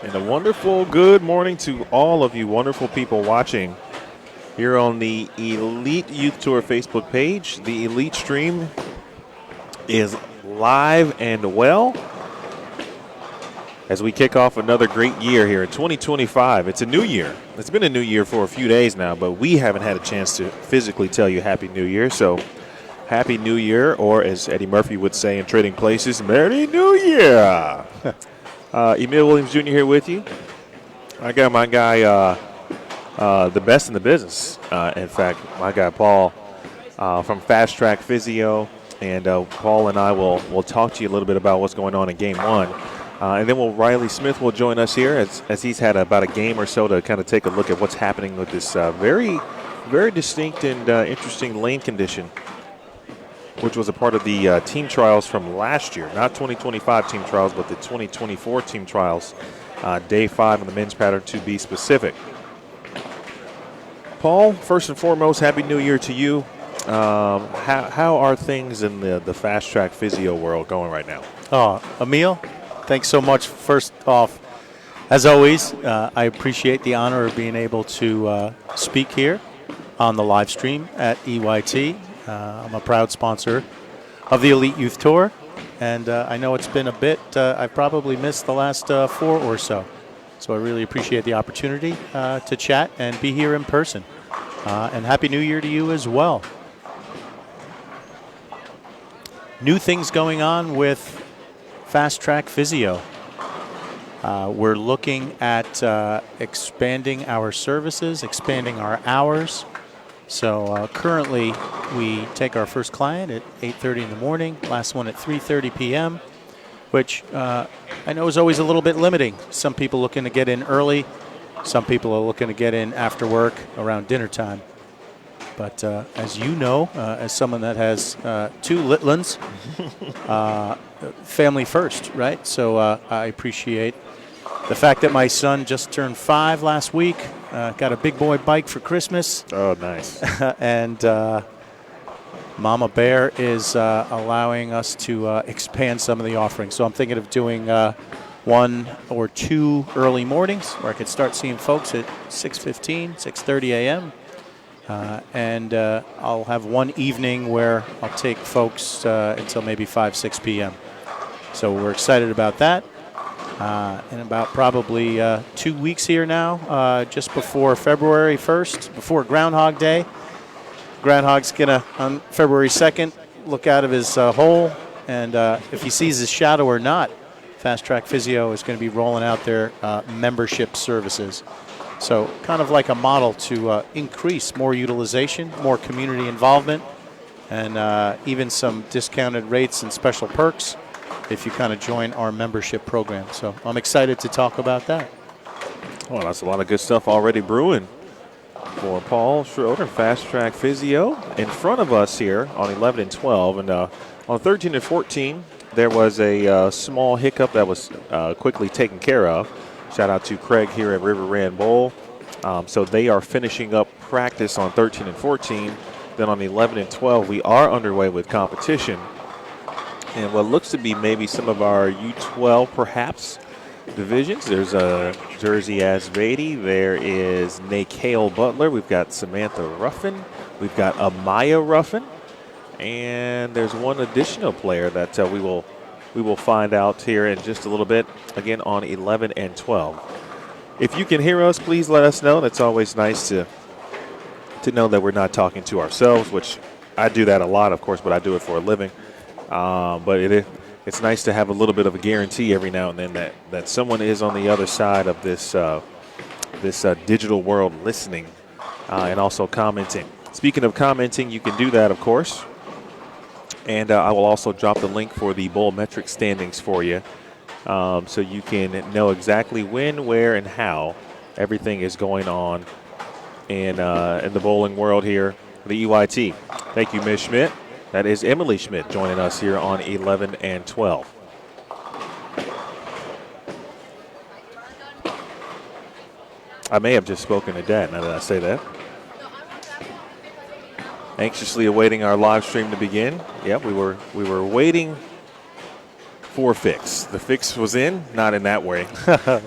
And a wonderful good morning to all of you wonderful people watching here on the Elite Youth Tour Facebook page. The Elite stream is live and well as we kick off another great year here in 2025. It's a new year. It's been a new year for a few days now, but we haven't had a chance to physically tell you Happy New Year. So Happy New Year, or as Eddie Murphy would say in Trading Places, Merry New Year. Emil Williams Jr. here with you. I got my guy, the best in the business. In fact, my guy Paul from Fast Track Physio, and Paul and I will talk to you a little bit about what's going on in Game 1. And then Riley Smith will join us here as he's had about a game or so to kind of take a look at what's happening with this very, very distinct and interesting lane condition, which was a part of the team trials from last year. Not 2025 team trials, but the 2024 team trials, day 5 of the men's pattern to be specific. Paul, first and foremost, Happy New Year to you. How are things in the Fast Track Physio world going right now? Emil, thanks so much. First off, as always, I appreciate the honor of being able to speak here on the live stream at EYT. I'm a proud sponsor of the Elite Youth Tour, and I know it's been a bit. I've probably missed the last 4 or so. So I really appreciate the opportunity to chat and be here in person. And Happy New Year to you as well. New things going on with Fast Track Physio. We're looking at expanding our services, expanding our hours. So currently, we take our first client at 8:30 in the morning, last one at 3:30 p.m., which I know is always a little bit limiting. Some people looking to get in early. Some people are looking to get in after work around dinner time. But as you know, as someone that has 2 Litlins, family first, right? So I appreciate the fact that my son just turned 5 last week, got a big boy bike for Christmas. Oh, nice. And Mama Bear is allowing us to expand some of the offerings. So I'm thinking of doing 1 or 2 early mornings where I could start seeing folks at 6:15, 6:30 a.m. And I'll have 1 evening where I'll take folks until maybe 5, 6 p.m. So we're excited about that. In about probably 2 weeks here now, just before February 1st, before Groundhog Day. Groundhog's going to, on February 2nd, look out of his hole, and if he sees his shadow or not, Fast Track Physio is going to be rolling out their membership services. So kind of like a model to increase more utilization, more community involvement, and even some discounted rates and special perks if you kind of join our membership program. So I'm excited to talk about that. Well, that's a lot of good stuff already brewing for Paul Schroeder, Fast Track Physio. In front of us here on 11 and 12, and on 13 and 14, there was a small hiccup that was quickly taken care of. Shout out to Craig here at River Rand Bowl. So they are finishing up practice on 13 and 14. Then on 11 and 12, we are underway with competition. And what looks to be maybe some of our U12 perhaps divisions. There's Jersey Asvady. There is Nakale Butler. We've got Samantha Ruffin. We've got Amaya Ruffin. And there's one additional player that we will find out here in just a little bit, again on 11 and 12. If you can hear us, please let us know. That's always nice to know that we're not talking to ourselves, which I do that a lot, of course, but I do it for a living. But it's nice to have a little bit of a guarantee every now and then that someone is on the other side of this digital world listening and also commenting. Speaking of commenting, you can do that, of course. And I will also drop the link for the bowl metric standings for you so you can know exactly when, where, and how everything is going on in the bowling world here, the EYT. Thank you, Ms. Schmidt. That is Emily Schmidt joining us here on 11 and 12. I may have just spoken to Dad now that I say that. Anxiously awaiting our live stream to begin. Yep, we were waiting for fix. The fix was in, not in that way.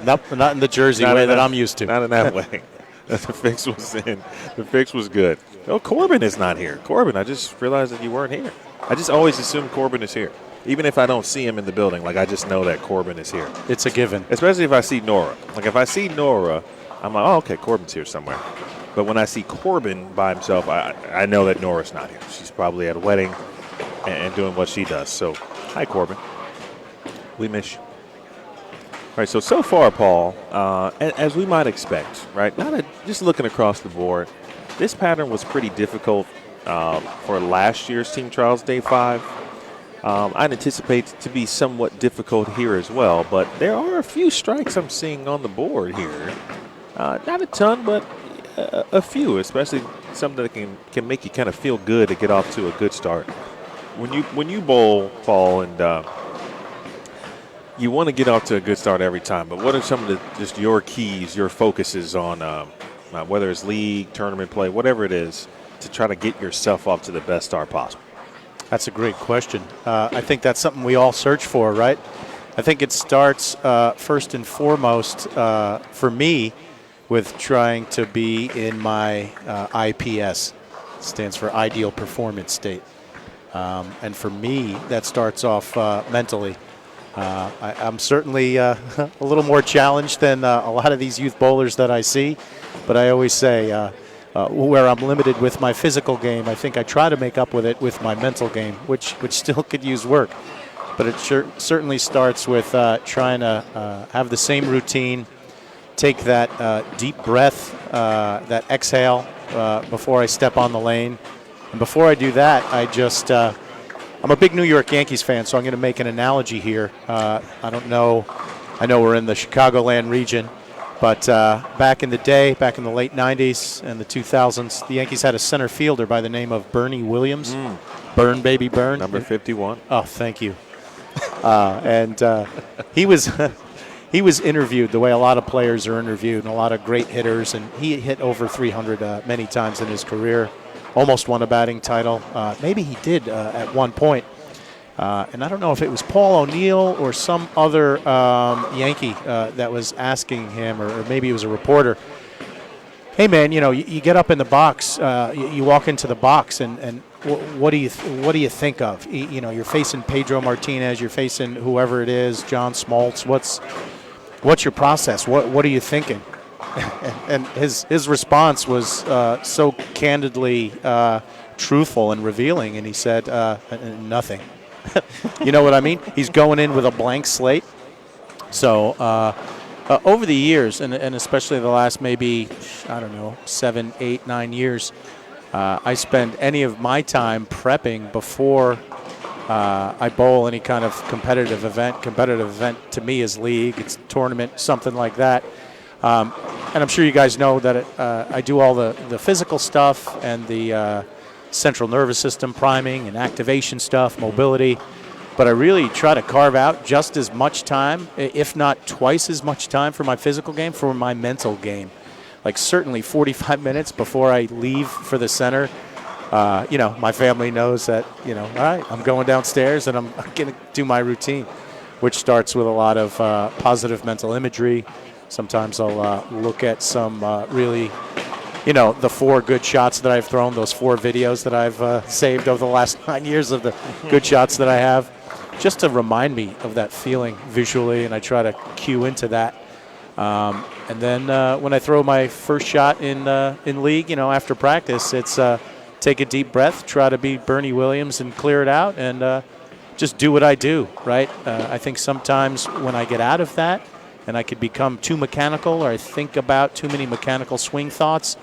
Not in the Jersey way that I'm used to. Not in that way. The fix was in. The fix was good. Oh, Corbin is not here. Corbin, I just realized that you weren't here. I just always assume Corbin is here. Even if I don't see him in the building, like I just know that Corbin is here. It's a given. Especially if I see Nora. Like if I see Nora, I'm like, oh, okay, Corbin's here somewhere. But when I see Corbin by himself, I know that Nora's not here. She's probably at a wedding and doing what she does. So, hi, Corbin. We miss you. All right, so far, Paul, as we might expect, right, just looking across the board, this pattern was pretty difficult for last year's Team Trials Day 5. I'd anticipate it to be somewhat difficult here as well, but there are a few strikes I'm seeing on the board here. Not a ton, but a few, especially some that can make you kind of feel good to get off to a good start. When you bowl, Paul, and you want to get off to a good start every time, but what are some of just your keys, your focuses on whether it's league, tournament play, whatever it is, to try to get yourself off to the best start possible? That's a great question. I think that's something we all search for, right? I think it starts first and foremost for me with trying to be in my IPS. It stands for Ideal Performance State. And for me, that starts off mentally. I'm certainly a little more challenged than a lot of these youth bowlers that I see, but I always say where I'm limited with my physical game, I think I try to make up with it with my mental game, which still could use work. But it certainly starts with trying to have the same routine, take that deep breath, that exhale before I step on the lane. And before I do that, I'm a big New York Yankees fan, so I'm going to make an analogy here. I know we're in the Chicagoland region, but back in the day, back in the late 90s and the 2000s, the Yankees had a center fielder by the name of Bernie Williams. Burn, baby, burn. Number 51. Oh, thank you. And he was interviewed the way a lot of players are interviewed, and a lot of great hitters, and he hit over 300 many times in his career. Almost won a batting title. Maybe he did at one point. And I don't know if it was Paul O'Neill or some other Yankee that was asking him, or maybe it was a reporter, hey, man, you get up in the box, you walk into the box, and what do you think of? You're facing Pedro Martinez, you're facing whoever it is, John Smoltz. What's your process? What are you thinking? And his response was so candidly truthful and revealing, and he said, nothing. You know what I mean? He's going in with a blank slate. So over the years, and especially the last maybe, 7, 8, 9 years, I spend any of my time prepping before I bowl any kind of competitive event. Competitive event to me is league, it's tournament, something like that. And I'm sure you guys know that I do all the physical stuff and the central nervous system priming and activation stuff, mobility. But I really try to carve out just as much time, if not twice as much time for my physical game, for my mental game. Like certainly 45 minutes before I leave for the center. My family knows that, all right, I'm going downstairs and I'm going to do my routine, which starts with a lot of positive mental imagery. Sometimes I'll look at some really, the 4 good shots that I've thrown, those 4 videos that I've saved over the last 9 years of the good shots that I have, just to remind me of that feeling visually, and I try to cue into that. And then when I throw my first shot in league, after practice, it's take a deep breath, try to be Bernie Williams and clear it out, and just do what I do, right? I think sometimes when I get out of that, and I could become too mechanical, or I think about too many mechanical swing thoughts,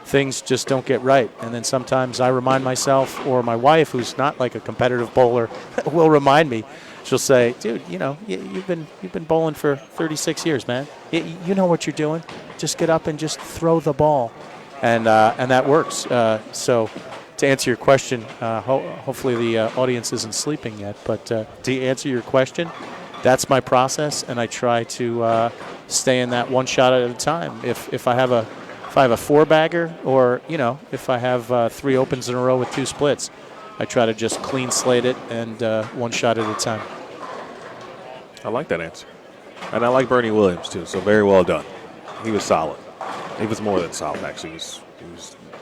things just don't get right. And then sometimes I remind myself, or my wife, who's not like a competitive bowler, will remind me. She'll say, dude, you've been bowling for 36 years, man. You know what you're doing. Just get up and just throw the ball. And that works. So to answer your question, hopefully the audience isn't sleeping yet, but to answer your question, that's my process, and I try to stay in that one shot at a time. If I have a 4-bagger, or if I have 3 opens in a row with 2 splits, I try to just clean slate it and one shot at a time. I like that answer. And I like Bernie Williams, too, so very well done. He was solid. He was more than solid, actually.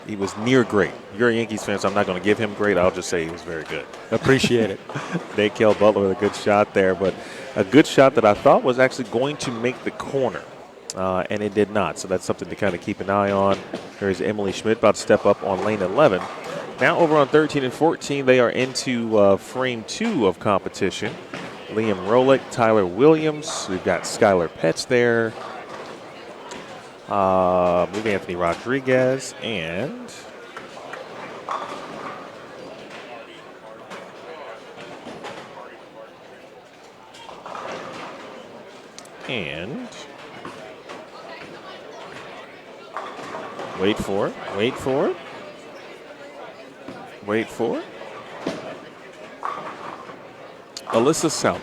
He was near great. You're a Yankees fan, so I'm not going to give him great. I'll just say he was very good. Appreciate it. Dakel Butler with a good shot there, but a good shot that I thought was actually going to make the corner, and it did not. So that's something to kind of keep an eye on. There's Emily Schmidt about to step up on lane 11. Now over on 13 and 14, they are into frame 2 of competition. Liam Rolick, Tyler Williams. We've got Skylar Petts there. Maybe Anthony Rodriguez and wait for it. Alyssa South.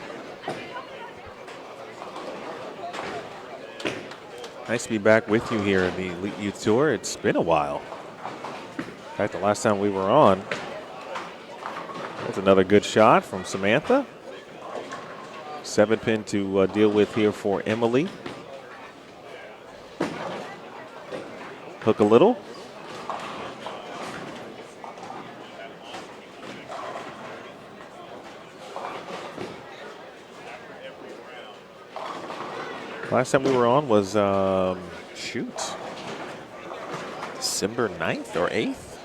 Nice to be back with you here in the Elite Youth Tour. It's been a while. In fact, the last time we were on, that's another good shot from Samantha. 7-pin to deal with here for Emily. Hook a little. Last time we were on was, December 9th or 8th?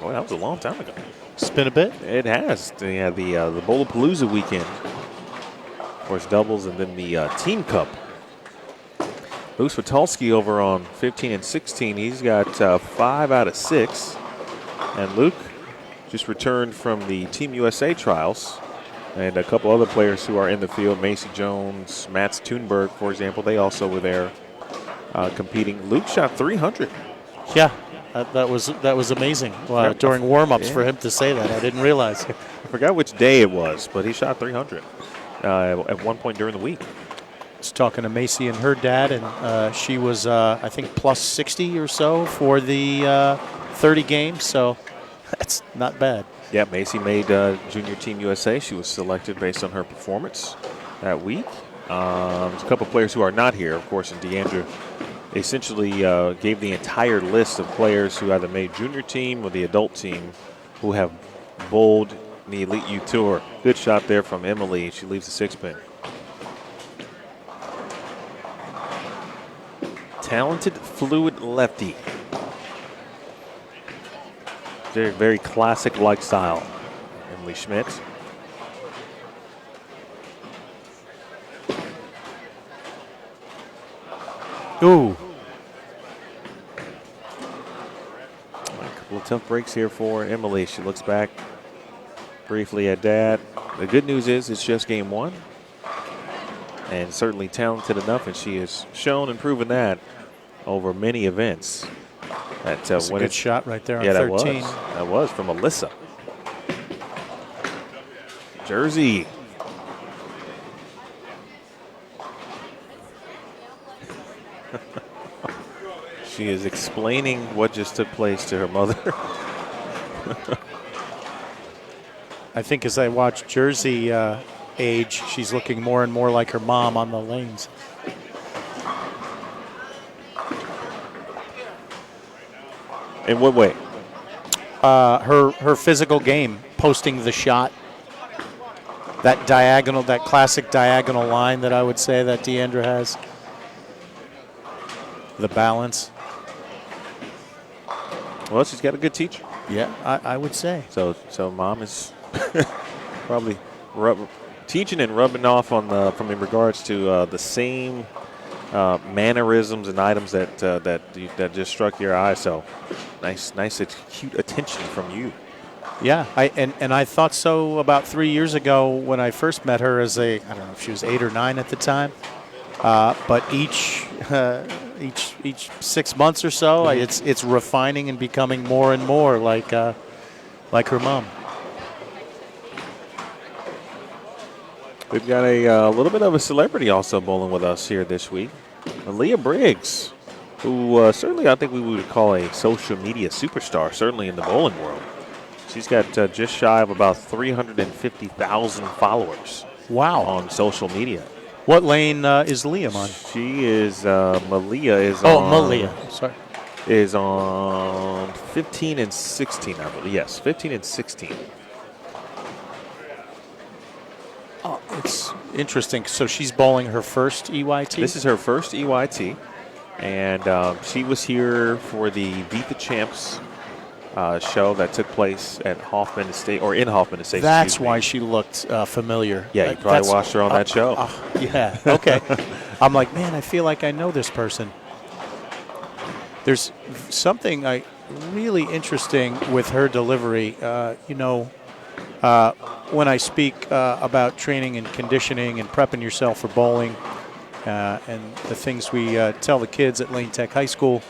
Boy, that was a long time ago. It's been a bit. It has. They had the Bowlapalooza weekend. Of course, doubles and then the Team Cup. Luke Switalski over on 15 and 16. He's got 5 out of 6. And Luke just returned from the Team USA trials. And a couple other players who are in the field, Macy Jones, Mats Thunberg, for example, they also were there competing. Luke shot 300. Yeah, that was amazing. During warm-ups for him to say that, I didn't realize. I forgot which day it was, but he shot 300 at one point during the week. I was talking to Macy and her dad, and she was, I think, plus 60 or so for the 30 games, so that's not bad. Yeah, Macy made Junior Team USA. She was selected based on her performance that week. There's a couple players who are not here, of course, and Deandra essentially gave the entire list of players who either made Junior Team or the adult team who have bowled in the Elite Youth Tour. Good shot there from Emily. She leaves the 6-pin. Talented, fluid lefty. Very, very classic-like style. Emily Schmidt. Ooh. A couple of tough breaks here for Emily. She looks back briefly at Dad. The good news is it's just game 1. And certainly talented enough, and she has shown and proven that over many events. That's a good shot right there on 13. That was from Alyssa. Jersey. She is explaining what just took place to her mother. I think as I watch Jersey age, she's looking more and more like her mom on the lanes. In what way? Her physical game, posting the shot, that diagonal, that classic diagonal line that I would say that Deandra has. The balance. Well, she's got a good teacher. Yeah, I would say. So Mom is probably teaching and rubbing off on from in regards to the same mannerisms and items that just struck your eye. So nice, cute attention from you. Yeah, I thought so about 3 years ago when I first met her as I don't know if she was 8 or 9 at the time. But each 6 months or so, it's refining and becoming more and more like her mom. We've got a little bit of a celebrity also bowling with us here this week. Aaliyah Briggs, who certainly I think we would call a social media superstar, certainly in the bowling world. She's got just shy of about 350,000 followers. Wow. on social media. What lane is Liam on? She is Malia is Oh, on Malia. Sorry. is on 15 and 16, I believe. Yes, 15 and 16. Oh, it's interesting. So she's bowling her first EYT? This is her first EYT, and she was here for the Beat the Champs show that took place at Hoffman Estate, or in Hoffman Estate. That's why she looked familiar. Yeah, you probably watched her on that show. Yeah, okay. I'm like, man, I feel like I know this person. There's something really interesting with her delivery. When I speak about training and conditioning and prepping yourself for bowling, and the things we tell the kids at Lane Tech High School,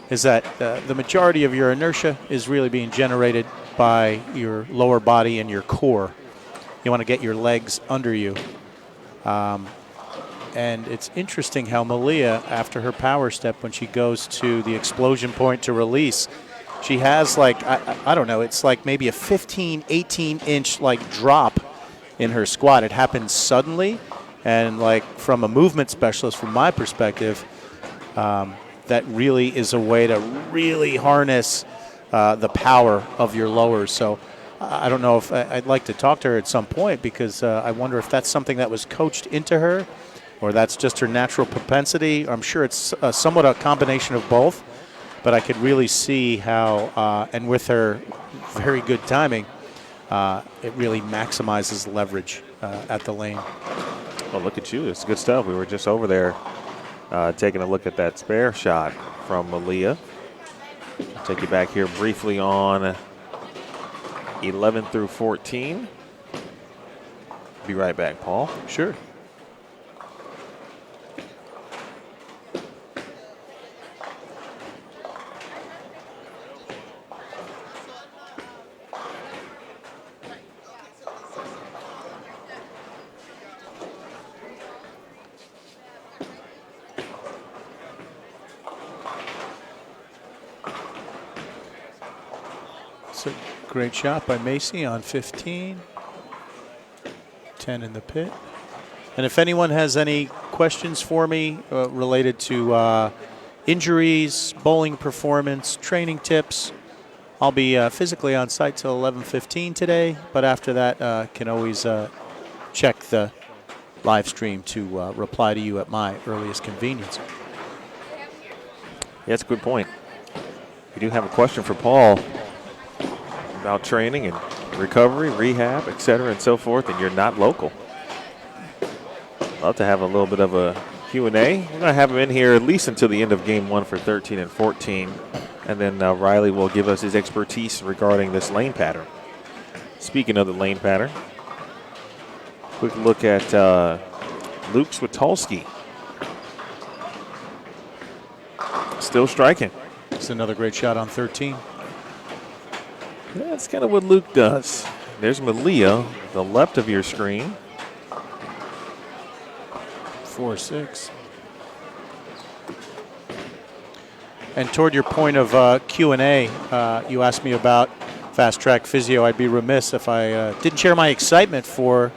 is that the majority of your inertia is really being generated by your lower body and your core. You want to get your legs under you. And it's interesting how Malia, after her power step, when she goes to the explosion point to release, she has I don't know, it's like maybe a 15, 18-inch drop in her squat. It happens suddenly, and from a movement specialist, from my perspective, that really is a way to really harness the power of your lowers. So I don't know if I'd like to talk to her at some point, because I wonder if that's something that was coached into her, or that's just her natural propensity. I'm sure it's somewhat a combination of both, but I could really see how, and with her very good timing, it really maximizes leverage at the lane. Well, look at you. It's good stuff. We were just over there taking a look at that spare shot from Malia. I'll take you back here briefly on 11 through 14. Be right back, Paul. Sure. It's a great shot by Macy on 15. 10 in the pit. And if anyone has any questions for me related to injuries, bowling performance, training tips, I'll be physically on site till 11:15 today, but after that can always check the live stream to reply to you at my earliest convenience. Yeah, that's a good point. You do have a question for Paul about training and recovery, rehab, et cetera, and so forth, and you're not local. Love to have a little bit of a Q&A. We're going to have him in here at least until the end of game one for 13 and 14, and then Riley will give us his expertise regarding this lane pattern. Speaking of the lane pattern, quick look at Luke Switolski. Still striking. It's another great shot on 13. That's kind of what Luke does. There's Malia, the left of your screen. 4-6. And toward your point of Q&A, you asked me about Fast Track Physio. I'd be remiss if I didn't share my excitement for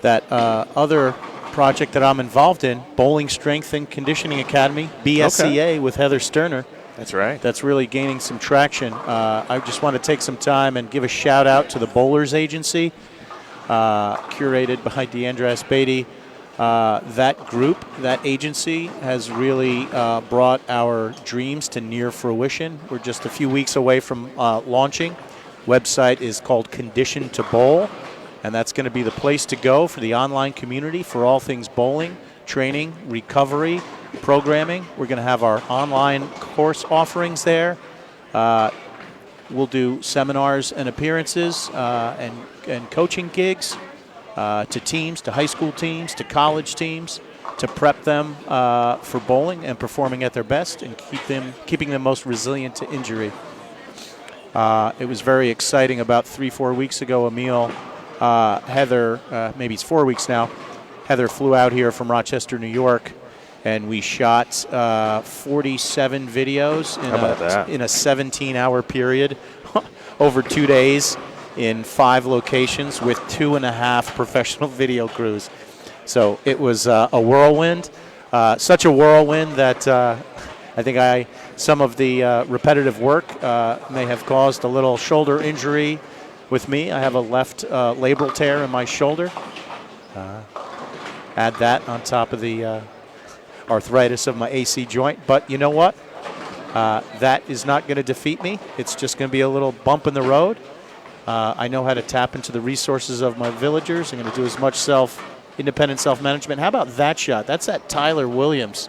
that other project that I'm involved in, Bowling Strength and Conditioning Academy, BSCA, with Heather Sterner. That's right. That's really gaining some traction. I just want to take some time and give a shout out to the Bowlers Agency, curated by Deandra Beatty. That group, that agency, has really brought our dreams to near fruition. We're just a few weeks away from launching. Website is called Condition to Bowl, and that's going to be the place to go for the online community for all things bowling, training, recovery, programming. We're going to have our online course offerings there. We'll do seminars and appearances and coaching gigs to teams, to high school teams, to college teams, to prep them for bowling and performing at their best and keeping them most resilient to injury. It was very exciting about 3-4 weeks ago. Emil, Heather, maybe it's 4 weeks now, Heather flew out here from Rochester, New York, and we shot 47 videos in a 17-hour period over 2 days in 5 locations with 2.5 professional video crews. So it was a whirlwind, such a whirlwind that I think some of the repetitive work may have caused a little shoulder injury with me. I have a left labral tear in my shoulder. Add that on top of the arthritis of my AC joint. But you know what? That is not going to defeat me. It's just going to be a little bump in the road. I know how to tap into the resources of my villagers. I'm going to do as much independent self-management. How about that shot? That's that Tyler Williams.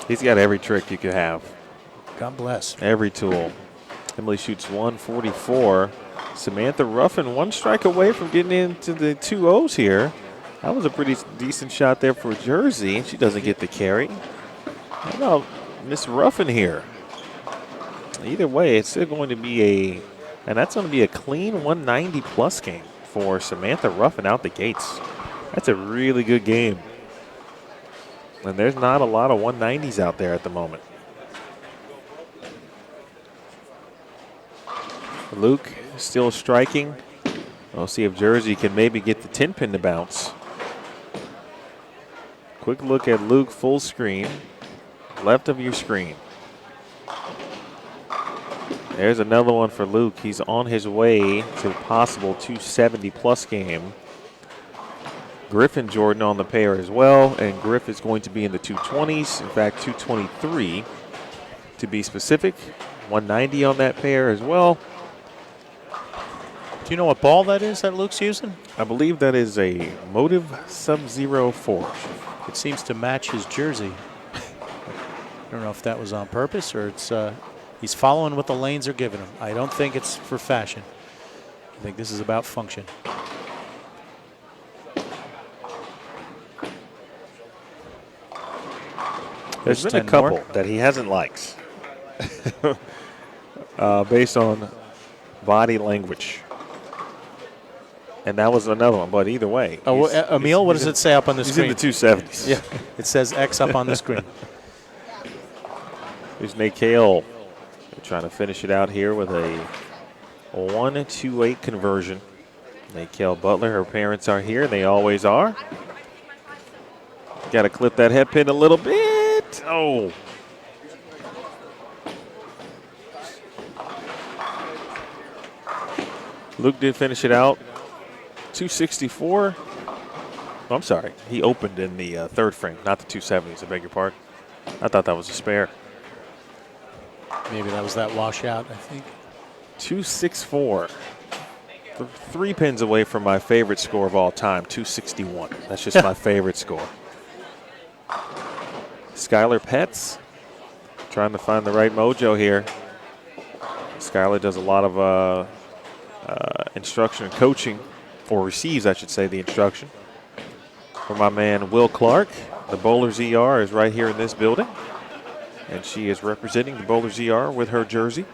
He's got every trick you could have. God bless. Every tool. Emily shoots 144. Samantha Ruffin 1 strike away from getting into the 2-0s here. That was a pretty decent shot there for Jersey. She doesn't get the carry. How about Miss Ruffin here? Either way, it's still going to be and that's going to be a clean 190 plus game for Samantha Ruffin out the gates. That's a really good game. And there's not a lot of 190s out there at the moment. Luke still striking. We'll see if Jersey can maybe get the 10 pin to bounce. Quick look at Luke full screen. Left of your screen. There's another one for Luke. He's on his way to a possible 270 plus game. Griffin Jordan on the pair as well, and Griff is going to be in the 220s. In fact, 223 to be specific. 190 on that pair as well. Do you know what ball that is that Luke's using? I believe that is a Motive Sub-Zero Forge. It seems to match his jersey. I don't know if that was on purpose or it's he's following what the lanes are giving him. I don't think it's for fashion. I think this is about function. There's been a couple that he hasn't liked based on body language. And that was another one, but either way. Oh, Emil, what does it say up on the screen? He's in the 270s. Yeah, it says X up on the screen. Here's Nate Kale trying to finish it out here with a 1-2-8 conversion. Nate Kale Butler, her parents are here. They always are. Got to clip that head pin a little bit. Oh. Luke did finish it out. 264. Oh, I'm sorry. He opened in the third frame, not the 270s. I beg your pardon. I thought that was a spare. Maybe that was that washout, I think. 264. 3 pins away from my favorite score of all time, 261. That's just my favorite score. Skylar Petz trying to find the right mojo here. Skylar does a lot of instruction and coaching, or receives, I should say, the instruction from my man Will Clark. The Bowlers ER is right here in this building, and she is representing the Bowlers ER with her jersey.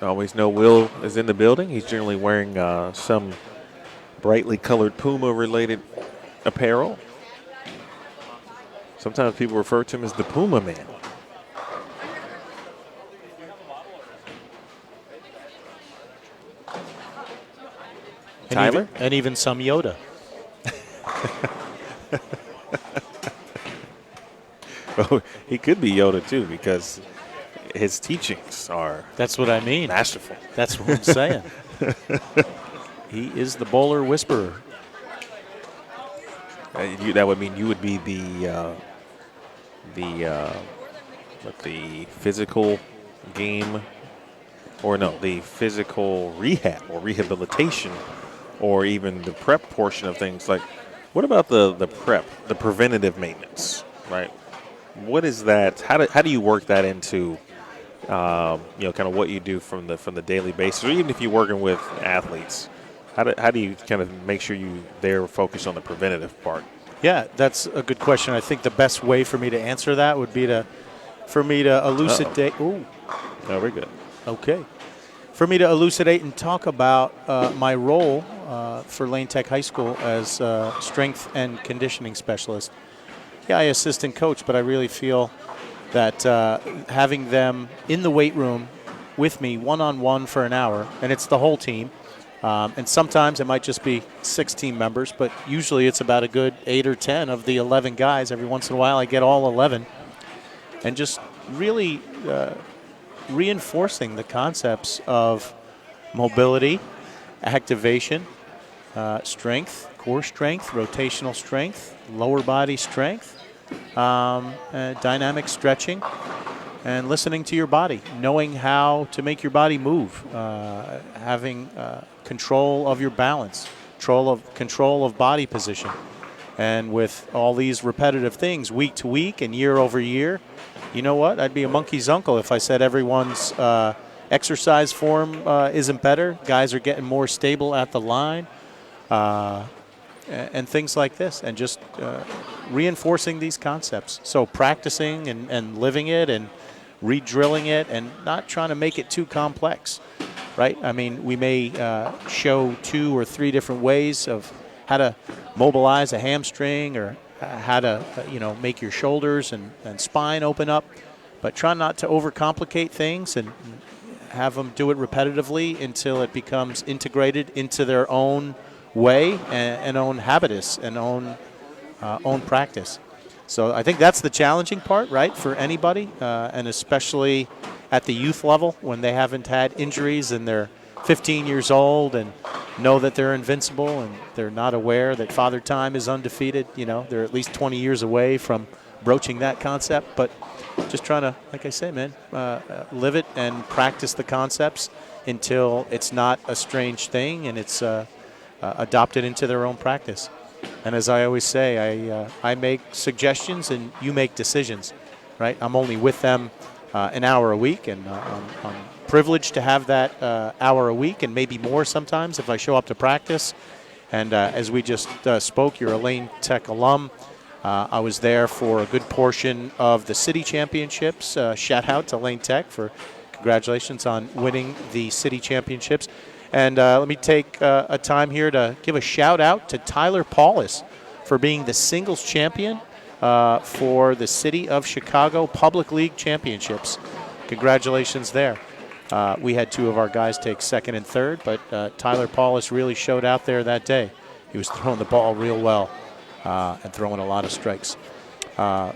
Always know Will is in the building. He's generally wearing some brightly colored Puma-related apparel. Sometimes people refer to him as the Puma Man. Tyler? And even some Yoda. Well, he could be Yoda too, because his teachings are That's what I mean. masterful. That's what I'm saying. He is the bowler whisperer. That would mean you would be the physical game, or no, the physical rehab or rehabilitation, or even the prep portion of things. Like, what about the prep, the preventative maintenance, right? What is that? How do you work that into, kind of what you do from the daily basis, or even if you're working with athletes? How do you kind of make sure they're focused on the preventative part? Yeah, that's a good question. I think the best way for me to answer that would be for me to elucidate. Ooh. No, we're good. Okay. For me to elucidate and talk about my role for Lane Tech High School as strength and conditioning specialist. Yeah, I assistant coach, but I really feel that having them in the weight room with me one-on-one for an hour, and it's the whole team. And sometimes it might just be 6 team members, but usually it's about a good 8 or 10 of the 11 guys. Every once in a while I get all 11. And just really reinforcing the concepts of mobility, activation, strength, core strength, rotational strength, lower body strength, dynamic stretching, and listening to your body, knowing how to make your body move, having control of your balance, control of body position. And with all these repetitive things week to week and year over year, you know what? I'd be a monkey's uncle if I said everyone's exercise form isn't better. Guys are getting more stable at the line, and things like this, and just reinforcing these concepts. So practicing and living it and re-drilling it and not trying to make it too complex, right? I mean, we may show 2 or 3 different ways of how to mobilize a hamstring or how to, make your shoulders and spine open up, but try not to overcomplicate things and have them do it repetitively until it becomes integrated into their own way and own habitus and own practice. So I think that's the challenging part, right, for anybody, and especially at the youth level when they haven't had injuries and they're 15 years old and know that they're invincible and they're not aware that Father Time is undefeated. They're at least 20 years away from broaching that concept. But just trying to, like I say, man, live it and practice the concepts until it's not a strange thing and it's adopted into their own practice. And as I always say, I make suggestions and you make decisions, right? I'm only with them an hour a week, and I'm privileged to have that hour a week and maybe more sometimes if I show up to practice. And as we just spoke, you're a Lane Tech alum. I was there for a good portion of the city championships. Shout out to Lane Tech for congratulations on winning the city championships. And let me take a time here to give a shout out to Tyler Paulus for being the singles champion for the City of Chicago Public League Championships. Congratulations there. We had 2 of our guys take 2nd and 3rd, but Tyler Paulus really showed out there that day. He was throwing the ball real well and throwing a lot of strikes.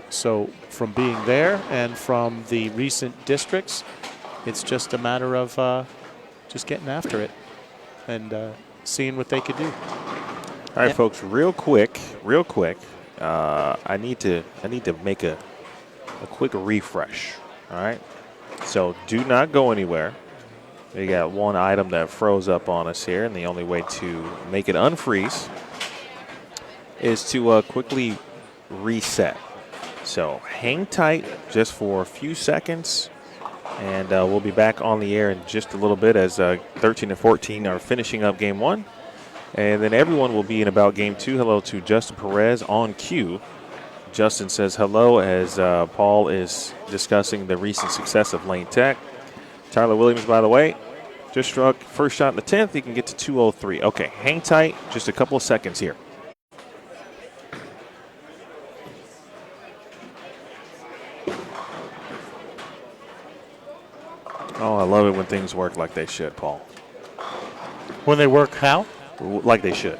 So from being there and from the recent districts, it's just a matter of just getting after it and seeing what they could do. All right, folks, real quick. I need to make a quick refresh. All right. So do not go anywhere. We got one item that froze up on us here, and the only way to make it unfreeze is to quickly reset. So hang tight just for a few seconds, and we'll be back on the air in just a little bit as 13 and 14 are finishing up game 1. And then everyone will be in about game 2. Hello to Justin Perez on cue. Justin says hello as Paul is discussing the recent success of Lane Tech. Tyler Williams, by the way, just struck first shot in the 10th. He can get to 203. Okay, hang tight. Just a couple of seconds here. Oh, I love it when things work like they should, Paul. When they work how? Like they should.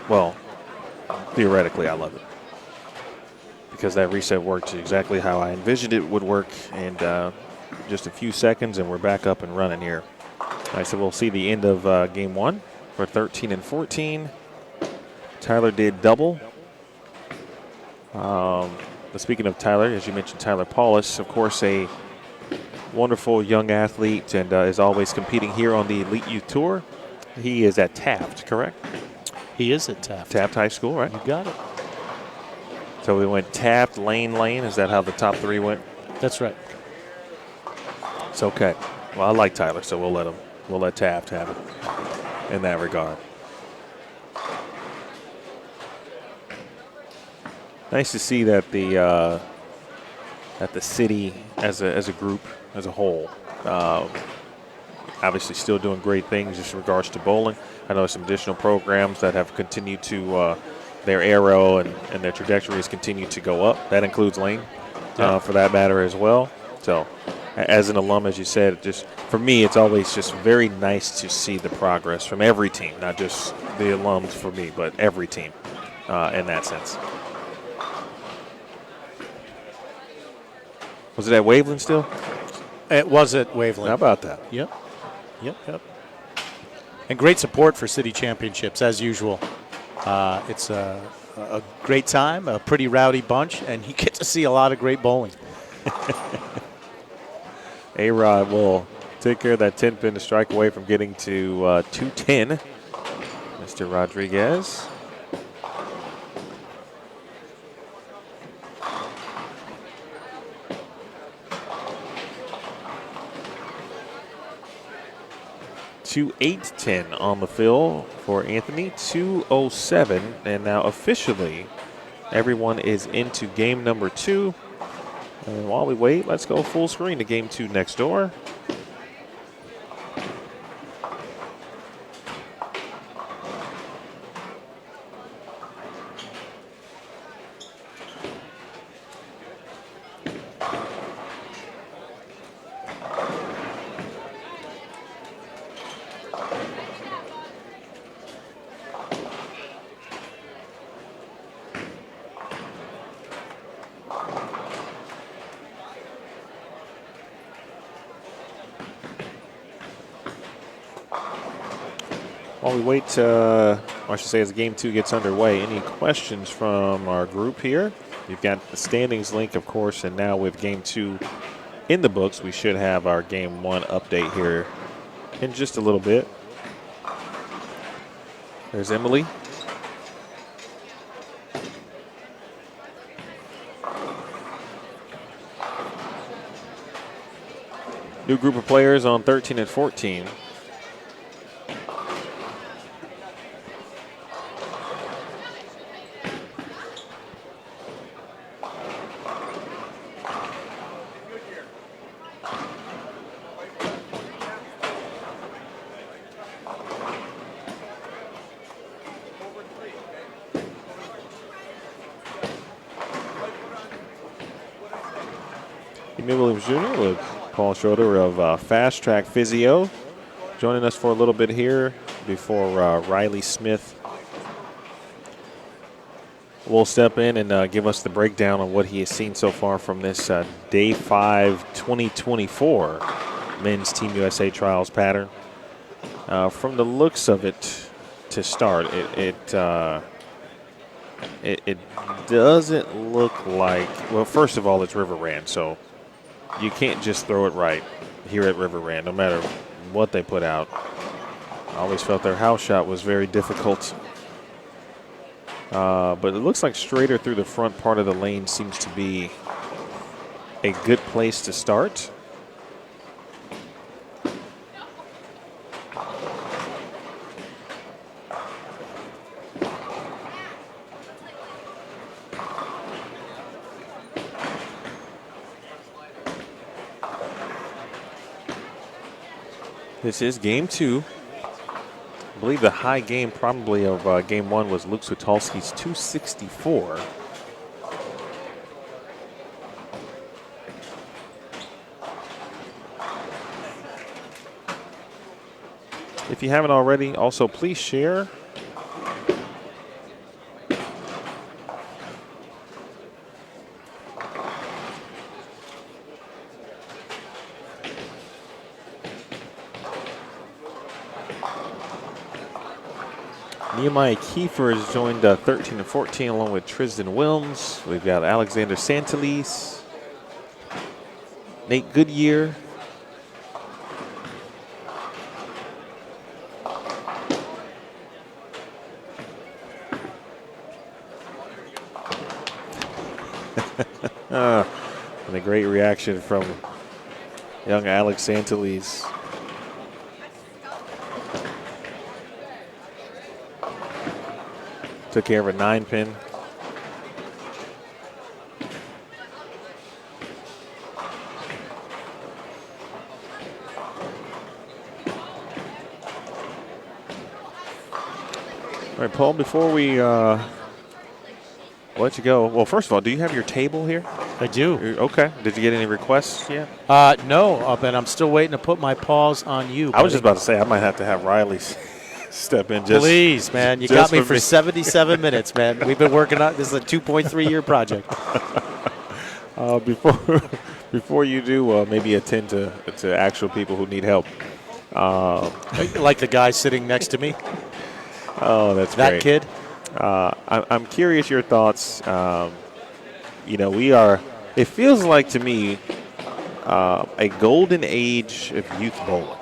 Well, theoretically, I love it. Because that reset worked exactly how I envisioned it would work, and just a few seconds, and we're back up and running here. All right, so we'll see the end of game 1 for 13 and 14. Tyler did double. Speaking of Tyler, as you mentioned, Tyler Paulus, of course, a wonderful young athlete, and is always competing here on the Elite Youth Tour. He is at Taft, correct? He is at Taft. Taft High School, right? You got it. So we went Taft, Lane. Is that how the top 3 went? That's right. It's okay. Well, I like Tyler, so we'll let Taft have it in that regard. Nice to see that the city as a group, as a whole, obviously still doing great things just in regards to bowling. I know some additional programs that have continued to their arrow and their trajectory has continued to go up. That includes Lane. for that matter as well. So, as an alum, as you said, just for me, it's always just very nice to see the progress from every team, not just the alums for me, but every team in that sense. Was it at Waveland still? It was at Waveland. How about that? Yep. And great support for city championships, as usual. It's a great time, a pretty rowdy bunch, and you get to see a lot of great bowling. A-Rod will take care of that 10-pin to strike away from getting to 210. Mr. Rodriguez. To 8-10 on the fill for Anthony, 2:07, and now officially everyone is into game number 2. And while we wait, let's go full screen to game 2 next door. While we wait, I should say as game 2 gets underway, any questions from our group here? You've got the standings link, of course, and now with game 2 in the books, we should have our game 1 update here in just a little bit. There's Emily. New group of players on 13 and 14. Williams Jr. with Paul Schroeder of Fast Track Physio joining us for a little bit here before Riley Smith will step in and give us the breakdown on what he has seen so far from this Day 5 2024 Men's Team USA Trials pattern. From the looks of it to start, it doesn't look like, well, first of all, it's River Rand, so you can't just throw it right here at River Rand, no matter what they put out. I always felt their house shot was very difficult. But it looks like straighter through the front part of the lane seems to be a good place to start. This is game 2. I believe the high game probably of game 1 was Luke Switalski's 264. If you haven't already, also please share. Nehemiah Kiefer has joined 13 and 14 along with Tristan Wilms. We've got Alexander Santalis, Nate Goodyear, and a great reaction from young Alex Santalis. Took care of a 9-pin. All right, Paul, before we let you go, well, first of all, do you have your table here? I do. Okay. Did you get any requests yet? No, but I'm still waiting to put my paws on you. I was buddy. just about to say I might have to have Riley step in just. Please, man. You just got me for for me. 77 minutes, man. We've been working on this is a 2.3-year project. Before you do, maybe attend to actual people who need help. Like the guy sitting next to me, Oh, that's that great. kid. I'm curious your thoughts. We are. It feels like to me a golden age of youth bowling,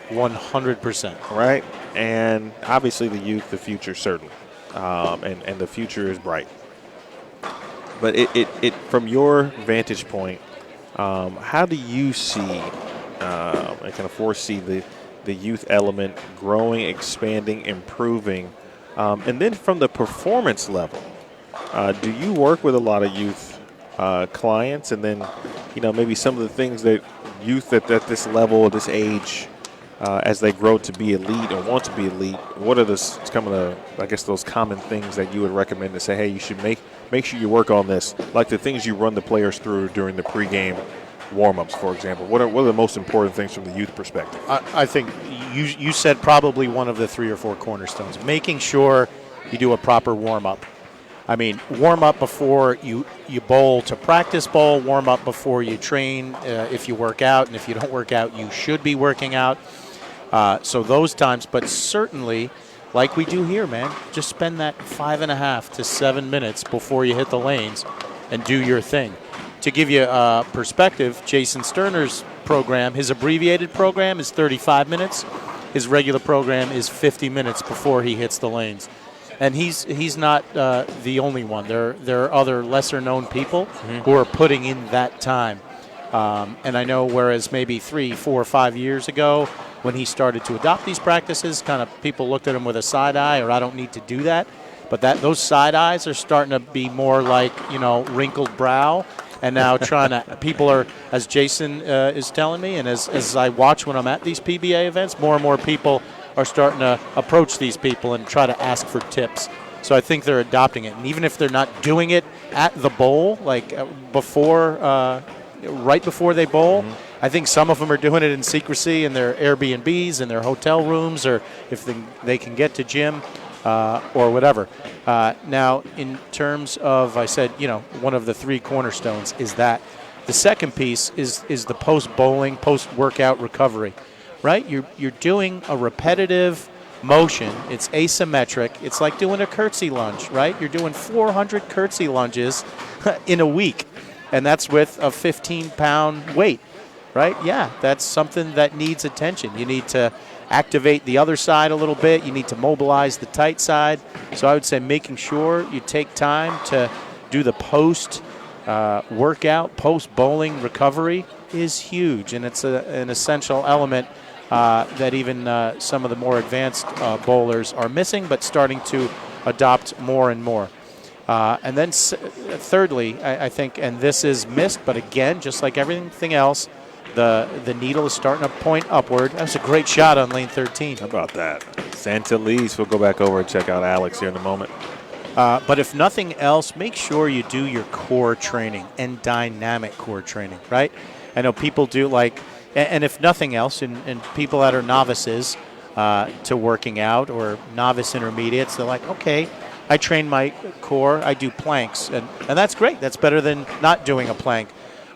100%. right? And obviously the youth, the future certainly, and the future is bright. But it from your vantage point, how do you see and kind of foresee the youth element growing, expanding, improving, and then from the performance level, do you work with a lot of youth clients, and then maybe some of the things that youth at this level, at this age, as they grow to be elite or want to be elite, what are some of the, I guess, those common things that you would recommend to say, hey, you should make sure you work on this, like the things you run the players through during the pregame warm-ups, for example? What are the most important things from the youth perspective? I think you said probably one of the 3 or 4 cornerstones. Making sure you do a proper warm-up. I mean, warm up before you bowl to practice bowl, warm up before you train if you work out, and if you don't work out, you should be working out. So those times, but certainly, like we do here, man, just spend that 5.5 to 7 minutes before you hit the lanes and do your thing. To give you perspective, Jason Sterner's program, his abbreviated program is 35 minutes. His regular program is 50 minutes before he hits the lanes. And he's not the only one. There are other lesser-known people who are putting in that time. And I know whereas maybe 3, 4, 5 years ago when he started to adopt these practices, kind of people looked at him with a side eye, or I don't need to do that. But those side eyes are starting to be more like, wrinkled brow. And now people are, as Jason is telling me, and as I watch when I'm at these PBA events, more and more people are starting to approach these people and try to ask for tips. So I think they're adopting it. And even if they're not doing it at the bowl, like right before they bowl, I think some of them are doing it in secrecy in their Airbnbs, in their hotel rooms, or if they can get to gym or whatever. Now, in terms of, I said, one of the 3 cornerstones is that. The second piece is the post-bowling, post-workout recovery. Right? You're doing a repetitive motion. It's asymmetric. It's like doing a curtsy lunge, right? You're doing 400 curtsy lunges in a week, and that's with a 15-pound weight, right? Yeah, that's something that needs attention. You need to activate the other side a little bit. You need to mobilize the tight side. So I would say making sure you take time to do the post-workout, post-bowling recovery is huge, and it's an essential element that even some of the more advanced bowlers are missing, but starting to adopt more and more. And then thirdly, I think, and this is missed, but again, just like everything else, the needle is starting to point upward. That was a great shot on lane 13. How about that? Santa Lee's. We'll go back over and check out Alex here in a moment. But if nothing else, make sure you do your core training and dynamic core training, right? I know people do and if nothing else, and people that are novices to working out or novice intermediates, they're like, okay, I train my core, I do planks, and that's great. That's better than not doing a plank.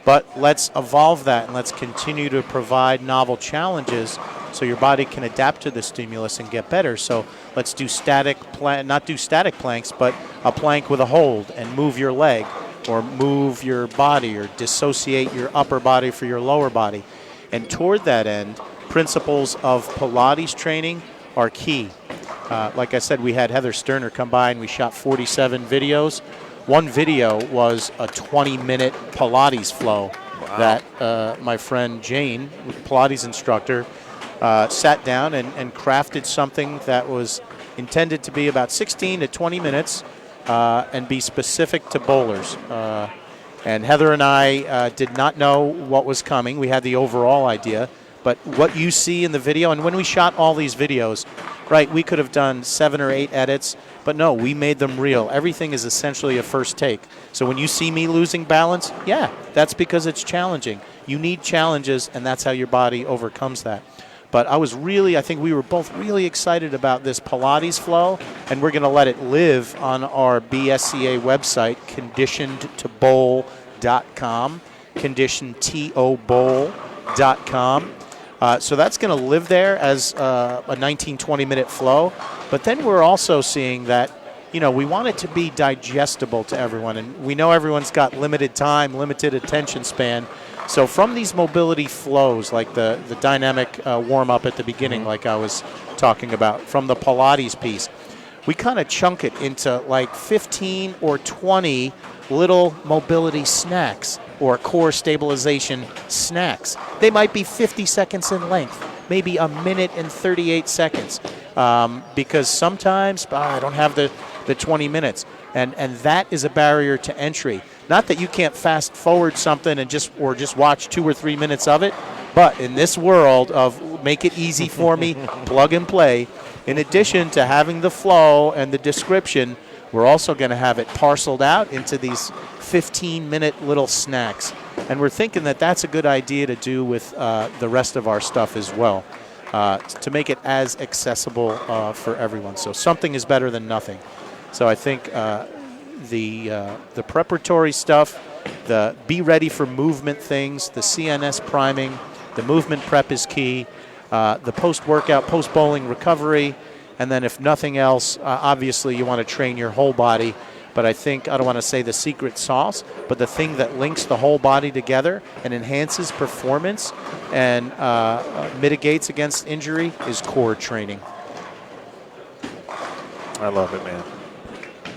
But let's evolve that, and let's continue to provide novel challenges so your body can adapt to the stimulus and get better. So let's do not do static planks, but a plank with a hold and move your leg or move your body or dissociate your upper body for your lower body. And toward that end, principles of Pilates training are key. Like I said, we had Heather Sterner come by and we shot 47 videos. One video was a 20-minute Pilates flow that my friend Jane, Pilates instructor, sat down and crafted something that was intended to be about 16 to 20 minutes and be specific to bowlers. And Heather and I did not know what was coming. We had the overall idea. But what you see in the video, and when we shot all these videos, right, we could have done 7 or 8 edits, but no, we made them real. Everything is essentially a first take. So when you see me losing balance, yeah, that's because it's challenging. You need challenges, and that's how your body overcomes that. But I think we were both really excited about this Pilates flow, and we're going to let it live on our BSCA website, conditionedtobowl.com, conditionedtobowl.com. So that's going to live there as a 19-20 minute flow. But then we're also seeing that, we want it to be digestible to everyone. And we know everyone's got limited time, limited attention span. So from these mobility flows, like the dynamic warm-up at the beginning, like I was talking about, from the Pilates piece, we kind of chunk it into like 15 or 20 little mobility snacks or core stabilization snacks. They might be 50 seconds in length, maybe a minute and 38 seconds, because sometimes I don't have the 20 minutes. And that is a barrier to entry. Not that you can't fast forward something and just watch 2 or 3 minutes of it, but in this world of make it easy for me, plug and play, in addition to having the flow and the description, we're also going to have it parceled out into these 15-minute little snacks. And we're thinking that that's a good idea to do with the rest of our stuff as well, to make it as accessible for everyone. So something is better than nothing. So I think the preparatory stuff, the be ready for movement things, the CNS priming, the movement prep is key, the post-workout, post-bowling recovery, and then if nothing else, obviously you want to train your whole body. But I think, I don't want to say the secret sauce, but the thing that links the whole body together and enhances performance and mitigates against injury is core training. I love it, man.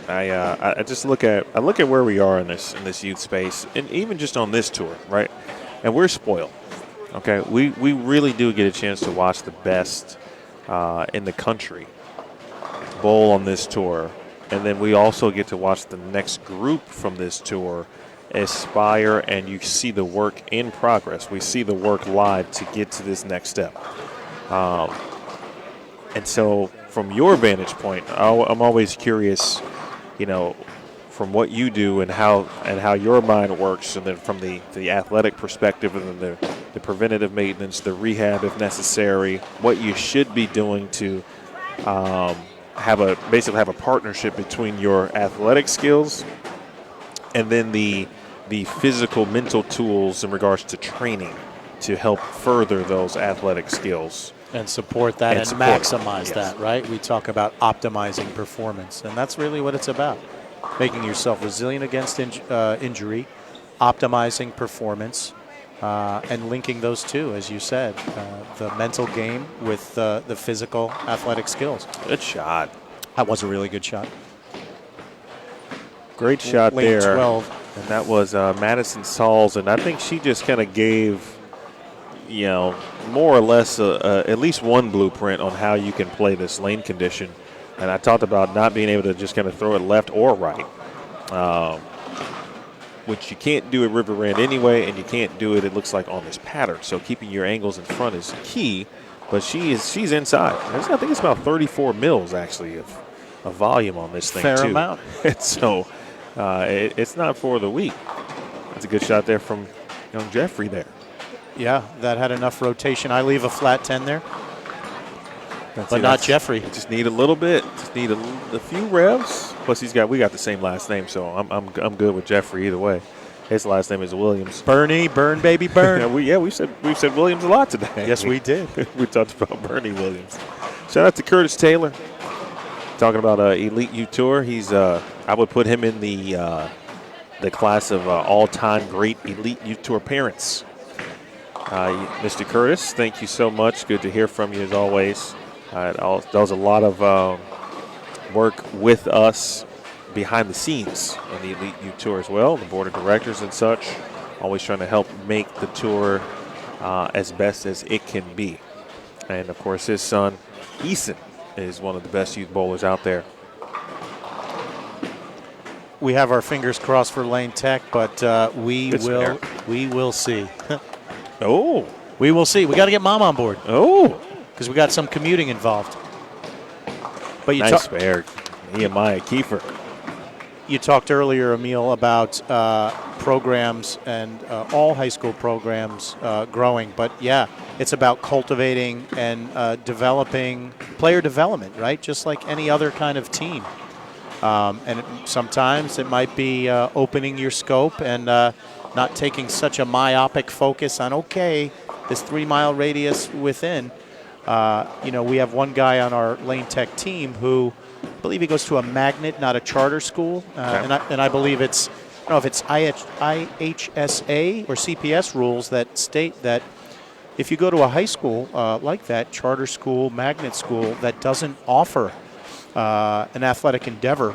I just look at where we are in this youth space, and even just on this tour, right? And we're spoiled. Okay, we really do get a chance to watch the best in the country bowl on this tour, and then we also get to watch the next group from this tour aspire, and you see the work in progress. We see the work live to get to this next step. And so, from your vantage point, I'm always curious, from what you do and how your mind works, and then from the athletic perspective, and then the preventative maintenance, the rehab if necessary, what you should be doing to have a partnership between your athletic skills and then the physical mental tools in regards to training to help further those athletic skills. And support that and maximize that, right? We talk about optimizing performance, and that's really what it's about. Making yourself resilient against injury, optimizing performance, and linking those two, as you said, the mental game with the physical athletic skills. Good shot. That was a really good shot. Great shot Lane there. 12. And that was Madison Sauls, and I think she just kind of gave more or less at least one blueprint on how you can play this lane condition. And I talked about not being able to just kind of throw it left or right, which you can't do at River Rand anyway, and you can't do it looks like, on this pattern. So keeping your angles in front is key, but she's inside. I think it's about 34 mils, actually, of volume on this thing, Fair too. amount. So it's not for the weak. That's a good shot there from young Jeffrey there. Yeah, that had enough rotation. I leave a flat 10 there. But not Jeffrey. Just need a little bit. Just need a few revs. Plus, we got the same last name, so I'm good with Jeffrey either way. His last name is Williams. Bernie, burn baby, burn. we've said Williams a lot today. Yes, we did. We talked about Bernie Williams. Shout out to Curtis Taylor. Talking about Elite U Tour, he's I would put him in the class of all-time great Elite U Tour parents. Mr. Curtis, thank you so much. Good to hear from you as always. Does a lot of work with us behind the scenes in the Elite U Tour as well, the board of directors and such. Always trying to help make the tour as best as it can be. And, of course, his son, Eason, is one of the best youth bowlers out there. We have our fingers crossed for Lane Tech, but we will see. Oh. We will see. We got to get Mom on board. Oh. Because we got some commuting involved. But you Nice spare. Nehemiah Kiefer. You talked earlier, Emil, about programs and all high school programs growing. But, yeah, it's about cultivating and developing player development, right, just like any other kind of team. Sometimes it might be opening your scope and not taking such a myopic focus on, okay, this 3-mile radius within. We have one guy on our Lane Tech team who I believe he goes to a magnet, not a charter school. And I believe it's, I don't know if it's IHSA or CPS rules that state that if you go to a high school like that, charter school, magnet school, that doesn't offer an athletic endeavor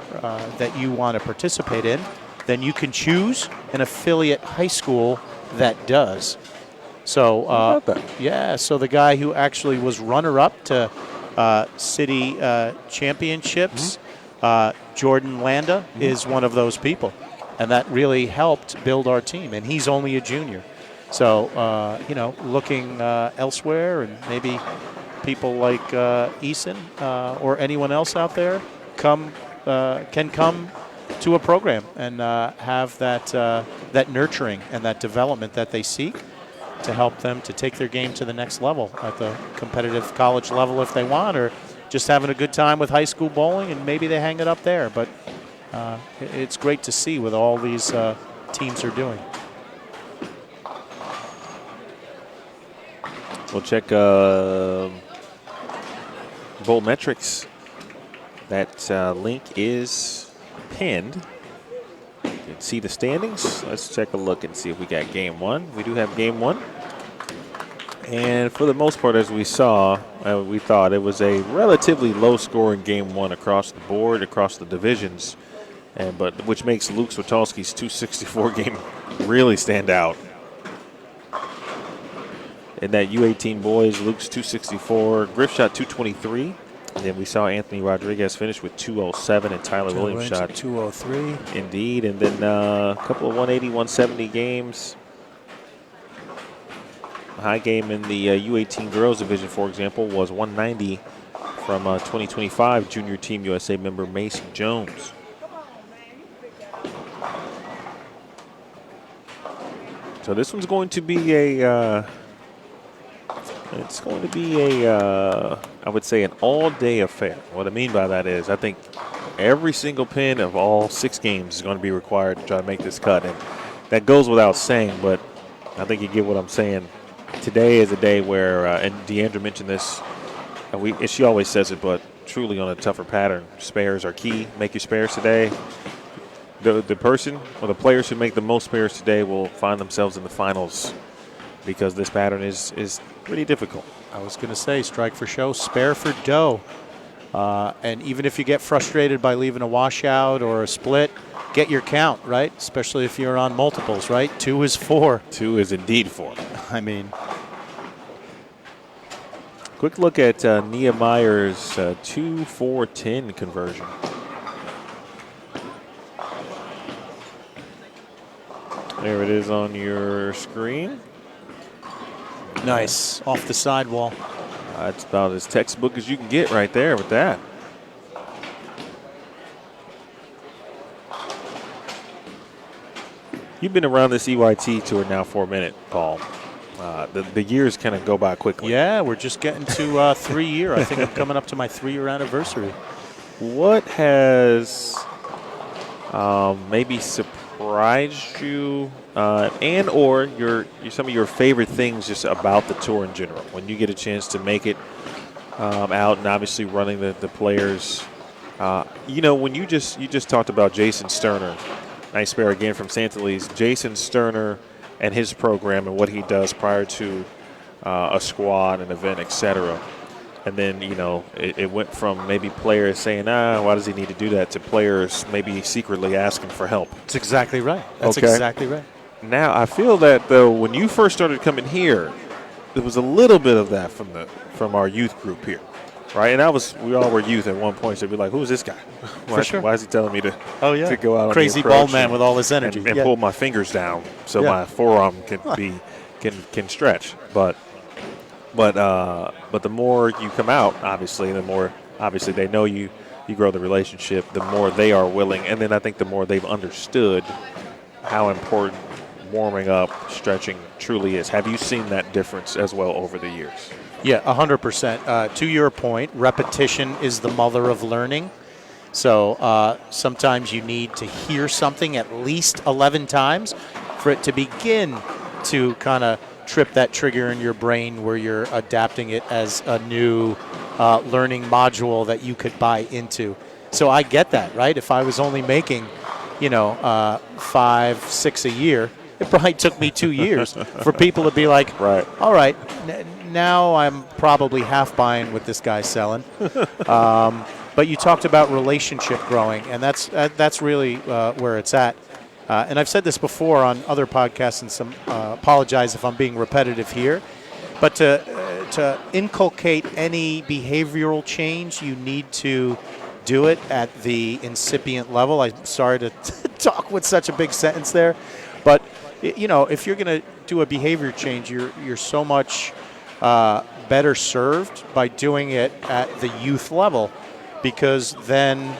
that you want to participate in, then you can choose an affiliate high school that does. So, so the guy who actually was runner-up to city championships, Jordan Landa, is one of those people. And that really helped build our team. And he's only a junior. So, looking elsewhere and maybe people like Eason or anyone else out there can come to a program and have that nurturing and that development that they seek to help them to take their game to the next level at the competitive college level if they want, or just having a good time with high school bowling and maybe they hang it up there. But it's great to see what all these teams are doing. We'll check Bowl Metrics. That link is pinned. You can see the standings. Let's take a look and see if we got game one. We do have game one. And for the most part, as we saw, we thought it was a relatively low-scoring game one across the board, across the divisions, but which makes Luke Switolski's 264 game really stand out. In that U18 boys, Luke's 264, Griff shot 223. And then we saw Anthony Rodriguez finish with 207 and Tyler Williams shot 203. Indeed. And then a couple of 180, 170 games. A high game in the U18 girls division, for example, was 190 from 2025 Junior Team USA member Macy Jones. So this one's going to be I would say, an all-day affair. What I mean by that is I think every single pin of all 6 games is going to be required to try to make this cut. And that goes without saying, but I think you get what I'm saying. Today is a day where, and Deandra mentioned this, and she always says it, but truly on a tougher pattern, spares are key. Make your spares today. The person or the players who make the most spares today will find themselves in the finals because this pattern is pretty difficult. I was going to say, strike for show, spare for dough. And even if you get frustrated by leaving a washout or a split, get your count, right? Especially if you're on multiples, right? 2 is 4. 2 is indeed 4. I mean. Quick look at Nehemiah's 2-4-10 conversion. There it is on your screen. Nice, off the sidewall. That's about as textbook as you can get right there with that. You've been around this EYT tour now for a minute, Paul. The years kind of go by quickly. Yeah, we're just getting to 3 year. I think I'm coming up to my 3-year anniversary. What has maybe surprised you and or some of your favorite things just about the tour in general when you get a chance to make it out and obviously running the players? When you just talked about Jason Sterner, nice pair again from Santa Lee's, Jason Sterner and his program and what he does prior to a squad, an event, etc. And then, it went from maybe players saying, why does he need to do that, to players maybe secretly asking for help. That's exactly right. That's exactly right. Now, I feel that, though, when you first started coming here, there was a little bit of that from our youth group here, right? And we all were youth at one point, so we'd be like, who's this guy? Why is he telling me to go out crazy on the ball man with all this energy. And pull my fingers down so my forearm can stretch. But the more you come out, obviously, the more obviously they know you grow the relationship, the more they are willing, and then I think the more they've understood how important warming up, stretching truly is. Have you seen that difference as well over the years? Yeah, 100%. To your point, repetition is the mother of learning. So sometimes you need to hear something at least 11 times for it to begin to kind of trip that trigger in your brain where you're adapting it as a new learning module that you could buy into. So I get that, right? If I was only making, 5, 6 a year, it probably took me 2 years for people to be like, right. All right, now I'm probably half buying what this guy's selling. But you talked about relationship growing, and that's really where it's at. And I've said this before on other podcasts, and apologize if I'm being repetitive here. But to inculcate any behavioral change, you need to do it at the incipient level. I'm sorry to talk with such a big sentence there, but if you're going to do a behavior change, you're so much better served by doing it at the youth level, because then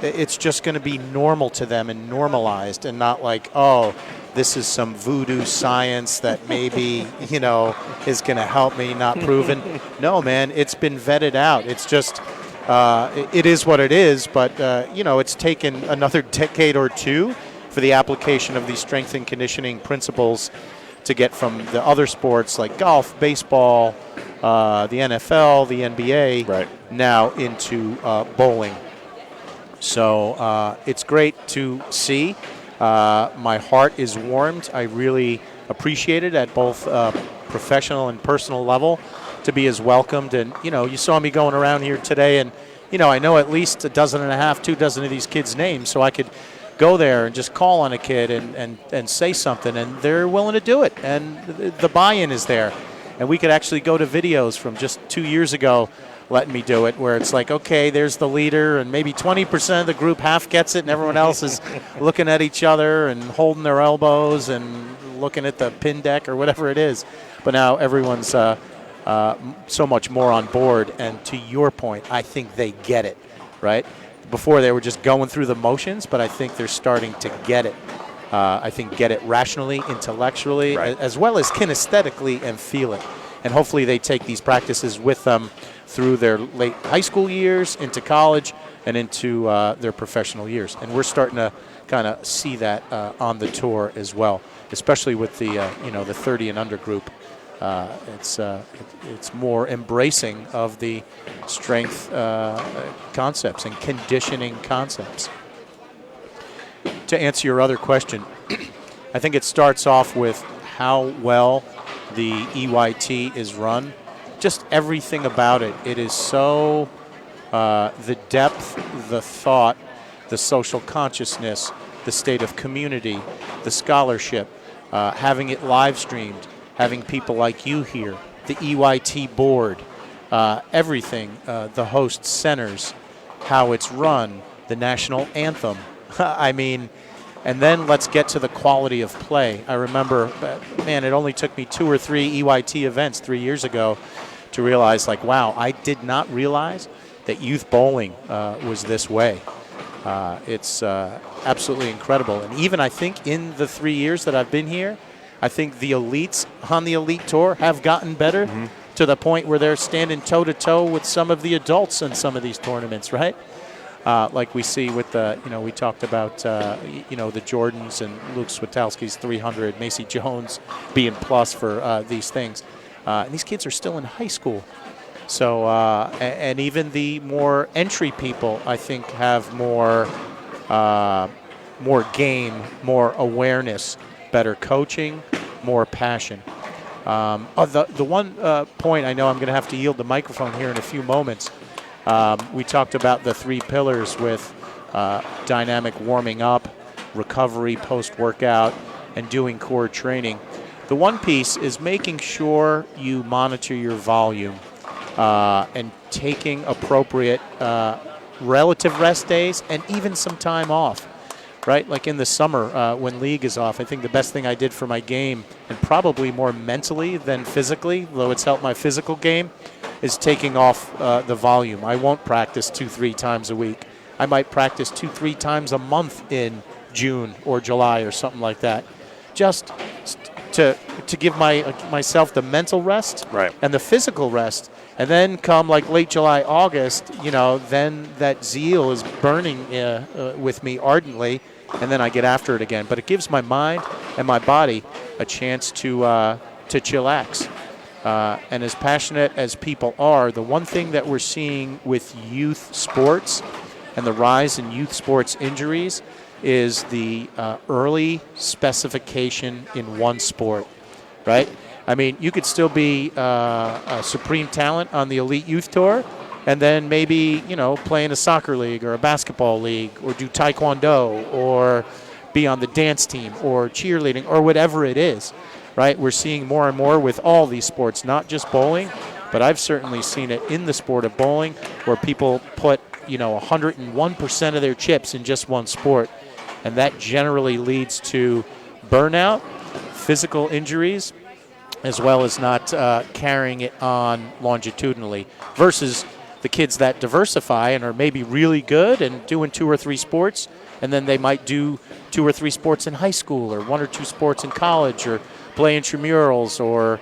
it's just going to be normal to them and normalized, and not like, oh, this is some voodoo science that maybe, is going to help me, not proven. No, man, it's been vetted out. It's just, it is what it is, but, it's taken another decade or two for the application of these strength and conditioning principles to get from the other sports like golf, baseball, the NFL, the NBA, right, now into bowling. So it's great to see. My heart is warmed. I really appreciate it at both professional and personal level to be as welcomed. And, you saw me going around here today, and, I know at least 1.5 dozen, 2 dozen of these kids' names, so I could go there and just call on a kid and say something, and they're willing to do it. And the buy-in is there. And we could actually go to videos from just 2 years ago letting me do it, where it's like, okay, there's the leader, and maybe 20% of the group half gets it, and everyone else is looking at each other and holding their elbows and looking at the pin deck or whatever it is. But now everyone's so much more on board, and to your point, I think they get it, right? Before they were just going through the motions, but I think they're starting to get it. I think get it rationally, intellectually, right, as well as kinesthetically, and feel it. And hopefully they take these practices with them through their late high school years, into college, and into their professional years. And we're starting to kind of see that on the tour as well, especially with the the 30 and under group. It's more embracing of the strength concepts and conditioning concepts. To answer your other question, I think it starts off with how well the EYT is run. Just everything about it. It is so, the depth, the thought, the social consciousness, the state of community, the scholarship, having it live streamed, having people like you here, the EYT board, everything, the host centers, how it's run, the national anthem. I mean, and then let's get to the quality of play. I remember, it only took me 2 or 3 EYT events 3 years ago to realize, like, wow, I did not realize that youth bowling was this way. It's absolutely incredible. And even I think in the 3 years that I've been here, I think the elites on the elite tour have gotten better to the point where they're standing toe-to-toe with some of the adults in some of these tournaments, right? Like we see with the, we talked about, the Jordans and Luke Switowski's 300, Macy Jones being plus for these things. And these kids are still in high school. So, and even the more entry people, I think, have more game, more awareness, better coaching, more passion. The one point I know I'm going to have to yield the microphone here in a few moments. We talked about the 3 pillars with dynamic warming up, recovery post-workout, and doing core training. The one piece is making sure you monitor your volume and taking appropriate relative rest days and even some time off, right? Like in the summer when league is off, I think the best thing I did for my game, and probably more mentally than physically, though it's helped my physical game, is taking off the volume. I won't practice 2-3 times a week. I might practice 2-3 times a month in June or July or something like that, just to give myself the mental rest and the physical rest. And then come like late July, August, then that zeal is burning with me ardently, and then I get after it again. But it gives my mind and my body a chance to chillax. And as passionate as people are, the one thing that we're seeing with youth sports and the rise in youth sports injuries is the early specification in one sport, right? I mean, you could still be a supreme talent on the elite youth tour and then maybe, play in a soccer league or a basketball league or do taekwondo or be on the dance team or cheerleading or whatever it is, right? We're seeing more and more with all these sports, not just bowling, but I've certainly seen it in the sport of bowling where people put, 101% of their chips in just one sport. And that generally leads to burnout, physical injuries, as well as not carrying it on longitudinally, versus the kids that diversify and are maybe really good and doing 2 or 3 sports, and then they might do 2 or 3 sports in high school or 1 or 2 sports in college or play intramurals or,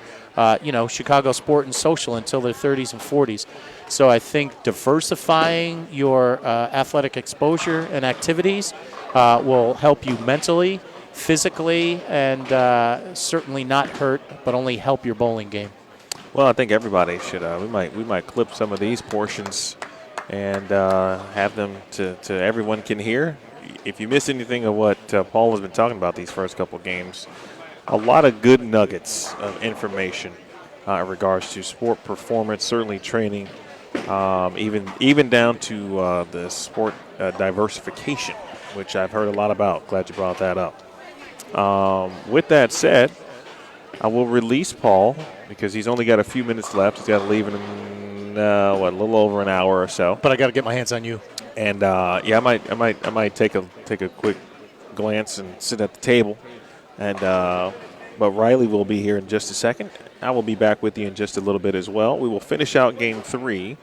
Chicago Sport and Social until their 30s and 40s. So I think diversifying your athletic exposure and activities will help you mentally, physically, and certainly not hurt, but only help your bowling game. Well, I think everybody should. We might clip some of these portions and have them to everyone can hear. If you miss anything of what Paul has been talking about these first couple games, a lot of good nuggets of information in regards to sport performance, certainly training, even down to the sport diversification, which I've heard a lot about. Glad you brought that up. With that said, I will release Paul because he's only got a few minutes left. He's got to leave in a little over an hour or so. But I got to get my hands on you. And I might take a quick glance and sit at the table. And but Riley will be here in just a second. I will be back with you in just a little bit as well. We will finish out Game 3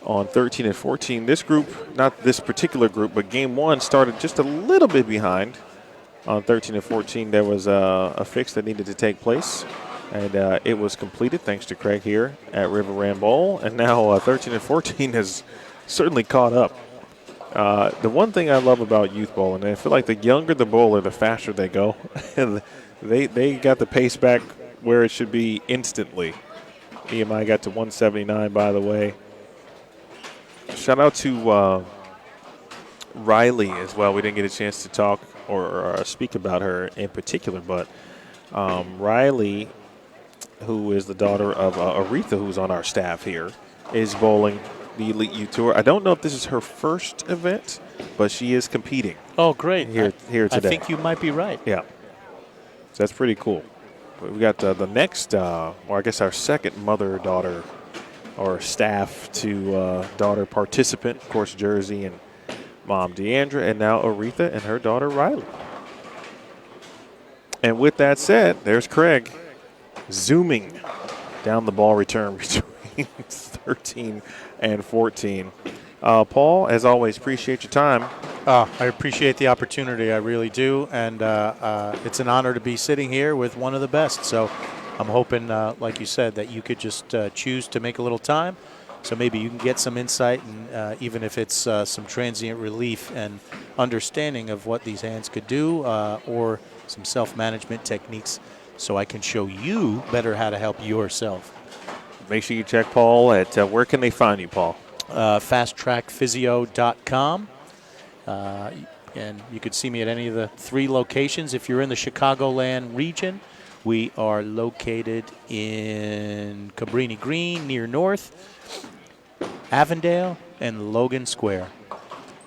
on 13 and 14. This group, not this particular group, but Game 1 started just a little bit behind. On 13 and 14, there was a fix that needed to take place, and it was completed thanks to Craig here at River Ram Bowl. And now 13 and 14 has certainly caught up. The one thing I love about youth bowling, and I feel like the younger the bowler, the faster they go. And they got the pace back where it should be instantly. EMI got to 179, by the way. Shout out to Riley as well. We didn't get a chance to talk or speak about her in particular, but Riley, who is the daughter of Aretha, who's on our staff here, is bowling the Elite Youth Tour. I don't know if this is her first event, but she is competing. Oh, great. Here today. I think you might be right. Yeah. So that's pretty cool. We got the next, or I guess our second mother-daughter or staff to daughter participant, of course, Jersey and mom Deandra, and now Aretha and her daughter Riley. And with that said, there's Craig zooming down the ball return between 13 and 14. Paul, as always, appreciate your time. I appreciate the opportunity. I really do. And it's an honor to be sitting here with one of the best. So I'm hoping, like you said, that you could just choose to make a little time. So maybe you can get some insight, and even if it's some transient relief and understanding of what these hands could do, or some self-management techniques, so I can show you better how to help yourself. Make sure you check Paul at where can they find you, Paul? FastTrackPhysio.com. And you could see me at any of the 3 locations. If you're in the Chicagoland region, we are located in Cabrini Green near North, Avondale, and Logan Square.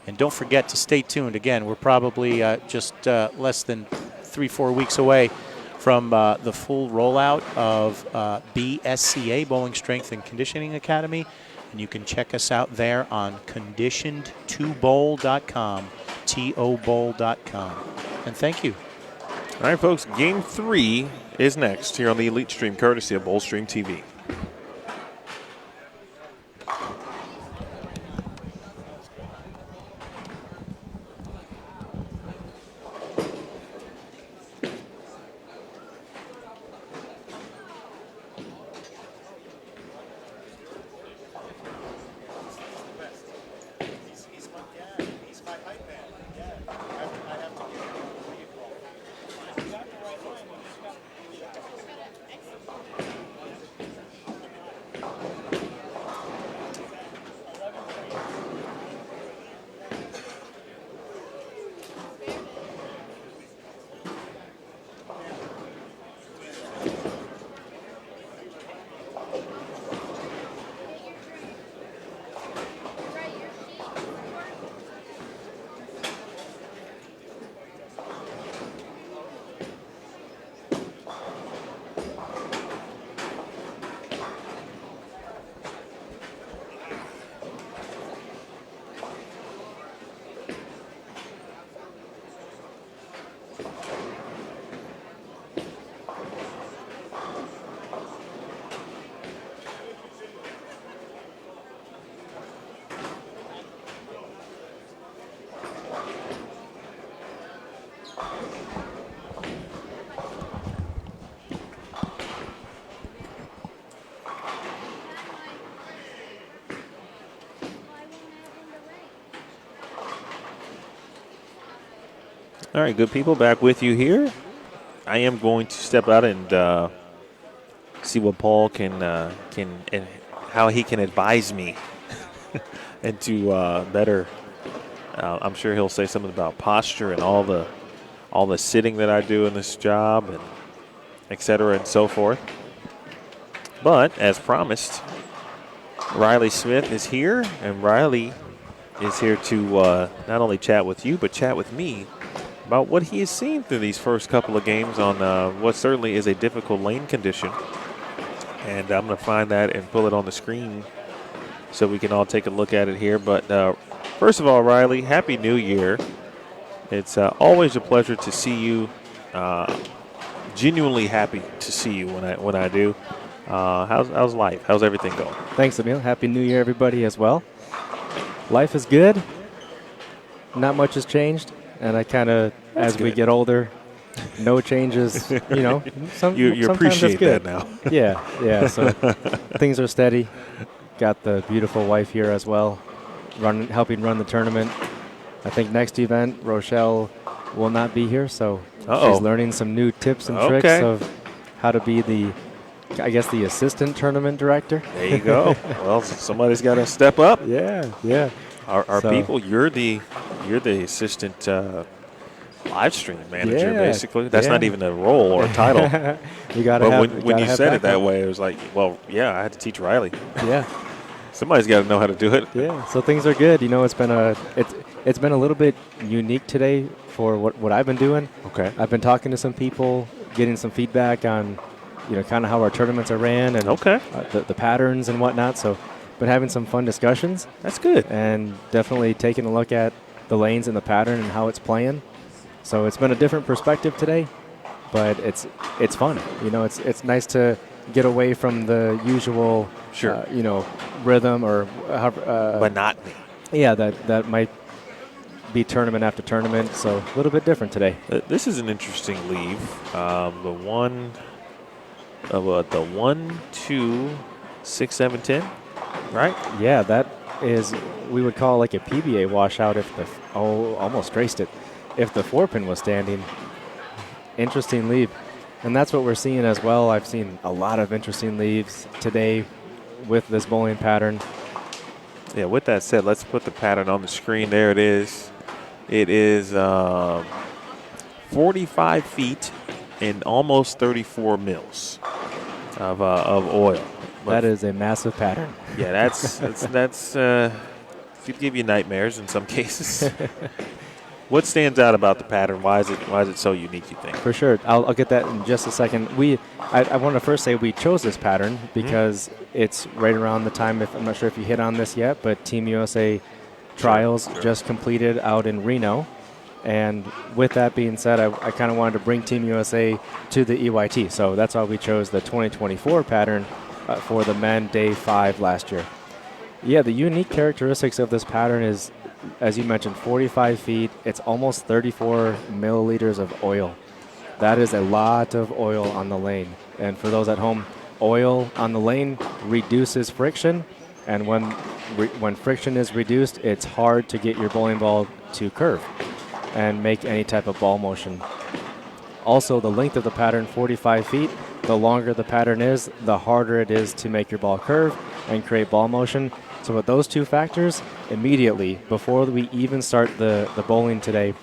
And don't forget to stay tuned. Again, we're probably just less than 3-4 weeks away from the full rollout of BSCA, Bowling Strength and Conditioning Academy. And you can check us out there on conditioned2bowl.com, TOBowl.com. And thank you. All right, folks, Game 3 is next here on the Elite Stream, courtesy of Bowl Stream TV. All right, good people, back with you here. I am going to step out and see what Paul can and how he can advise me and to better. I'm sure he'll say something about posture and all the sitting that I do in this job and et cetera and so forth. But as promised, Riley Smith is here, and Riley is here to not only chat with you but chat with me about what he has seen through these first couple of games on what certainly is a difficult lane condition. And I'm going to find that and pull it on the screen so we can all take a look at it here. But first of all, Riley, Happy New Year. It's always a pleasure to see you. Genuinely happy to see you when I do. How's life? How's everything going? Thanks, Emil. Happy New Year, everybody, as well. Life is good. Not much has changed. And I kind of, as we get older, no changes, you know. You sometimes appreciate that's good. that now. Yeah. So things are steady. Got the beautiful wife here as well, helping run the tournament. I think next event, Rochelle will not be here, so she's learning some new tips and tricks of how to be the assistant tournament director. There you go. Well, somebody's got to step up. Yeah. Our people, you're the assistant live stream manager, basically. That's not even a role or a title. You got to have. When you said it that way, it was like, well, yeah, I had to teach Riley. Yeah. Somebody's got to know how to do it. Yeah. So things are good. You know, it's been a little bit unique today for what I've been doing. Okay. I've been talking to some people, getting some feedback on, you know, kind of how our tournaments are ran and the patterns and whatnot. So, been having some fun discussions. That's good. And definitely taking a look at the lanes and the pattern and how it's playing. So it's been a different perspective today, but it's fun. You know, it's nice to get away from the usual, you know, rhythm or monotony. Yeah, that might be tournament after tournament. So a little bit different today. This is an interesting leave. The 1, 2, 6, 7, 10, right? Yeah, that is, we would call like a PBA washout if almost traced it. If the 4-pin was standing. Interesting leave. And that's what we're seeing as well. I've seen a lot of interesting leaves today with this bowling pattern. Yeah, with that said, let's put the pattern on the screen. There it is. It is 45 feet and almost 34 mils of oil. That is a massive pattern. Yeah, that's could give you nightmares in some cases. What stands out about the pattern? Why is it so unique, you think? For sure. I'll get that in just a second. I want to first say we chose this pattern because it's right around the time, I'm not sure if you hit on this yet, but Team USA trials just completed out in Reno. And with that being said, I kind of wanted to bring Team USA to the EYT. So that's why we chose the 2024 pattern for the men day 5 last year. Yeah, the unique characteristics of this pattern is, as you mentioned, 45 feet. It's almost 34 milliliters of oil. That is a lot of oil on the lane. And for those at home, oil on the lane reduces friction. And when friction is reduced, it's hard to get your bowling ball to curve and make any type of ball motion. Also, the length of the pattern, 45 feet, the longer the pattern is, the harder it is to make your ball curve and create ball motion. So with those two factors, immediately, before we even start the bowling today,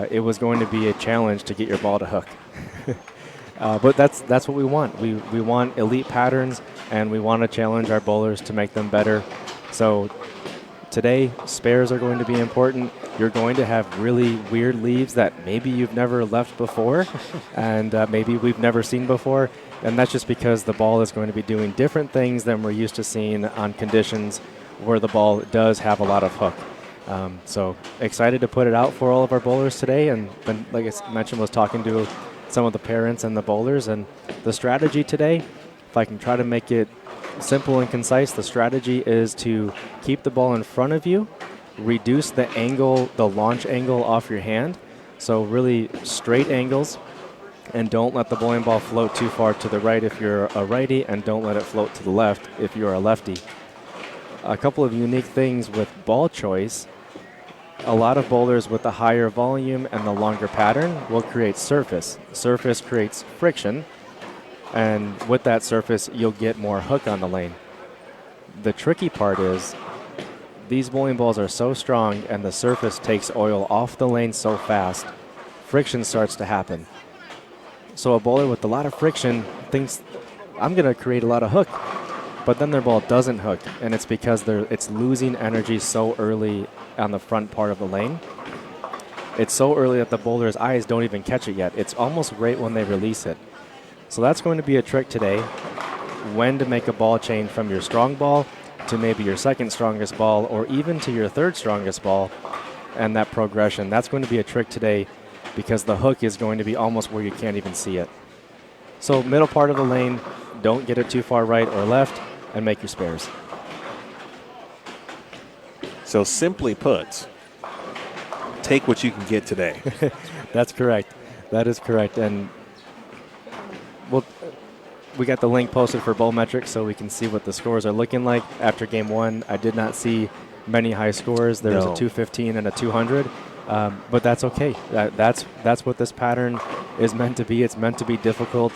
it was going to be a challenge to get your ball to hook. But that's what we want. We want elite patterns, and we want to challenge our bowlers to make them better. So today, spares are going to be important. You're going to have really weird leaves that maybe you've never left before and maybe we've never seen before. And that's just because the ball is going to be doing different things than we're used to seeing on conditions where the ball does have a lot of hook. So excited to put it out for all of our bowlers today. And then, like I mentioned, was talking to some of the parents and the bowlers. And the strategy today, if I can try to make it simple and concise, the strategy is to keep the ball in front of you, reduce the angle, the launch angle off your hand. So really straight angles, and don't let the bowling ball float too far to the right if you're a righty, and don't let it float to the left if you're a lefty. A couple of unique things with ball choice. A lot of boulders with the higher volume and the longer pattern will create surface. Surface creates friction, and with that surface, you'll get more hook on the lane. The tricky part is these bowling balls are so strong and the surface takes oil off the lane so fast, friction starts to happen. So a bowler with a lot of friction thinks, I'm going to create a lot of hook, but then their ball doesn't hook, and it's because it's losing energy so early on the front part of the lane. It's so early that the bowler's eyes don't even catch it yet. It's almost right when they release it. So that's going to be a trick today, when to make a ball change from your strong ball to maybe your second strongest ball, or even to your third strongest ball, and that progression. That's going to be a trick today because the hook is going to be almost where you can't even see it. So middle part of the lane, don't get it too far right or left, and make your spares. So simply put, take what you can get today. That's correct. That is correct. And we got the link posted for Bowl Metrics so we can see what the scores are looking like. After game one, I did not see many high scores. There was a 215 and a 200, but that's okay. That's what this pattern is meant to be. It's meant to be difficult.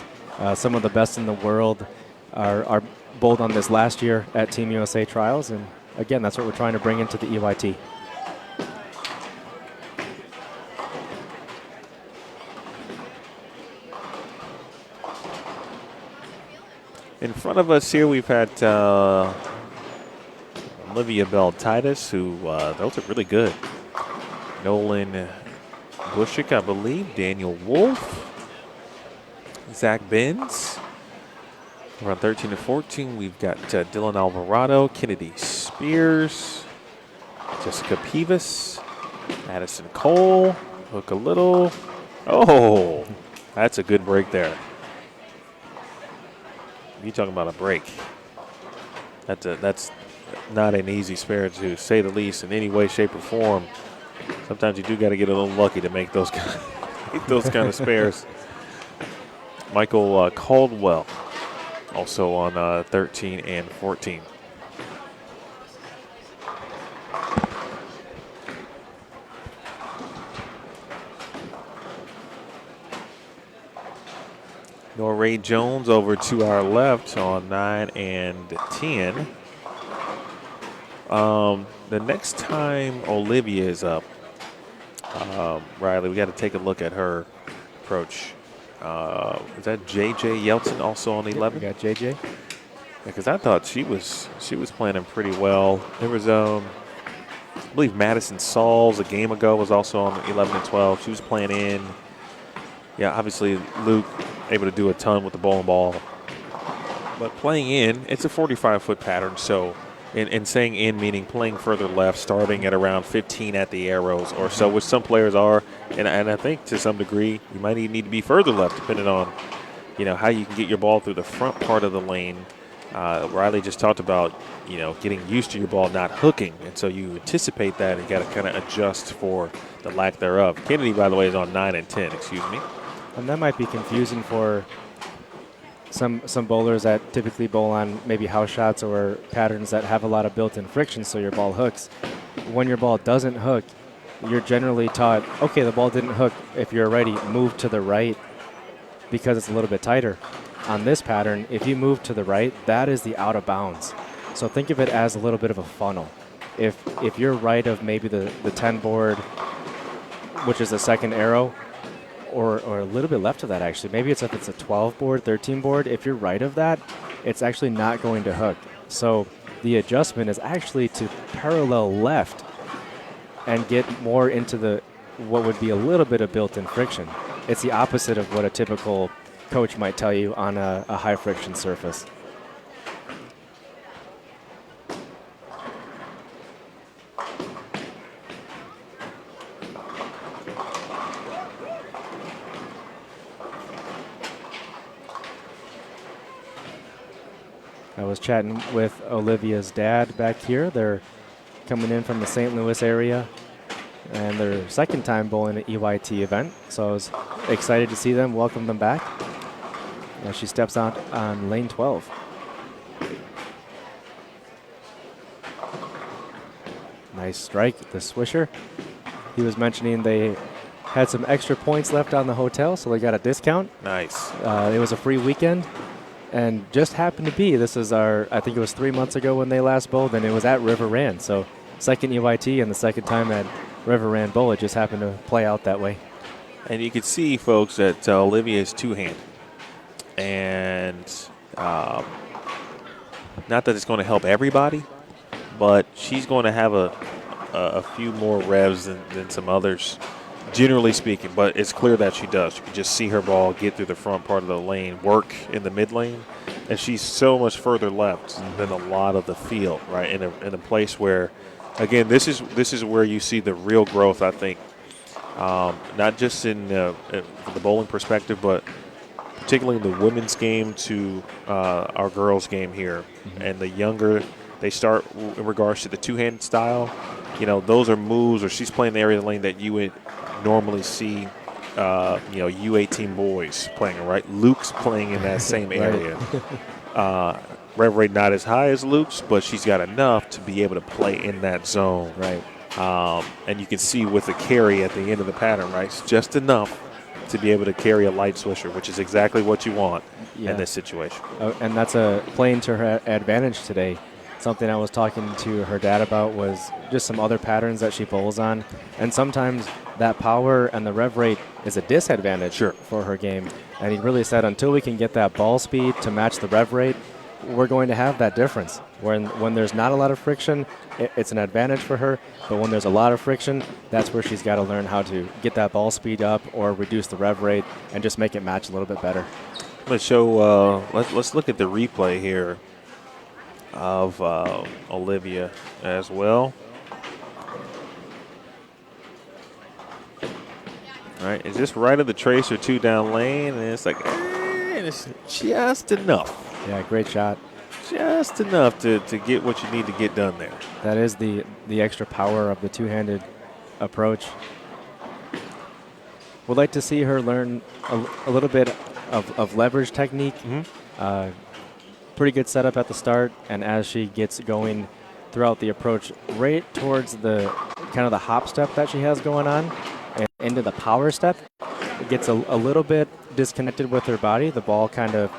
Some of the best in the world are bowled on this last year at Team USA Trials, and again, that's what we're trying to bring into the EYT. In front of us here, we've had Olivia Bell-Titus, who those are really good. Nolan Bushik, I believe. Daniel Wolf. Zach Benz. Around 13 to 14, we've got Dylan Alvarado, Kennedy Spears, Jessica Pivas, Addison Cole, Hook a little. Oh, that's a good break there. You talking about a break? That's not an easy spare, to say the least, in any way, shape, or form. Sometimes you do got to get a little lucky to make those kind of spares. Michael Caldwell, also on 13 and 14. Norray Jones over to our left on 9 and 10. The next time Olivia is up, Riley, we got to take a look at her approach. Is that JJ Yeltsin also on 11? We got JJ. Because I thought she was playing pretty well. There was I believe Madison Sauls a game ago was also on 11 and 12. She was playing in. Yeah, obviously Luke able to do a ton with the bowling ball. But playing in, it's a 45-foot pattern. So, and saying in meaning playing further left, starting at around 15 at the arrows or so, which some players are. And I think to some degree you might even need to be further left, depending on, how you can get your ball through the front part of the lane. Riley just talked about, getting used to your ball not hooking. And so you anticipate that and got to kind of adjust for the lack thereof. Kennedy, by the way, is on 9 and 10, excuse me. And that might be confusing for some bowlers that typically bowl on maybe house shots or patterns that have a lot of built-in friction so your ball hooks. When your ball doesn't hook, you're generally taught, okay, the ball didn't hook. If you're ready, move to the right because it's a little bit tighter. On this pattern, if you move to the right, that is the out of bounds. So think of it as a little bit of a funnel. If you're right of maybe the 10 board, which is the second arrow, or a little bit left of that actually. Maybe if it's a 12 board, 13 board, if you're right of that, it's actually not going to hook. So the adjustment is actually to parallel left and get more into what would be a little bit of built-in friction. It's the opposite of what a typical coach might tell you on a high friction surface. I was chatting with Olivia's dad back here. They're coming in from the St. Louis area, and their second time bowling an EYT event. So I was excited to see them, welcome them back. As she steps out on lane 12. Nice strike, the swisher. he was mentioning they had some extra points left on the hotel, so they got a discount. Nice. It was a free weekend, and just happened to be, this is I think it was 3 months ago when they last bowled, and it was at River Rand. So second UIT and the second time at River Rand Bowl, it just happened to play out that way. And you can see, folks, that Olivia is two-handed. And not that it's going to help everybody, but she's going to have a few more revs than some others, generally speaking. But it's clear that she does. You can just see her ball get through the front part of the lane, work in the mid lane, and she's so much further left than a lot of the field, right? In a place where, again, this is where you see the real growth, I think, not just in the bowling perspective, but particularly in the women's game to our girls' game here. Mm-hmm. And the younger they start in regards to the two-handed style, those are moves, or she's playing the area of the lane that you would normally see, U18 boys playing, right? Luke's playing in that same area. Rev rate not as high as Luke's, but she's got enough to be able to play in that zone. Right. And you can see with the carry at the end of the pattern, right? It's just enough to be able to carry a light swisher, which is exactly what you want in this situation. And that's playing to her advantage today. Something I was talking to her dad about was just some other patterns that she bowls on. And sometimes that power and the rev rate is a disadvantage for her game. And he really said until we can get that ball speed to match the rev rate, we're going to have that difference. When there's not a lot of friction, it's an advantage for her. But when there's a lot of friction, that's where she's got to learn how to get that ball speed up or reduce the rev rate and just make it match a little bit better. Let's show. Let's look at the replay here of Olivia as well. All right, is this right of the trace or two down lane? And it's like, and it's just enough. Yeah, great shot. Just enough to get what you need to get done there. That is the extra power of the two-handed approach. Would like to see her learn a little bit of leverage technique. Mm-hmm. Pretty good setup at the start, and as she gets going throughout the approach, right towards the kind of the hop step that she has going on, and into the power step, it gets a little bit disconnected with her body. The ball kind of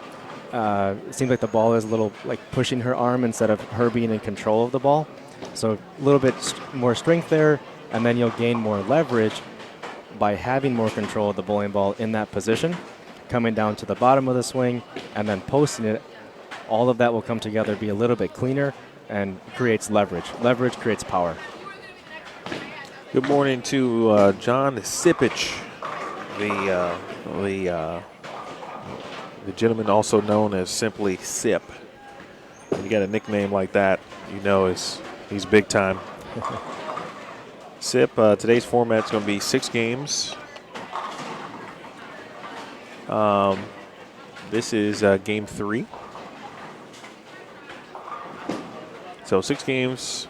it seems like the ball is a little like pushing her arm instead of her being in control of the ball. So a little bit more strength there, and then you'll gain more leverage by having more control of the bowling ball in that position, coming down to the bottom of the swing, and then posting it. All of that will come together, be a little bit cleaner, and creates leverage. Leverage creates power. Good morning to John Sipich, the gentleman also known as simply Sip. When you got a nickname like that, he's big time. Sip, today's format is going to be 6 games. This is game 3. So 6 games.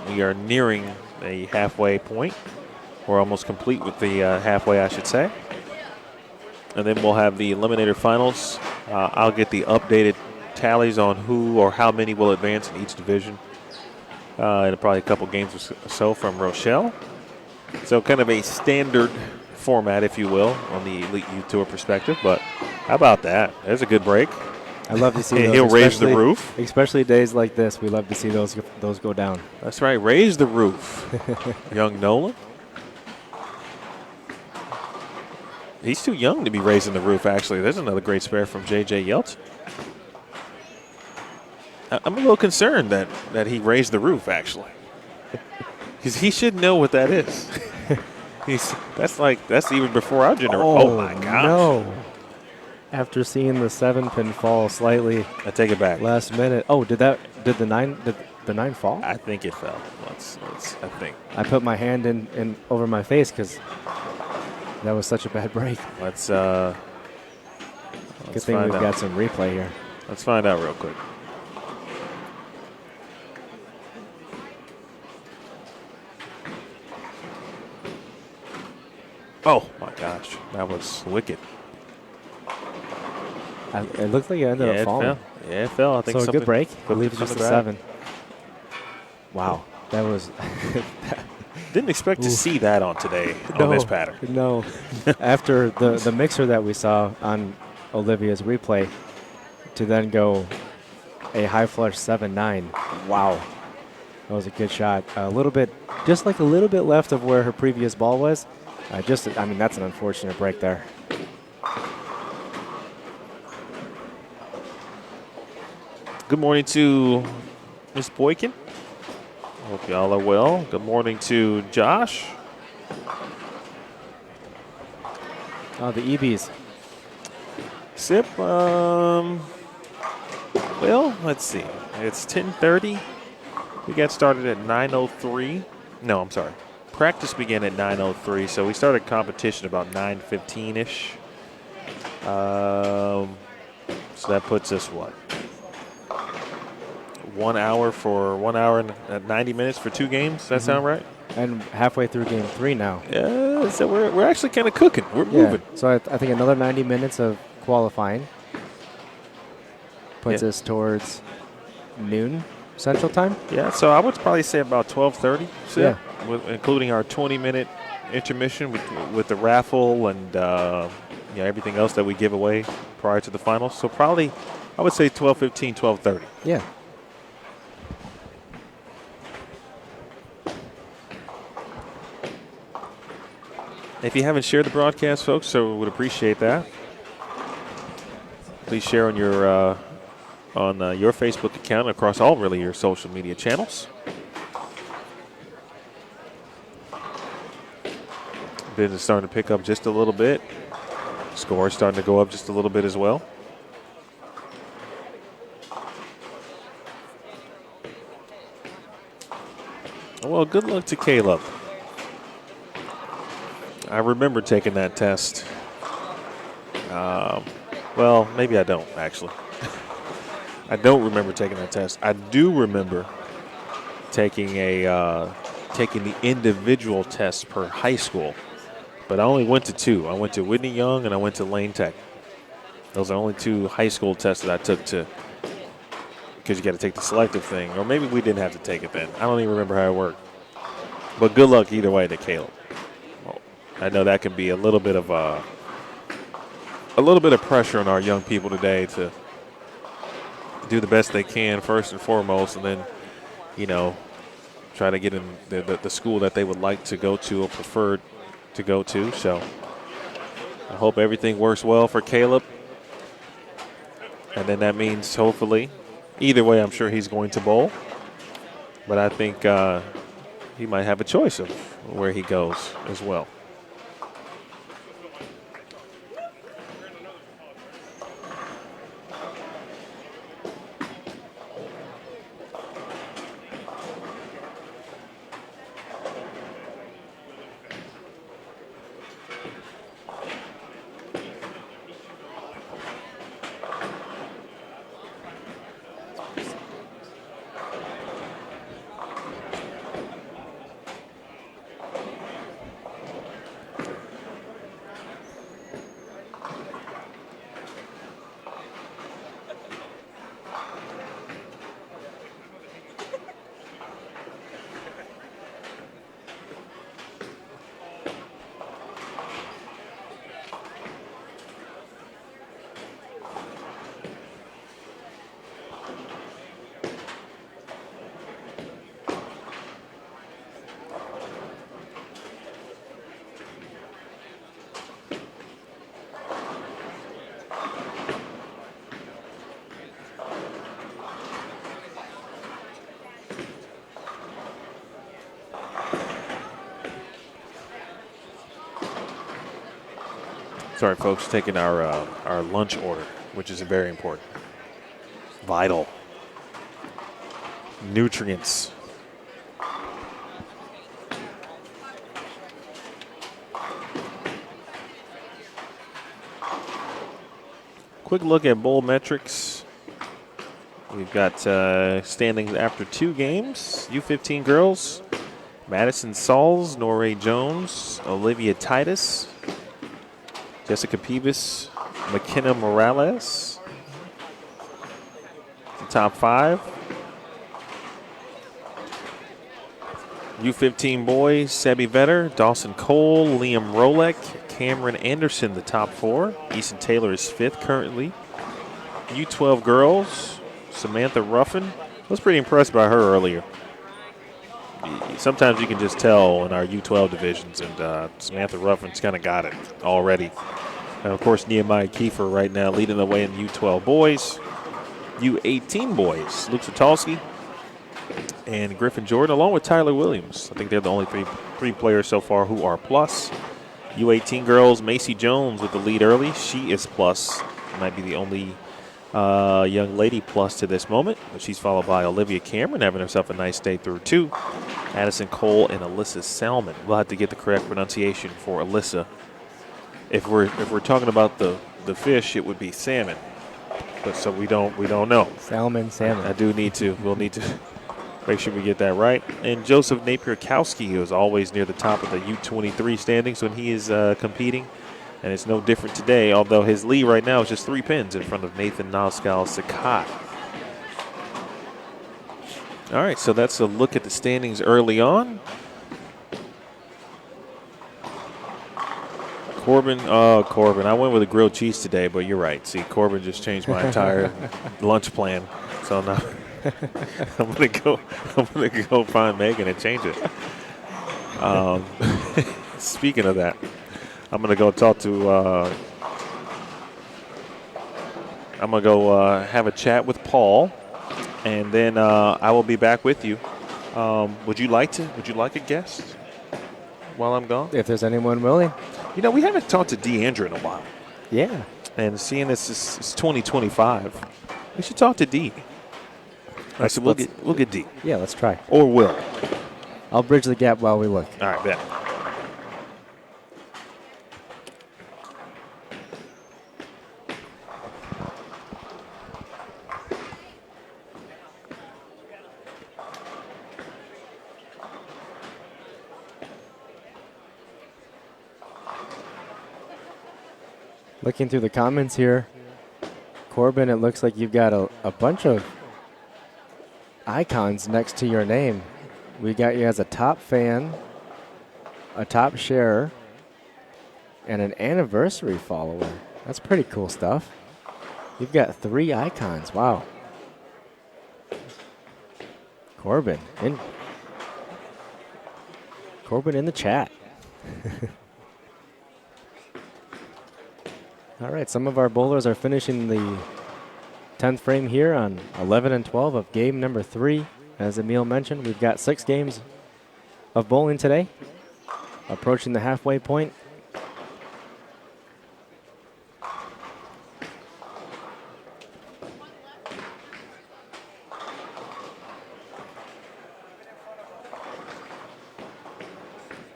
We are nearing a halfway point. We're almost complete with the halfway, I should say. And then we'll have the eliminator finals. I'll get the updated tallies on who or how many will advance in each division. And probably a couple games or so from Rochelle. So kind of a standard format, if you will, on the Elite Youth Tour perspective. But how about that? There's a good break. I love to see those. He'll raise the roof. Especially days like this, we love to see those go down. That's right. Raise the roof, young Nolan. He's too young to be raising the roof, actually. There's another great spare from J.J. Yeltsin. I'm a little concerned that he raised the roof, actually. Because he should know what that is. That's even before our generation. Oh, my gosh. No. After seeing the 7-pin fall slightly. I take it back. Last minute. Oh, did the 9 fall? I think it fell. I think. I put my hand in over my face because that was such a bad break. Let's Good thing we've got some replay here. Let's find out real quick. Oh, my gosh. That was wicked. It looked like it ended up falling. It fell. I think so. A good break. I believe it's just a 7. Wow. That was Didn't expect to see that on today on this pattern. No. After the mixer that we saw on Olivia's replay, to then go a high flush 7-9. Wow. That was a good shot. A little bit, just like a little bit left of where her previous ball was. I mean, that's an unfortunate break there. Good morning to Miss Boykin. Hope y'all are well. Good morning to Josh. Oh, the EBs. Sip, well, let's see. It's 10:30. We got started at 9:03. No, I'm sorry. Practice began at 9:03, so we started competition about 9:15-ish. So that puts us, what? 1 hour and 90 minutes for 2 games. Does that sound right? And halfway through game 3 now. Yeah, so we're actually kind of cooking. We're moving. So I think another 90 minutes of qualifying puts us towards noon Central Time. Yeah, so I would probably say about 12:30. Yeah. Including our 20-minute intermission with the raffle and everything else that we give away prior to the finals. So probably, I would say 12:15, 12:30. Yeah. If you haven't shared the broadcast, folks, so we would appreciate that. Please share on your Facebook account across all really your social media channels. Business starting to pick up just a little bit. Score starting to go up just a little bit as well. Well, good luck to Caleb. I remember taking that test. Well, maybe I don't, actually. I don't remember taking that test. I do remember taking the individual test per high school, but I only went to 2. I went to Whitney Young and I went to Lane Tech. Those are only 2 high school tests that I took because you got to take the selective thing, or maybe we didn't have to take it then. I don't even remember how it worked. But good luck either way to Caleb. I know that can be a little bit of pressure on our young people today to do the best they can first and foremost, and then, try to get in the school that they would like to go to or prefer to go to. So I hope everything works well for Caleb. And then that means hopefully, either way, I'm sure he's going to bowl. But I think he might have a choice of where he goes as well. Sorry, folks, taking our lunch order, which is very important. Vital. Nutrients. Quick look at bowl metrics. We've got standings after 2 games. U15 girls, Madison Sauls, Norray Jones, Olivia Titus, Jessica Peevis, McKenna Morales. The top 5. U15 boys, Sebi Vetter, Dawson Cole, Liam Rolek, Cameron Anderson, the top 4. Easton Taylor is 5th currently. U12 girls, Samantha Ruffin. I was pretty impressed by her earlier. Sometimes you can just tell in our U12 divisions, and Samantha Ruffin's kind of got it already. And, of course, Nehemiah Kiefer right now leading the way in U12 boys. U18 boys, Luke Satalski and Griffin Jordan, along with Tyler Williams. I think they're the only three players so far who are plus. U18 girls, Macy Jones with the lead early. She is plus. Might be the only young lady plus to this moment, but she's followed by Olivia Cameron having herself a nice day through 2. Addison Cole and Alyssa Salmon. We'll have to get the correct pronunciation for Alyssa. If we're talking about the fish, it would be salmon. But so we don't know. Salmon. We'll need to make sure we get that right. And Joseph Napier-Kowski, who is always near the top of the U23 standings when he is competing. And it's no different today, although his lead right now is just 3 pins in front of Nathan Noskal-Sakat. All right, so that's a look at the standings early on. Corbin, I went with a grilled cheese today, but you're right. See, Corbin just changed my entire lunch plan. So now I'm gonna go find Megan and change it. Speaking of that, I'm gonna go talk to. I'm gonna go have a chat with Paul, and then I will be back with you. Would you like a guest while I'm gone? If there's anyone willing. You know, we haven't talked to Deandra in a while. Yeah. And seeing this is 2025, we should talk to D. I said we'll get D. Yeah, let's try. Or Will. I'll bridge the gap while we look. All right, bet. Looking through the comments here, Corbin, it looks like you've got a bunch of icons next to your name. We got you as a top fan, a top sharer, and an anniversary follower. That's pretty cool stuff. You've got 3 icons. Wow. Corbin in the chat. All right, some of our bowlers are finishing the 10th frame here on 11 and 12 of game number 3. As Emil mentioned, we've got 6 games of bowling today, approaching the halfway point.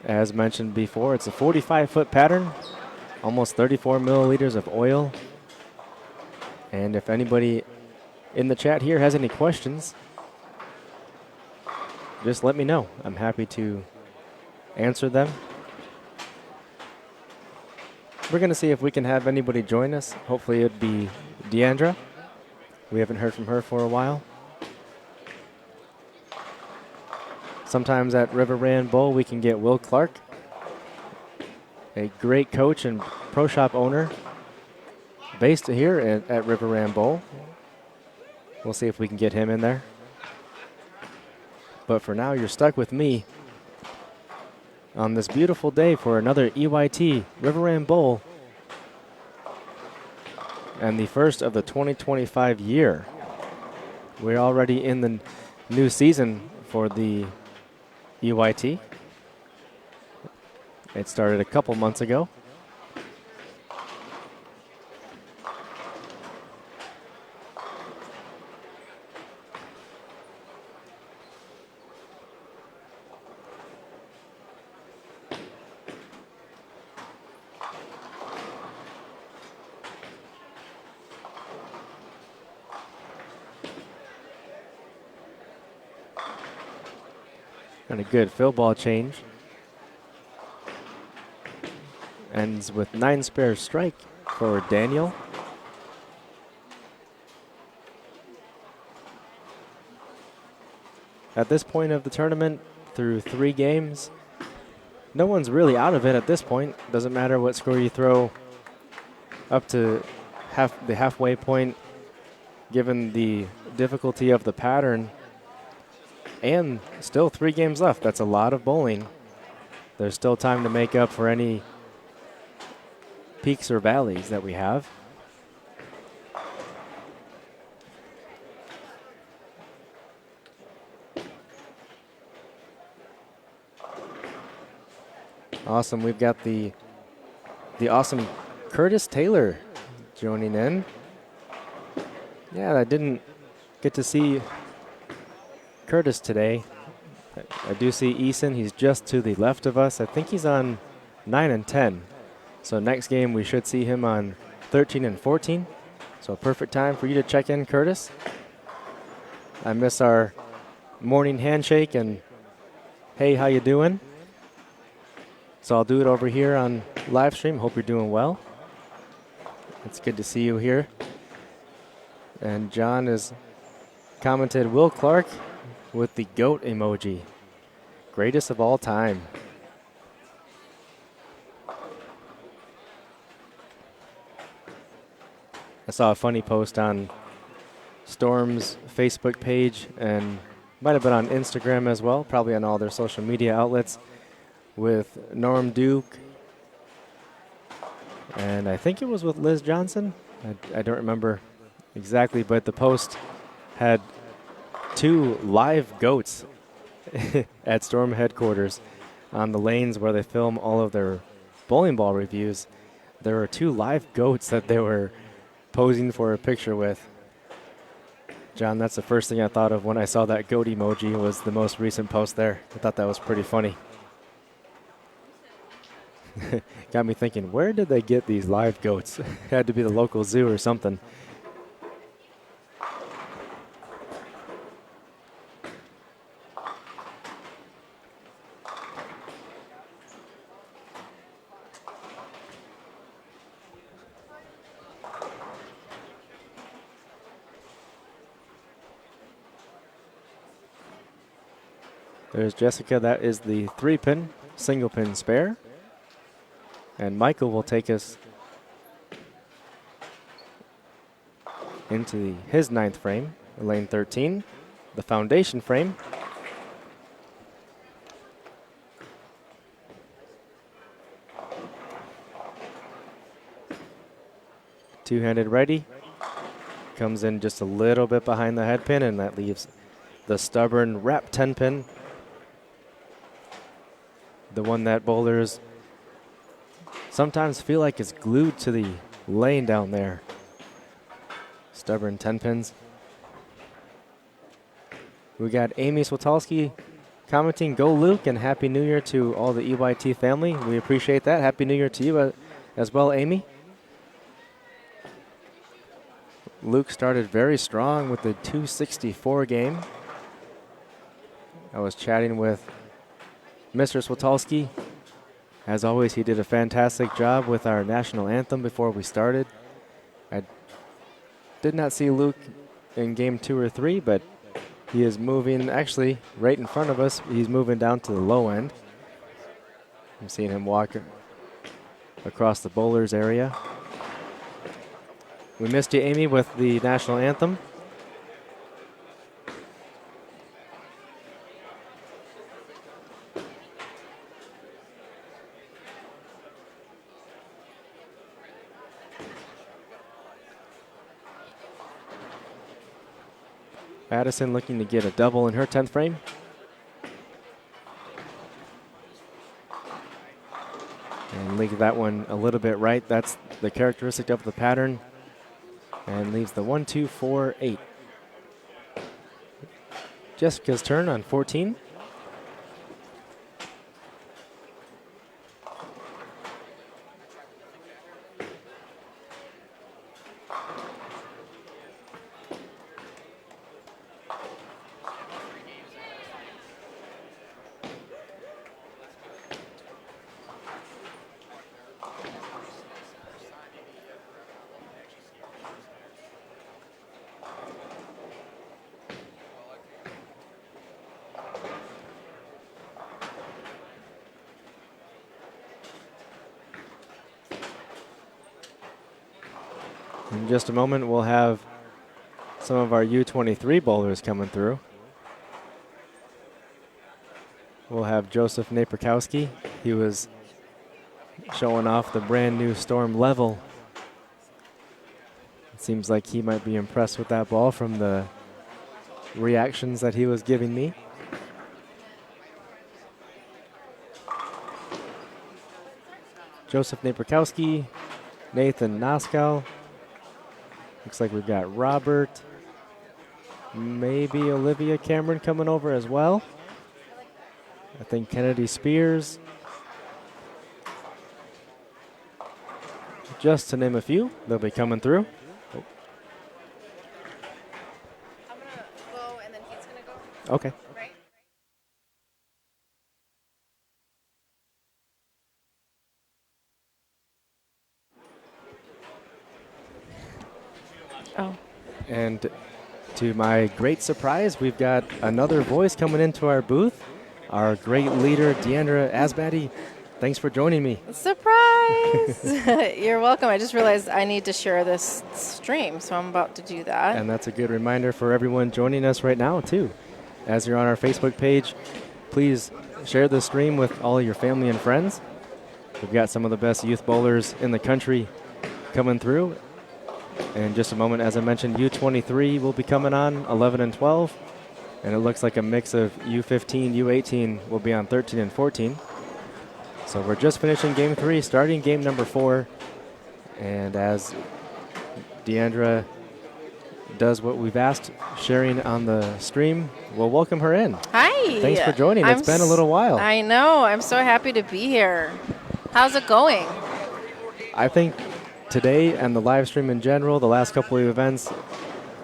As mentioned before, it's a 45-foot pattern. Almost 34 milliliters of oil. And if anybody in the chat here has any questions, just let me know. I'm happy to answer them. We're going to see if we can have anybody join us. Hopefully it'd be Deandra. We haven't heard from her for a while. Sometimes at River Rand Bowl we can get Will Clark, a great coach and pro shop owner based here at River Rand Bowl. We'll see if we can get him in there. But for now, you're stuck with me on this beautiful day for another EYT River Rand Bowl and the first of the 2025 year. We're already in the new season for the EYT. It started a couple months ago. And a good fill ball change. Ends with 9 spare strike for Daniel. At this point of the tournament, through 3 games. No one's really out of it at this point. Doesn't matter what score you throw up to the halfway point, given the difficulty of the pattern. And still 3 games left. That's a lot of bowling. There's still time to make up for any peaks or valleys that we have. Awesome. We've got the awesome Curtis Taylor joining in. Yeah, I didn't get to see Curtis today. I do see Eason. He's just to the left of us. I think he's on 9 and 10. So next game we should see him on 13 and 14. So a perfect time for you to check in, Curtis. I miss our morning handshake and hey, how you doing? So I'll do it over here on live stream. Hope you're doing well. It's good to see you here. And John has commented, Will Clark with the goat emoji. Greatest of all time. I saw a funny post on Storm's Facebook page and might have been on Instagram as well, probably on all their social media outlets, with Norm Duke, and I think it was with Liz Johnson. I don't remember exactly, but the post had 2 live goats at Storm headquarters on the lanes where they film all of their bowling ball reviews. There were 2 live goats that they were posing for a picture with. John, that's the first thing I thought of when I saw that goat emoji, was the most recent post there. I thought that was pretty funny. Got me thinking, where did they get these live goats? Had to be the local zoo or something. There's Jessica. That is the 3-pin, single pin spare. And Michael will take us into his 9th frame, lane 13, the foundation frame. Two-handed righty. Comes in just a little bit behind the head pin, and that leaves the stubborn wrap 10-pin. The one that bowlers sometimes feel like it's glued to the lane down there. Stubborn 10-pins. We got Amy Swatolski commenting, go Luke, and Happy New Year to all the EYT family. We appreciate that. Happy New Year to you as well, Amy. Luke started very strong with the 264 game. I was chatting with Mr. Swatolski. As always, he did a fantastic job with our national anthem before we started. I did not see Luke in game 2 or 3, but he is moving, actually, right in front of us. He's moving down to the low end. I'm seeing him walk across the bowlers area. We missed you, Amy, with the national anthem. Addison looking to get a double in her 10th frame. And leave that one a little bit right. That's the characteristic of the pattern. And leaves the 1, 2, 4, 8. Jessica's turn on 14. In just a moment, we'll have some of our U23 bowlers coming through. We'll have Joseph Naperkowski. He was showing off the brand new Storm Level. It seems like he might be impressed with that ball from the reactions that he was giving me. Joseph Naperkowski, Nathan Noskow. Looks like we've got Robert, maybe Olivia Cameron coming over as well. I think Kennedy Spears. Just to name a few, they'll be coming through. I'm going to go and then he's going to go. Okay. Right? Oh. And to my great surprise, we've got another voice coming into our booth. Our great leader, Deandra Asbatty. Thanks for joining me. Surprise! You're welcome. I just realized I need to share this stream, so I'm about to do that. And that's a good reminder for everyone joining us right now, too. As you're on our Facebook page, please share the stream with all of your family and friends. We've got some of the best youth bowlers in the country coming through. In just a moment, as I mentioned, U23 will be coming on, 11 and 12. And it looks like a mix of U15, U18 will be on 13 and 14. So we're just finishing game 3, starting game number 4. And as Deandra does what we've asked, sharing on the stream, we'll welcome her in. Hi. Thanks for joining. It's been a little while. I know. I'm so happy to be here. How's it going? I think today and the live stream in general, the last couple of events,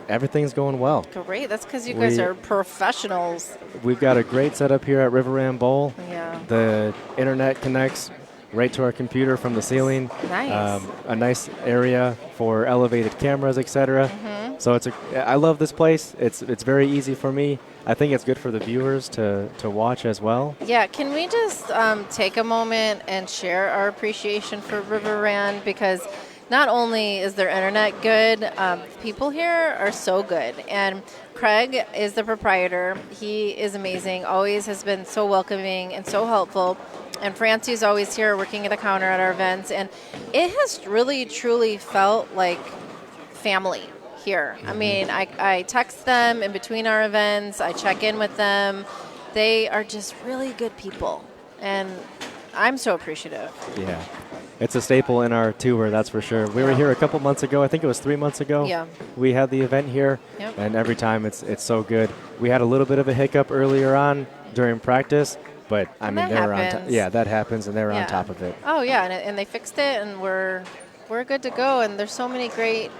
everything's going well. Great. That's because you guys are professionals. We've got a great setup here at River Ram Bowl. Yeah. The internet connects right to our computer from the ceiling. Nice. A nice area for elevated cameras, etc. So I love this place. It's very easy for me. I think it's good for the viewers to watch as well. Yeah, can we just take a moment and share our appreciation for River Rand, because not only is their internet good, people here are so good. And Craig is the proprietor. He is amazing, always has been so welcoming and so helpful. And Francie's always here working at the counter at our events. And it has really, truly felt like family here. I mean, I text them in between our events. I check in with them. They are just really good people. And I'm so appreciative. Yeah. It's a staple in our tour, that's for sure. We were here a couple months ago. I think it was 3 months ago. Yeah. We had the event here, and every time it's so good. We had a little bit of a hiccup earlier on during practice, but I mean, they were on top. Yeah, that happens, and they were on top of it. Oh yeah, and they fixed it, and we're good to go. And there's so many great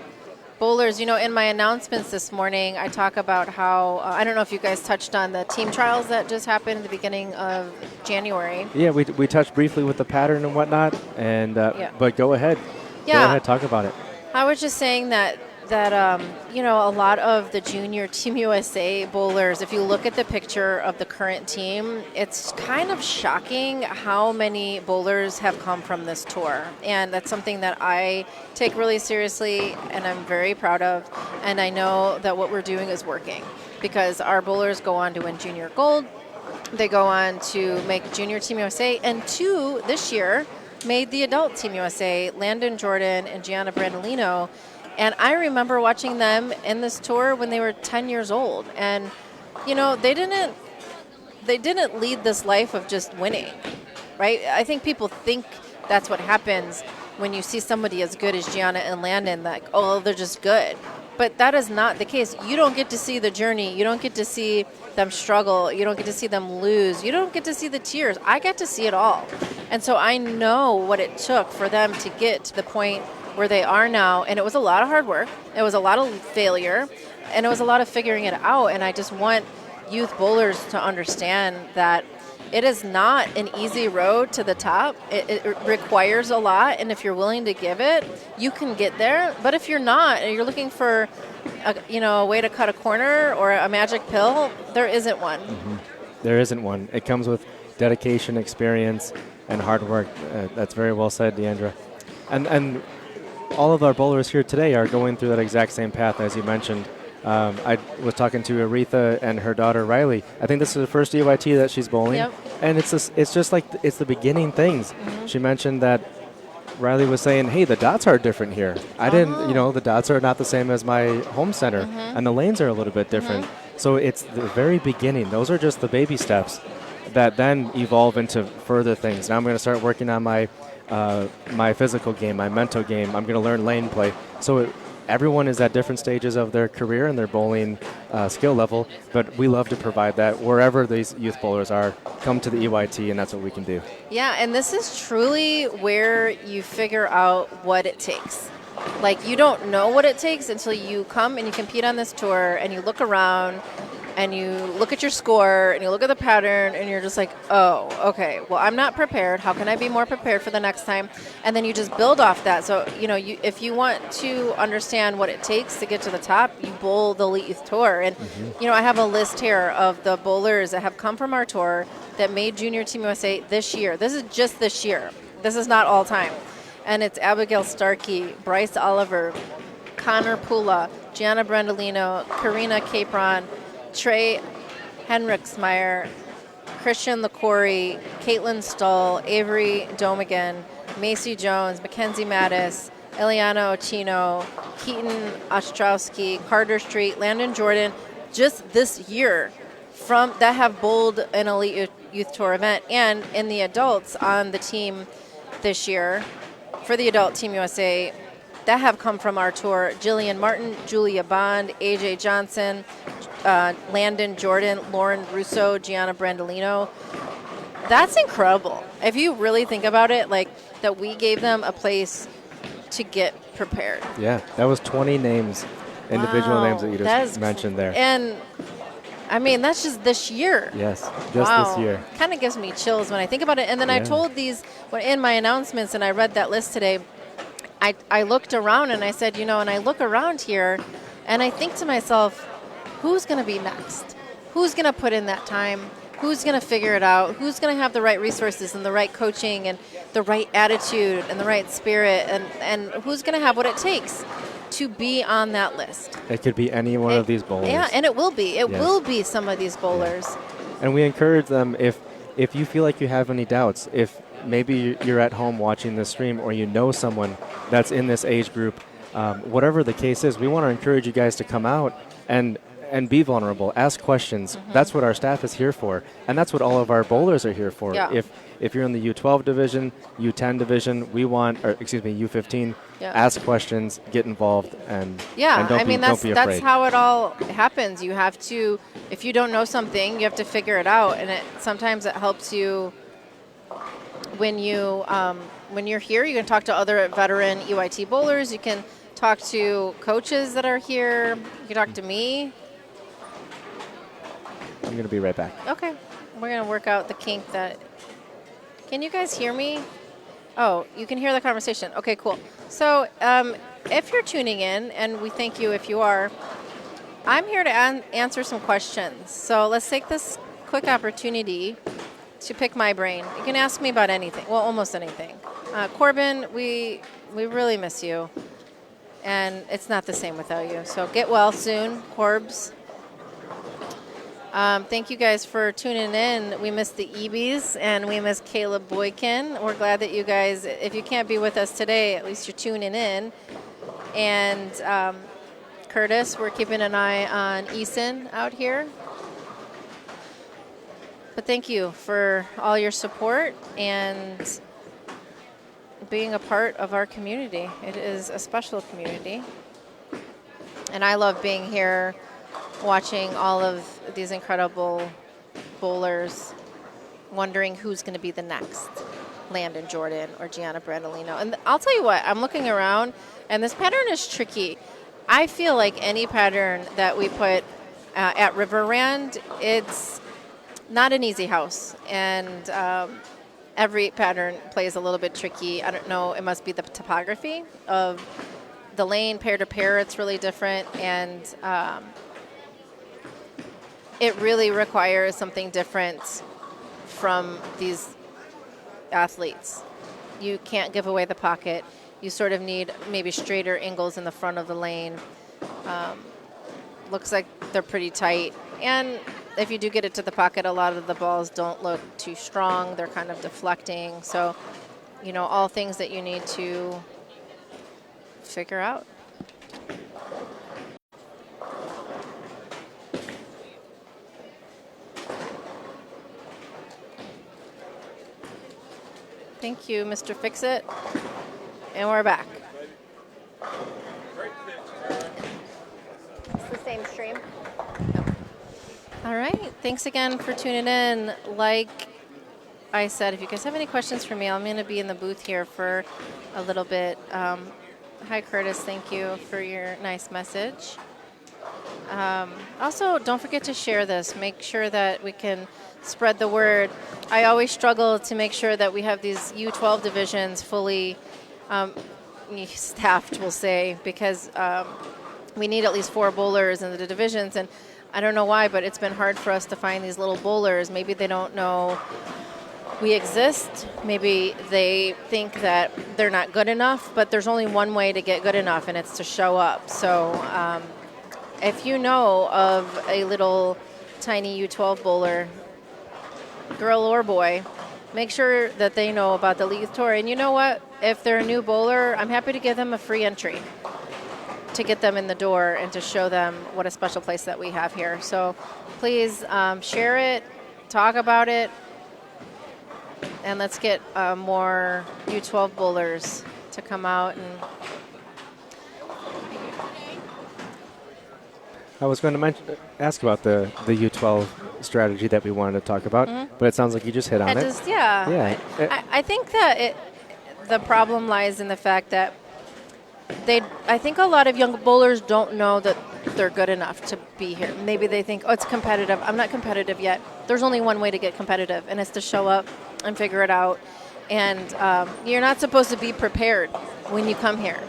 bowlers. You know, in my announcements this morning, I talk about how I don't know if you guys touched on the team trials that just happened at the beginning of January. Yeah, we touched briefly with the pattern and whatnot, and but go ahead. Yeah. Go ahead, talk about it. I was just saying that you know, a lot of the junior Team USA bowlers, if you look at the picture of the current team, it's kind of shocking how many bowlers have come from this tour. And that's something that I take really seriously and I'm very proud of. And I know that what we're doing is working, because our bowlers go on to win junior gold. They go on to make junior Team USA, and 2 this year made the adult Team USA, Landon Jordan and Gianna Brandolino. And I remember watching them in this tour when they were 10 years old. And, you know, they didn't lead this life of just winning, right? I think people think that's what happens when you see somebody as good as Gianna and Landon, like, oh, they're just good. But that is not the case. You don't get to see the journey. You don't get to see them struggle. You don't get to see them lose. You don't get to see the tears. I get to see it all. And so I know what it took for them to get to the point where they are now, and it was a lot of hard work, it was a lot of failure, and it was a lot of figuring it out. And I just want youth bowlers to understand that it is not an easy road to the top. It requires a lot, and if you're willing to give it, you can get there. But if you're not, and you're looking for a way to cut a corner or a magic pill, there isn't one. There isn't one. It comes with dedication, experience, and hard work. That's very well said, Deandra. And all of our bowlers here today are going through that exact same path as you mentioned. I was talking to Aretha and her daughter Riley. I think this is the first EYT that she's bowling, Yep. and it's just like it's the beginning things. She mentioned that Riley was saying, "Hey, the dots are different here. I didn't, the dots are not the same as my home center, and the lanes are a little bit different." So it's the very beginning. Those are just the baby steps that then evolve into further things. Now I'm going to start working on my my physical game, my mental game. I'm going to learn lane play. So everyone is at different stages of their career and their bowling skill level, but we love to provide that wherever these youth bowlers are. Come to the EYT, and that's what we can do. Yeah, and this is truly where you figure out what it takes. Like, you don't know what it takes until you come and you compete on this tour and you look around and you look at your score and you look at the pattern and you're just like, oh, okay, well, I'm not prepared. How can I be more prepared for the next time? And then you just build off that. So, if you want to understand what it takes to get to the top, you bowl the Elite Youth Tour. And, I have a list here of the bowlers that have come from our tour that made Junior Team USA this year. This is just this year. This is not all time. And it's Abigail Starkey, Bryce Oliver, Connor Pula, Gianna Brandolino, Karina Capron, Trey Henriksmeyer, Christian LaCory, Caitlin Stull, Avery Domigan, Macy Jones, Mackenzie Mattis, Eliana Ochino, Keaton Ostrowski, Carter Street, Landon Jordan, just this year that have bowled an Elite Youth Tour event. And in the adults on the team this year, for the adult Team USA, that have come from our tour: Jillian Martin, Julia Bond, AJ Johnson, Landon Jordan, Lauren Russo, Gianna Brandolino. That's incredible. If you really think about it, like, that we gave them a place to get prepared. Yeah, that was 20 names, individual Wow, names that you just mentioned there. And I mean, that's just this year. Yes, just this year. Kind of gives me chills when I think about it. And then I told these in my announcements, and I read that list today. I looked around and I said, and I look around here and I think to myself, who's going to be next? Who's going to put in that time? Who's going to figure it out? Who's going to have the right resources and the right coaching and the right attitude and the right spirit? And who's going to have what it takes to be on that list? It could be any one of these bowlers. Yeah, and it will be. It will be some of these bowlers. Yeah. And we encourage them, if you feel like you have any doubts, if maybe you're at home watching this stream or you know someone that's in this age group, whatever the case is, we want to encourage you guys to come out and be vulnerable, ask questions. That's what our staff is here for, and that's what all of our bowlers are here for. Yeah. If you're in the U12 division, U10 division, U15, ask questions, get involved, and don't be afraid. That's how it all happens. You have to, if you don't know something, you have to figure it out, and sometimes it helps you when you're here. You can talk to other veteran EYT bowlers. You can talk to coaches that are here. You can talk to me. I'm going to be right back. Okay. We're going to work out the kink that... Can you guys hear me? Oh, you can hear the conversation. Okay, cool. So if you're tuning in, and we thank you if you are, I'm here to answer some questions. So let's take this quick opportunity to pick my brain. You can ask me about anything. Well, almost anything. Corbin, we really miss you. And it's not the same without you. So get well soon, Corbs. Thank you guys for tuning in. We miss the EBs and we miss Caleb Boykin. We're glad that you guys, if you can't be with us today, at least you're tuning in. And Curtis, we're keeping an eye on Eason out here. But thank you for all your support and being a part of our community. It is a special community. And I love being here watching all of these incredible bowlers, wondering who's going to be the next Landon Jordan or Gianna Brandolino. And I'll tell you what, I'm looking around, and this pattern is tricky. I feel like any pattern that we put at River Rand, it's not an easy house. And every pattern plays a little bit tricky. I don't know, it must be the topography of the lane, pair to pair, it's really different. And it really requires something different from these athletes. You can't give away the pocket. you sort of need maybe straighter angles in the front of the lane. Looks like they're pretty tight. And if you do get it to the pocket, a lot of the balls don't look too strong. They're kind of deflecting. So, you know, all things that you need to figure out. Thank you, Mr. Fix-It. And we're back. It's the same stream. All right. Thanks again for tuning in. Like I said, if you guys have any questions for me, I'm going to be in the booth here for a little bit. Hi, Curtis. Thank you for your nice message. Also, don't forget to share this. Make sure that we can spread the word. I always struggle to make sure that we have these U12 divisions fully staffed, we'll say, because we need at least 4 bowlers in the divisions. And I don't know why, but it's been hard for us to find these little bowlers. Maybe they don't know we exist. Maybe they think that they're not good enough, but there's only one way to get good enough, and it's to show up. So if you know of a little tiny U12 bowler, girl or boy, make sure that they know about the League Tour. And you know what? If they're a new bowler, I'm happy to give them a free entry to get them in the door and to show them what a special place that we have here. So please share it, talk about it, and let's get more U12 bowlers to come out. And I was going to ask about the U12 strategy that we wanted to talk about, but it sounds like you just hit on it. I think that the problem lies in the fact that I think a lot of young bowlers don't know that they're good enough to be here. Maybe they think, oh, it's competitive. I'm not competitive yet. There's only one way to get competitive, and it's to show up and figure it out. And you're not supposed to be prepared when you come here.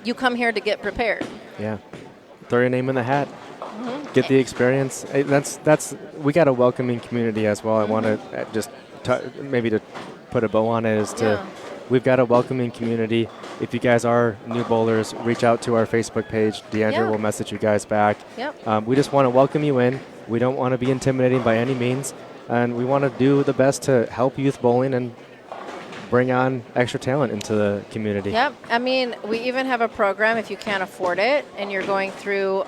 You come here to get prepared. Yeah. Throw your name in the hat. Get the experience. We got a welcoming community as well. I want to just maybe to put a bow on it we've got a welcoming community. If you guys are new bowlers, reach out to our Facebook page. Deandra will message you guys back. Yep. We just want to welcome you in. We don't want to be intimidating by any means, and we want to do the best to help youth bowling and bring on extra talent into the community. Yep. I mean, we even have a program if you can't afford it and you're going through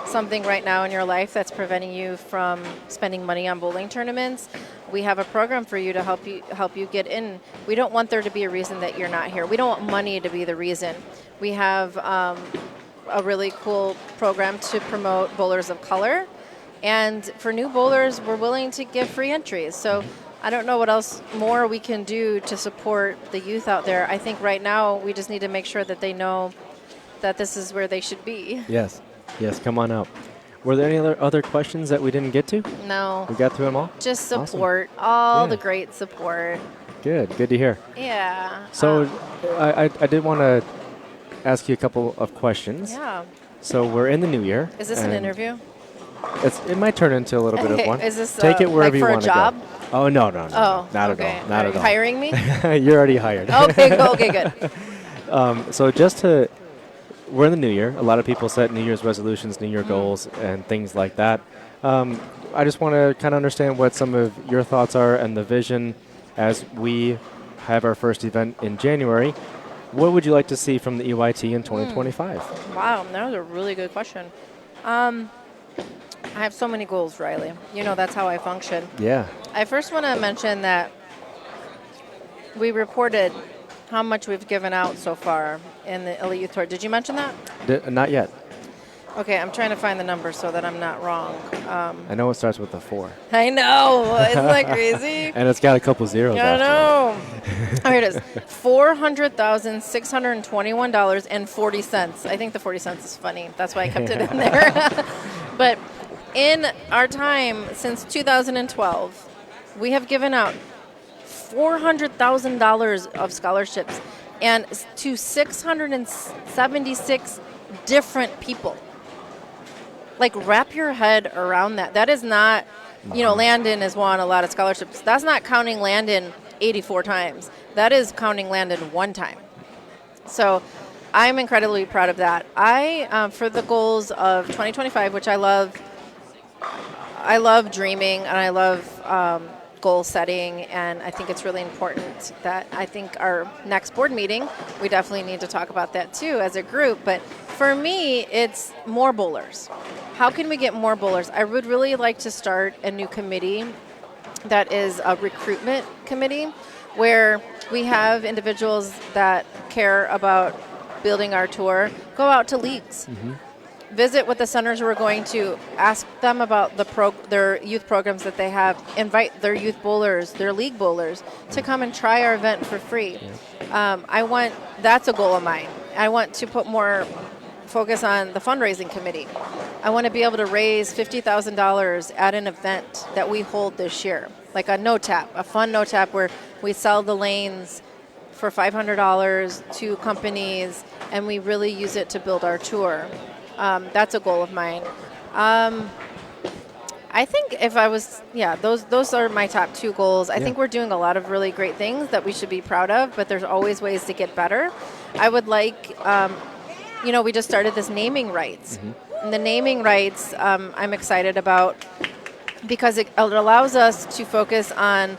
something right now in your life that's preventing you from spending money on bowling tournaments. We have a program for you to help you get in. We don't want there to be a reason that you're not here. We don't want money to be the reason. We have a really cool program to promote bowlers of color. And for new bowlers, we're willing to give free entries. So I don't know what else more we can do to support the youth out there. I think right now we just need to make sure that they know that this is where they should be. Yes, come on out. Were there any other questions that we didn't get to? No. We got through them all? Just support, all the great support. Good to hear. Yeah. So I did want to ask you a couple of questions. Yeah. So we're in the new year. Is this an interview? It might turn into a little bit of one. Is this Take it wherever you want to go. for a job? Oh, no. Oh, not at all. Not Are at you all. hiring me? You're already hired. Okay, good. So we're in the new year. A lot of people set New Year's resolutions, New Year goals, and things like that. I just want to kind of understand what some of your thoughts are and the vision as we have our first event in January. What would you like to see from the EYT in 2025? Wow, that was a really good question. I have so many goals, Riley. You know that's how I function. Yeah. I first want to mention that we reported how much we've given out so far in the Elite Youth Tour. Did you mention that? Not yet. Okay, I'm trying to find the number so that I'm not wrong. I know it starts with a 4. I know. Isn't that crazy? And it's got a couple zeros after I know. Oh, here it is. $400,621.40. I think the 40 cents is funny. That's why I kept it in there. But in our time since 2012, we have given out $400,000 of scholarships and to 676 different people. Like, wrap your head around that. That is not, Landon has won a lot of scholarships. That's not counting Landon 84 times. That is counting Landon one time. So I'm incredibly proud of that. For the goals of 2025, which I love dreaming and I love goal setting, and I think it's really important that I think our next board meeting, we definitely need to talk about that too as a group. But for me, it's more bowlers. How can we get more bowlers? I would really like to start a new committee that is a recruitment committee where we have individuals that care about building our tour go out to leagues. Visit with the centers we're going to, ask them about their youth programs that they have, invite their youth bowlers, their league bowlers to come and try our event for free. That's a goal of mine. I want to put more focus on the fundraising committee. I want to be able to raise $50,000 at an event that we hold this year, like a no-tap, a fun no-tap where we sell the lanes for $500 to companies and we really use it to build our tour. That's a goal of mine. I think if I was, those are my top two goals. I think we're doing a lot of really great things that we should be proud of, but there's always ways to get better. I would like, we just started this naming rights. And the naming rights I'm excited about because it allows us to focus on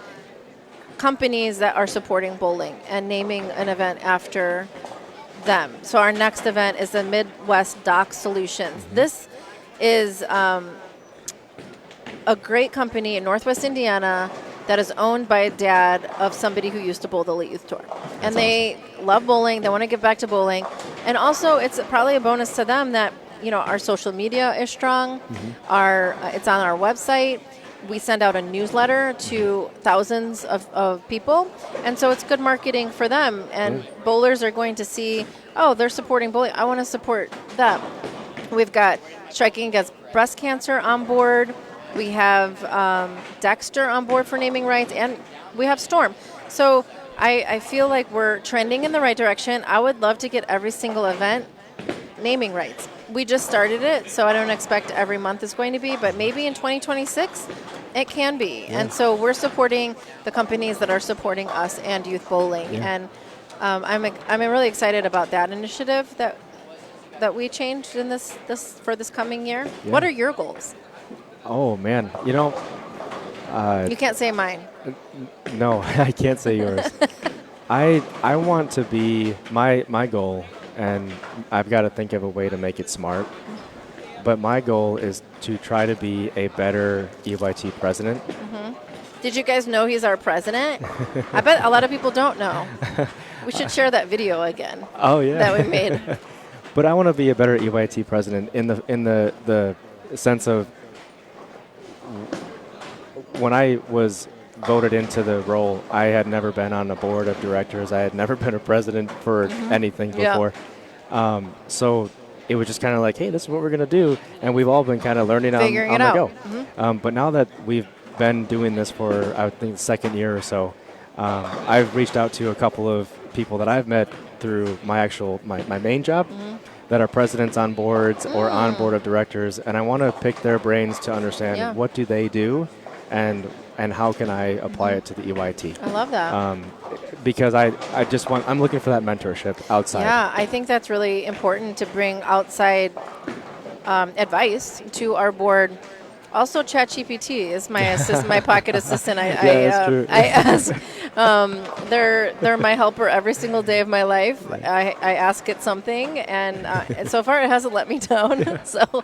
companies that are supporting bowling and naming an event after them. So our next event is the Midwest Dock Solutions. This is a great company in Northwest Indiana that is owned by a dad of somebody who used to bowl the Elite Youth Tour. And they love bowling. They want to get back to bowling. And also, it's probably a bonus to them that, our social media is strong. It's on our website. We send out a newsletter to thousands of people. And so it's good marketing for them. And bowlers are going to see, they're supporting bowling. I want to support them. We've got Striking Against Breast Cancer on board. We have Dexter on board for naming rights. And we have Storm. So I feel like we're trending in the right direction. I would love to get every single event naming rights. We just started it, so I don't expect every month is going to be, but maybe in 2026 it can be. And so we're supporting the companies that are supporting us and youth bowling. And I'm really excited about that initiative that we changed in this for this coming year. What are your goals? Oh man, you can't say mine. No, I can't say yours. I want to be my goal, and I've got to think of a way to make it smart. But my goal is to try to be a better EYT president. Did you guys know he's our president? I bet a lot of people don't know. We should share that video again. Oh yeah, that we made. But I want to be a better EYT president in the sense of when I was voted into the role, I had never been on a board of directors. I had never been a president for anything before. So it was just kind of like, hey, this is what we're going to do. And we've all been kind of learning on the go. But now that we've been doing this for, I think, the second year or so, I've reached out to a couple of people that I've met through my main job that are presidents on boards or on board of directors. And I want to pick their brains to understand what do they do and how can I apply it to the EYT. I love that. Because I'm looking for that mentorship outside. Yeah, I think that's really important to bring outside advice to our board. Also, ChatGPT is my pocket assistant. I ask. They're my helper every single day of my life. I ask it something, and so far it hasn't let me down. So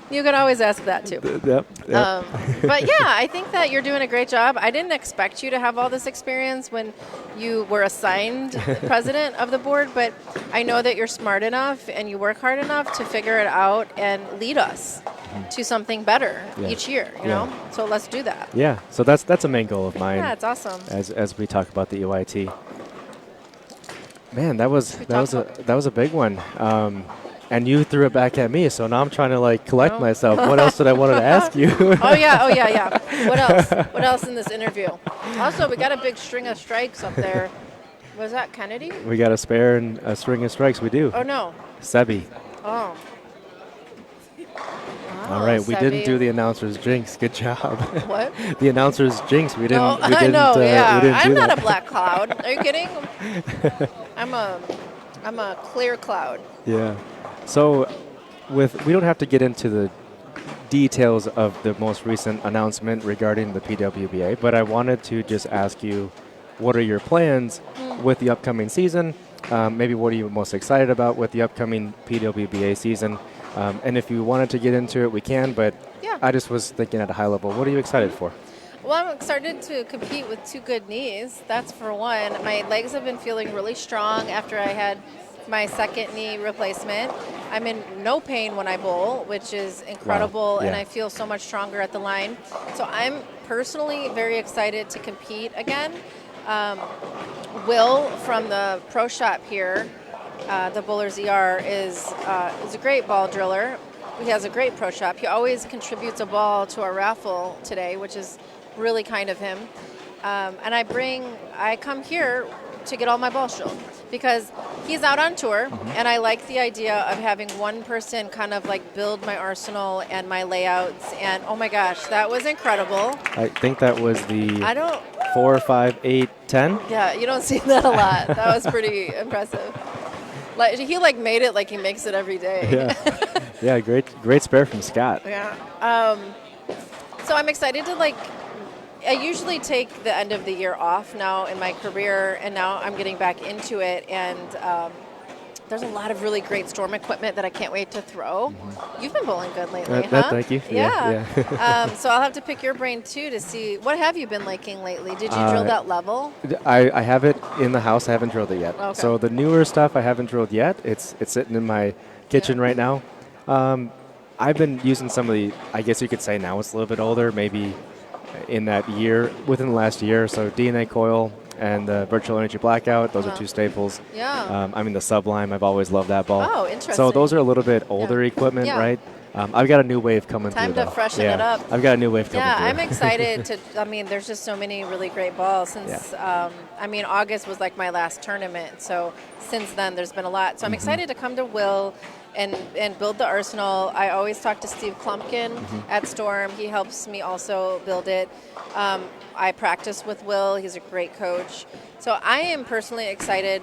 you can always ask that too. Yep. But yeah, I think that you're doing a great job. I didn't expect you to have all this experience when you were assigned president of the board, but I know that you're smart enough and you work hard enough to figure it out and lead us to something better each year, you know? So let's do that. Yeah, so that's a main goal of mine. Yeah, it's awesome. As we talk about the EYT. Man, that was a big one. And you threw it back at me, so now I'm trying to collect myself. What else did I want to ask you? Oh yeah. What else? What else in this interview? Also, we got a big string of strikes up there. Was that Kennedy? We got a spare and a string of strikes. We do. Oh no. Sebi. Oh. All right, we Sebi. didn't do the announcer's jinx. Good job. What? The announcer's jinx. We didn't. Oh, we didn't, I know. we didn't I'm do not that. a black cloud. Are you kidding? I'm I'm a clear cloud. Yeah. So we don't have to get into the details of the most recent announcement regarding the PWBA, but I wanted to just ask you, what are your plans with the upcoming season? Maybe what are you most excited about with the upcoming PWBA season? And if you wanted to get into it, we can, but Yeah. I just was thinking at a high level, what are you excited for? Well, I'm excited to compete with 2 good knees. That's for one. My legs have been feeling really strong after I had my second knee replacement. I'm in no pain when I bowl, which is incredible, and Yeah. I feel so much stronger at the line. So I'm personally very excited to compete again. Will from the pro shop here, the Bowler's ER, is a great ball driller. He has a great pro shop. He always contributes a ball to our raffle today, which is really kind of him. And I come here to get all my balls drilled because he's out on tour, and I like the idea of having one person kind of like build my arsenal and my layouts. And oh my gosh, that was incredible. I think that was the I don't, 4, 5, 8, 10. yeah, you don't see that a lot. That was pretty impressive. Like he like made it like he makes it every day. Yeah. Yeah, great spare from Scott. Yeah. So I'm excited to I usually take the end of the year off now in my career, and now I'm getting back into it. And there's a lot of really great storm equipment that I can't wait to throw. You've been bowling good lately, huh? Thank you. Yeah. So I'll have to pick your brain too to see what have you been liking lately. Did you drill that level? I have it in the house. I haven't drilled it yet. Okay. So the newer stuff I haven't drilled yet. It's sitting in my kitchen right now. I've been using some of the, I guess you could say now it's a little bit older, maybe in that year, within the last year. So DNA coil and the virtual energy blackout, those are 2 staples. Yeah. I mean, the Sublime, I've always loved that ball. Oh, interesting. So those are a little bit older equipment, Yeah. right? I've got a new wave coming Time through. to freshen it up. I've got a new wave coming Yeah, through. I'm excited to. I mean, there's just so many really great balls since. August was like my last tournament, so since then there's been a lot. So I'm excited to come to Will and build the arsenal. I always talk to Steve Klumpkin at Storm. He helps me also build it. I practice with Will. He's a great coach. So I am personally excited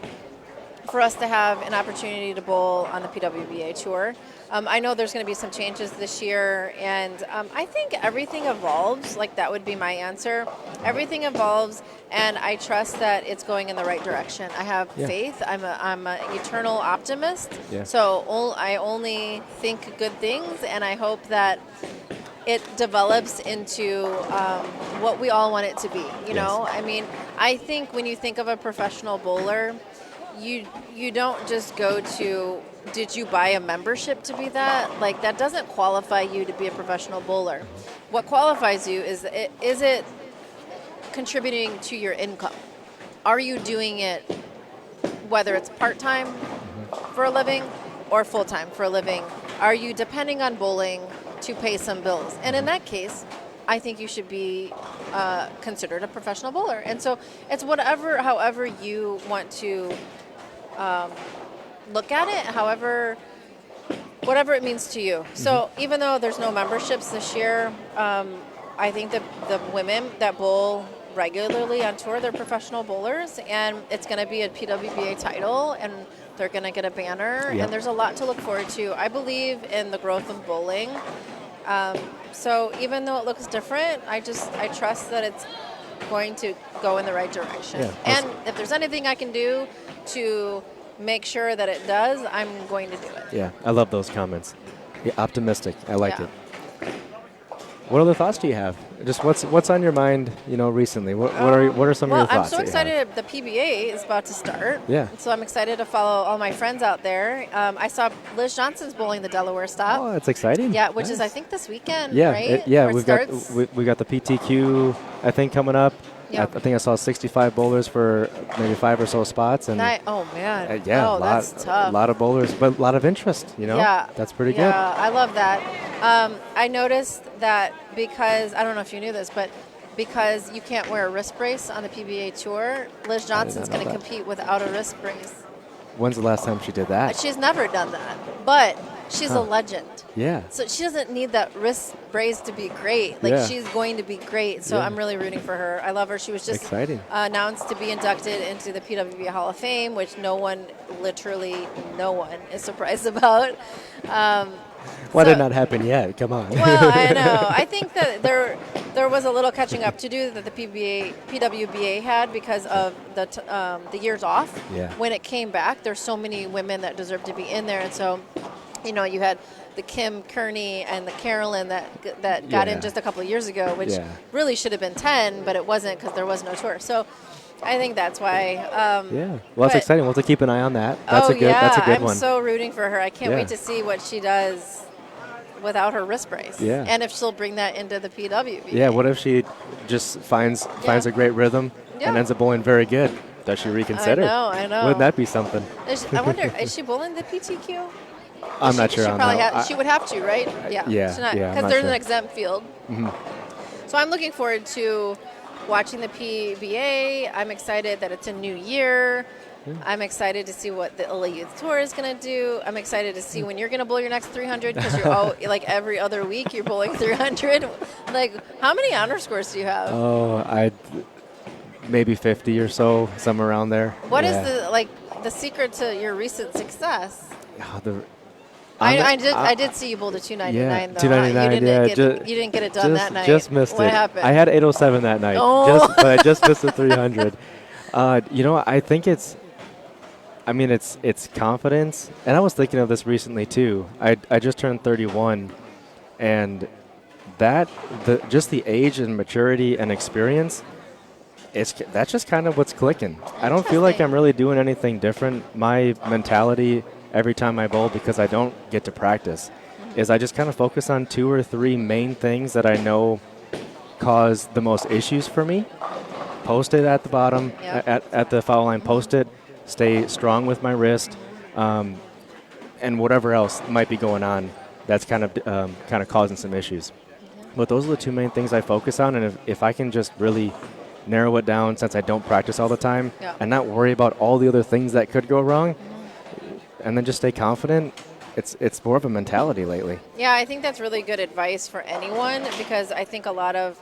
for us to have an opportunity to bowl on the PWBA tour. I know there's going to be some changes this year, and I think everything evolves. Like, that would be my answer. Everything evolves, and I trust that it's going in the right direction. I have faith. I'm an eternal optimist. Yeah. So I only think good things, and I hope that it develops into what we all want it to be. You know, I mean, I think when you think of a professional bowler, you don't just go to, did you buy a membership to be that? Like, that doesn't qualify you to be a professional bowler. What qualifies you is it contributing to your income? Are you doing it, whether it's part-time for a living or full-time for a living? Are you depending on bowling to pay some bills? And in that case, I think you should be considered a professional bowler. And so it's however you want to look at it, whatever it means to you. So even though there's no memberships this year, I think that the women that bowl regularly on tour, they're professional bowlers, and it's going to be a PWBA title, and they're going to get a banner, and there's a lot to look forward to. I believe in the growth of bowling. So even though it looks different, I trust that it's going to go in the right direction. Yeah, and if there's anything I can do to make sure that it does, I'm going to do it. Yeah, I love those comments. Yeah, optimistic. I like Yeah. it. What other thoughts do you have? Just what's on your mind, recently? What are some of your thoughts? I'm so that you have? excited. The PBA is about to start. Yeah. So I'm excited to follow all my friends out there. I saw Liz Johnson's bowling the Delaware stop. Oh, that's exciting. Yeah, which is I Nice. think this weekend, Yeah, right? yeah. Or it We've starts- we got the PTQ, I think, coming up. Yeah. I think I saw 65 bowlers for maybe 5 or so spots, and oh man. yeah, Oh, that's tough. a lot of bowlers, but a lot of interest. Yeah. that's pretty good. Yeah, I love that. I noticed that because, I don't know if you knew this, but because you can't wear a wrist brace on the PBA tour, Liz Johnson's know going to that. compete without a wrist brace. When's the last time she did that? She's never done that, but She's a legend. Yeah. So she doesn't need that wrist brace to be great. Like, Yeah. she's going to be great. So Yeah. I'm really rooting for her. I love her. She was just Exciting. announced to be inducted into the PWBA Hall of Fame, which literally no one is surprised about. Why so- did not happen yet? Come on. Well, I know. I think that there was a little catching up to do that the PWBA had because of the years off. Yeah. When it came back, there's so many women that deserve to be in there, and so, you had the Kim Kearney and the Carolyn that got in Yeah. just a couple of years ago, which Yeah. really should have been 10, but it wasn't because there was no tour. So I think that's why. Yeah. Well, that's but- exciting. We'll have to keep an eye on that. That's a good. yeah, That's a good I'm one. so rooting for her. I can't Yeah. wait to see what she does without her wrist brace. Yeah. And if she'll bring that into the PWBA. Yeah. What if she just finds a great rhythm Yeah. and ends up bowling very good? Does she reconsider? I know. Wouldn't that be something? I wonder, is she bowling the PTQ? I'm not She sure on probably that. she would have to, right? Yeah. yeah, She's not, yeah, I'm because not there's sure. an exempt field. So I'm looking forward to watching the PBA. I'm excited that it's a new year. I'm excited to see what the LA Youth Tour is going to do. I'm excited to see when you're going to bowl your next 300 because you're like every other week you're bowling 300. Like, how many honor scores do you have? Oh, maybe 50 or so, somewhere around there. What is Yeah. the secret to your recent success? Oh, I did see you bowled a 299 though. 299. You didn't get it done that night. Just missed what it. happened? I had 807 that night. Oh. But I just missed the 300. I think it's confidence. And I was thinking of this recently too. I just turned 31, and just the age and maturity and experience. That's just kind of what's clicking. I don't feel like Interesting. I'm really doing anything different. My mentality every time I bowl, because I don't get to practice, is I just kind of focus on 2 or 3 main things that I know cause the most issues for me. Post it at the bottom, Yep. at the foul line, post it, stay strong with my wrist, and whatever else might be going on that's kind of causing some issues. But those are the 2 main things I focus on, and if I can just really narrow it down, since I don't practice all the time, Yeah. and not worry about all the other things that could go wrong, and then just stay confident, it's more of a mentality lately. Yeah, I think that's really good advice for anyone because I think a lot of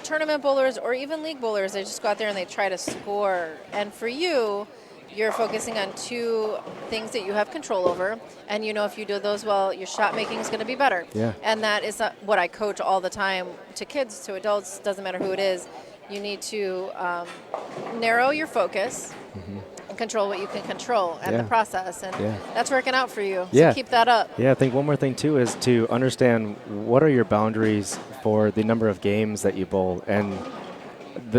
tournament bowlers or even league bowlers, they just go out there and they try to score. And for you, you're focusing on 2 things that you have control over. And if you do those well, your shot making is going to be better. Yeah. And that is what I coach all the time to kids, to adults, doesn't matter who it is. You need to narrow your focus and control what you can control and the process. And that's working out for you. So keep that up. Yeah, I think one more thing, too, is to understand what are your boundaries for the number of games that you bowl and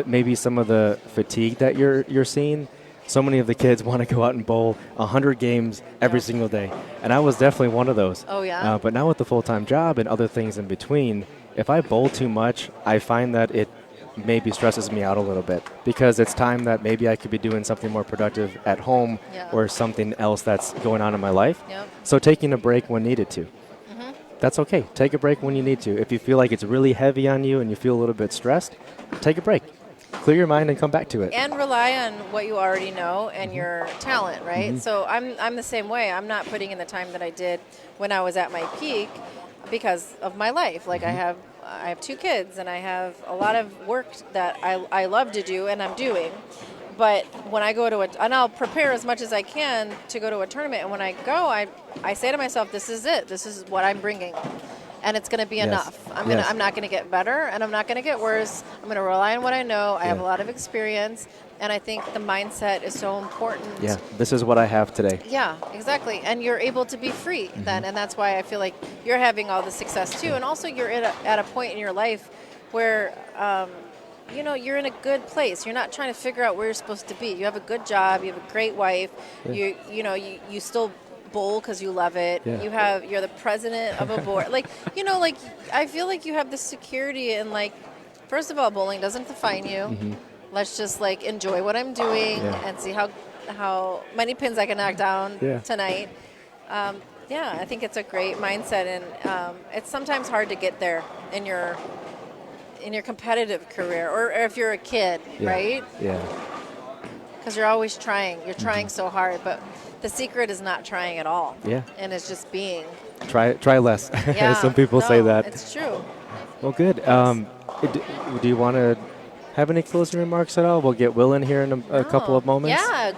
maybe some of the fatigue that you're seeing. So many of the kids want to go out and bowl 100 games every single day. And I was definitely one of those. Oh, yeah? But now with the full-time job and other things in between, if I bowl too much, I find that it maybe stresses me out a little bit because it's time that maybe I could be doing something more productive at home or something else that's going on in my life. Yep. So taking a break when needed to. That's okay. Take a break when you need to. If you feel like it's really heavy on you and you feel a little bit stressed, take a break. Clear your mind and come back to it. And rely on what you already know and your talent, right? So I'm the same way. I'm not putting in the time that I did when I was at my peak because of my life. Like I have 2 kids and I have a lot of work that I love to do and I'm doing. But when I go to and I'll prepare as much as I can to go to a tournament. And when I go, I say to myself, this is it. This is what I'm bringing. And it's going to be enough. I'm not going to get better and I'm not going to get worse. I'm going to rely on what I know. I have a lot of experience. And I think the mindset is so important. Yeah, this is what I have today. Yeah, exactly. And you're able to be free then. And that's why I feel like you're having all the success too. And also you're at a point in your life where, you're in a good place. You're not trying to figure out where you're supposed to be. You have a good job. You have a great wife. Yeah. You still bowl because you love it. Yeah. You're the president of a board. I feel like you have the security and first of all, bowling doesn't define you. Let's just enjoy what I'm doing and see how many pins I can knock down tonight. I think it's a great mindset, and it's sometimes hard to get there in your competitive career, or if you're a kid, right? Yeah. Because you're always trying. You're trying so hard, but The secret is not trying at all. Yeah. And it's just being. Try less. Yeah. Some people say that. It's true. Well, good. Do you want to have any closing remarks at all? We'll get Will in here in a couple of moments. Yeah,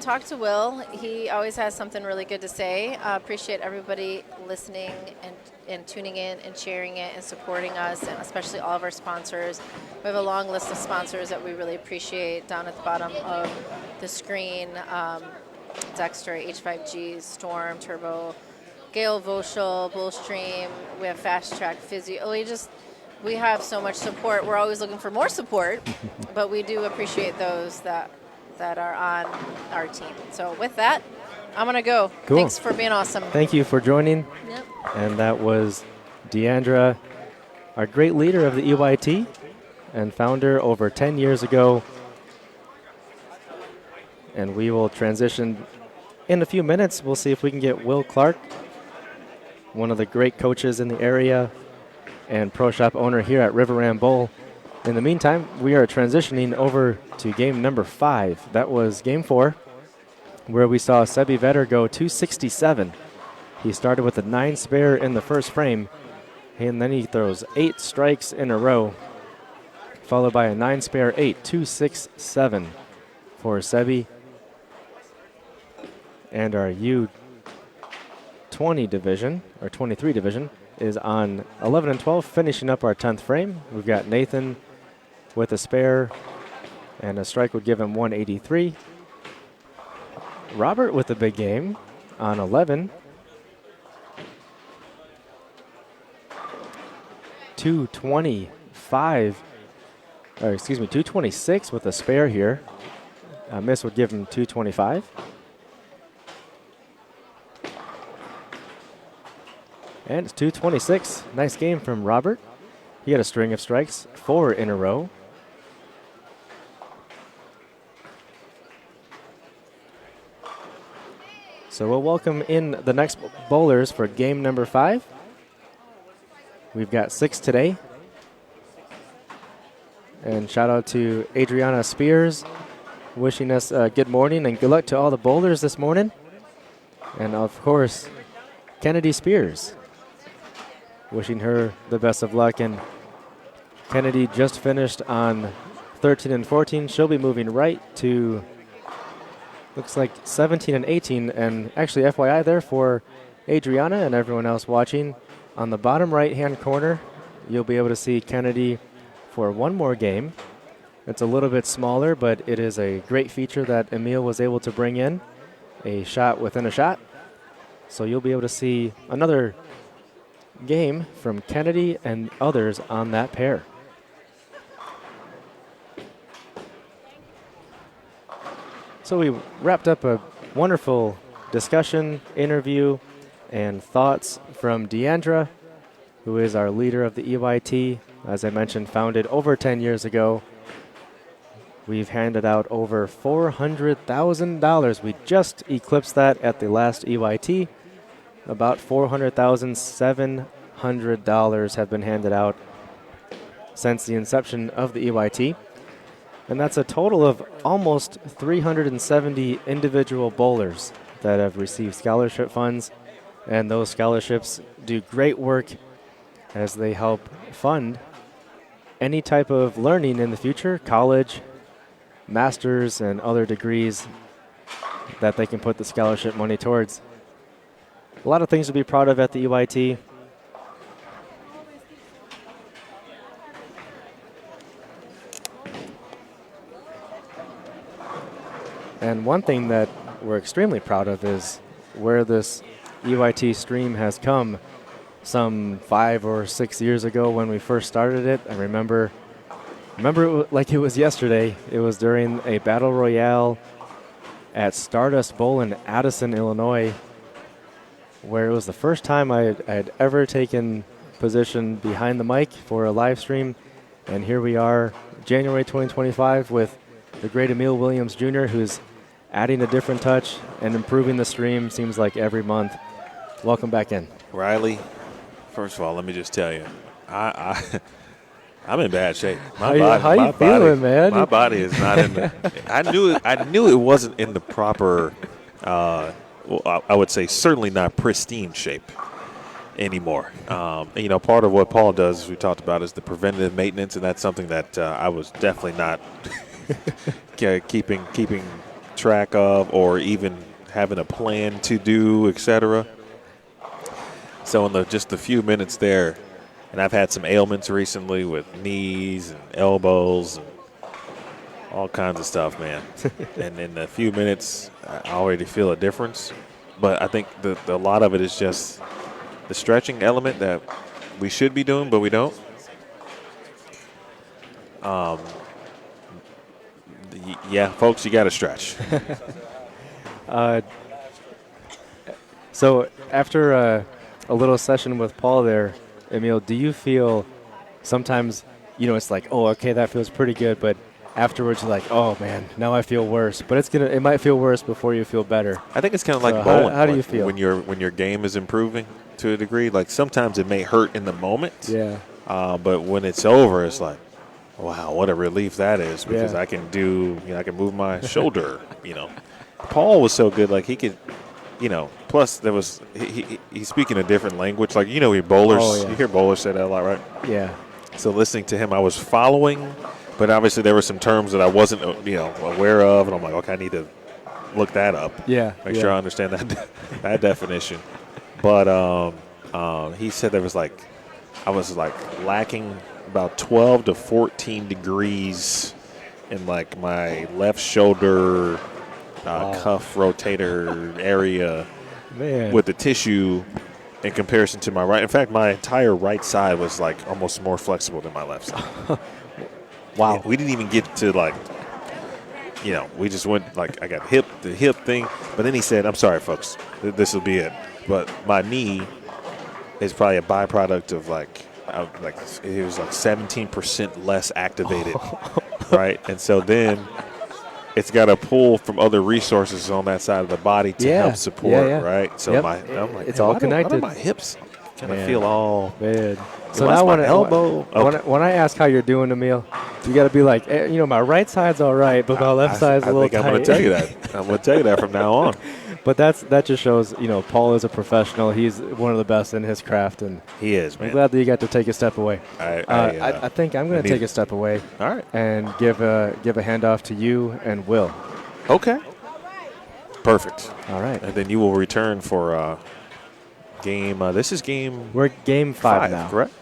talk to Will. He always has something really good to say. Appreciate everybody listening and tuning in and sharing it and supporting us, and especially all of our sponsors. We have a long list of sponsors that we really appreciate down at the bottom of the screen. Dexter, H5G, Storm, Turbo, Gale Voschel, Bullstream. We have Fast Track Physio. We have so much support. We're always looking for more support, but we do appreciate those that are on our team. So with that, I'm going to go. Cool. Thanks for being awesome. Thank you for joining. Yep. And that was Deandra, our great leader of the EYT and founder over 10 years ago. And we will transition in a few minutes. We'll see if we can get Will Clark, one of the great coaches in the area and pro shop owner here at River Ram Bowl. In the meantime, we are transitioning over to game number 5. That was game 4, where we saw Sebi Vetter go 267. He started with a 9 spare in the first frame, and then he throws 8 strikes in a row, followed by a 9 spare 8, 267 for Sebi. And our U20 division, or 23 division, is on 11 and 12, finishing up our 10th frame. We've got Nathan with a spare, and a strike would give him 183. Robert with a big game on 11. 226 with a spare here. A miss would give him 225. And it's 226. Nice game from Robert. He had a string of strikes, 4 in a row. So we'll welcome in the next bowlers for game number 5. We've got 6 today. And shout out to Adriana Spears, wishing us good morning and good luck to all the bowlers this morning. And of course, Kennedy Spears, wishing her the best of luck. And Kennedy just finished on 13 and 14. She'll be moving right to, looks like 17 and 18. And actually, FYI there for Adriana and everyone else watching, on the bottom right-hand corner, you'll be able to see Kennedy for one more game. It's a little bit smaller, but it is a great feature that Emil was able to bring in, a shot within a shot. So you'll be able to see another game from Kennedy and others on that pair. So we wrapped up a wonderful discussion, interview, and thoughts from Deandra, who is our leader of the EYT. As I mentioned, founded over 10 years ago. We've handed out over $400,000. We just eclipsed that at the last EYT. About $400,700 have been handed out since the inception of the EYT. And that's a total of almost 370 individual bowlers that have received scholarship funds. And those scholarships do great work as they help fund any type of learning in the future, college, masters, and other degrees that they can put the scholarship money towards. A lot of things to be proud of at the EYT. And one thing that we're extremely proud of is where this EYT stream has come. Some 5 or 6 years ago when we first started it, I remember it like it was yesterday. It was during a battle royale at Stardust Bowl in Addison, Illinois, where it was the first time I had ever taken position behind the mic for a live stream. And here we are, January 2025, with the great Emil Williams Jr., who's adding a different touch and improving the stream, seems like every month. Welcome back in. Riley, first of all, let me just tell you, I'm in bad shape. How you feeling, man? My body is not in the. I knew it wasn't in the proper well, I would say certainly not pristine shape anymore. And, part of what Paul does, as we talked about, is the preventative maintenance, and that's something that I was definitely not keeping track of, or even having a plan to do, etc. So in just the few minutes there, and I've had some ailments recently with knees and elbows and all kinds of stuff, man. And in a few minutes, I already feel a difference. But I think a lot of it is just the stretching element that we should be doing, but we don't. Yeah, folks, you got to stretch. So after a little session with Paul there, Emil, do you feel sometimes, it's like, oh, okay, that feels pretty good, but afterwards you're like, oh man, now I feel worse. But it might feel worse before you feel better. I think it's kind of like So bowling. how do you Like, feel? when your game is improving to a degree? Like sometimes it may hurt in the moment. Yeah. But when it's over, it's like, wow, what a relief that is, because Yeah. I can I can move my shoulder. Paul was so good, like he could, Plus there was he's speaking a different language. Like bowlers, Oh, yeah. you hear bowlers say that a lot, right? Yeah. So listening to him, I was following, but obviously there were some terms that I wasn't aware of, and I'm like, okay, I need to look that up. Yeah. Make sure I understand that definition. But he said I was lacking about 12 to 14 degrees in like my left shoulder cuff rotator area Man. with the tissue in comparison to my right. In fact, my entire right side was like almost more flexible than my left side. Wow. Yeah, we didn't even get to we just went I got the hip thing. But then he said, I'm sorry, folks, this will be it. But my knee is probably a byproduct of it was 17% less activated, right? And so then it's got to pull from other resources on that side of the body to help support, right? So Yep. I'm like, It's man, all why connected. do my hips kind of Man. feel all? Man. So now my elbow. When I ask how you're doing, Emil, you got to be like, my right side's all right, but my left side's a little tight. I think I'm going to tell you that. I'm going to tell you that from now on. But that just shows, Paul is a professional. He's one of the best in his craft, and He is, man. I'm glad that you got to take a step away. I think I'm going to need take a step away All right. and give a handoff to you and Will. Okay. Perfect. All right. And then you will return for game. This is game We're game 5 now. correct?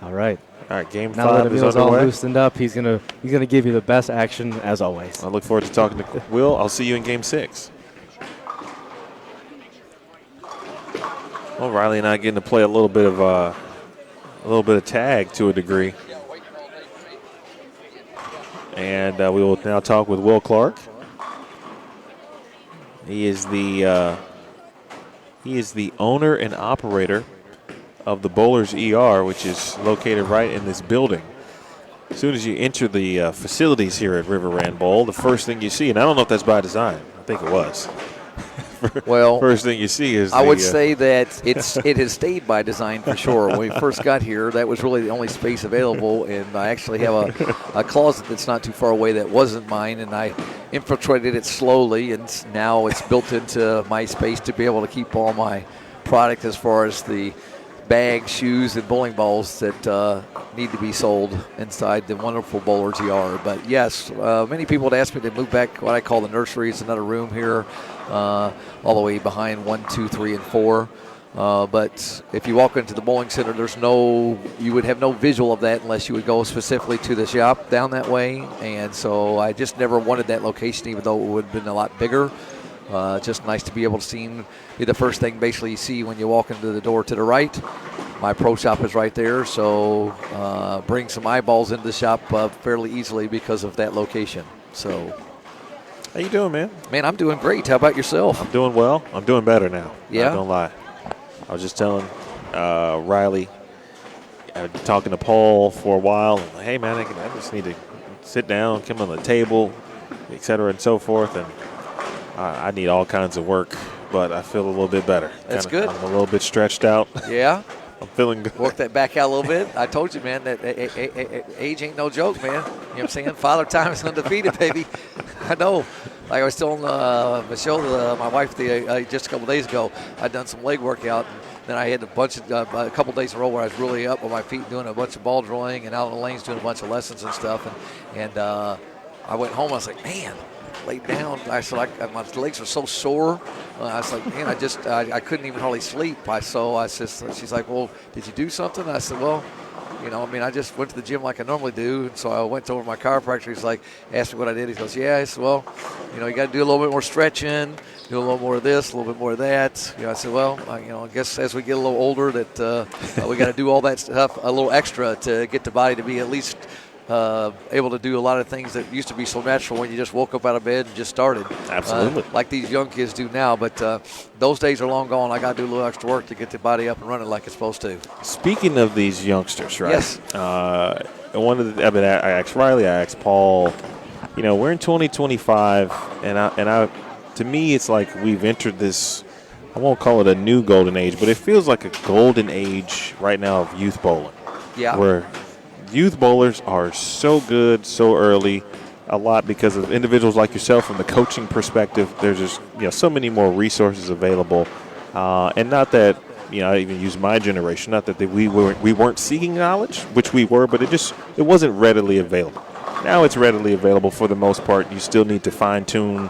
All right. All right, game Now that 5 is Emil's all underway. loosened up, he's gonna give you the best action as always. I look forward to talking to Will. I'll see you in game 6. Well, Riley and I getting to play a little bit of tag to a degree, and we will now talk with Will Clark. He is the owner and operator of the Bowlers ER, which is located right in this building. As soon as you enter the facilities here at River Rand Bowl, the first thing you see, and I don't know if that's by design, I think it was. Well, first thing you see is I would say that it has stayed by design for sure. When we first got here, that was really the only space available, and I actually have a closet that's not too far away that wasn't mine, and I infiltrated it slowly, and now it's built into my space to be able to keep all my product as far as the bags, shoes, and bowling balls that need to be sold inside the wonderful Bowlers ER. But yes, many people had asked me to move back what I call the nursery. It's another room here, all the way behind 1, 2, 3, and 4. But if you walk into the bowling center, you would have no visual of that unless you would go specifically to the shop down that way. And so I just never wanted that location, even though it would have been a lot bigger. Just nice to be able to be the first thing basically you see when you walk into the door to the right. My pro shop is right there, so bring some eyeballs into the shop fairly easily because of that location. So, how you doing, man? Man, I'm doing great. How about yourself? I'm doing well. I'm doing better now. Yeah? Not gonna lie. I was just telling Riley, talking to Paul for a while. Hey, man, I just need to sit down, come on the table, et cetera, and so forth. And I need all kinds of work, but I feel a little bit better. That's good. I'm a little bit stretched out. Yeah? I'm feeling good. Work that back out a little bit. I told you, man, that age ain't no joke, man. You know what I'm saying? Father time is undefeated, baby. I know. like I was telling Michelle, my wife, just a couple days ago, I'd done some leg workout. And then I had a couple days in a row where I was really up on my feet doing a bunch of ball drilling and out on the lanes doing a bunch of lessons and stuff. And I went home. I was like, man, laid down. I said, my legs are so sore. I was like, man, I couldn't even hardly sleep. She's like, well, did you do something? I said, well, I just went to the gym like I normally do. And so I went over to my chiropractor. He's like, asked me what I did. He goes, yeah. I said, well, you got to do a little bit more stretching, do a little more of this, a little bit more of that. I said, well, I guess as we get a little older that we got to do all that stuff a little extra to get the body to be at least able to do a lot of things that used to be so natural when you just woke up out of bed and just started. Absolutely. Like these young kids do now. But those days are long gone. I got to do a little extra work to get the body up and running like it's supposed to. Speaking of these youngsters, right? Yes. I asked Riley, I asked Paul, we're in 2025, and to me, it's like we've entered this, I won't call it a new golden age, but it feels like a golden age right now of youth bowling. Yeah. Where youth bowlers are so good so early, a lot because of individuals like yourself from the coaching perspective. There's just so many more resources available, and not that I even use my generation. Not that we weren't seeking knowledge, which we were, but it wasn't readily available. Now it's readily available for the most part. You still need to fine tune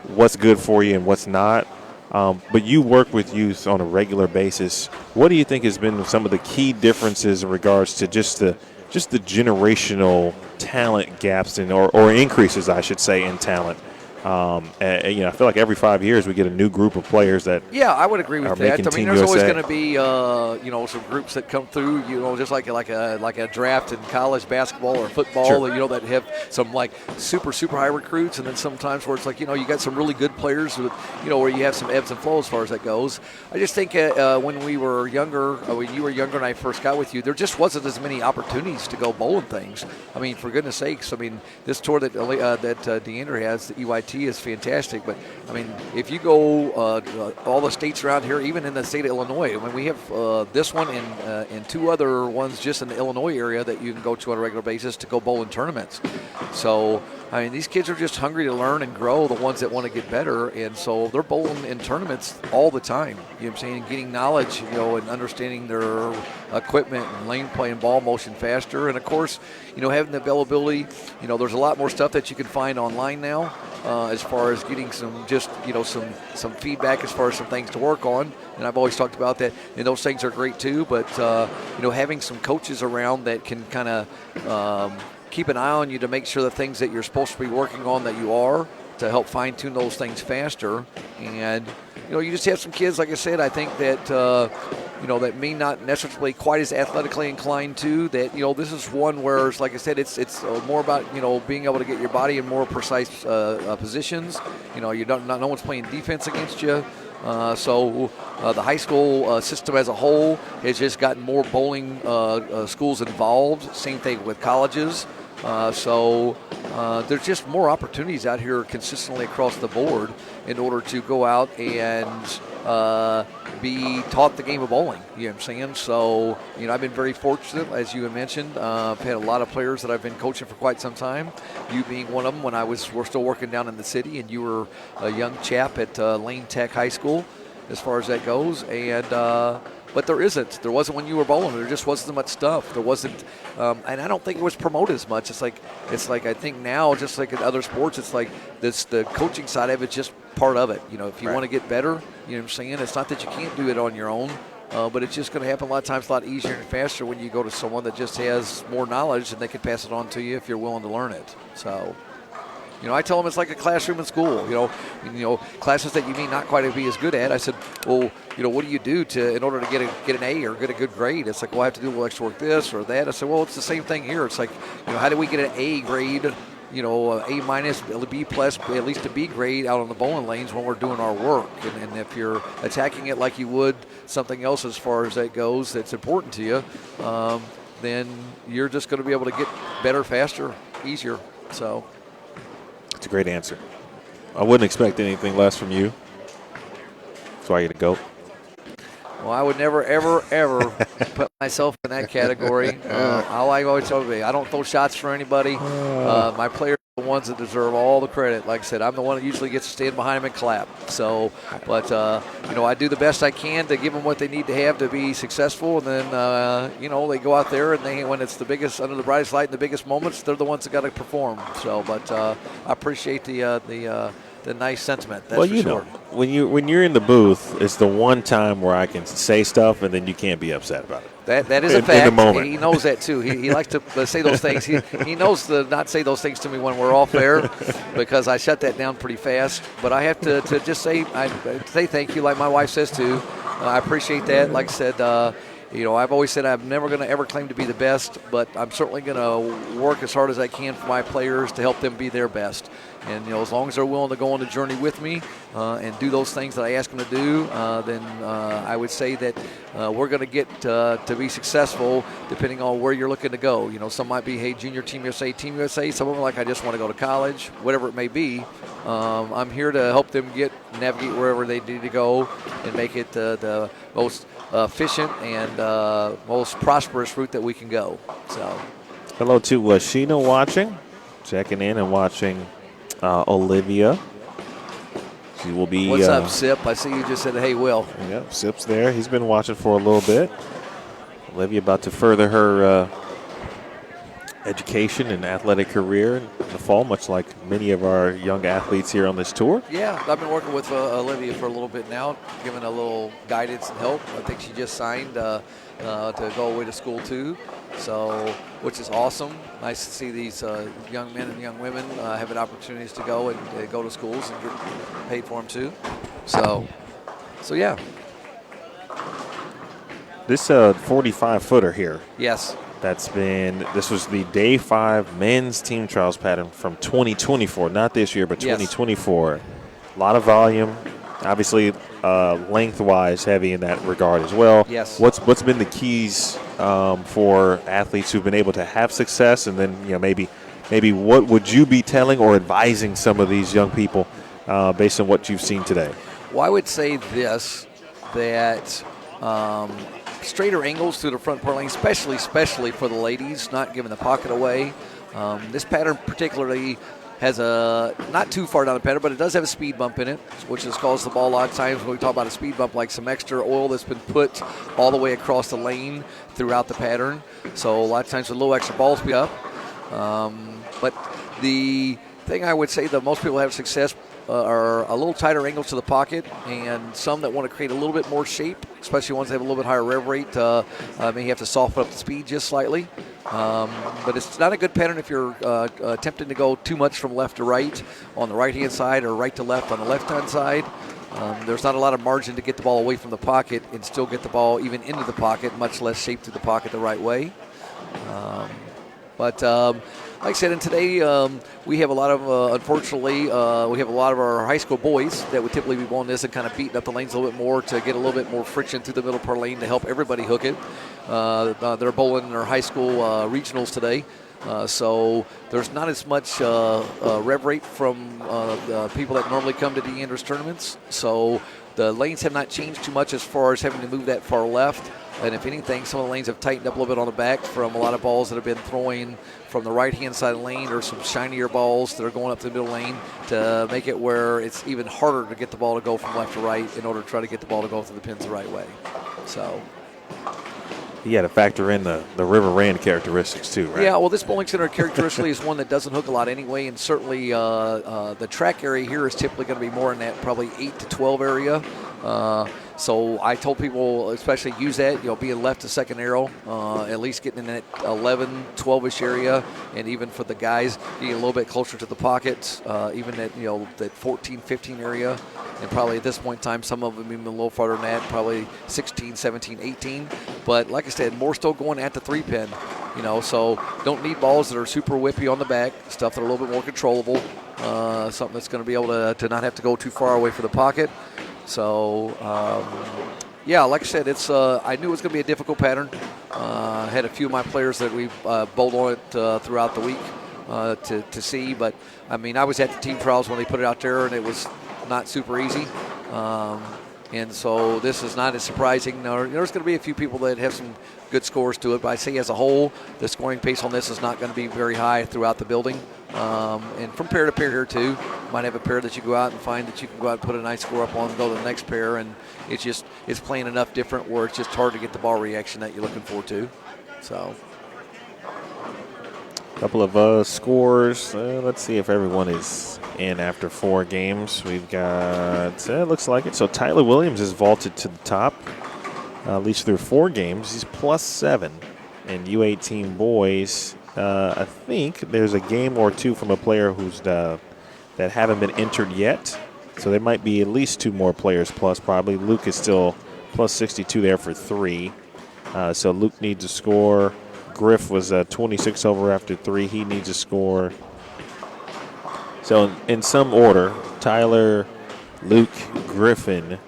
what's good for you and what's not. But you work with youth on a regular basis. What do you think has been some of the key differences in regards to just the generational talent gaps or increases, I should say, in talent? I feel like every 5 years we get a new group of players that. Yeah, I would agree with that. Team there's always USA. going to be some groups that come through. Just like a draft in college basketball or football. Sure. That have some like super high recruits, and then sometimes where it's like you got some really good players with where you have some ebbs and flows as far as that goes. I just think when we were younger, when you were younger and I first got with you, there just wasn't as many opportunities to go bowling things. I mean, for goodness sakes, this tour that Deandra has, the EYT, is fantastic, but if you go all the states around here, even in the state of Illinois, we have this one and two other ones just in the Illinois area that you can go to on a regular basis to go bowl in tournaments. So these kids are just hungry to learn and grow, the ones that want to get better, and so they're bowling in tournaments all the time. You know what I'm saying? And getting knowledge, and understanding their equipment and lane play and ball motion faster, and of course, having the availability. There's a lot more stuff that you can find online now. As far as getting some feedback as far as some things to work on, and I've always talked about that, and those things are great too. But having some coaches around that can kind of keep an eye on you to make sure the things that you're supposed to be working on that you are, to help fine tune those things faster. And you just have some kids, like I said, I think that that may not necessarily quite as athletically inclined to that. This is one where, like I said, it's more about being able to get your body in more precise positions. No one's playing defense against you. So the high school system as a whole has just gotten more bowling schools involved. Same thing with colleges. So there's just more opportunities out here consistently across the board in order to go out and be taught the game of bowling. You know what I'm saying? So, I've been very fortunate, as you had mentioned. I've had a lot of players that I've been coaching for quite some time, you being one of them when we're still working down in the city, and you were a young chap at Lane Tech High School as far as that goes. And but there wasn't when you were bowling. There just wasn't much stuff. There wasn't, and I don't think it was promoted as much. It's like I think now, just like in other sports, it's like the coaching side of it's just part of it. If you want to get better, you know what I'm saying. It's not that you can't do it on your own, but it's just going to happen a lot of times a lot easier and faster when you go to someone that just has more knowledge and they can pass it on to you if you're willing to learn it. So. I tell them it's like a classroom in school. Classes that you may not quite be as good at. I said, well, what do you do in order to get an A or get a good grade? It's like, well, I have to do a little extra work this or that. I said, well, it's the same thing here. It's like, how do we get an A grade? A minus, a B plus, at least a B grade out on the bowling lanes when we're doing our work. And if you're attacking it like you would something else as far as that goes that's important to you, then you're just going to be able to get better, faster, easier. So. It's a great answer. I wouldn't expect anything less from you. That's why you're the GOAT. Well, I would never, ever, ever put myself in that category. I always tell everybody, I don't throw shots for anybody. My players are the ones that deserve all the credit. Like I said, I'm the one that usually gets to stand behind them and clap. So, but, I do the best I can to give them what they need to have to be successful. And then, they go out there and when it's the biggest, under the brightest light and the biggest moments, they're the ones that got to perform. So, but I appreciate the nice sentiment. That's for sure. When you're in the booth, it's the one time where I can say stuff and then you can't be upset about it. That is a fact. In the moment. He knows that too. He likes to say those things. He knows to not say those things to me when we're off air because I shut that down pretty fast. But I have to just say thank you, like my wife says too. I appreciate that. Like I said, I've always said I'm never going to ever claim to be the best, but I'm certainly going to work as hard as I can for my players to help them be their best. And, as long as they're willing to go on the journey with me and do those things that I ask them to do, then I would say that we're going to get to be successful depending on where you're looking to go. Some might be, hey, junior Team USA. Some of them like, I just want to go to college, whatever it may be. I'm here to help them navigate wherever they need to go and make it the most efficient and most prosperous route that we can go. So, hello to Sheena watching, checking in and watching Olivia. She will be. What's up, Sip? I see you just said, hey, Will. Yeah, Sip's there. He's been watching for a little bit. Olivia about to further her education and athletic career in the fall, much like many of our young athletes here on this tour. Yeah, I've been working with Olivia for a little bit now, giving a little guidance and help. I think she just signed to go away to school too, so which is awesome. Nice to see these young men and young women having opportunities to go and go to schools and get paid for them too. So yeah. This 45-footer here. Yes. This was the day 5 men's team trials pattern from 2024, not this year, but 2024. A lot of volume, obviously lengthwise heavy in that regard as well. Yes. What's been the keys for athletes who've been able to have success, and then maybe what would you be telling or advising some of these young people based on what you've seen today? Well, I would say this, that straighter angles through the front part lane, especially for the ladies, not giving the pocket away. This pattern particularly has not too far down the pattern, but it does have a speed bump in it, which has caused the ball a lot of times when we talk about a speed bump, like some extra oil that's been put all the way across the lane throughout the pattern. So a lot of times with a little extra ball speed up. But the thing I would say that most people have success are a little tighter angles to the pocket, and some that want to create a little bit more shape, especially ones that have a little bit higher rev rate, may have to soften up the speed just slightly. But it's not a good pattern if you're attempting to go too much from left to right on the right-hand side or right to left on the left-hand side. There's not a lot of margin to get the ball away from the pocket and still get the ball even into the pocket, much less shape through the pocket the right way. But like I said, and today we have a lot of, unfortunately, we have a lot of our high school boys that would typically be on this and kind of beating up the lanes a little bit more to get a little bit more friction through the middle part lane to help everybody hook it. They're bowling in their high school regionals today. So there's not as much rev rate from the people that normally come to the Andrews tournaments. So the lanes have not changed too much as far as having to move that far left. And if anything, some of the lanes have tightened up a little bit on the back from a lot of balls that have been throwing from the right-hand side of the lane, or some shinier balls that are going up the middle lane to make it where it's even harder to get the ball to go from left to right in order to try to get the ball to go through the pins the right way. So you got to factor in the River Rand characteristics too, right? Yeah, well, this bowling center characteristically is one that doesn't hook a lot anyway, and certainly the track area here is typically going to be more in that probably 8 to 12 area. So I told people, especially use that, being left to second arrow, at least getting in that 11, 12-ish area, and even for the guys, getting a little bit closer to the pockets, even at, that 14, 15 area, and probably at this point in time, some of them even a little farther than that, probably 16, 17, 18. But like I said, more still going at the 3-pin, so don't need balls that are super whippy on the back, stuff that are a little bit more controllable, something that's going to be able to not have to go too far away from the pocket. So, like I said, it's I knew it was going to be a difficult pattern. Had a few of my players that we bowled on it throughout the week to see. But, I mean, I was at the team trials when they put it out there, and it was not super easy. And so this is not as surprising. There's going to be a few people that have some good scores to it, but I say as a whole, the scoring pace on this is not going to be very high throughout the building. And from pair to pair here too, you might have a pair that you go out and find that you can go out and put a nice score up on and go to the next pair, and it's playing enough different where it's just hard to get the ball reaction that you're looking for too. So. A couple of scores. Let's see if everyone is in after 4 games. We've got, it looks like it. So Tyler Williams is vaulted to the top, at least through 4 games. He's +7 in U18 boys. I think there's a game or 2 from a player who's that haven't been entered yet. So there might be at least 2 more players plus probably. Luke is still +62 there for 3. So Luke needs a score. Griff was 26 over after 3. He needs a score. So in some order, Tyler, Luke, Griffin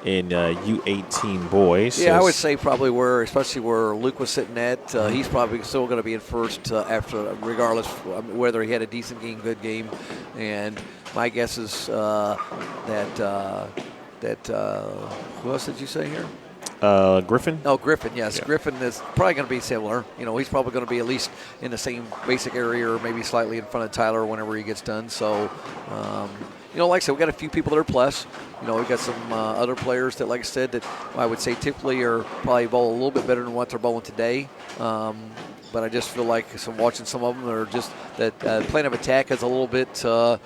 in U18 boys. Yeah, I would say probably especially where Luke was sitting at, he's probably still going to be in first after, regardless whether he had a decent game, good game. And my guess is that who else did you say here? Griffin? Oh, Griffin, yes. Yeah. Griffin is probably going to be similar. He's probably going to be at least in the same basic area or maybe slightly in front of Tyler whenever he gets done. So, like I said, we got a few people that are plus. We got some other players that, like I said, that I would say typically are probably bowl a little bit better than what they're bowling today. But I just feel like watching some of them are just that plan of attack is a little bit probably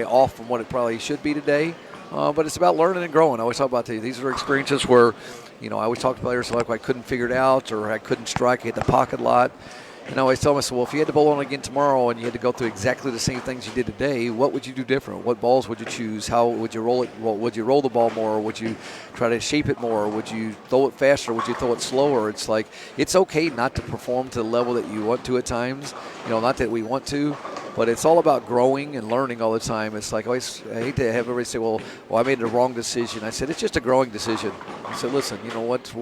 off from what it probably should be today. But it's about learning and growing. I always talk about these are experiences where, I always talk to players like I couldn't figure it out or I couldn't strike, I hit the pocket a lot. And I always tell myself, well, if you had to bowl on again tomorrow and you had to go through exactly the same things you did today, what would you do different? What balls would you choose? How would you roll it? Well, would you roll the ball more? Would you try to shape it more? Would you throw it faster? Would you throw it slower? It's like it's okay not to perform to the level that you want to at times. Not that we want to. But it's all about growing and learning all the time. It's like I hate to have everybody say, well, I made the wrong decision. I said, it's just a growing decision. I said, listen, you know what?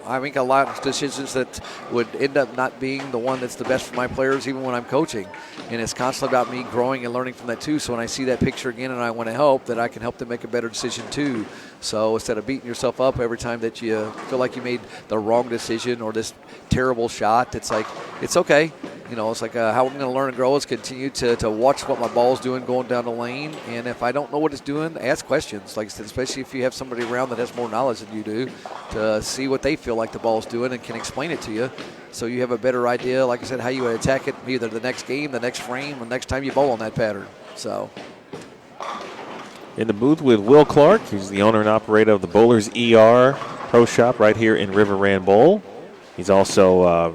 I make a lot of decisions that would end up not being the one that's the best for my players, even when I'm coaching. And it's constantly about me growing and learning from that too. So when I see that picture again and I want to help, that I can help them make a better decision too. So instead of beating yourself up every time that you feel like you made the wrong decision or this terrible shot, it's like, it's okay. It's like how I'm going to learn and grow is continue to watch what my ball's doing going down the lane. And if I don't know what it's doing, ask questions. Like I said, especially if you have somebody around that has more knowledge than you do, to see what they feel like the ball's doing and can explain it to you. So you have a better idea, like I said, how you would attack it either the next game, the next frame, or next time you bowl on that pattern. So. In the booth with Will Clark. He's the owner and operator of the Bowlers ER Pro Shop right here in River Rand Bowl. He's also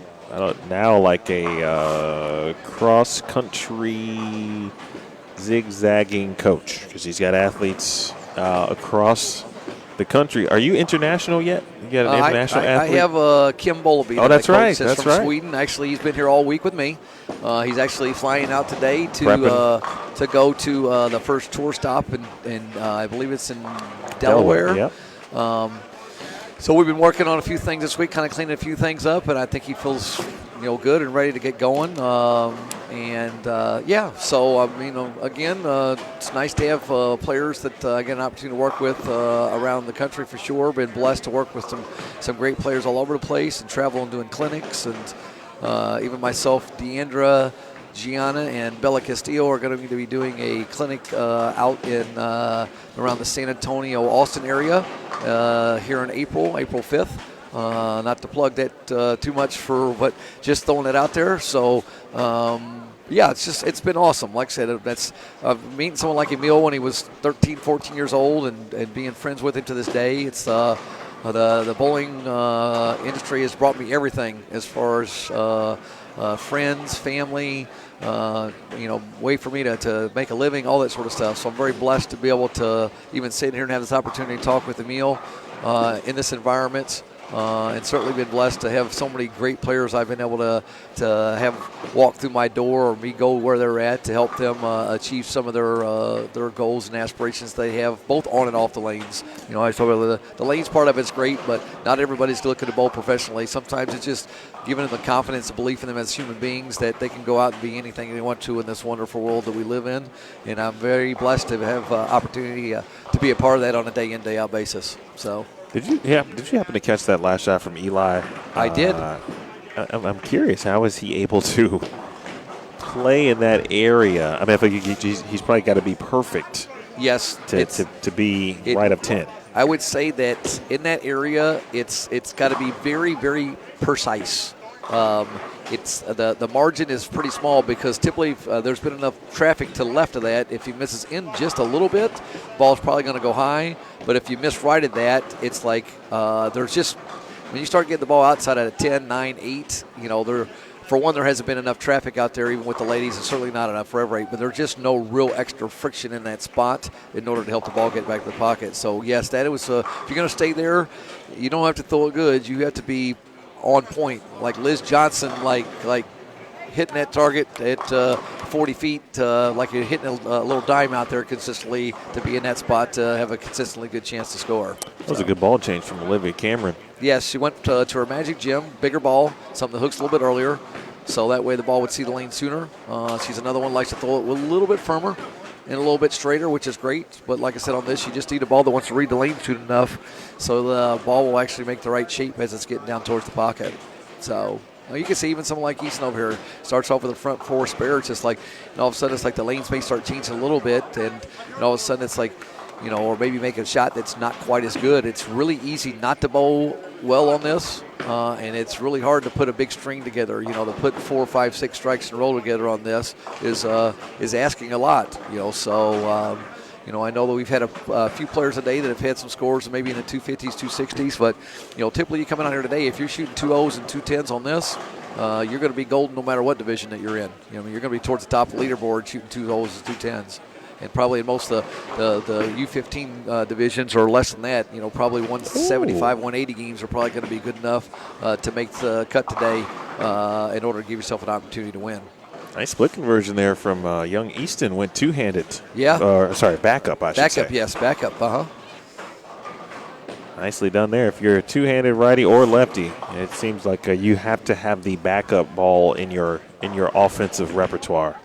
now like a cross-country zigzagging coach because he's got athletes across the country. Are you international yet? You got an international athlete? I have Kim Bolaby. Oh, that's right. That's from right. Sweden. Actually, he's been here all week with me. He's actually flying out today to go to the first tour stop in I believe it's in Delaware. Yep. So we've been working on a few things this week, kind of cleaning a few things up, and I think he feels good and ready to get going. So again, it's nice to have players that I get an opportunity to work with around the country for sure. Been blessed to work with some great players all over the place and travel and doing clinics, and even myself, Deandra, Gianna, and Bella Castillo are going to be doing a clinic out in around the San Antonio, Austin area here in April 5th. Not to plug that too much but just throwing it out there. So, it's been awesome. Like I said, that's meeting someone like Emil when he was 13, 14 years old and being friends with him to this day. It's the bowling industry has brought me everything as far as friends, family, way for me to make a living, all that sort of stuff. So I'm very blessed to be able to even sit here and have this opportunity to talk with Emil in this environment. and certainly been blessed to have so many great players I've been able to have walk through my door or me go where they're at to help them achieve some of their goals and aspirations they have, both on and off the lanes. I talk about the lanes part of it's great, but not everybody's looking to bowl professionally. Sometimes it's just giving them the confidence and belief in them as human beings that they can go out and be anything they want to in this wonderful world that we live in. And I'm very blessed to have opportunity to be a part of that on a day in, day out basis. So. Did you happen to catch that last shot from Eli? I did. I'm curious, how is he able to play in that area? I mean, I think he's probably got to be perfect. Yes, to be right up 10. I would say that in that area, it's got to be very, very precise. It's the margin is pretty small because typically there's been enough traffic to the left of that. If he misses in just a little bit, ball's probably going to go high. But if you miss right at that, it's like there's just when you start getting the ball outside at a 10, 9, 8, for one, there hasn't been enough traffic out there, even with the ladies, and certainly not enough rev rate, but there's just no real extra friction in that spot in order to help the ball get back to the pocket. So, yes, that was if you're going to stay there, you don't have to throw it good. You have to be on point, like Liz Johnson, like hitting that target at 40 feet, like you're hitting a little dime out there consistently to be in that spot to have a consistently good chance to score. That was a good ball change from Olivia Cameron. Yes, she went to her magic gym, bigger ball, something that hooks a little bit earlier, so that way the ball would see the lane sooner. She's another one likes to throw it a little bit firmer and a little bit straighter, which is great. But like I said on this, you just need a ball that wants to read the lane soon enough so the ball will actually make the right shape as it's getting down towards the pocket. So you can see even someone like Easton over here starts off with a front four spare. It's just like, all of a sudden it's like the lanes may start changing a little bit, and all of a sudden it's like, or maybe make a shot that's not quite as good. It's really easy not to bowl well on this, and it's really hard to put a big string together. To put 4, 5, 6 strikes in a row together on this is asking a lot. So I know that we've had a few players today that have had some scores maybe in the 250s, 260s, but typically you come in here today, if you're shooting 2 O's and 2 10s on this, you're going to be golden no matter what division that you're in. You're going to be towards the top of the leaderboard shooting 2 O's and 2 10s. And probably in most of the U15 divisions or less than that, probably 175, 180 games are probably going to be good enough to make the cut today in order to give yourself an opportunity to win. Nice split conversion there from young Easton. Went two-handed. Yeah. Backup, I should say. Backup, yes, backup. Nicely done there. If you're a two-handed righty or lefty, it seems like you have to have the backup ball in your offensive repertoire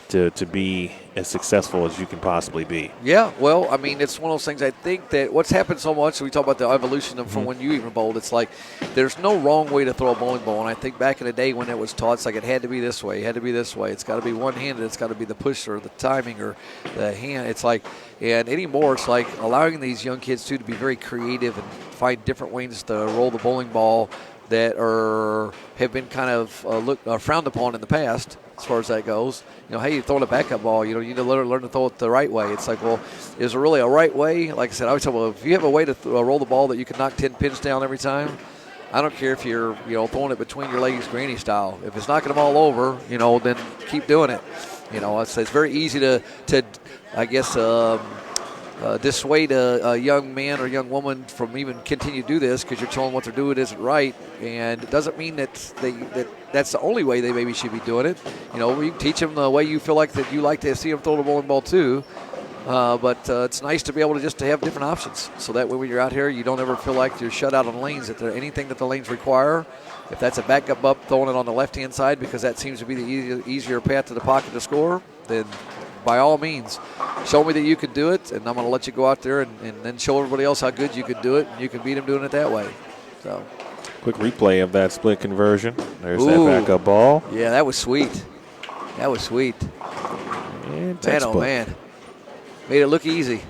to be as successful as you can possibly be. Yeah, well, I mean, it's one of those things. I think that what's happened so much, we talk about the evolution of from when you even bowled, it's like there's no wrong way to throw a bowling ball. And I think back in the day when it was taught, it's like it had to be this way, it had to be this way. It's got to be one-handed. It's got to be the push or the timing or the hand. It's like, and anymore, it's like allowing these young kids, too, to be very creative and find different ways to roll the bowling ball that have been kind of frowned upon in the past as far as that goes. Hey, you're throwing a backup ball, you need to learn to throw it the right way. It's like, well, is there really a right way? Like I said, I always tell them, well, if you have a way to roll the ball that you can knock 10 pins down every time, I don't care if you're throwing it between your legs granny style. If it's knocking them all over, then keep doing it. It's very easy to I guess, dissuade a young man or young woman from even continue to do this because you're telling them what they're doing isn't right, and it doesn't mean that that's the only way they maybe should be doing it. You teach them the way you feel like that you like to see them throw the bowling ball too, but it's nice to be able to have different options so that way when you're out here you don't ever feel like you're shut out on lanes, that anything that the lanes require. If that's a backup up, throwing it on the left-hand side because that seems to be the easier path to the pocket to score, then by all means, show me that you can do it, and I'm going to let you go out there and then show everybody else how good you can do it, and you can beat them doing it that way. So, quick replay of that split conversion. There's that backup ball. Yeah, that was sweet. That was sweet. And man, oh, man. Made it look easy.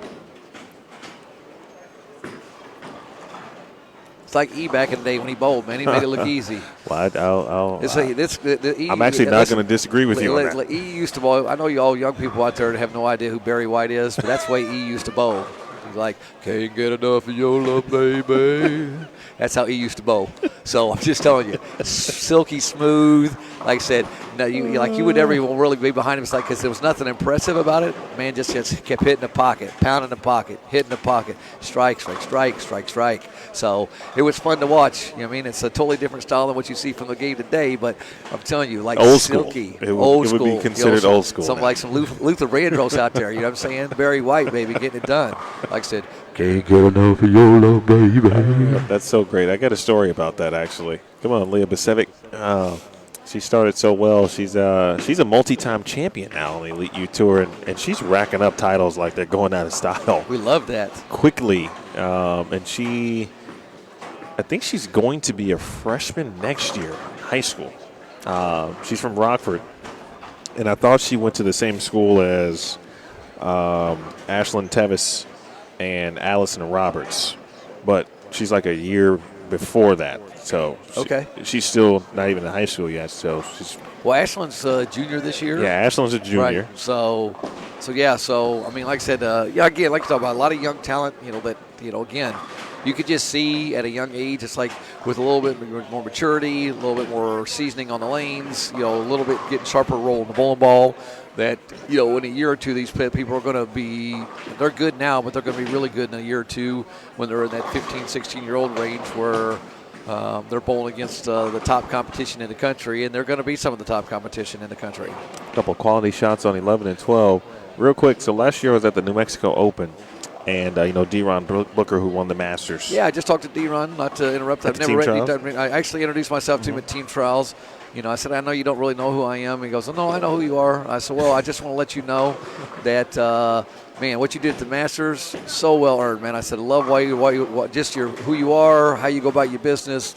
It's like E back in the day when he bowled, man. He made it look easy. Well, E, I'm actually not going to disagree with you on that. E used to bowl. I know you all young people out there have no idea who Barry White is, but that's the way E used to bowl. He's like, can't get enough of your love, baby. That's how E used to bowl. So I'm just telling you, silky smooth. Like I said, no, you would never even really be behind him. It's like because there was nothing impressive about it. Man just kept hitting the pocket, pounding the pocket, hitting the pocket, strike, strike, strike, strike, strike. So it was fun to watch. You know what I mean? It's a totally different style than what you see from the game today. But I'm telling you, like old silky, school. old school. It would be considered old school. Some like some Luther Vandross out there. You know what I'm saying? Barry White, baby, getting it done. Like I said, can't get enough of your love, baby. That's so great. I got a story about that actually. Come on, Leah Basevic. She started so well. She's a multi-time champion now on the Elite Youth Tour, and she's racking up titles like they're going out of style. We love that. Quickly. And I think she's going to be a freshman next year in high school. She's from Rockford, and I thought she went to the same school as Ashlyn Tevis and Allison Roberts, but she's like a year before that. So she's still not even in high school yet. So she's Ashlyn's a junior this year. Yeah, Ashlyn's a junior. Right. So I mean, like I said, again, like you talk about a lot of young talent. Again, you could just see at a young age, it's like with a little bit more maturity, a little bit more seasoning on the lanes, a little bit getting sharper rolling the bowling ball. That in a year or two, these people are going to they're good now, but they're going to be really good in a year or two when they're in that 15, 16-year-old range where they're bowling against the top competition in the country, and they're going to be some of the top competition in the country. A couple quality shots on 11 and 12. Real quick, so last year I was at the New Mexico Open, and D-Ron Booker, who won the Masters. Yeah, I just talked to D-Ron, not to interrupt. I've never read. I actually introduced myself to him at Team Trials. I said, I know you don't really know who I am. He goes, oh, no, I know who you are. I said, well, I just want to let you know that, man, what you did at the Masters, so well earned, man. I said, I love who you are, how you go about your business.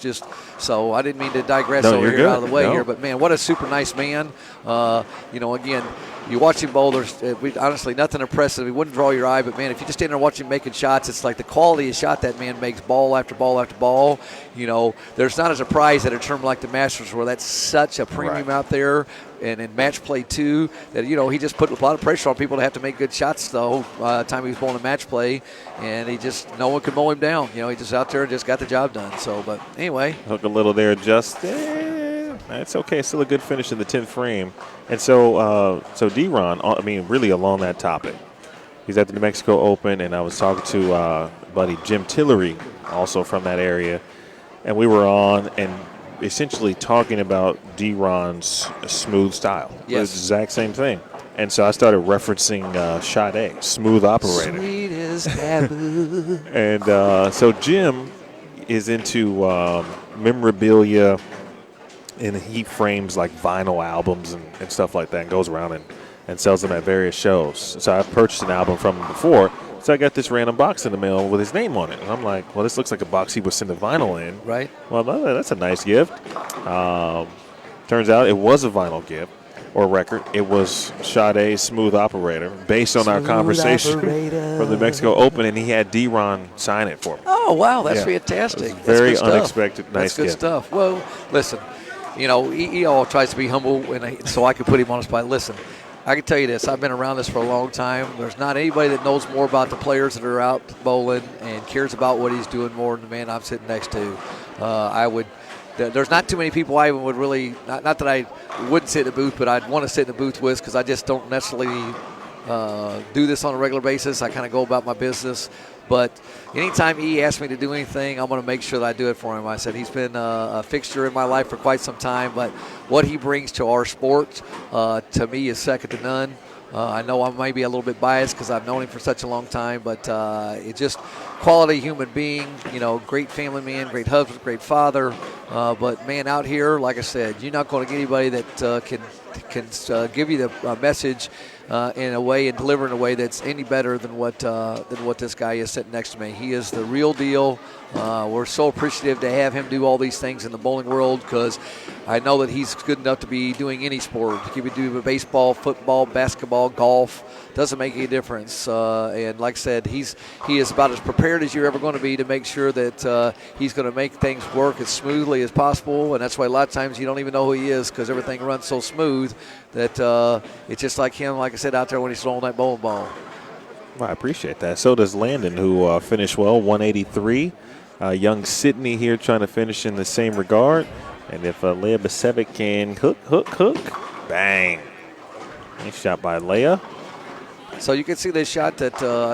So I didn't mean to digress out of the way here. But, man, what a super nice man. Again, you watch him bowl, honestly nothing impressive. He wouldn't draw your eye, but, man, if you just stand there and watch him making shots, it's like the quality of shot that man makes ball after ball after ball. There's not a surprise at a tournament like the Masters where that's such a premium out there. And in match play, too, that, he just put a lot of pressure on people to have to make good shots the whole time he was bowling match play. And no one could mow him down. He just out there and just got the job done. So, but anyway. Hook a little there, that's okay. It's still a good finish in the 10th frame. And so D-Ron, really along that topic. He's at the New Mexico Open, and I was talking to buddy Jim Tillery, also from that area. And we were on and essentially talking about D-Ron's smooth style. Yes. The exact same thing. And so I started referencing Sade, smooth operator. Sweet as taboo. And so Jim is into memorabilia, and he frames like vinyl albums and stuff like that and goes around and sells them at various shows. So I've purchased an album from him before. So I got this random box in the mail with his name on it. And I'm like, well, this looks like a box he would send a vinyl in. Right. Well, that's a nice gift. Turns out it was a vinyl gift or record. It was Sade's Smooth Operator based on our conversation from the Mexico Open, and he had D-Ron sign it for me. Oh, wow. That's fantastic. Very unexpected. Nice gift. That's good stuff. Well, listen, he all tries to be humble, so I could put him on the spot. Listen, I can tell you this. I've been around this for a long time. There's not anybody that knows more about the players that are out bowling and cares about what he's doing more than the man I'm sitting next to. There's not too many people I would really – not that I wouldn't sit in the booth, but I'd want to sit in the booth with because I just don't necessarily do this on a regular basis. I kind of go about my business. But anytime he asks me to do anything, I'm going to make sure that I do it for him. I said he's been a fixture in my life for quite some time, but what he brings to our sport, to me, is second to none. I know I may be a little bit biased because I've known him for such a long time, but it's just quality human being, great family man, great husband, great father. But, man, out here, like I said, you're not going to get anybody that can give you the message in a way and deliver in a way that's any better than what this guy is sitting next to me. He is the real deal. We're so appreciative to have him do all these things in the bowling world because I know that he's good enough to be doing any sport. He could be doing baseball, football, basketball, golf. Doesn't make any difference. And like I said, he is about as prepared as you're ever going to be to make sure that he's going to make things work as smoothly as possible. And that's why a lot of times you don't even know who he is because everything runs so smooth that it's just like him, like I said, out there when he's throwing that bowling ball. Well, I appreciate that. So does Landon, who finished well, 183. Young Sydney here trying to finish in the same regard. And if Leah Basevic can hook, bang. Nice shot by Leah. So you can see this shot that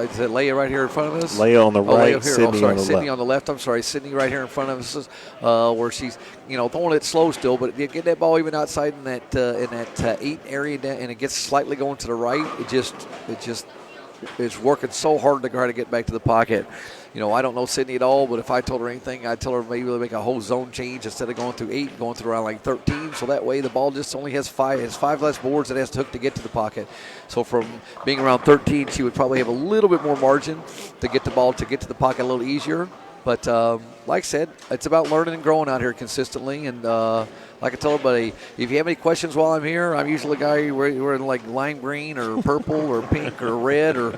is it Leia right here in front of us? Leah on the right, Leia here. Sydney on the Sydney left. on the left. I'm sorry, Sydney right here in front of us, where she's throwing it slow still, but get that ball even outside in that 8 area, and it gets slightly going to the right. It just is working so hard to try to get back to the pocket. I don't know Sydney at all, but if I told her anything, I'd tell her maybe to make a whole zone change instead of going through 8, going through around like 13. So that way the ball just only has 5 less boards it has to hook to get to the pocket. So from being around 13, she would probably have a little bit more margin to get the ball to get to the pocket a little easier. But like I said, it's about learning and growing out here consistently. And like I tell everybody, if you have any questions while I'm here, I'm usually a guy wearing like lime green or purple or pink or red or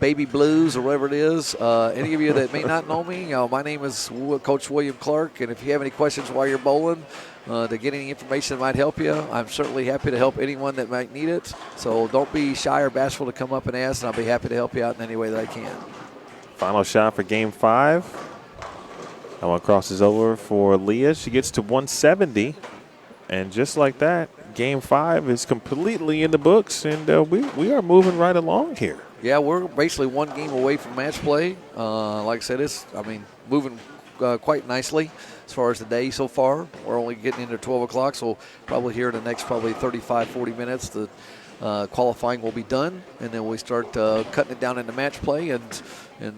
baby blues or whatever it is. Any of you that may not know me, my name is Coach William Clark. And if you have any questions while you're bowling, to get any information that might help you, I'm certainly happy to help anyone that might need it. So don't be shy or bashful to come up and ask, and I'll be happy to help you out in any way that I can. Final shot for game 5. That one crosses over for Leah. She gets to 170. And just like that, game 5 is completely in the books, and we are moving right along here. Yeah, we're basically one game away from match play. Like I said, it's moving quite nicely as far as the day so far. We're only getting into 12 o'clock, so probably here in the next 35, 40 minutes, the qualifying will be done, and then we start cutting it down into match play, and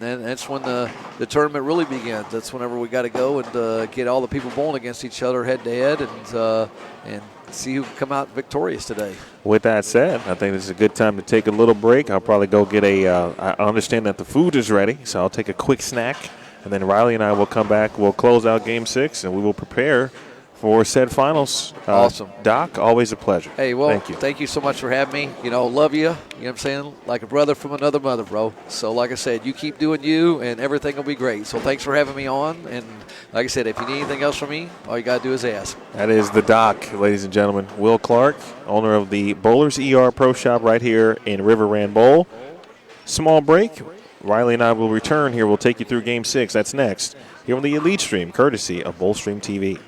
then that's when the tournament really begins. That's whenever we got to go and get all the people bowling against each other head to head, and see who can come out victorious today. With that said, I think this is a good time to take a little break. I'll probably go get I understand that the food is ready, so I'll take a quick snack, and then Riley and I will come back. We'll close out game 6, and we will prepare for said finals. Awesome. Doc, always a pleasure. Hey, well, thank you so much for having me. Love you. You know what I'm saying? Like a brother from another mother, bro. So like I said, you keep doing you, and everything will be great. So thanks for having me on. And like I said, if you need anything else from me, all you got to do is ask. That is the Doc, ladies and gentlemen. Will Clark, owner of the Bowlers ER Pro Shop right here in River Rand Bowl. Small break. Riley and I will return here. We'll take you through game 6. That's next here on the Elite Stream, courtesy of Bowlstream TV.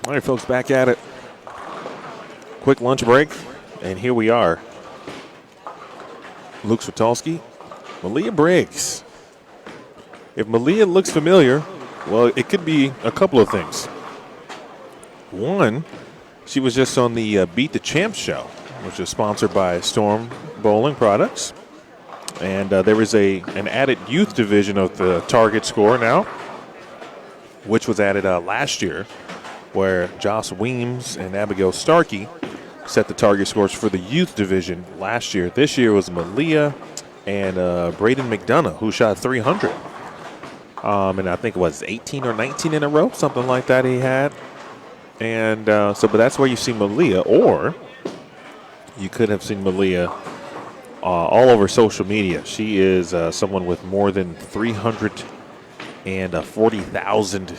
All right, folks, back at it. Quick lunch break, and here we are. Luke Switalski, Malia Briggs. If Malia looks familiar, well, it could be a couple of things. One, she was just on the Beat the Champs show, which is sponsored by Storm Bowling Products. And there is an added youth division of the target score now, which was added last year, where Joss Weems and Abigail Starkey set the target scores for the youth division last year. This year was Malia and Braden McDonough, who shot 300. And I think it was 18 or 19 in a row, something like that he had. And but that's where you see Malia, or you could have seen Malia all over social media. She is someone with more than 340,000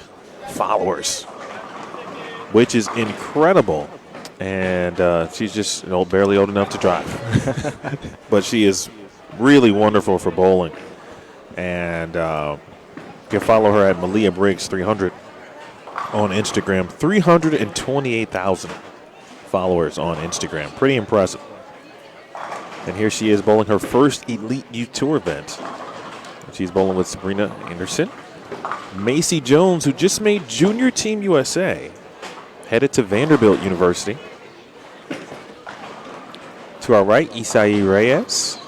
followers, which is incredible. And she's just barely old enough to drive. But she is really wonderful for bowling. And you can follow her at Malia Briggs 300 on Instagram. 328,000 followers on Instagram. Pretty impressive. And here she is bowling her first Elite Youth Tour event. She's bowling with Sabrina Anderson. Macy Jones, who just made Junior Team USA, headed to Vanderbilt University. To our right, Isai Reyes,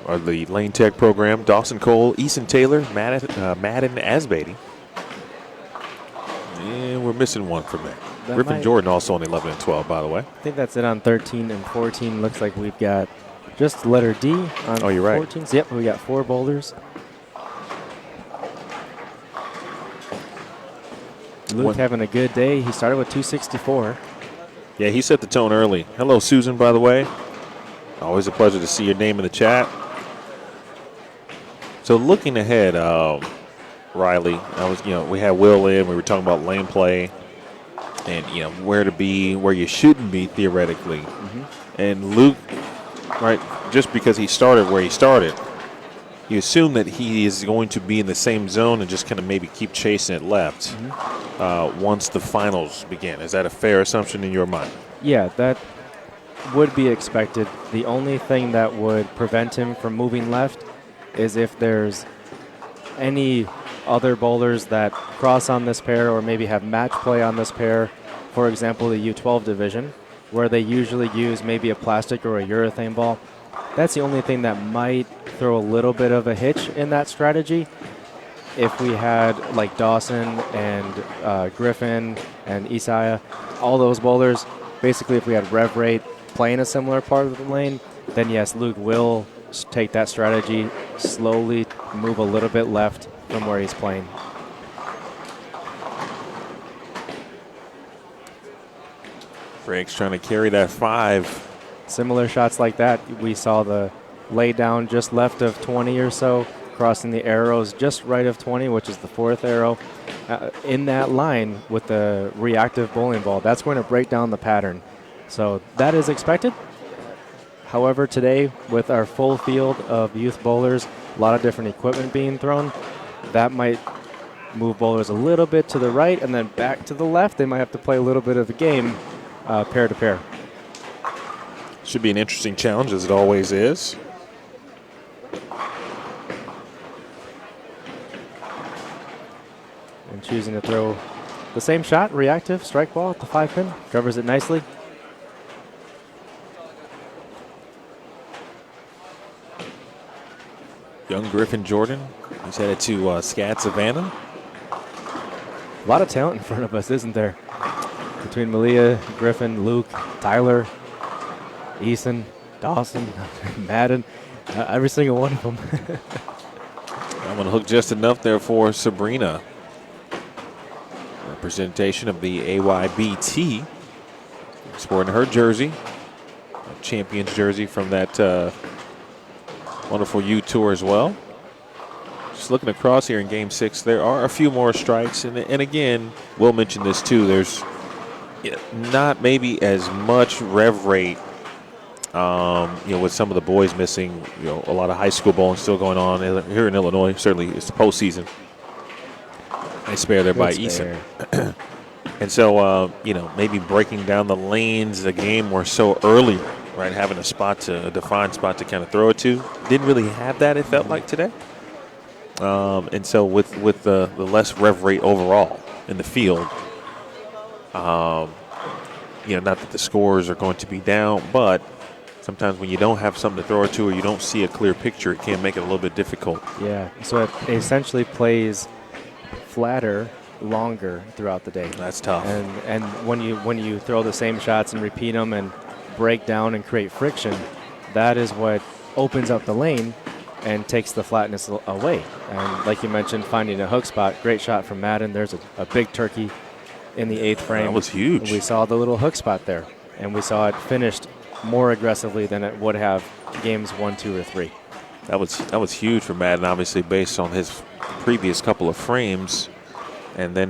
of the Lane Tech program. Dawson Cole, Eason Taylor, Madden Asbeatty. And we're missing one from there. Griffin Jordan also on 11 and 12, by the way. I think that's it on 13 and 14. Looks like we've got just letter D on you're right. 14. So, yep, we got 4 boulders. Luke having a good day. He started with 264. Yeah, he set the tone early. Hello, Susan, by the way. Always a pleasure to see your name in the chat. So looking ahead, Riley, we had Will in. We were talking about lane play and, where to be, where you shouldn't be theoretically. Mm-hmm. And Luke, right, just because he started where he started, you assume that he is going to be in the same zone and just kind of maybe keep chasing it left once the finals begin. Is that a fair assumption in your mind? Yeah, that would be expected. The only thing that would prevent him from moving left is if there's any other bowlers that cross on this pair or maybe have match play on this pair. For example, the U12 division, where they usually use maybe a plastic or a urethane ball. That's the only thing that might throw a little bit of a hitch in that strategy. If we had like Dawson and Griffin and Isaiah, all those bowlers, basically if we had rev rate playing a similar part of the lane, then yes, Luke will take that strategy, slowly move a little bit left from where he's playing. Frank's trying to carry that 5. Similar shots like that. We saw the lay down just left of 20 or so, crossing the arrows just right of 20, which is the 4th arrow. In that line with the reactive bowling ball, that's going to break down the pattern. So that is expected. However, today, with our full field of youth bowlers, a lot of different equipment being thrown, that might move bowlers a little bit to the right and then back to the left. They might have to play a little bit of a game pair to pair. Should be an interesting challenge, as it always is. And choosing to throw the same shot, reactive, strike ball at the 5-pin, covers it nicely. Young Griffin Jordan He's headed to Scat Savannah. A lot of talent in front of us, isn't there? Between Malia, Griffin, Luke, Tyler, Eason, Dawson, Madden, every single one of them. I'm going to hook just enough there for Sabrina. Representation of the AYBT. Sporting her jersey. A champion's jersey from that wonderful U Tour as well. Just looking across here in Game 6, there are a few more strikes. And again, we'll mention this too. There's not maybe as much rev rate, with some of the boys missing. A lot of high school bowling still going on here in Illinois. Certainly, it's the postseason. Nice spare there by Eason. And so, maybe breaking down the lanes of the game were so early, right? Having a defined spot to kind of throw it to. Didn't really have that, it felt like, today. And so with the less rev rate overall in the field, not that the scores are going to be down, but sometimes when you don't have something to throw it to or you don't see a clear picture, it can make it a little bit difficult. Yeah, so it essentially plays flatter longer throughout the day. That's tough. And when you throw the same shots and repeat them and break down and create friction, that is what opens up the lane and takes the flatness away. And like you mentioned, finding a hook spot, great shot from Madden. There's a big turkey in the 8th frame. That was huge. We saw the little hook spot there, and we saw it finished more aggressively than it would have games 1, 2, or 3. That was huge for Madden, obviously based on his previous couple of frames. And then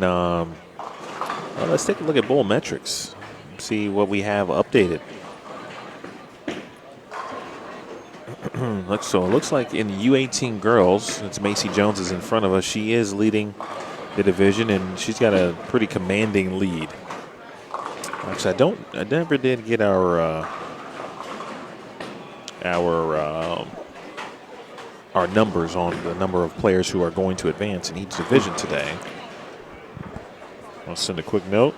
let's take a look at bowl metrics, see what we have updated. So it looks like in the U18 girls, since Macy Jones is in front of us, she is leading the division, and she's got a pretty commanding lead. Actually, I never did get our numbers on the number of players who are going to advance in each division today. I'll send a quick note.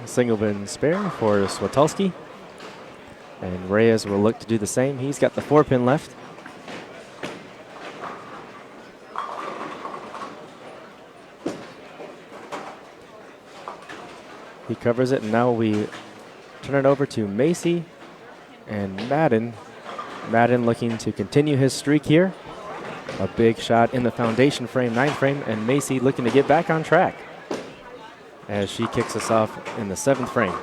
Single bin spare for Swatulski. And Reyes will look to do the same. He's got the 4-pin left. He covers it, and now we turn it over to Macy and Madden. Madden looking to continue his streak here. A big shot in the foundation frame, 9th frame, and Macy looking to get back on track as she kicks us off in the 7th frame.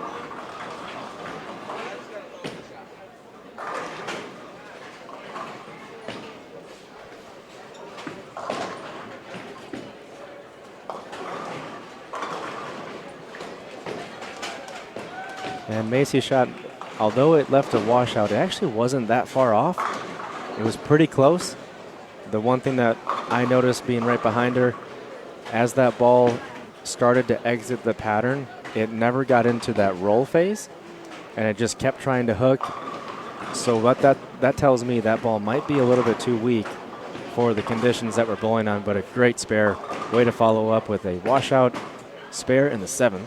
And Macy's shot, although it left a washout, it actually wasn't that far off. It was pretty close. The one thing that I noticed being right behind her, as that ball started to exit the pattern, it never got into that roll phase, and it just kept trying to hook. So what that tells me, that ball might be a little bit too weak for the conditions that we're bowling on, but a great spare. Way to follow up with a washout spare in the 7th.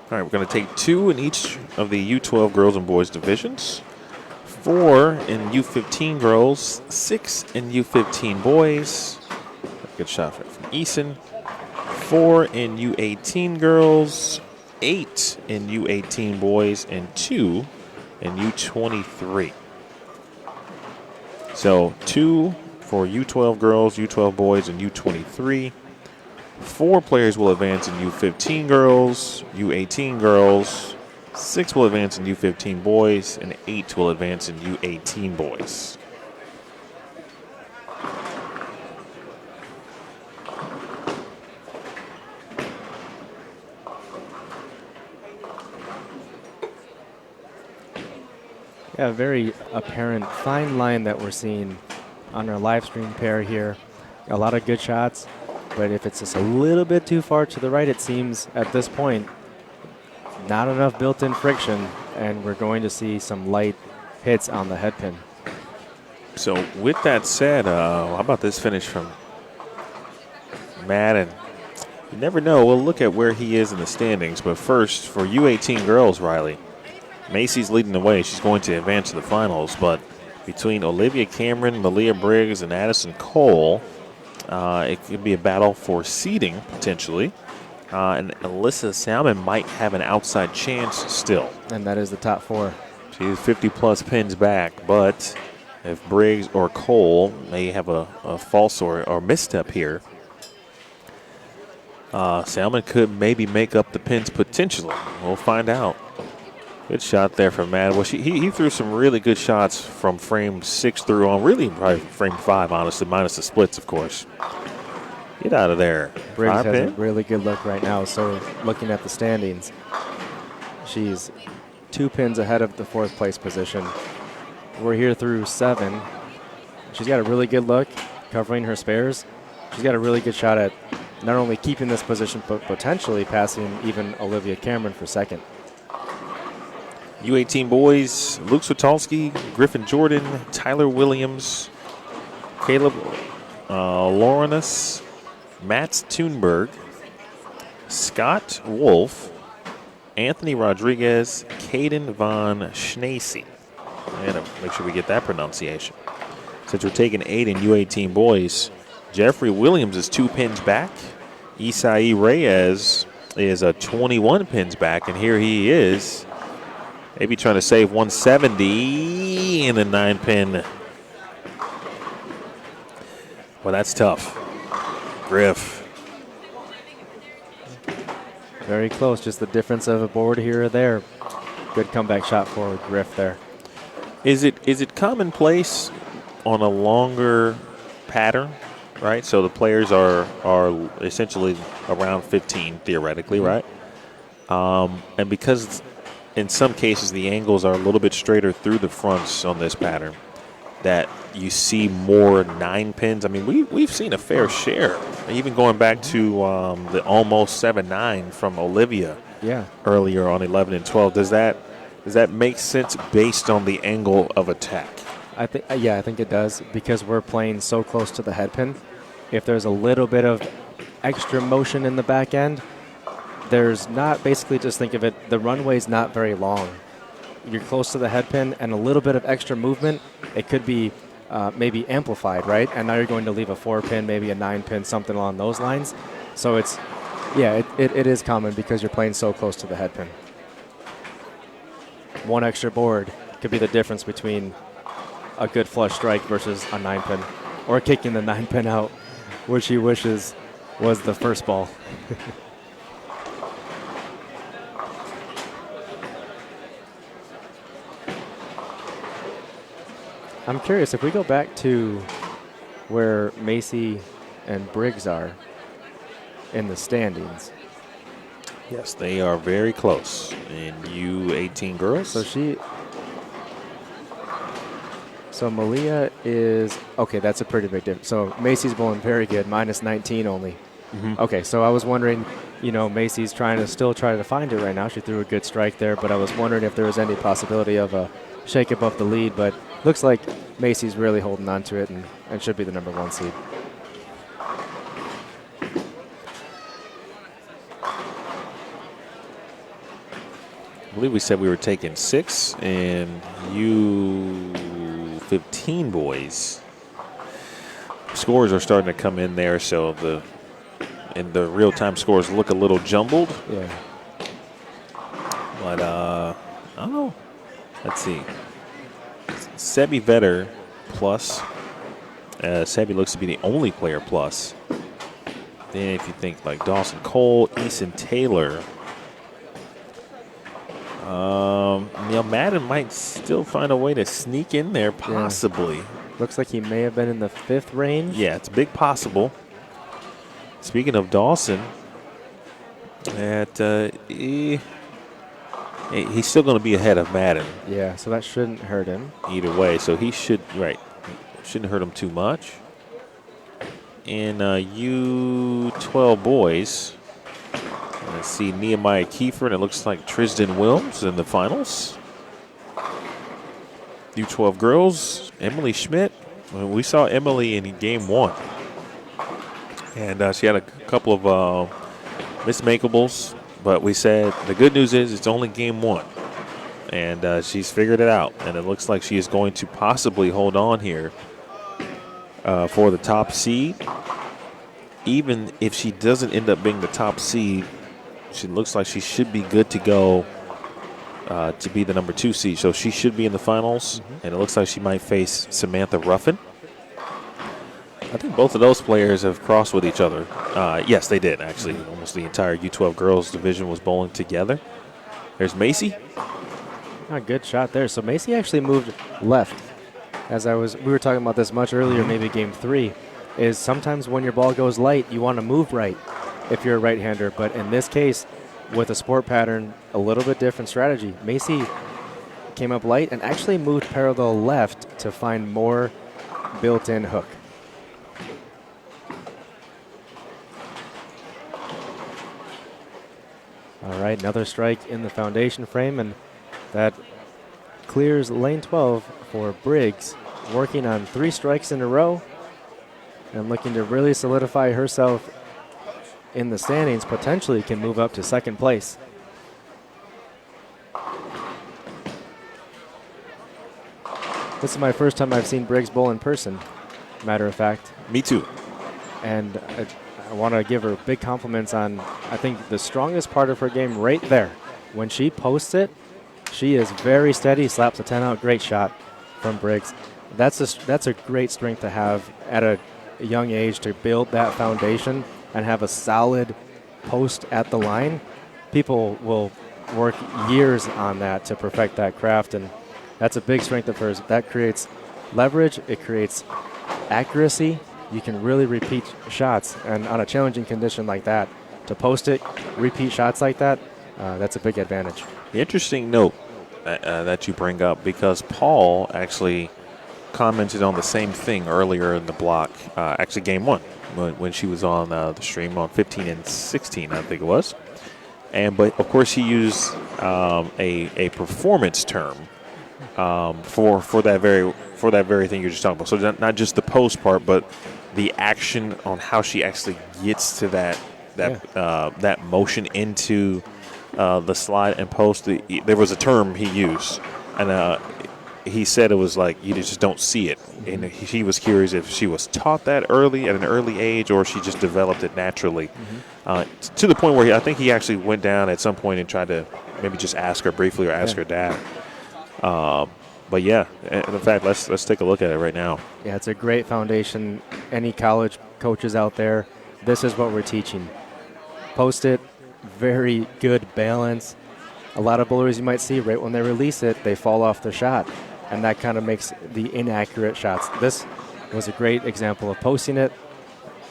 All right, we're going to take 2 in each of the U12 girls and boys divisions, 4 in U15 girls, 6 in U15 boys. Good shot from Eason. 4 in U18 girls, 8 in U18 boys, and 2 in U23. So 2 for U12 girls, U12 boys, and U23. 4 players will advance in U15 girls, U18 girls, 6 will advance in U15 boys, and 8 will advance in U18 boys. Yeah, a very apparent fine line that we're seeing on our live stream pair here. A lot of good shots. But if it's just a little bit too far to the right, it seems at this point, not enough built-in friction, and we're going to see some light hits on the head pin. So with that said, how about this finish from Madden? You never know. We'll look at where he is in the standings. But first, for U18 girls, Riley, Macy's leading the way. She's going to advance to the finals. But between Olivia Cameron, Malia Briggs, and Addison Cole, it could be a battle for seeding, potentially. And Alyssa Salmon might have an outside chance still. And that is the top 4. She's 50-plus pins back, but if Briggs or Cole may have a false or misstep here, Salmon could maybe make up the pins potentially. We'll find out. Good shot there from Matt. Well, he threw some really good shots from frame 6 through on, really probably frame 5, honestly, minus the splits, of course. Get out of there. Briggs has pin. a really good look right now. So looking at the standings, she's 2 pins ahead of the 4th place position. We're here through 7. She's got a really good look covering her spares. She's got a really good shot at not only keeping this position, but potentially passing even Olivia Cameron for 2nd. U18 boys, Luke Switalski, Griffin Jordan, Tyler Williams, Caleb Laurenus, Mats Thunberg, Scott Wolf, Anthony Rodriguez, Caden Von Schnacey. I gotta make sure we get that pronunciation. Since we're taking 8 in U18 boys, Jeffrey Williams is 2 pins back. Isai Reyes is 21 pins back, and here he is, maybe trying to save 170 in a 9-pin. Well, that's tough. Griff. Very close, just the difference of a board here or there. Good comeback shot for Griff there. Is it commonplace on a longer pattern, right? So the players are essentially around 15 theoretically, right? And because in some cases the angles are a little bit straighter through the fronts on this pattern, that you see more 9 pins. I mean, we've seen a fair share, even going back to the almost 7-9 from Olivia earlier on 11 and 12. Does that make sense based on the angle of attack? I think it does, because we're playing so close to the head pin. If there's a little bit of extra motion in the back end, there's not, basically just think of it, the runway's not very long. You're close to the head pin, and a little bit of extra movement, it could be maybe amplified, right? And now you're going to leave a 4-pin, maybe a 9-pin, something along those lines. So it is common because you're playing so close to the head pin. One extra board could be the difference between a good flush strike versus a 9-pin, or kicking the 9-pin out, which he wishes was the first ball. I'm curious, if we go back to where Macy and Briggs are in the standings. Yes, they are very close in U18 girls. So Malia is, okay, that's a pretty big difference. So Macy's bowling very good, minus 19 only. Mm-hmm. Okay, so I was wondering, Macy's still trying to find it right now. She threw a good strike there, but I was wondering if there was any possibility of a shake above the lead, but looks like Macy's really holding on to it and should be the number 1 seed. I believe we said we were taking 6 in U15 boys. Scores are starting to come in there, so the real-time scores look a little jumbled. Yeah. But I don't know. Let's see. Sebi Vetter plus. Sebi looks to be the only player plus. Then if you think like Dawson Cole, Eason Taylor. Madden might still find a way to sneak in there, possibly. Yeah. Looks like he may have been in the 5th range. Yeah, it's a big possible. Speaking of Dawson, he's still going to be ahead of Madden. Yeah, so that shouldn't hurt him. Either way, so he shouldn't hurt him too much. In U12 boys, let's see Nehemiah Kiefer, and it looks like Tristan Wilms in the finals. U12 girls, Emily Schmidt. We saw Emily in game 1. And she had a couple of mismakeables, but we said the good news is it's only game one. And she's figured it out, and it looks like she is going to possibly hold on here for the top seed. Even if she doesn't end up being the top seed, she looks like she should be good to go to be the number 2 seed. So she should be in the finals, and it looks like she might face Samantha Ruffin. I think both of those players have crossed with each other. Yes, they did, actually. Almost the entire U12 girls division was bowling together. There's Macy. A good shot there. So Macy actually moved left. We were talking about this much earlier, maybe game 3, is sometimes when your ball goes light, you want to move right if you're a right-hander. But in this case, with a sport pattern, a little bit different strategy. Macy came up light and actually moved parallel left to find more built-in hook. All right, another strike in the foundation frame, and that clears lane 12 for Briggs, working on 3 strikes in a row and looking to really solidify herself in the standings, potentially can move up to second place. This is my first time I've seen Briggs bowl in person, matter of fact. Me too. And I want to give her big compliments on, I think, the strongest part of her game right there. When she posts it, she is very steady, slaps a 10 out, great shot from Briggs. That's a great strength to have at a young age, to build that foundation and have a solid post at the line. People will work years on that to perfect that craft, and that's a big strength of hers. That creates leverage, it creates accuracy. You can really repeat shots, and on a challenging condition like that, to post it, repeat shots like that, that's a big advantage. Interesting note that you bring up, because Paul actually commented on the same thing earlier in the block, actually game 1, when she was on the stream on 15 and 16, I think it was. But of course he used a performance term for that very thing you're just talking about. So not just the post part, but the action on how she actually gets to that motion into the slide and post. There was a term he used, and he said it was like you just don't see it. And he was curious if she was taught that early at an early age, or she just developed it naturally. To the point where I think he actually went down at some point and tried to maybe just ask her briefly or ask her dad. But yeah, in fact, let's take a look at it right now. Yeah, it's a great foundation. Any college coaches out there, this is what we're teaching. Post it, very good balance. A lot of bowlers you might see right when they release it, they fall off the shot, and that kind of makes the inaccurate shots. This was a great example of posting it.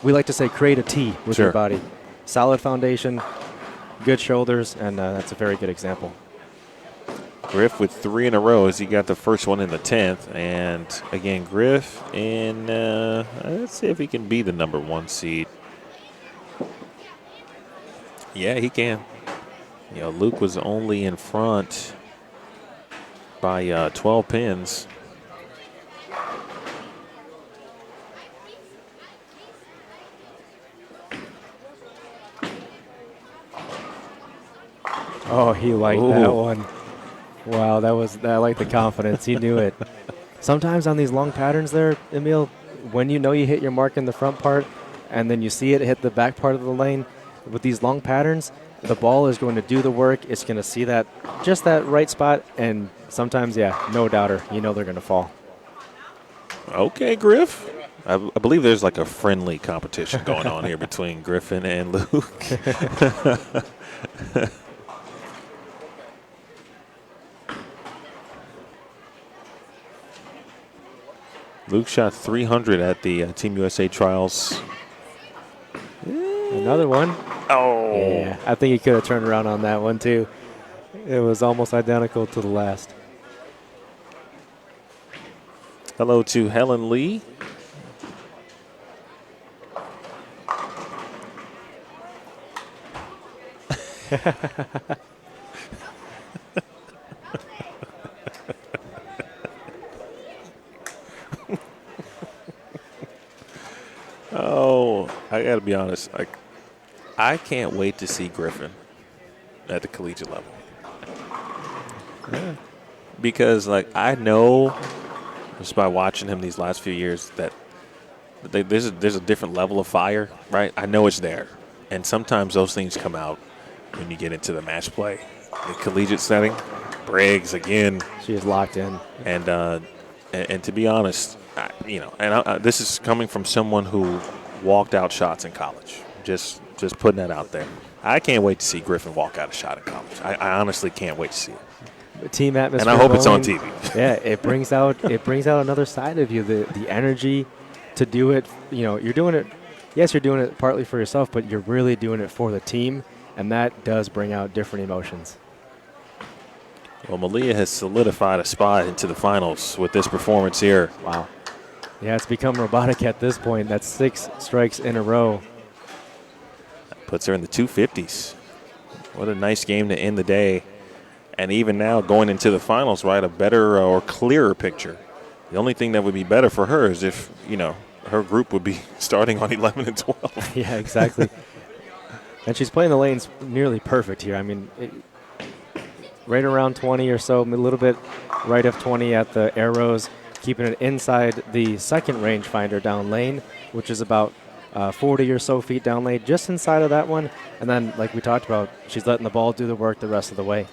We like to say create a T with your body. Solid foundation, good shoulders, and that's a very good example. Griff with 3 in a row as he got the first one in the 10th. And again, Griff in, let's see if he can be the number 1 seed. Yeah, he can. You know, Luke was only in front by 12 pins. Oh, he liked that one. Wow, I like the confidence. He knew it. Sometimes on these long patterns there, Emil, when you know you hit your mark in the front part and then you see it hit the back part of the lane, with these long patterns, the ball is going to do the work. It's going to see that, just that right spot, and sometimes, no doubter, you know they're going to fall. Okay, Griff. I believe there's like a friendly competition going on here between Griffin and Luke. Luke shot 300 at the Team USA trials. Another one. Oh. Yeah, I think he could have turned around on that one, too. It was almost identical to the last. Hello to Helen Lee. Oh, I got to be honest. I can't wait to see Griffin at the collegiate level. Yeah. Because, like, I know just by watching him these last few years that there's a different level of fire, right? I know it's there. And sometimes those things come out when you get into the match play. The collegiate setting, Briggs again. She is locked in. And to be honest, this is coming from someone who walked out shots in college. Just putting that out there. I can't wait to see Griffin walk out a shot in college. I honestly can't wait to see it. The team atmosphere. And I hope it's on going. TV. Yeah, it brings out another side of you, the energy to do it. You're doing it. Yes, you're doing it partly for yourself, but you're really doing it for the team, and that does bring out different emotions. Well, Malia has solidified a spot into the finals with this performance here. Wow. Yeah, it's become robotic at this point. That's 6 strikes in a row. That puts her in the 250s. What a nice game to end the day. And even now, going into the finals, right, a better or clearer picture. The only thing that would be better for her is if, her group would be starting on 11 and 12. Yeah, exactly. And she's playing the lanes nearly perfect here. I mean, right around 20 or so, a little bit right of 20 at the arrows, keeping it inside the second rangefinder down lane, which is about 40 or so feet down lane, just inside of that one. And then, like we talked about, she's letting the ball do the work the rest of the way.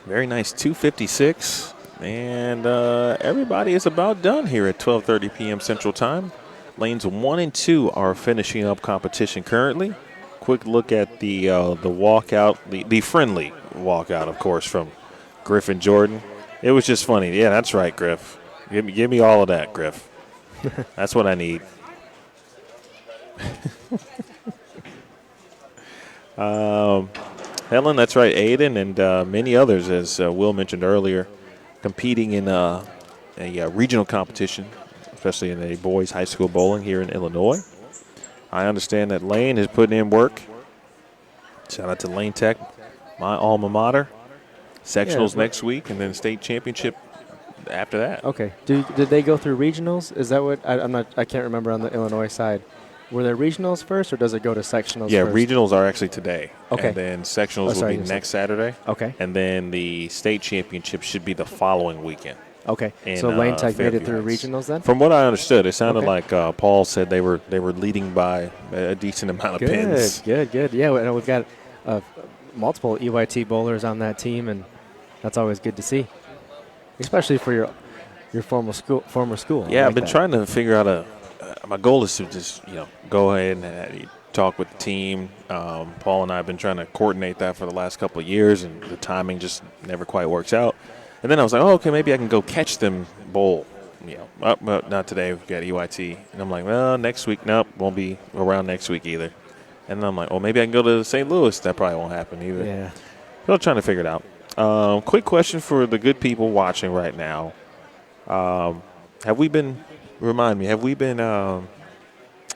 Very nice 256. And everybody is about done here at 12:30 p.m. Central Time. Lanes 1 and 2 are finishing up competition currently. Quick look at the walkout, the friendly walkout, of course, from Griffin Jordan. It was just funny. Yeah, that's right, Griff. Give me all of that, Griff. That's what I need. Helen, that's right, Aiden, and many others, as Will mentioned earlier, competing in a regional competition, especially in a boys' high school bowling here in Illinois. I understand that Lane is putting in work. Shout out to Lane Tech, my alma mater. Sectionals next week, and then state championship after that. Okay. Did they go through regionals? Is that what I can't remember on the Illinois side. Were there regionals first, or does it go to sectionals? Yeah, first? regionals are actually today. Okay. And then sectionals will be next Saturday. Okay. And then the state championship should be the following weekend. Okay. In, so Lane Tech made it through Fairview regionals then? From what I understood, it sounded like Paul said they were leading by a decent amount of pins. Good. Yeah, and we've got multiple EYT bowlers on that team, and that's always good to see, especially for your former school. Yeah, I've been trying to figure out my goal is to just go ahead and talk with the team. Paul and I have been trying to coordinate that for the last couple of years, and the timing just never quite works out. And then I was like, okay, maybe I can go catch them bowl. Not today. We've got EYT. And I'm like, well, next week, nope, won't be around next week either. And then I'm like, well, maybe I can go to St. Louis. That probably won't happen either. Yeah. Still trying to figure it out. Quick question for the good people watching right now. Have we been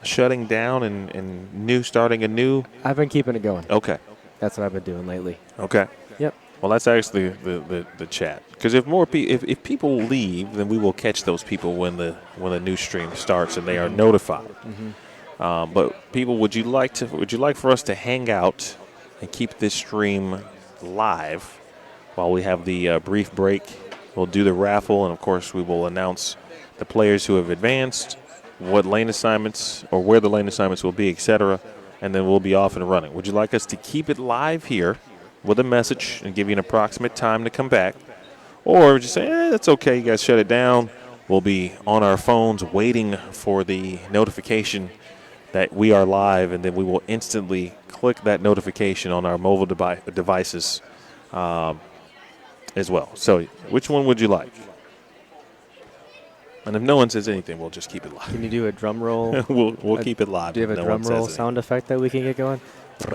shutting down and starting anew? I've been keeping it going. Okay. That's what I've been doing lately. Okay. Yep. Well, that's actually the chat. Because if people leave, then we will catch those people when the new stream starts and they are notified. Mm-hmm. But people, would you like for us to hang out and keep this stream live while we have the brief break? We'll do the raffle, and of course, we will announce the players who have advanced, what lane assignments or where the lane assignments will be, etc. And then we'll be off and running. Would you like us to keep it live here with a message and give you an approximate time to come back? Or just say, that's okay, you guys shut it down. We'll be on our phones waiting for the notification that we are live, and then we will instantly click that notification on our mobile devices as well. So which one would you like? And if no one says anything, we'll just keep it live. Can you do a drum roll? we'll keep it live. Do you have a drum roll sound effect that we can get going?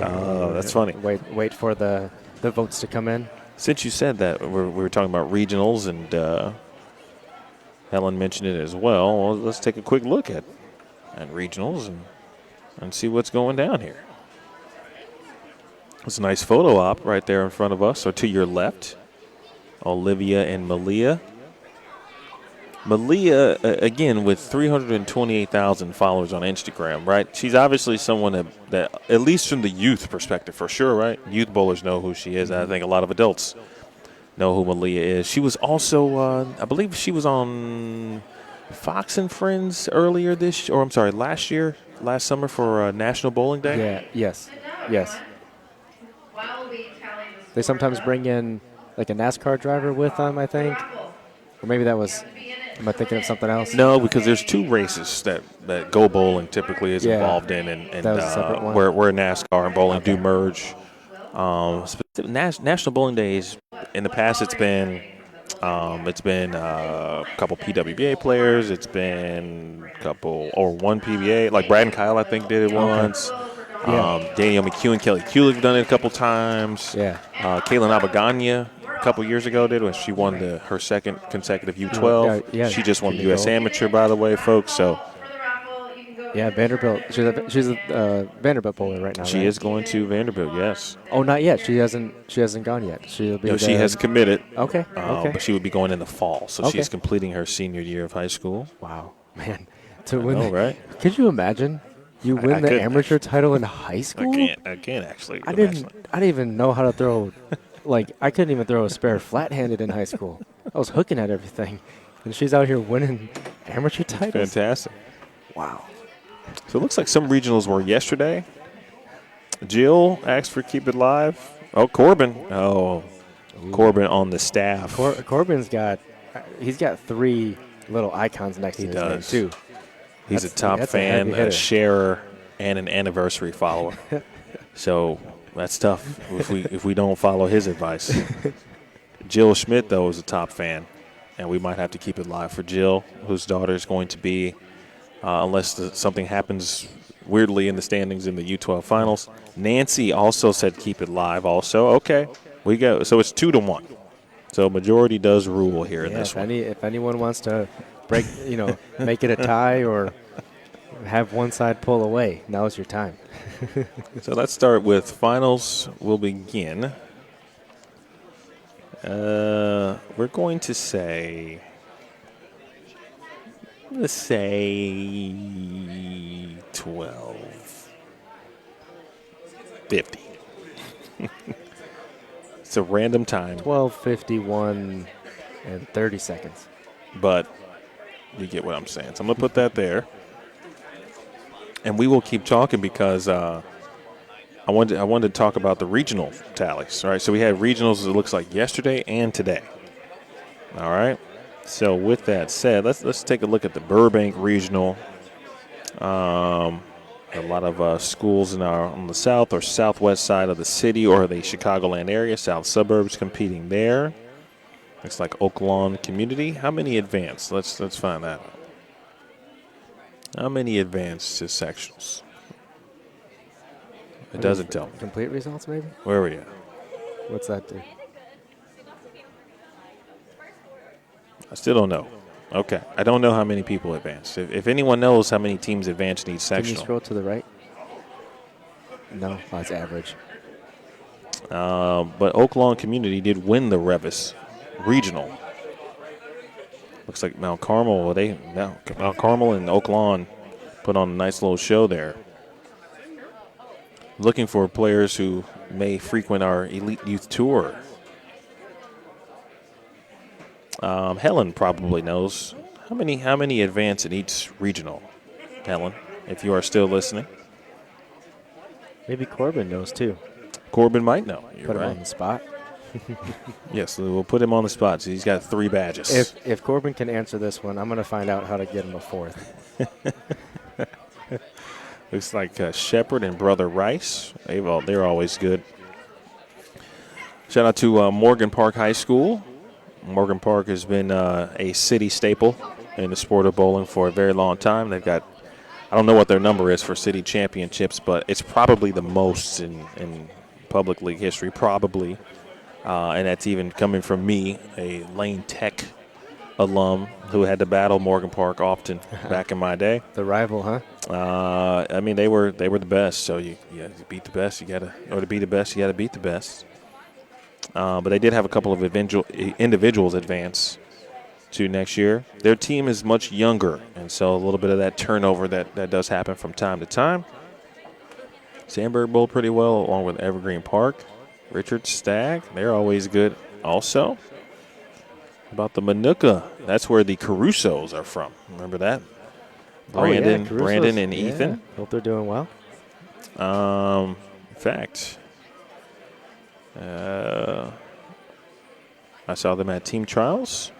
Oh, that's funny. Wait for the votes to come in. Since you said that, we were talking about regionals, and Helen mentioned it as well. Let's take a quick look at regionals and see what's going down here. It's a nice photo op right there in front of us, or to your left. Olivia and Malia. Malia, again, with 328,000 followers on Instagram, right? She's obviously someone that, at least from the youth perspective, for sure, right? Youth bowlers know who she is. I think a lot of adults know who Malia is. She was also, I believe she was on Fox and Friends last summer for National Bowling Day. Yeah. Yes. They sometimes bring in like a NASCAR driver with them, I think. Or maybe that was. Am I thinking of something else? No, because there's two races that Go Bowling typically is involved in, and that was a separate one. where NASCAR and bowling do merge. National Bowling Days in the past, it's been a couple PWBA players. It's been a couple or one PBA. Like Brad and Kyle, I think, did it once. Daniel McHugh and Kelly Kulick have done it a couple times. Yeah. Kaylin Abaganya a couple years ago did when she won her second consecutive U12. Yeah, She just won the U.S. Amateur, by the way, folks. So yeah, Vanderbilt. She's a Vanderbilt bowler right now. she is going to Vanderbilt. Yes. Oh, not yet. She hasn't gone yet. She'll be. No, she has committed. Okay. But she would be going in the fall, so Okay. she's completing her senior year of high school. Wow, man. I know, right? Could you imagine? You win the couldn't amateur title in high school? I can't actually. I didn't even know how to throw. I couldn't even throw a spare flat-handed in high school. I was hooking at everything, and she's out here winning amateur titles. Fantastic. Wow. So it looks like some regionals were yesterday. Jill asked for Keep It Live. Oh, Corbin. Oh, Corbin on the staff. Corbin's got 3 little icons next to his name, too. He's a top fan, a sharer, and an anniversary follower. So that's tough if we don't follow his advice. Jill Schmidt, though, is a top fan, and we might have to keep it live for Jill, whose daughter is going to be, unless something happens weirdly in the standings in the U12 finals. Nancy also said keep it live also. Okay, we go. So it's 2-1. So majority does rule here in this one. If anyone wants to break, make it a tie or have one side pull away, now's your time. So let's start with finals. We'll begin. We're going to say, let's say 12:50. It's a random time. 12:51 and 30 seconds. But you get what I'm saying. So I'm going to put that there. And we will keep talking because I wanted to talk about the regional tallies, right? So we had regionals, it looks like, yesterday and today. All right? So with that said, let's take a look at the Burbank regional. A lot of schools on the south or southwest side of the city or the Chicagoland area, south suburbs competing there. Looks like Oak Lawn Community. How many advanced? Let's find that out. How many advanced to sectionals? It doesn't tell me. Complete results, maybe? Where are we at? What's that do? I still don't know. Okay. I don't know how many people advanced. If anyone knows how many teams advanced in each Can you sectional. scroll to the right? No, it's average. But Oak Lawn Community did win the Revis regional. Looks like Mount Carmel. Mount Carmel and Oak Lawn put on a nice little show there. Looking for players who may frequent our Elite Youth Tour. Helen probably knows how many advance in each regional. Helen, if you are still listening. Maybe Corbin knows, too. Corbin might know. You're Put him right. on the spot. Yes, we'll put him on the spot. So he's got 3 badges. If Corbin can answer this one, I'm going to find out how to get him a 4th. Looks like Shepard and Brother Rice. They're always good. Shout out to Morgan Park High School. Morgan Park has been a city staple in the sport of bowling for a very long time. They've got, I don't know what their number is for city championships, but it's probably the most in public league history, probably. And that's even coming from me, a Lane Tech alum who had to battle Morgan Park often back in my day. The rival, huh? I mean, they were the best. So you beat the best, to be the best, you got to beat the best. But they did have a couple of individuals advance to next year. Their team is much younger, and so a little bit of that turnover that does happen from time to time. Sandberg bowled pretty well along with Evergreen Park. Richard Stagg, they're always good also. About the Manuka, that's where the Carusos are from. Remember that? Brandon, Caruso's. Brandon and Ethan. Hope they're doing well. In fact, I saw them at team trials.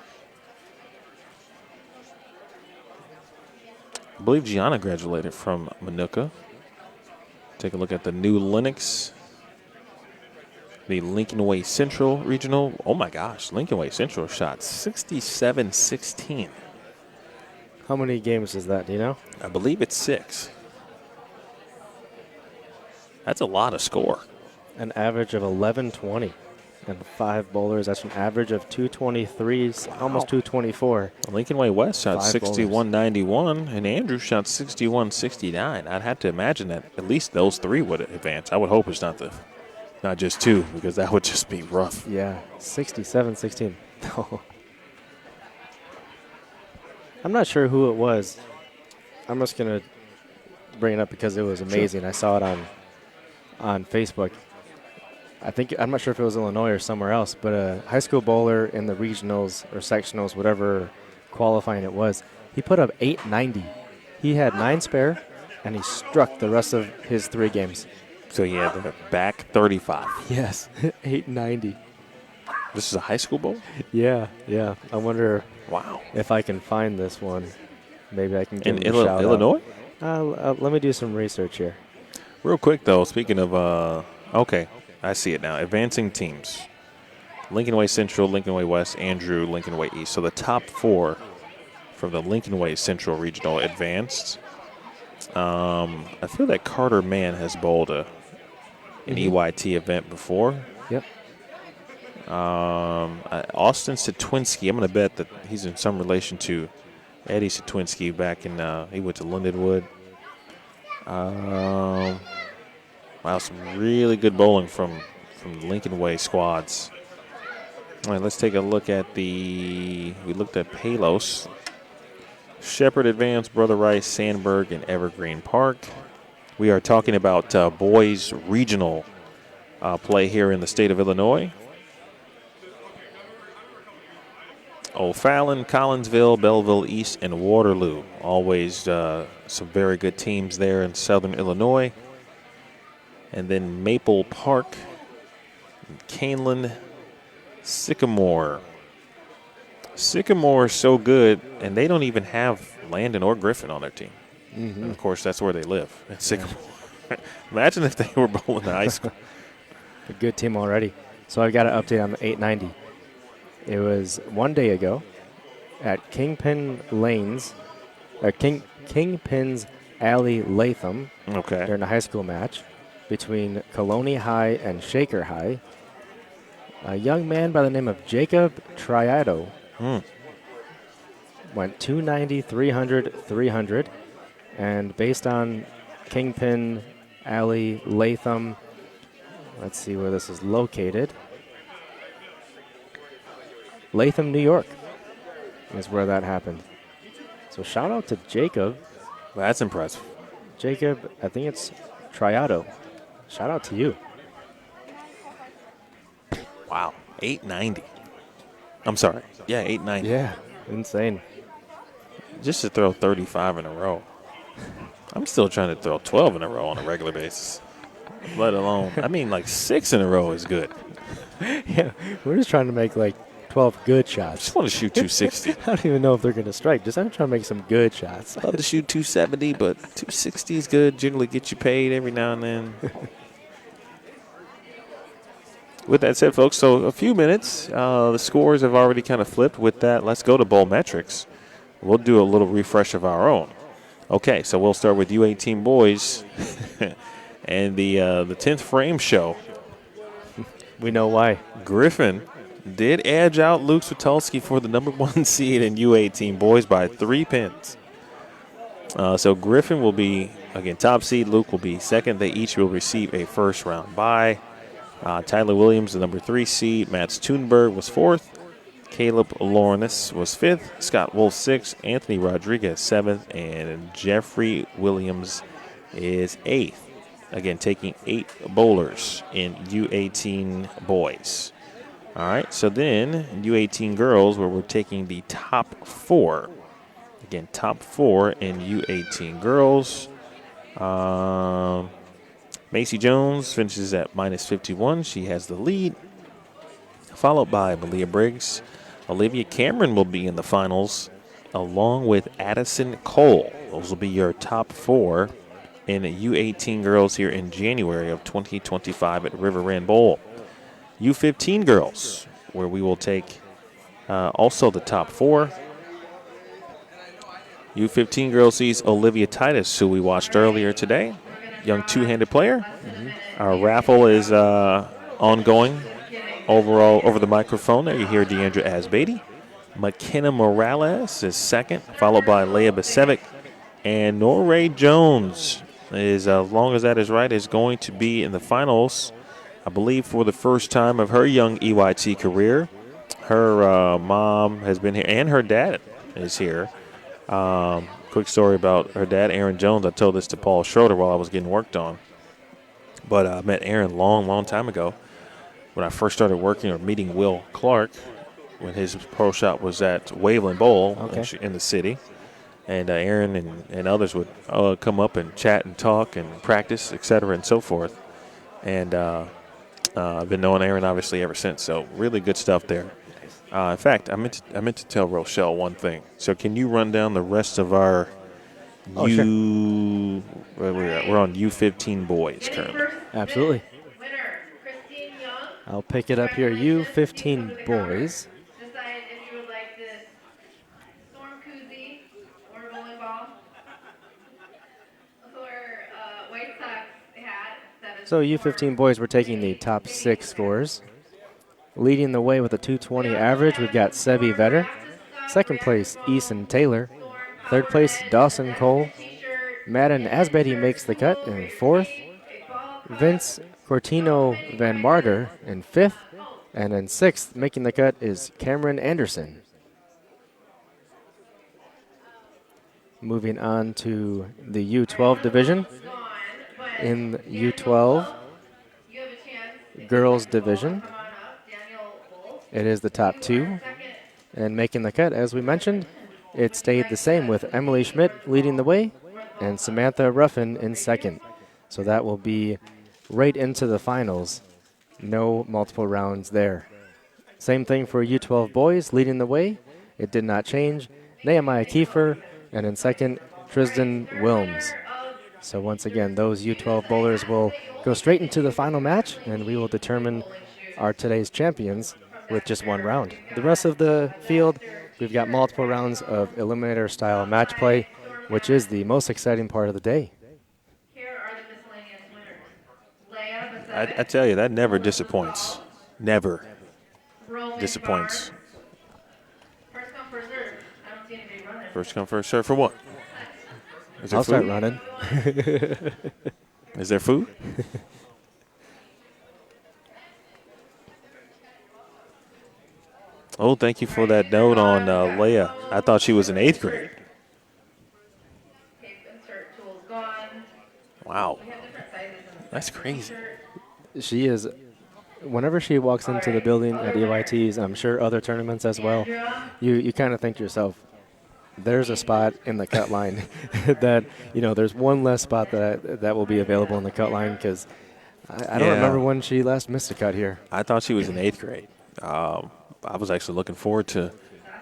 I believe Gianna graduated from Manuka. Take a look at the new Linux. The Lincoln Way Central Regional. Oh my gosh, Lincoln Way Central shot 67-16. How many games is that? Do you know? I believe it's 6. That's a lot of score. An average of 1120 and 5 bowlers. That's an average of 223, almost 224. Lincoln Way West shot 5 61-91, and Andrew shot 61-69. I'd have to imagine that at least those 3 would advance. I would hope it's not just 2, because that would just be rough. Yeah, 67-16. I'm not sure who it was. I'm just going to bring it up because it was amazing. Sure. I saw it on Facebook. I'm not sure if it was Illinois or somewhere else, but a high school bowler in the regionals or sectionals, whatever qualifying it was, he put up 890. He had 9 spare, and he struck the rest of his 3 games. So he had the back 35. Yes, 890. This is a high school bowl? Yeah. I wonder if I can find this one. Maybe I can give him a shout Illinois? out. Let me do some research here. Real quick, though, speaking of, okay, I see it now. Advancing teams. Lincoln Way Central, Lincoln Way West, Andrew, Lincoln Way East. So the top 4 from the Lincoln Way Central Regional advanced. I feel that Carter Mann has bowled an EYT event before. Yep. Austin Satwinski, I'm going to bet that he's in some relation to Eddie Satwinski back in, he went to Lindenwood. Wow, some really good bowling from the Lincoln Way squads. All right, let's take a look at we looked at Palos. Shepherd advanced, Brother Rice, Sandberg, and Evergreen Park. We are talking about boys regional play here in the state of Illinois. O'Fallon, Collinsville, Belleville East, and Waterloo. Always some very good teams there in southern Illinois. And then Maple Park, Canelan, Sycamore. Sycamore is so good, and they don't even have Landon or Griffin on their team. Mm-hmm. And, of course, that's where they live, at Sycamore. Yeah. Imagine if they were bowling in high school. A good team already. So I've got an update on the 890. It was one day ago at Kingpin's Alley Latham. Okay. During a high school match between Colony High and Shaker High. A young man by the name of Jacob Triado went 290, 300, 300. And based on Kingpin Alley Latham, let's see where this is located. Latham, New York is where that happened. So shout out to Jacob. That's impressive. Jacob, I think it's Triado. Shout out to you. Wow, 890. I'm sorry. Yeah, 890. Yeah, insane. Just to throw 35 in a row. I'm still trying to throw 12 in a row on a regular basis. Let alone, like 6 in a row is good. Yeah, we're just trying to make like 12 good I shots. just want to shoot 260. I don't even know if they're going to strike. Just I'm trying to make some good shots. I'd love to shoot 270, but 260 is good. Generally get you paid every now and then. With that said, folks, so a few minutes. The scores have already kind of flipped. With that, let's go to bowl metrics. We'll do a little refresh of our own. Okay, so we'll start with U18 boys and the 10th frame show. We know why. Griffin did edge out Luke Switulski for the number 1 seed in U18 boys by 3 pins. So Griffin will be, again, top seed. Luke will be second. They each will receive a first-round bye. Tyler Williams, the number 3 seed. Matt Thunberg was 4th. Caleb Lawrence was 5th. Scott Wolf 6th. Anthony Rodriguez 7th. And Jeffrey Williams is 8th. Again, taking 8 bowlers in U18 boys. All right, so then U18 girls, where we're taking the top 4. Again, top 4 in U18 girls. Macy Jones finishes at minus 51. She has the lead, followed by Malia Briggs. Olivia Cameron will be in the finals, along with Addison Cole. Those will be your top 4 in U18 girls here in January of 2025 at River Rand Bowl. U15 girls, where we will take also the top 4. U15 girls sees Olivia Titus, who we watched earlier today, young two-handed player. Our raffle is ongoing over the microphone. There you hear Deandra Asbeatty. McKenna Morales is 2nd, followed by Leah Basevic. And Norray Jones, as long as that is right, is going to be in the finals, I believe, for the first time of her young EYT career. Her mom has been here, and her dad is here. Quick story about her dad, Aaron Jones. I told this to Paul Schroeder while I was getting worked on. But I met Aaron long time ago when I first started working or meeting Will Clark when his pro shop was at Waveland Bowl in the city. And Aaron and others would come up and chat and talk and practice, et cetera, and so forth. And I've been knowing Aaron, obviously, ever since. So really good stuff there. In fact, I meant to tell Rochelle one thing. So can you run down the rest of our Sure. We're on U15 boys currently. Absolutely. I'll pick it up here. U15 boys. Decide if you would like this storm koozie or bowling ball or White Sox hat. So U15 boys, we're taking the top 6 scores. Leading the way with a 220 average, we've got Sevi Vetter. 2nd place, Eason Taylor. 3rd place, Dawson Cole. Madden Asbetti makes the cut in 4th. Vince Cortino Van Marder in 5th. And in 6th, making the cut is Cameron Anderson. Moving on to the U12 division. In the U12 girls division, it is the top 2. And making the cut, as we mentioned, it stayed the same with Emily Schmidt leading the way and Samantha Ruffin in 2nd. So that will be right into the finals. No multiple rounds there. Same thing for U12 boys leading the way. It did not change. Nehemiah Kiefer, and in 2nd, Tristan Wilms. So once again, those U12 bowlers will go straight into the final match, and we will determine our today's champions with just 1 round. The rest of the field, we've got multiple rounds of eliminator-style match play, which is the most exciting part of the day. Here are the miscellaneous winners. Leah I tell you, that never disappoints. Never Rolling disappoints. Bar. First come, first serve. I don't see anybody running. First come, first serve for what? Is there I'll start food? running. Is there food? Oh, thank you for that note on Leah. I thought she was in 8th grade. Tape insert tools gone. Wow. We have different sizes in the That's crazy. She is, whenever she walks into the building at EYTs, I'm sure other tournaments as well, you kind of think to yourself, there's a spot in the cut line that, there's one less spot that will be available in the cut line because I don't remember when she last missed a cut here. I thought she was in 8th grade. I was actually looking forward to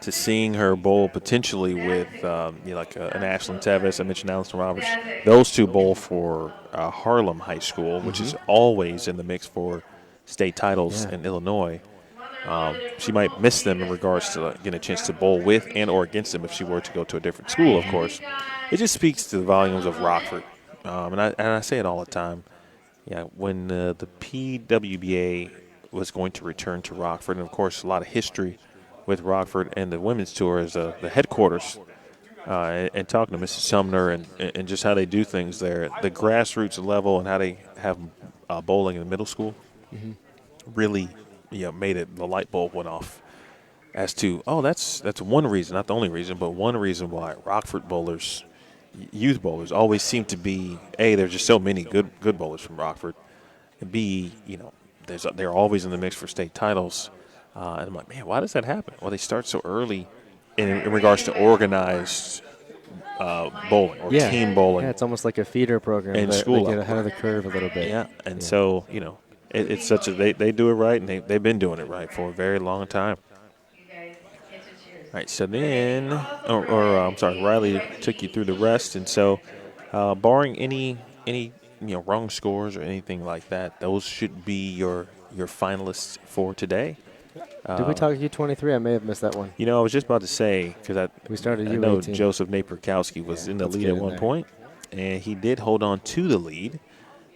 seeing her bowl potentially with like an Ashlyn Tevis. I mentioned Allison Roberts. Those 2 bowl for Harlem High School, which is always in the mix for state titles in Illinois. She might miss them in regards to getting a chance to bowl with and or against them if she were to go to a different school, of course. It just speaks to the volumes of Rockford. And I say it all the time. Yeah, when the PWBA was going to return to Rockford, and, of course, a lot of history with Rockford and the women's tour as the headquarters, and talking to Mrs. Sumner and just how they do things there, the grassroots level and how they have bowling in the middle school really made it, the light bulb went off. as to, that's one reason, not the only reason, but one reason why Rockford bowlers, youth bowlers, always seem to be, A, there's just so many good bowlers from Rockford, and B, they're always in the mix for state titles. And I'm like, man, why does that happen? Well, they start so early in regards to organized bowling or team bowling. Yeah, it's almost like a feeder program. And They school get level. ahead of the curve a little bit. Yeah, and so, it's such a, they do it right, and they've been doing it right for a very long time. All right, so then, I'm sorry, Riley took you through the rest, and so barring any wrong scores or anything like that, those should be your finalists for today. Did we talk U23? I may have missed that one. I was just about to say, because We started I know U18. Joseph Naperkowski was in the let's lead get at in one there. point, and he did hold on to the lead,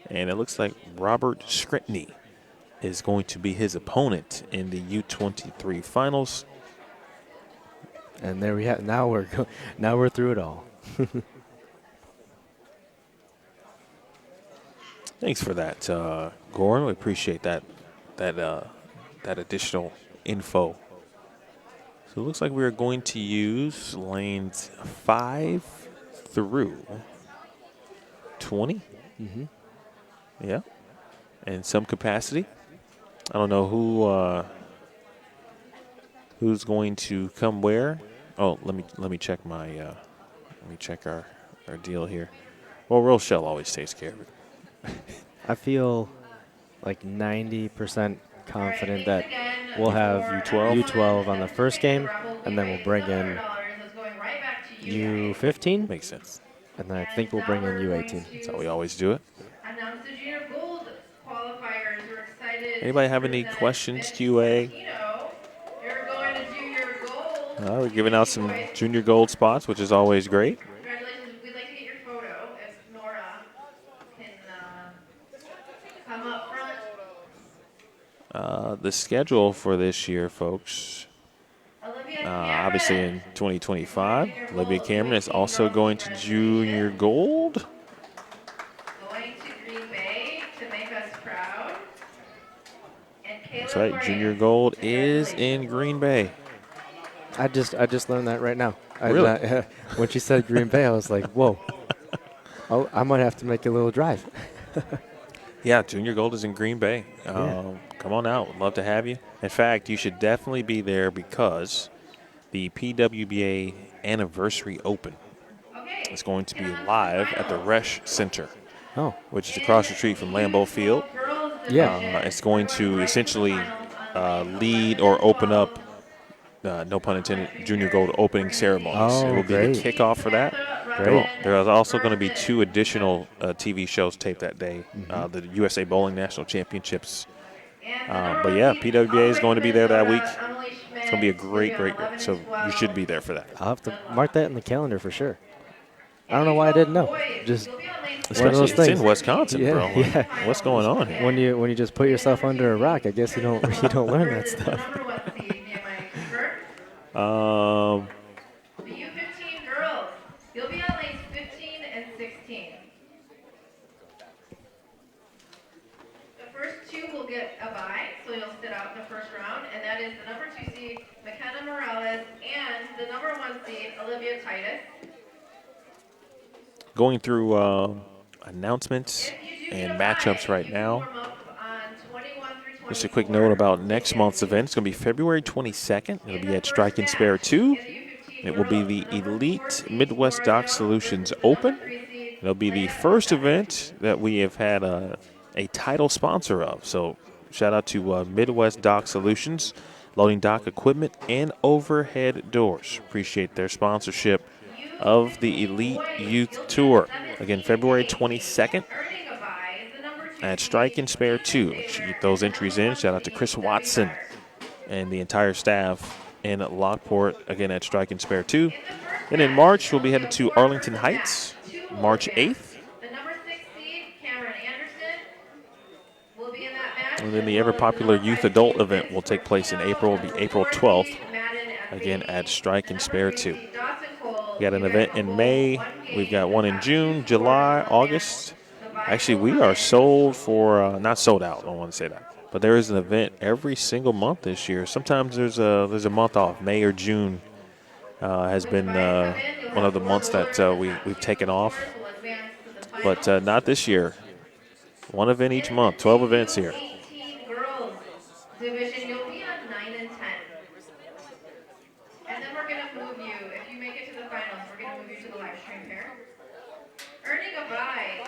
and it looks like Robert Scritney is going to be his opponent in the U23 finals. And there we have. Now we're through it all. Thanks for that, Goran. We appreciate that additional info. So it looks like we're going to use lanes 5 through 20. Mm-hmm. Yeah, in some capacity. I don't know who's going to come where. Oh, let me check my our deal here. Well, Rochelle always takes care of it. I feel like 90% confident that we'll have U12 on the first game, and then we'll bring in U15, Makes sense. and then I think we'll bring in U18. That's how we always do it. Announce the junior gold qualifiers. We're excited. Anybody have any present questions, Vince QA? Filipino. They're going to junior gold. We're giving out some junior gold spots, which is always great. Congratulations. We'd like to get your photo if Nora can come up front. The schedule for this year, folks, Olivia obviously Cameron. in 2025, Olivia Cameron is also going to junior gold. Going to Green Bay to make us proud. And That's Caleb right, junior Morgan. gold is in Green Bay. I just learned that right now. Really? When she said Green Bay, I was like, whoa. Oh, I might have to make a little drive. Yeah, junior gold is in Green Bay. Come on out. Would love to have you. In fact, you should definitely be there because the PWBA Anniversary Open is going to be live at the Resch Center, Oh, which is across the street from Lambeau Field. yeah. It's going to essentially lead or open up, no pun intended, junior gold opening ceremonies. Oh, it will be great. the kickoff for that. Great. There are also going to be 2 additional TV shows taped that day, the USA Bowling National Championships. But yeah, PWBA is going to be there that week. It's going to be a great year. So you should be there for that. I'll have to mark that in the calendar for sure. I don't know why I didn't know. Just one of Especially those it's things. in Wisconsin, Yeah, bro. yeah. What's going on here? When you just put yourself under a rock, I guess you don't learn that stuff. The U15 girls, you'll be on lanes 15 and 16. The first 2 will get a bye, so you'll sit out in the first round, and that is the number 2 seed, McKenna Morales, and the number 1 seed, Olivia Titus. Going through announcements and matchups right now. Just a quick note about next month's event. It's going to be February 22nd. It'll be at Strike and Spare 2. It will be the Elite Midwest Dock Solutions Open. It'll be the first event that we have had a title sponsor of. So shout out to Midwest Dock Solutions, loading dock equipment and overhead doors. Appreciate their sponsorship of the Elite Youth Tour. Again, February 22nd at Strike and Spare 2. Make sure you get those entries in. Shout out to Chris Watson and the entire staff in Lockport, again at Strike and Spare 2. Then in March, we'll be headed to Arlington Heights, March 8th. The number 6 seed, Cameron Anderson, will be in that match. And then the ever-popular youth adult event will take place in April. It will be April 12th, again at Strike and Spare 2. We got an event in May. We've got one in June, July, August. Actually, we are sold for, not sold out, I don't want to say that. But there is an event every single month this year. Sometimes there's a month off. May or June has been one of the months that we've taken off. But not this year. One event each month, 12 events here. 18 girls division, you'll be on 9 and 10. And then we're going to move you, if you make it to the finals, we're going to move you to the live stream pair. Earning a bye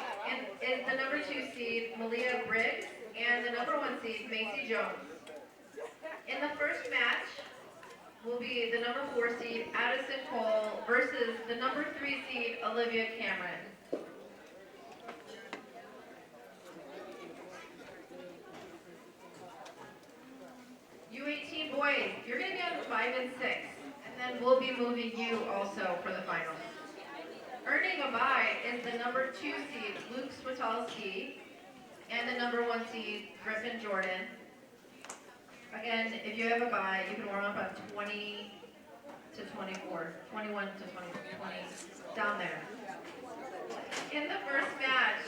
is the number 2 seed, Malia Briggs, and the number 1 seed, Macy Jones. In the first match will be the number 4 seed, Addison Cole, versus the number 3 seed, Olivia Cameron. U18 boys, you're going to be on 5 and 6, and then we'll be moving you also for the finals. Earning a bye is the number 2 seed, Luke Switalski, and the number 1 seed, Griffin Jordan. Again, if you have a bye, you can warm up on 20 to 24, 21 to 20, down there. In the first match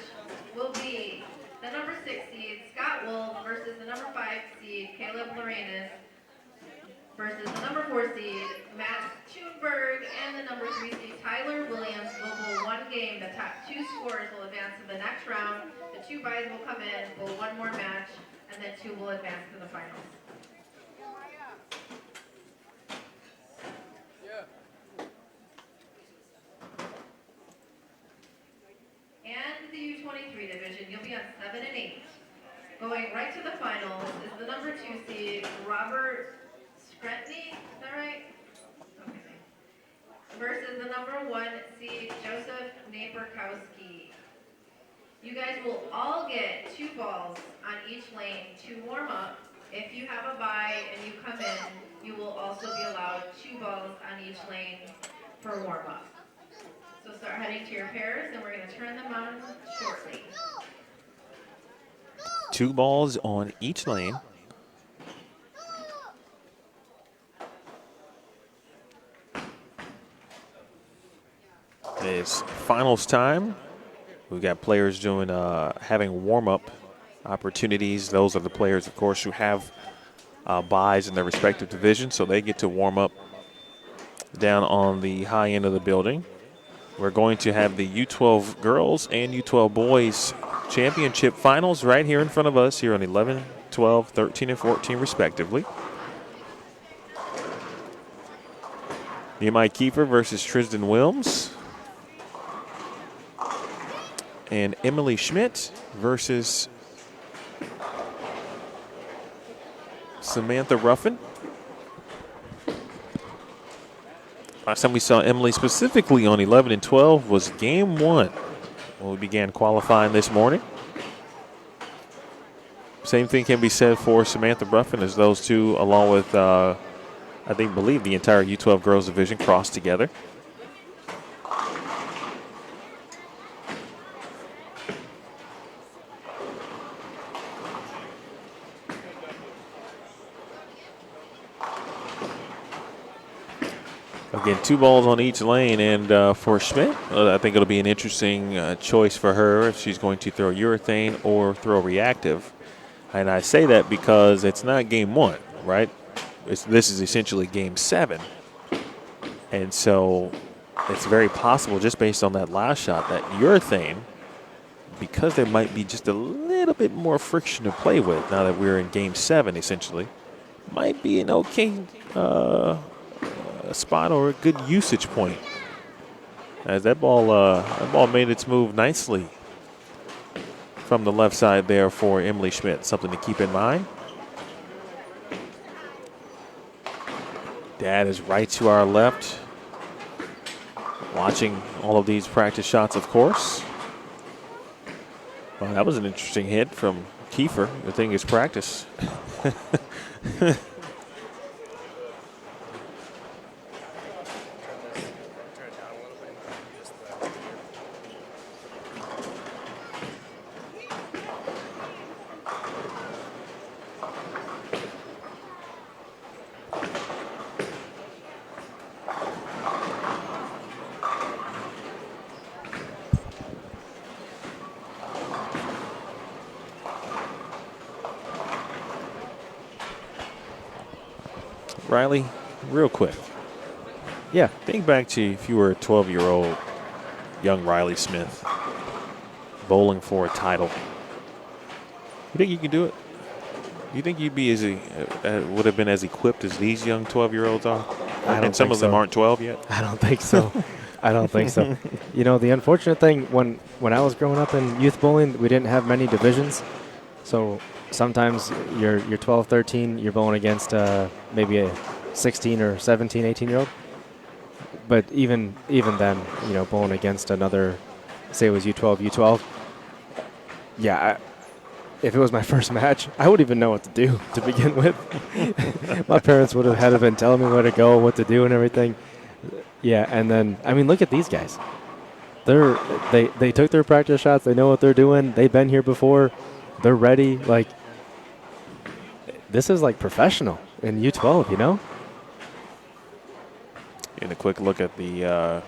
will be the number 6 seed, Scott Wolf, versus the number 5 seed, Caleb Lorenas, versus the number 4 seed, Matt Schoenberg, and the number 3 seed, Tyler Williams. Will bowl 1 game. The top 2 scorers will advance to the next round. The 2 byes will come in, bowl 1 more match, and then 2 will advance to the finals. And the U23 division, you'll be on 7 and 8. Going right to the finals is the number 2 seed, Robert Scretny, is that right? Okay. Versus the number 1 seed, Joseph Naperkowski. You guys will all get 2 balls on each lane to warm up. If you have a bye and you come in, you will also be allowed 2 balls on each lane for warm up. So start heading to your pairs, and we're going to turn them on shortly. 2 balls on each lane. It's finals time. We've got players doing having warm-up opportunities. Those are the players, of course, who have byes in their respective divisions, so they get to warm up down on the high end of the building. We're going to have the U12 girls and U12 boys championship finals right here in front of us here on 11, 12, 13, and 14 respectively. Nehemiah Kiefer versus Tristan Wilms. And Emily Schmidt versus Samantha Ruffin. Last time we saw Emily specifically on 11 and 12 was game 1 when we began qualifying this morning. Same thing can be said for Samantha Ruffin, as those two, along with, believe the entire U12 girls division, crossed together. Again, 2 balls on each lane, and for Schmidt, I think it'll be an interesting choice for her if she's going to throw urethane or throw reactive. And I say that because it's not game 1, right? This is essentially game 7. And so it's very possible, just based on that last shot, that urethane, because there might be just a little bit more friction to play with now that we're in game 7, essentially, might be an okay spot or a good usage point, as that ball made its move nicely from the left side there for Emily Schmidt. Something to keep in mind. Dad is right to our left, watching all of these practice shots, of course. Well, that was an interesting hit from Kiefer. The thing is practice. Riley, real quick, Yeah. think back to if you were a 12-year-old young Riley Smith bowling for a title. You think you could do it? You think you'd be would have been as equipped as these young 12-year-olds are? I don't And some think of them so. aren't 12 yet? I don't think so. I don't think so. You know, the unfortunate thing, when I was growing up in youth bowling, we didn't have many divisions. So sometimes you're 12, 13, you're bowling against maybe a 16 or 17, 18-year-old. But even then, you know, bowling against another, say it was U12, yeah, if it was my first match, I wouldn't even know what to do to begin with. My parents would have had to been telling me where to go, what to do and everything. Yeah, and then, I mean, look at these guys. They took their practice shots. They know what they're doing. They've been here before. They're ready. Like, this is like professional in U12, you know? And a quick look at the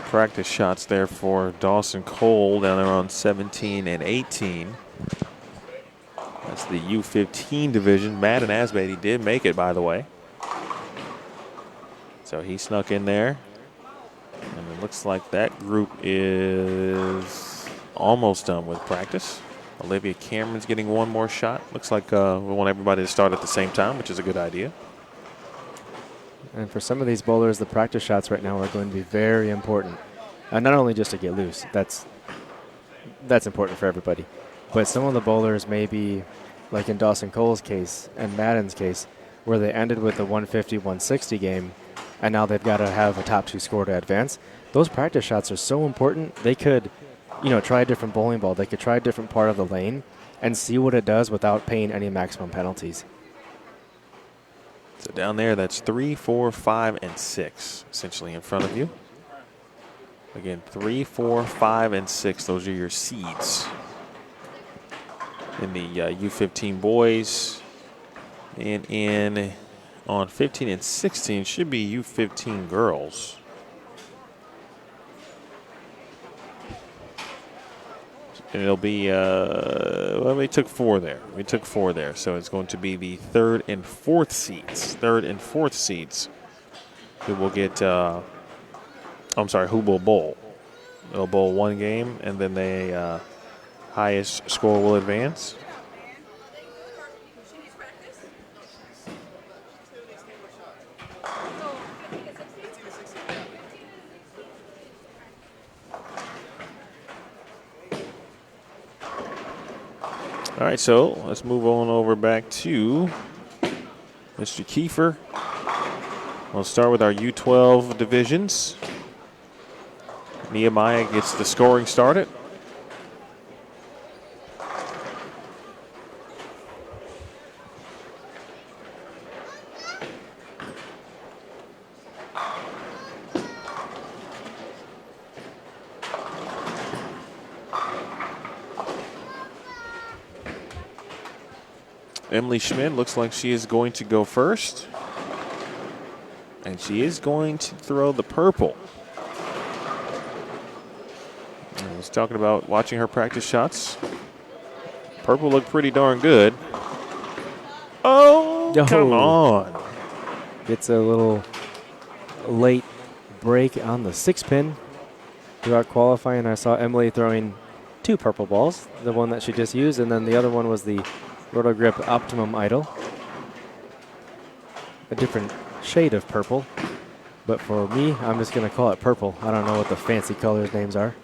practice shots there for Dawson Cole down there on 17 and 18. That's the U15 division. Madden Asbeatty did make it, by the way. So he snuck in there. And it looks like that group is almost done with practice. Olivia Cameron's getting one more shot. Looks like we want everybody to start at the same time, which is a good idea. And for some of these bowlers, the practice shots right now are going to be very important. Not only just to get loose, that's important for everybody. But some of the bowlers may be, like in Dawson Cole's case and Madden's case, where they ended with a 150-160 game, and now they've got to have a top 2 score to advance. Those practice shots are so important. They could, you know, try a different bowling ball. They could try a different part of the lane and see what it does without paying any maximum penalties. So down there, that's 3, 4, 5, and 6, essentially in front of you. Again, 3, 4, 5, and 6. Those are your seeds in the U15 boys. And on 15 and 16 should be U15 girls. And it'll be, well, we took 4 there. We took 4 there. So it's going to be the 3rd and 4th seeds. 3rd and 4th seeds who will get, I'm sorry, who will bowl. They'll bowl 1 game, and then the highest score will advance. All right, so let's move on over back to Mr. Kiefer. We'll start with our U12 divisions. Nehemiah gets the scoring started. Emily Schmidt looks like she is going to go first. And she is going to throw the purple. I was talking about watching her practice shots. Purple looked pretty darn good. Oh, come on. Gets a little late break on the 6-pin throughout qualifying. I saw Emily throwing 2 purple balls, the one that she just used, and then the other one was the Roto Grip Optimum Idol. A different shade of purple. But for me, I'm just going to call it purple. I don't know what the fancy colors names are.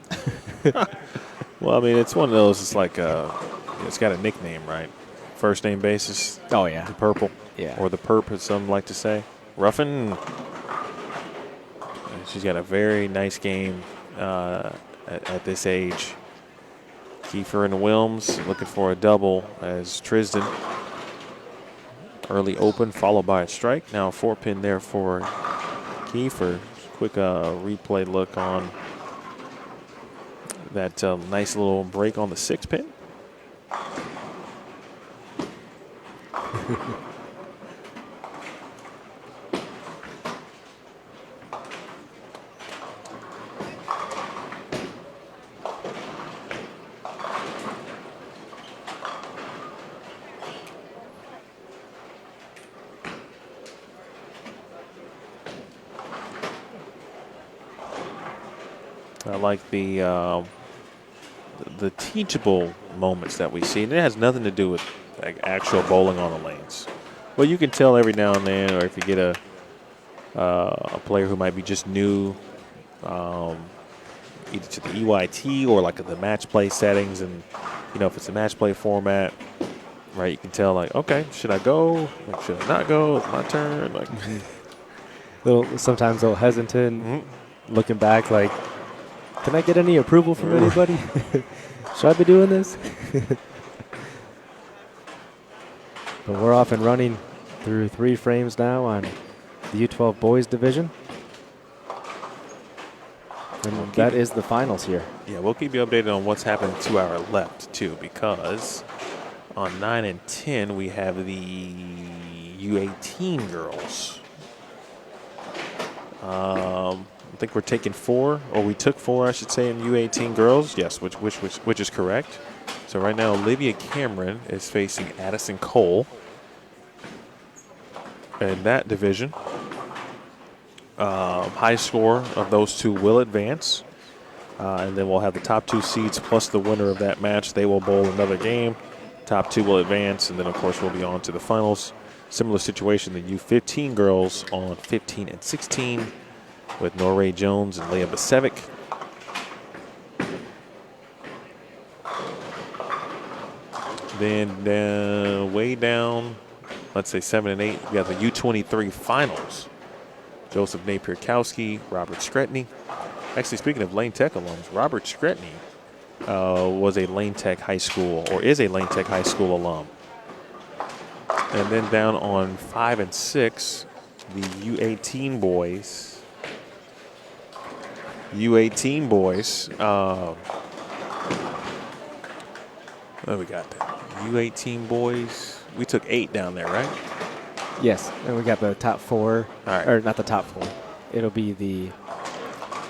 Well, I mean, it's one of those, it's like, it's got a nickname, right? First name basis. Oh, yeah. The purple. Yeah. Or the perp, as some like to say. Ruffin. She's got a very nice game at this age. Kiefer and Wilms looking for a double as Tristan. Early open followed by a strike. Now a 4-pin there for Kiefer. Quick replay look on that nice little break on the 6-pin. I like the teachable moments that we see. And it has nothing to do with like actual bowling on the lanes. Well, you can tell every now and then, or if you get a player who might be just new, either to the EYT or like the match play settings, and if it's a match play format, right? You can tell like, okay, should I go? Like, should I not go? It's my turn. Like, Sometimes a little hesitant, looking back like, can I get any approval from anybody? Should I be doing this? But we're off and running through 3 frames now on the U12 boys division. And that is the finals here. yeah, we'll keep you updated on what's happening to our left too, because on 9 and 10 we have the U18 girls. I think we're taking 4, or we took 4, I should say, in U18 girls. Yes, which is correct. So right now, Olivia Cameron is facing Addison Cole in that division. High score of those two will advance, and then we'll have the top 2 seeds plus the winner of that match. They will bowl another game. Top 2 will advance, and then of course we'll be on to the finals. Similar situation, the U15 girls on 15 and 16 with Norray Jones and Leah Basevic. Then way down, let's say 7 and 8, we have the U23 finals. Joseph Napier-Kowski, Robert Scretny. Actually, speaking of Lane Tech alums, Robert Scretny was a Lane Tech High School, or is a Lane Tech High School alum. And then down on 5 and 6, the U18 boys. What we got there? U18 boys. We took 8 down there, right? Yes, and we got the top 4, All right. or not the top 4. It'll be the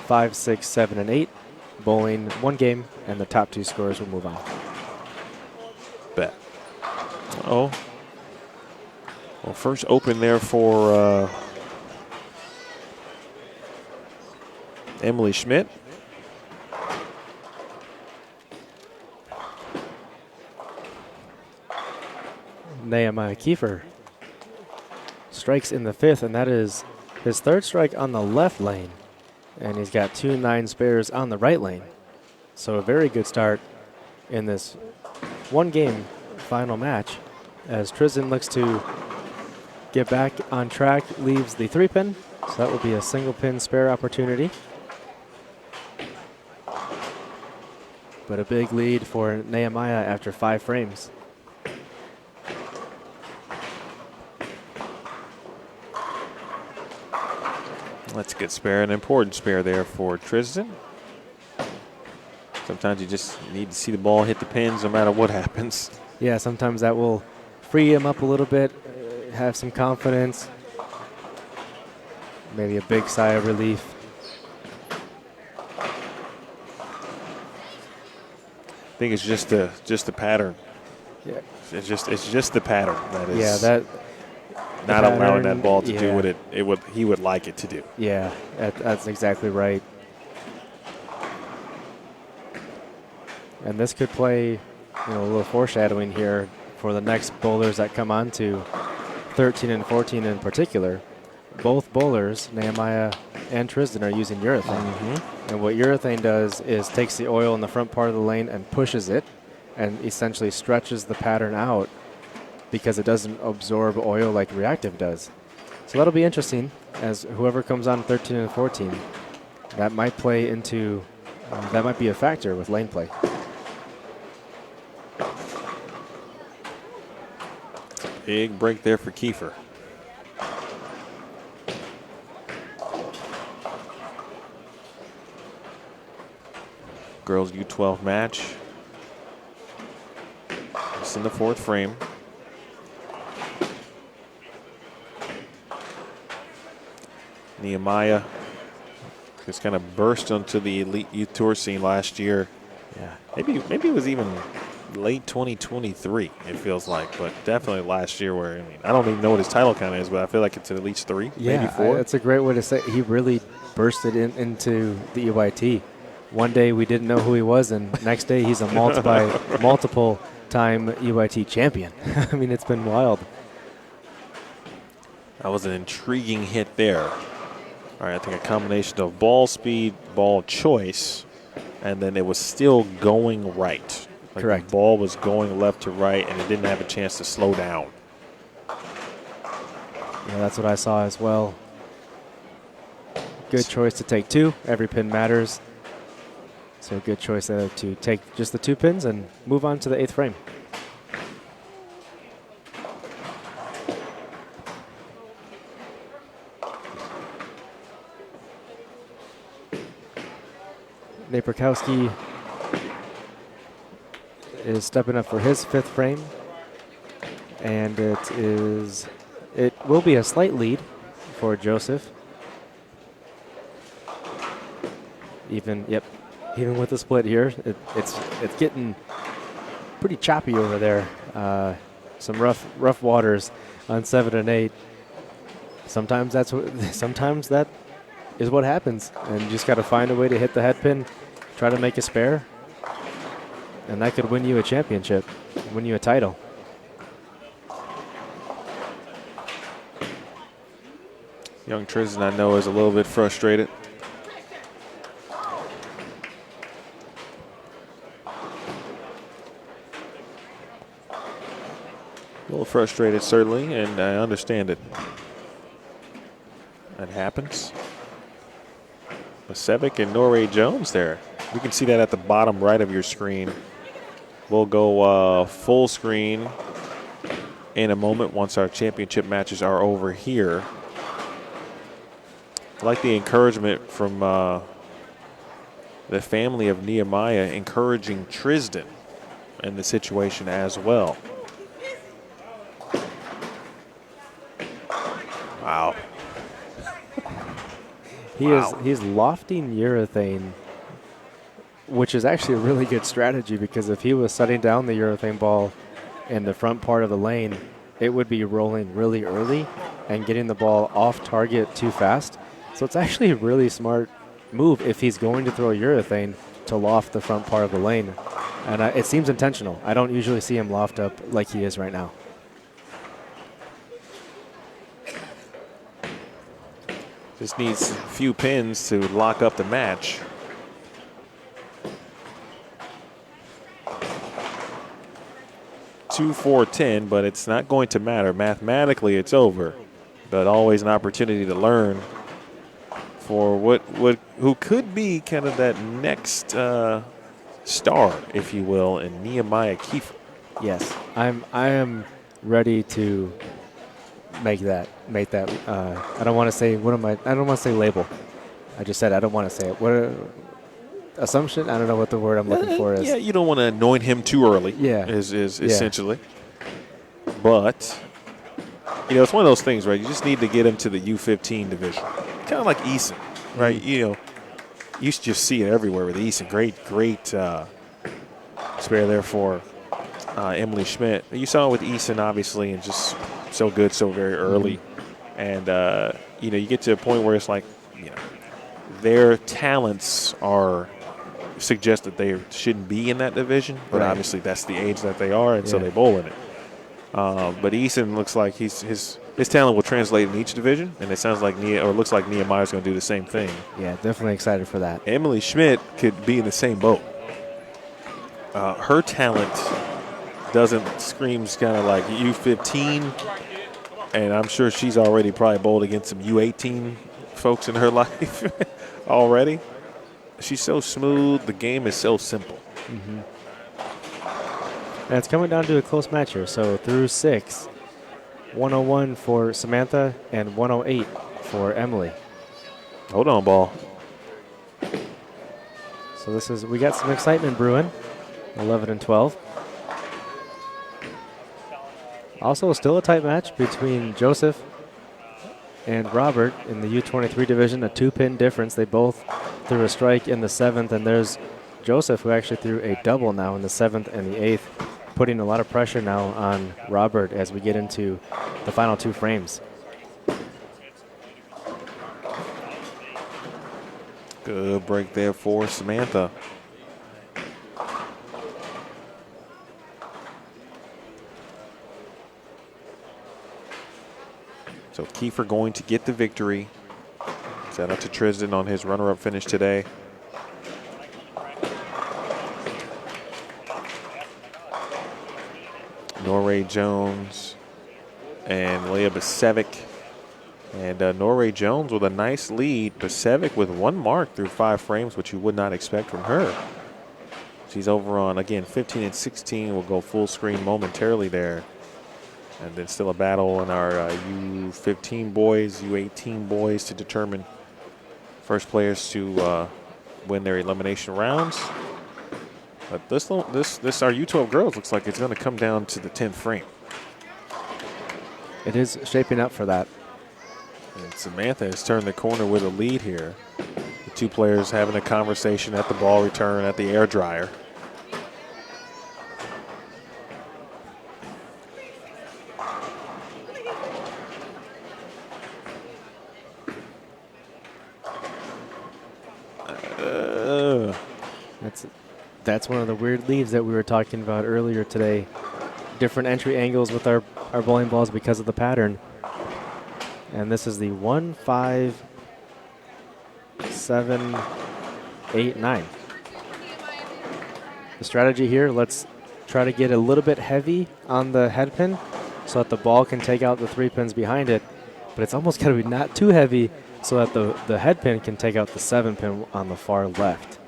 5, 6, 7, and 8 bowling 1 game, and the top 2 scorers will move on. Bet. Oh. Well, first open there for Emily Schmidt. Nehemiah Kiefer strikes in the 5th, and that is his 3rd strike on the left lane. And he's got 2 9 spares on the right lane. So a very good start in this 1-game final match as Tristan looks to get back on track, leaves the 3-pin. So that will be a single pin spare opportunity. But a big lead for Nehemiah after 5 frames. That's a good spare, an important spare there for Tristan. Sometimes you just need to see the ball hit the pins no matter what happens. Yeah, sometimes that will free him up a little bit, have some confidence, maybe a big sigh of relief. I think it's just the pattern. Yeah. It's just the pattern that is. Yeah, that not allowing that ball to yeah. do what he would like it to do. Yeah, that's exactly right. And this could play, a little foreshadowing here for the next bowlers that come on to 13 and 14 in particular. Both bowlers, Nehemiah and Tristan, are using urethane. And what urethane does is takes the oil in the front part of the lane and pushes it and essentially stretches the pattern out because it doesn't absorb oil like reactive does. So that'll be interesting as whoever comes on 13 and 14, that might play into, that might be a factor with lane play. Big break there for Kiefer. Girls U12 match. It's in the 4th frame. Nehemiah just kind of burst onto the Elite Youth Tour scene last year. Yeah. Maybe it was even late 2023, it feels like, but definitely last year where, I don't even know what his title count is, but I feel like it's at least 3, maybe 4. That's a great way to say it. He really bursted into the EYT one day we didn't know who he was, and next day he's a multiple-time UIT champion. I mean, it's been wild. That was an intriguing hit there. All right, I think a combination of ball speed, ball choice, and then it was still going right. Like Correct. The ball was going left to right, and it didn't have a chance to slow down. Yeah, that's what I saw as well. Good choice to take 2. Every pin matters. So good choice there to take just the 2 pins and move on to the 8th frame. Nate Burkowski is stepping up for his 5th frame. And it will be a slight lead for Joseph. Even with the split here, it's getting pretty choppy over there. Some rough waters on 7 and 8. Sometimes that is what happens, and you just got to find a way to hit the head pin, try to make a spare, and that could win you a championship, win you a title. Young Tristan, I know, is a little bit frustrated. A little frustrated, certainly, and I understand it. That happens. Pacevic and Norway Jones there. We can see that at the bottom right of your screen. We'll go full screen in a moment once our championship matches are over here. I like the encouragement from the family of Nehemiah encouraging Tristan in the situation as well. Wow. He's lofting urethane, which is actually a really good strategy, because if he was setting down the urethane ball in the front part of the lane, it would be rolling really early and getting the ball off target too fast. So it's actually a really smart move if he's going to throw urethane to loft the front part of the lane. And it seems intentional. I don't usually see him loft up like he is right now. Just needs a few pins to lock up the match. Two, 4, 10, but it's not going to matter. Mathematically, it's over. But always an opportunity to learn for who could be kind of that next star, if you will, in Nehemiah Kiefer. Yes, I am ready to make that. I don't want to say I don't want to say label. I just said I don't want to say it. What assumption? I don't know what the word I'm looking for is. Yeah, you don't want to anoint him too early. Yeah, is essentially. But it's one of those things, right? You just need to get him to the U15 division, kind of like Eason, right? You used to just see it everywhere with Eason. Great spare there for Emily Schmidt. You saw it with Eason, obviously, and just so good so very early. And, you get to a point where it's like, their talents suggest that they shouldn't be in that division, but obviously that's the age that they are, and so they bowl in it. But Eason looks like his talent will translate in each division, and it sounds like looks like Nehemiah's going to do the same thing. Yeah, definitely excited for that. Emily Schmidt could be in the same boat. Her talent screams kind of like U15, and I'm sure she's already probably bowled against some U18 folks in her life already. She's so smooth. The game is so simple. Mm-hmm. And it's coming down to a close match here. So through 6, 101 for Samantha and 108 for Emily. Hold on, ball. So we got some excitement brewing. 11 and 12. Also, still a tight match between Joseph and Robert in the U23 division, a 2-pin difference. They both threw a strike in the 7th, and there's Joseph, who actually threw a double now in the 7th and the 8th, putting a lot of pressure now on Robert as we get into the final 2 frames. Good break there for Samantha. So Kiefer going to get the victory. Shout out to Tristan on his runner-up finish today. Norray Jones and Leah Basevic. And Norray Jones with a nice lead. Basevic with 1 mark through 5 frames, which you would not expect from her. She's over on, again, 15 and 16. We'll go full screen momentarily there. And then still a battle in our U15 boys, U18 boys to determine first players to win their elimination rounds. But this our U12 girls looks like it's going to come down to the 10th frame. It is shaping up for that. And Samantha has turned the corner with a lead here. The 2 players having a conversation at the ball return at the air dryer. That's one of the weird leads that we were talking about earlier today. Different entry angles with our bowling balls because of the pattern. And this is the 1, 5, 7, 8, 9. The strategy here, let's try to get a little bit heavy on the head pin so that the ball can take out the 3 pins behind it. But it's almost got to be not too heavy so that the head pin can take out the 7 pin on the far left.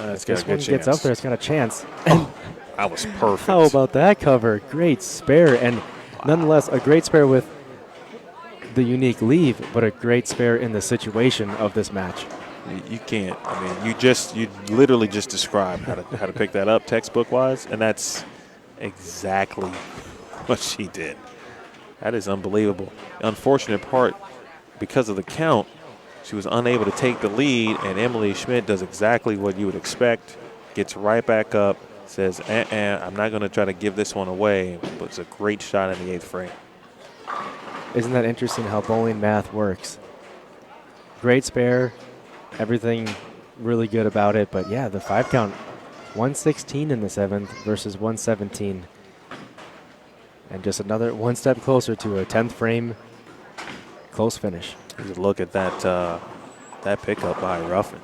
If this one gets up there, it's got a chance. Oh, that was perfect. How about that cover? Great spare, and nonetheless, a great spare with the unique leave, but a great spare in the situation of this match. You can't. I mean, you literally just described how to pick that up textbook wise, and that's exactly what she did. That is unbelievable. The unfortunate part, because of the count, she was unable to take the lead, and Emily Schmidt does exactly what you would expect. Gets right back up, says, I'm not going to try to give this one away, but it's a great shot in the 8th frame. Isn't that interesting how bowling math works? Great spare, everything really good about it, but yeah, the 5 count, 116 in the 7th versus 117. And just another 1 step closer to a 10th frame close finish. Look at that that pickup by Ruffin.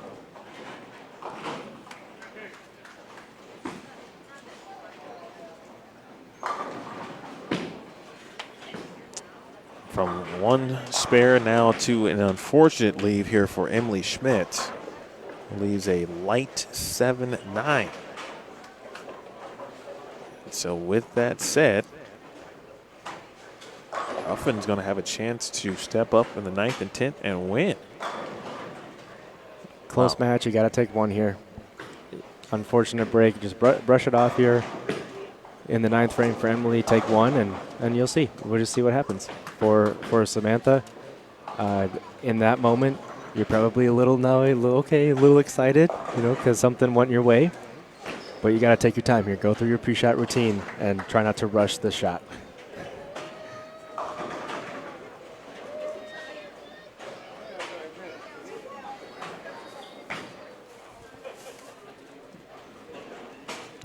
From 1 spare now to an unfortunate leave here for Emily Schmidt. Leaves a light 7-9. So with that said, Ruffin's going to have a chance to step up in the 9th and 10th and win. Close match. You got to take 1 here. Unfortunate break. Just brush it off here in the 9th frame for Emily. Take 1, and you'll see. We'll just see what happens. For Samantha, in that moment, you're probably a little excited, because something went your way. But you got to take your time here. Go through your pre-shot routine and try not to rush the shot.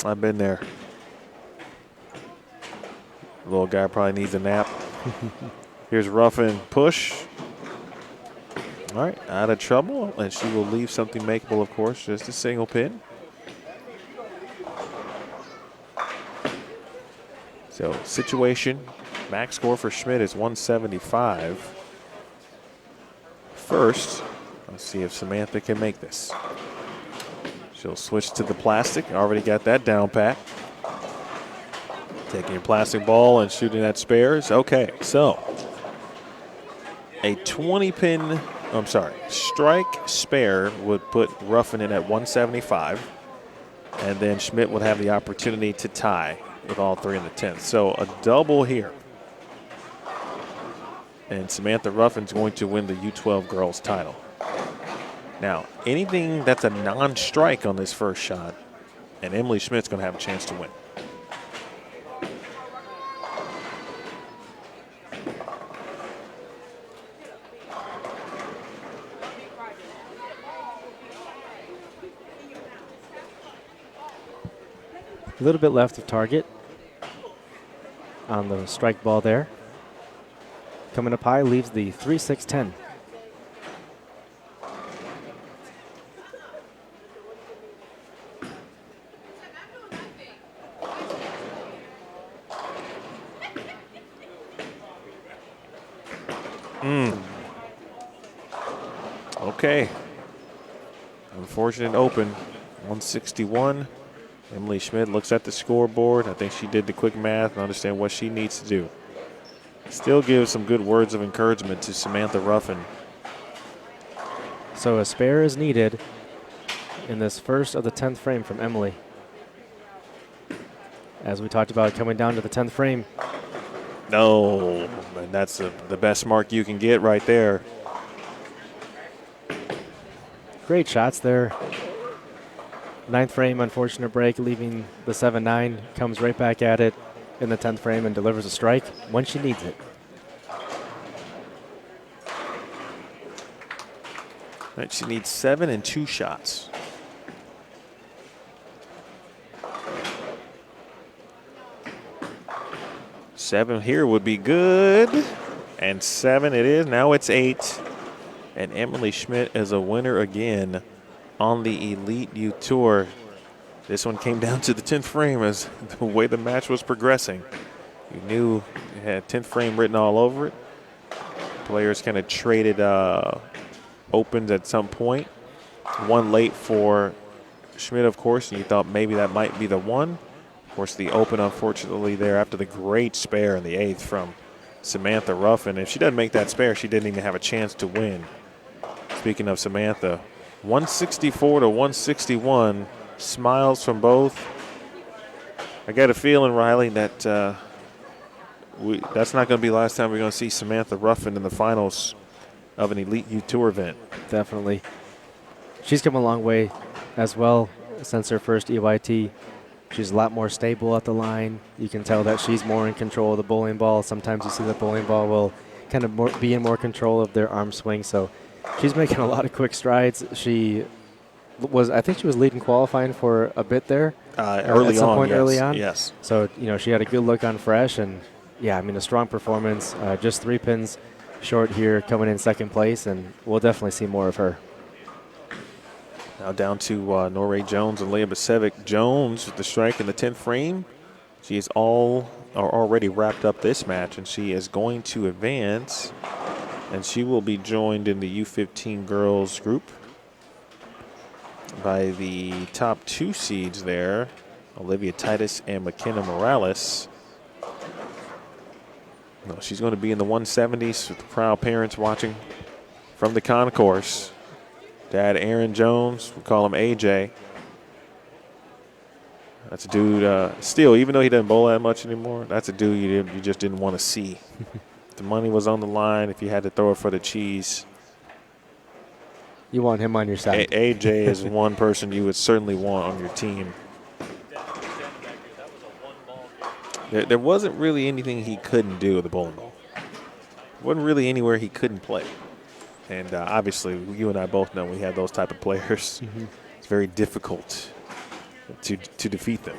I've been there. The little guy probably needs a nap. Here's Ruffin push. All right, out of trouble, and she will leave something makeable, of course, just a single pin. So situation, max score for Schmidt is 175. First, let's see if Samantha can make this. She'll switch to the plastic. Already got that down pat. Taking your plastic ball and shooting at spares. Okay, so a 20-pin, strike spare would put Ruffin in at 175. And then Schmidt would have the opportunity to tie with all 3 in the 10th. So a double here. And Samantha Ruffin's going to win the U12 girls title. Now, anything that's a non-strike on this first shot, and Emily Schmidt's going to have a chance to win. A little bit left of target on the strike ball there. Coming up high, leaves the 3-6-10. Okay. Unfortunate open. 161. Emily Schmidt looks at the scoreboard. I think she did the quick math and understand what she needs to do. Still gives some good words of encouragement to Samantha Ruffin. So a spare is needed in this first of the 10th frame from Emily. As we talked about, coming down to the 10th frame. No, and that's the best mark you can get right there. Great shots there. 9th frame, unfortunate break, leaving the 7-9. Comes right back at it in the 10th frame and delivers a strike when she needs it. Right, she needs 7 and 2 shots. Seven here would be good. And 7 it is. Now it's 8. And Emily Schmidt is a winner again on the Elite U Tour. This one came down to the 10th frame as the way the match was progressing. You knew it had 10th frame written all over it. Players kind of traded opens at some point. One late for Schmidt, of course, and you thought maybe that might be the one. Of course, the open, unfortunately, there after the great spare in the 8th from Samantha Ruffin. If she doesn't make that spare, she didn't even have a chance to win. Speaking of Samantha, 164 to 161. Smiles from both. I got a feeling, Riley, that that's not going to be the last time we're going to see Samantha Ruffin in the finals of an Elite U Tour event. Definitely. She's come a long way as well since her first EYT. She's a lot more stable at the line. You can tell that she's more in control of the bowling ball. Sometimes you see the bowling ball will kind of be in more control of their arm swing. So she's making a lot of quick strides. I think she was leading qualifying for a bit there. Early on. Yes. So, she had a good look on fresh. And, yeah, I mean, a strong performance. Just 3 pins short here, coming in second place. And we'll definitely see more of her. Now down to Norray Jones and Leah Basevic. Jones with the strike in the 10th frame. She is already wrapped up this match, and she is going to advance. And she will be joined in the U15 girls group by the top 2 seeds there, Olivia Titus and McKenna Morales. No, she's going to be in the 170s with the proud parents watching from the concourse. Dad Aaron Jones, we call him AJ. That's a dude, still, even though he doesn't bowl that much anymore, that's a dude you just didn't want to see. The money was on the line. If you had to throw it for the cheese, You want him on your side. AJ is one person you would certainly want on your team. There wasn't really anything he couldn't do with the bowling ball. Wasn't really anywhere he couldn't play. And obviously, you and I both know we have those type of players. Mm-hmm. It's very difficult to defeat them.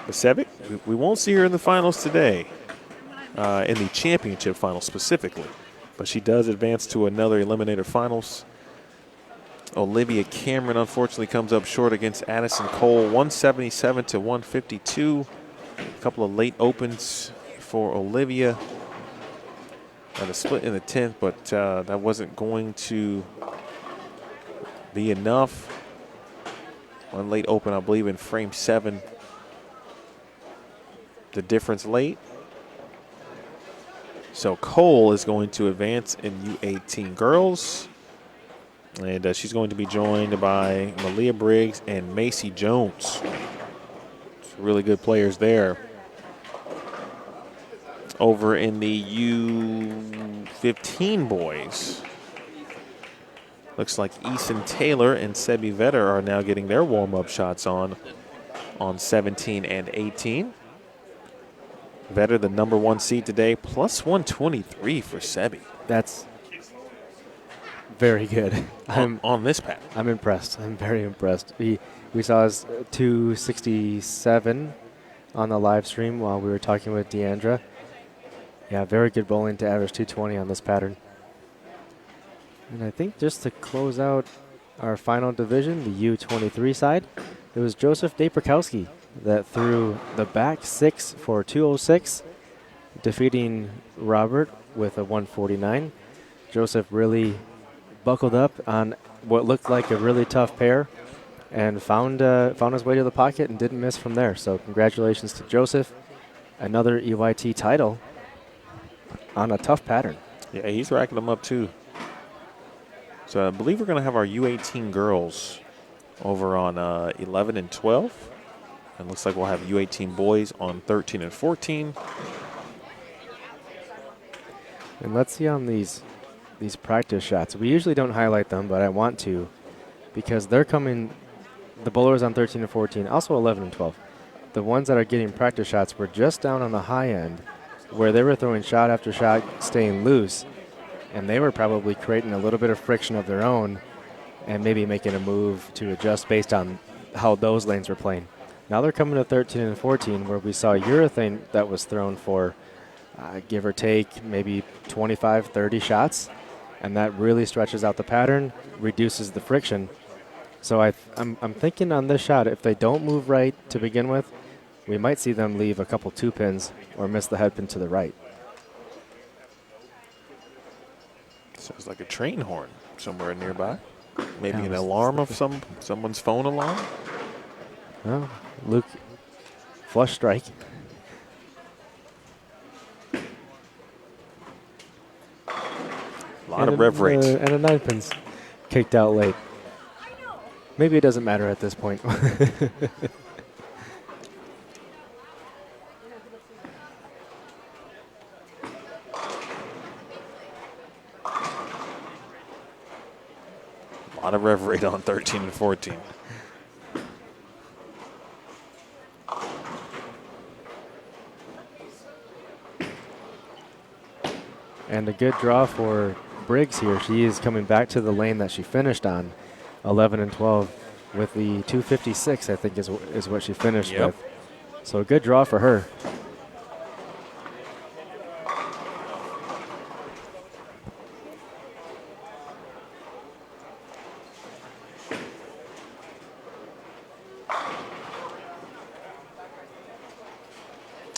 Basevic, we won't see her in the finals today, in the championship finals specifically. But she does advance to another eliminator finals. Olivia Cameron, unfortunately, comes up short against Addison Cole, 177 to 152. A couple of late opens for Olivia. And a split in the 10th, but that wasn't going to be enough. One late open, I believe, in frame 7. The difference late. So Cole is going to advance in U18 girls. And she's going to be joined by Malia Briggs and Macy Jones. Really good players there. Over in the U15 boys, looks like Eason Taylor and Sebi Vetter are now getting their warm-up shots on 17 and 18. Vetter, the number 1 seed today, plus 123 for Sebi. That's very good. On this pattern. I'm impressed. I'm very impressed. We We saw his 267 on the live stream while we were talking with Deandra. Yeah, very good bowling to average 220 on this pattern. And I think just to close out our final division, the U23 side, it was Joseph Daprakowski that threw the back 6 for 206, defeating Robert with a 149. Joseph really buckled up on what looked like a really tough pair and found his way to the pocket and didn't miss from there. So congratulations to Joseph. Another EYT title on a tough pattern. Yeah, he's racking them up too. So I believe we're going to have our U18 girls over on 11 and 12. And looks like we'll have U18 boys on 13 and 14. And let's see on these practice shots. We usually don't highlight them, but I want to because they're coming, the bowlers on 13 and 14, also 11 and 12. The ones that are getting practice shots were just down on the high end where they were throwing shot after shot, staying loose, and they were probably creating a little bit of friction of their own and maybe making a move to adjust based on how those lanes were playing. Now they're coming to 13 and 14 where we saw urethane that was thrown for give or take maybe 25, 30 shots, and that really stretches out the pattern, reduces the friction. So I'm thinking on this shot, if they don't move right to begin with, we might see them leave a couple 2-pins or miss the head pin to the right. Sounds like a train horn somewhere nearby. Maybe an alarm of someone's phone alarm. Well, Luke, flush strike. A lot of rev rate. And a 9-pin's kicked out late. Maybe it doesn't matter at this point. A lot of rev rate on 13 and 14. And a good draw for Briggs here. She is coming back to the lane that she finished on, 11 and 12, with the 256, I think is what she finished with. So a good draw for her.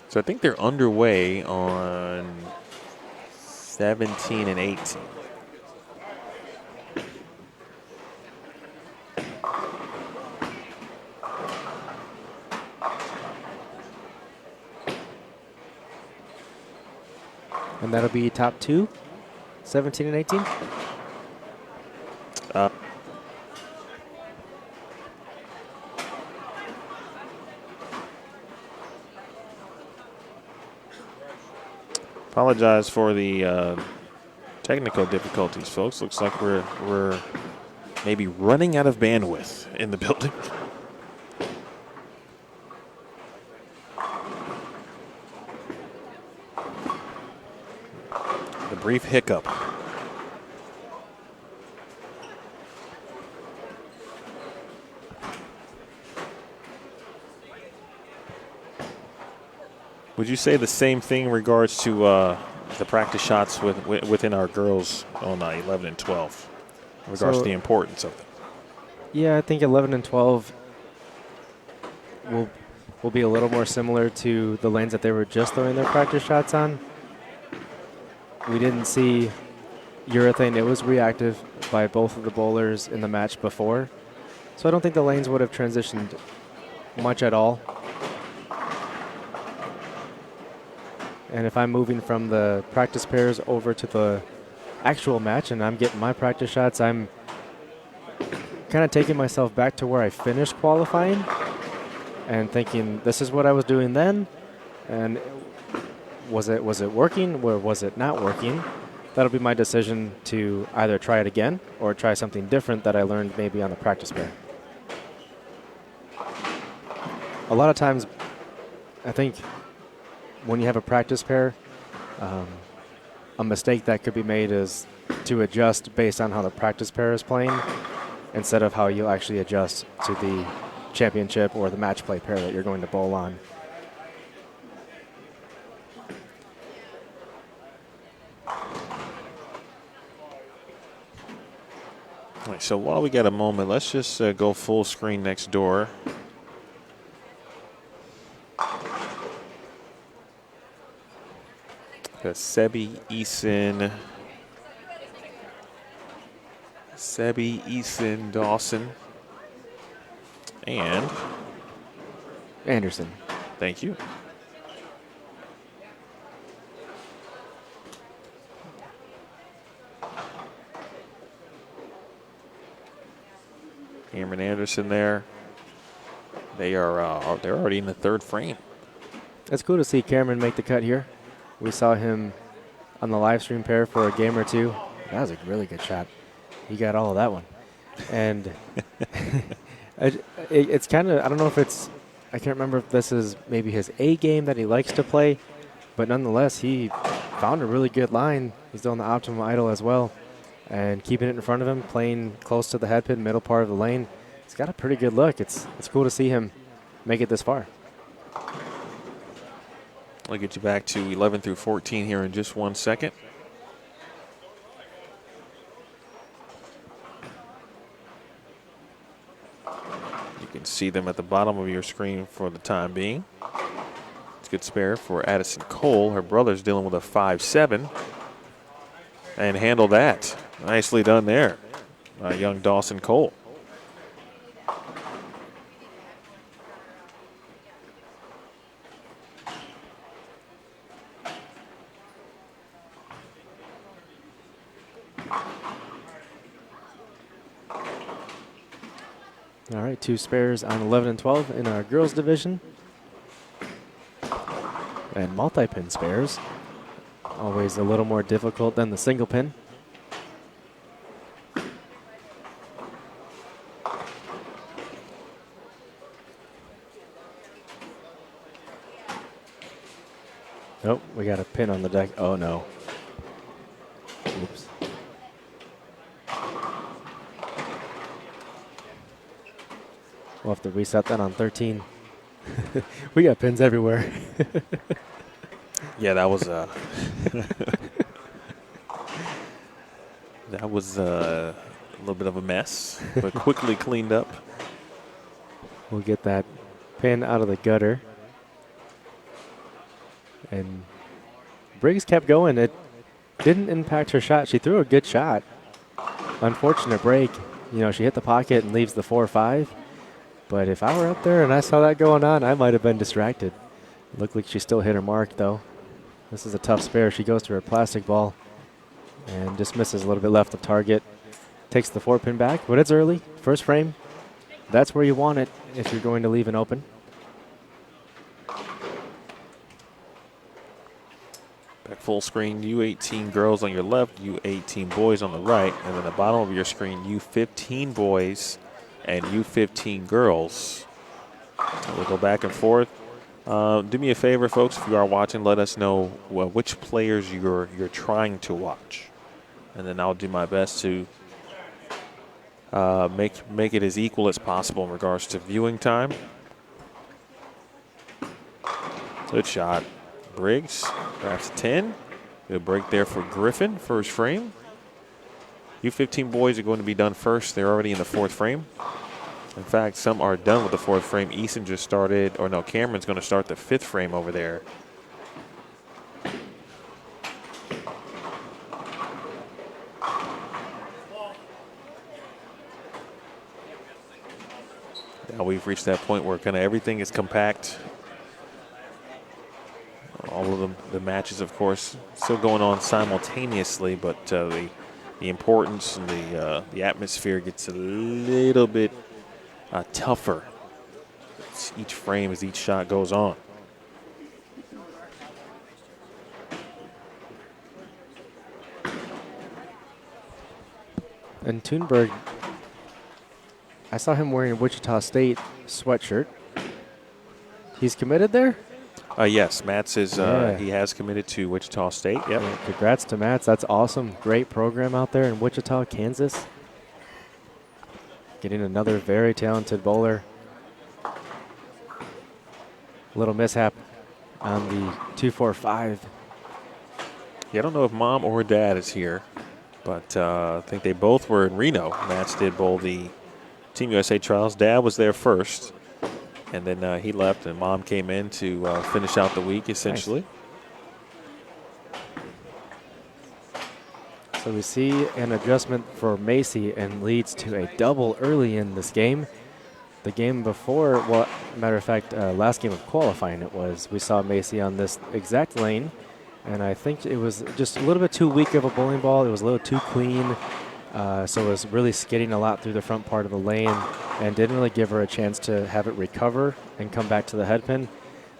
So I think they're underway on 17 and 18. And that'll be top 2, 17 and 18? Apologize for the technical difficulties, folks. Looks like we're maybe running out of bandwidth in the building. The brief hiccup. Would you say the same thing in regards to the practice shots within our girls on 11 and 12 in regards to the importance of them? Yeah, I think 11 and 12 will be a little more similar to the lanes that they were just throwing their practice shots on. We didn't see urethane. It was reactive by both of the bowlers in the match before. So I don't think the lanes would have transitioned much at all. And if I'm moving from the practice pairs over to the actual match and I'm getting my practice shots, I'm kind of taking myself back to where I finished qualifying and thinking, this is what I was doing then, and was it working or was it not working? That'll be my decision to either try it again or try something different that I learned maybe on the practice pair. A lot of times, I think when you have a practice pair, a mistake that could be made is to adjust based on how the practice pair is playing instead of how you actually adjust to the championship or the match play pair that you're going to bowl on. All right, so while we got a moment, let's just go full screen next door. Got Sebi Eason, Dawson, and Anderson. thank you. Cameron Anderson there. They're already in the third frame. It's cool to see Cameron make the cut here. We saw him on the live stream pair for a game or two. That was a really good shot. He got all of that one. And it's kind of, I don't know if it's, I can't remember if this is maybe his A game that he likes to play, but nonetheless, he found a really good line. He's doing the optimum idle as well and keeping it in front of him, playing close to the head pin, middle part of the lane. He's got a pretty good look. It's cool to see him make it this far. I'll get you back to 11 through 14 here in just 1 second. You can see them at the bottom of your screen for the time being. It's a good spare for Addison Cole. Her brother's dealing with a 5-7. And handle that. Nicely done there. Young Dawson Cole. All right, 2 spares on 11 and 12 in our girls division. And multi-pin spares. Always a little more difficult than the single pin. Oh, we got a pin on the deck. Oh, no. Oops. We'll have to reset that on 13. We got pins everywhere. Yeah, that was that was a little bit of a mess, but quickly cleaned up. We'll get that pin out of the gutter. And Briggs kept going. It didn't impact her shot. She threw a good shot. Unfortunate break. You know, she hit the pocket and leaves the 4-5. But if I were up there and I saw that going on, I might have been distracted. Looked like she still hit her mark, though. This is a tough spare. She goes to her plastic ball and just misses a little bit left of target. Takes the 4-pin back, but it's early. First frame. That's where you want it if you're going to leave an open. Back full screen, U18 girls on your left, U18 boys on the right, and then the bottom of your screen, U15 boys and U15 girls. We'll go back and forth. Do me a favor, folks, if you are watching, let us know which players you're trying to watch, and then I'll do my best to make it as equal as possible in regards to viewing time. Good shot. Briggs grabs a 10. Good break there for Griffin, first frame. U15 boys are going to be done first. They're already in the 4th frame. In fact, some are done with the 4th frame. Eason just started, or no, Cameron's going to start the 5th frame over there. Now we've reached that point where kind of everything is compact. All of the matches, of course, still going on simultaneously, but the importance and the atmosphere gets a little bit tougher each frame as each shot goes on. And Thunberg, I saw him wearing a Wichita State sweatshirt. He's committed there? Yes, Mats is. He has committed to Wichita State. Yep. Yeah, congrats to Mats. That's awesome. Great program out there in Wichita, Kansas. Getting another very talented bowler little mishap on the 2-4-5. Yeah, I don't know if mom or dad is here, but I think they both were in Reno. Match did bowl the Team USA trials. Dad was there first, and then he left, and mom came in to finish out the week, essentially. Nice. So we see an adjustment for Macy and leads to a double early in this game. The game before, well, matter of fact, last game of qualifying it was, we saw Macy on this exact lane, and I think it was just a little bit too weak of a bowling ball. It was a little too clean, so it was really skidding a lot through the front part of the lane and didn't really give her a chance to have it recover and come back to the head pin.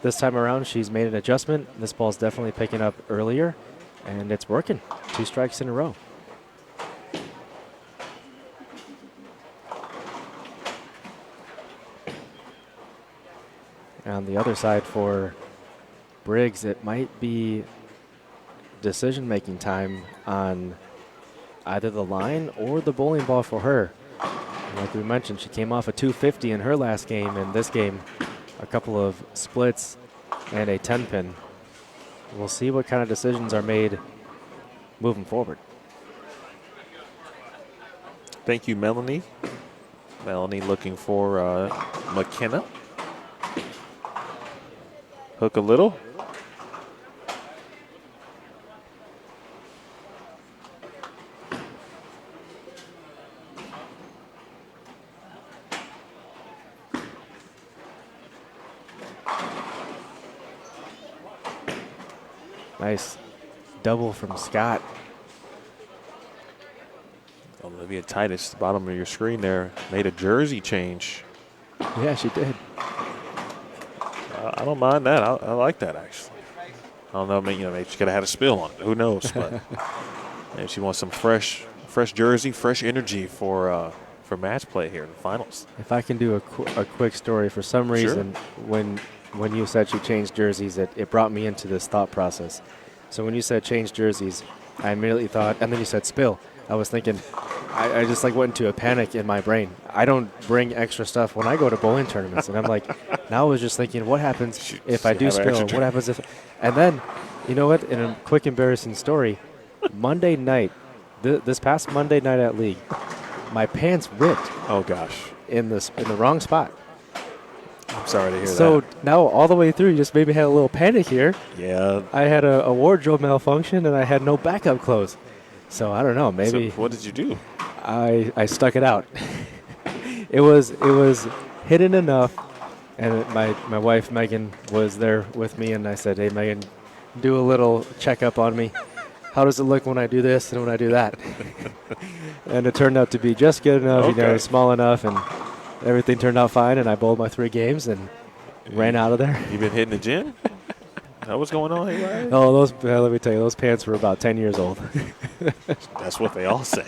This time around, she's made an adjustment. This ball's definitely picking up earlier, and it's working. 2 strikes in a row. On the other side for Briggs, it might be decision-making time on either the line or the bowling ball for her. Like we mentioned, she came off a 250 in her last game, and this game, a couple of splits and a 10-pin. We'll see what kind of decisions are made moving forward. Thank you, Melanie. Melanie looking for McKenna. Hook a little. Nice double from Scott. Olivia Titus, the bottom of your screen there, made a jersey change. Yeah, she did. I don't mind that. I like that, actually. I don't know. Maybe she could have had a spill on it. Who knows? But maybe she wants some fresh jersey, fresh energy for match play here in the finals. If I can do a quick story, for some reason, when you said she changed jerseys, it brought me into this thought process. So when you said change jerseys, I immediately thought, and then you said spill. I was thinking, I just like went into a panic in my brain. I don't bring extra stuff when I go to bowling tournaments, and I'm like, now I was just thinking, what happens if I do spill? What happens if? And then, you know what? In a quick embarrassing story, Monday night, this past Monday night at League, my pants ripped. Oh gosh! In the wrong spot. I'm sorry to hear that. So now all the way through, you just maybe had a little panic here. Yeah. I had a wardrobe malfunction, and I had no backup clothes. So I don't know. Maybe. So what did you do? I stuck it out. It was hidden enough, and my wife Megan was there with me, and I said, "Hey Megan, do a little checkup on me. How does it look when I do this and when I do that?" And it turned out to be just good enough, okay. Small enough, and everything turned out fine. And I bowled my 3 games and ran out of there. You been hitting the gym? Is that what's going on here, Ryan? Oh, let me tell you, those pants were about 10 years old. That's what they all say.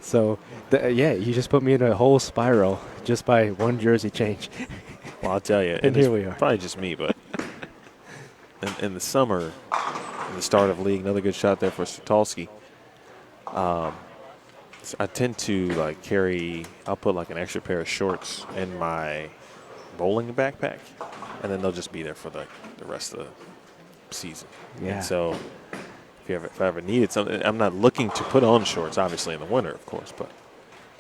So, yeah, you just put me in a whole spiral just by one jersey change. Well, I'll tell you. And here we are. Probably just me, but in the summer, in the start of league, another good shot there for Stolsky. So I tend to carry. I'll put an extra pair of shorts in my bowling backpack, and then they'll just be there for the rest of the season. Yeah. And so if I ever needed something, I'm not looking to put on shorts, obviously in the winter, of course, but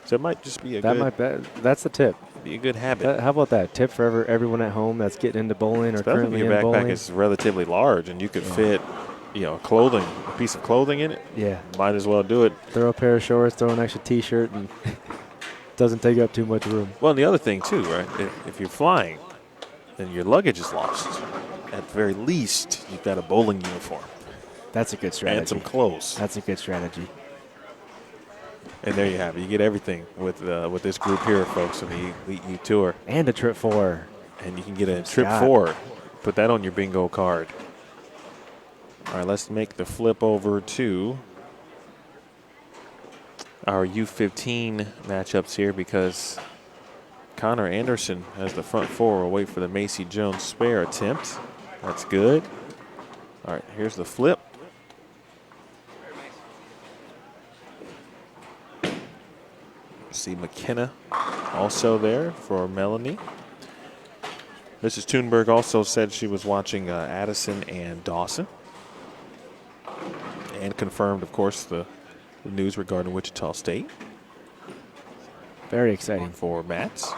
so it might just be that's the tip. Be a good habit. How about that tip for everyone at home that's getting into bowling or currently in bowling? Your backpack is relatively large and you could fit, a piece of clothing in it. Yeah. Might as well do it. Throw a pair of shorts, throw an extra T-shirt, and doesn't take up too much room. Well, and the other thing too, right? If you're flying, then your luggage is lost. At the very least, you've got a bowling uniform. That's a good strategy. And some clothes. That's a good strategy. And there you have it. You get everything with this group here, folks, on the Elite U Tour. And a trip 4. And you can get a trip 4. Put that on your bingo card. All right, let's make the flip over to our U15 matchups here because Connor Anderson has the front 4. We'll wait for the Macy Jones spare attempt. That's good. All right, here's the flip. See McKenna also there for Melanie. Mrs. Thunberg also said she was watching Addison and Dawson, and confirmed, of course, the news regarding Wichita State Very exciting. for Mats.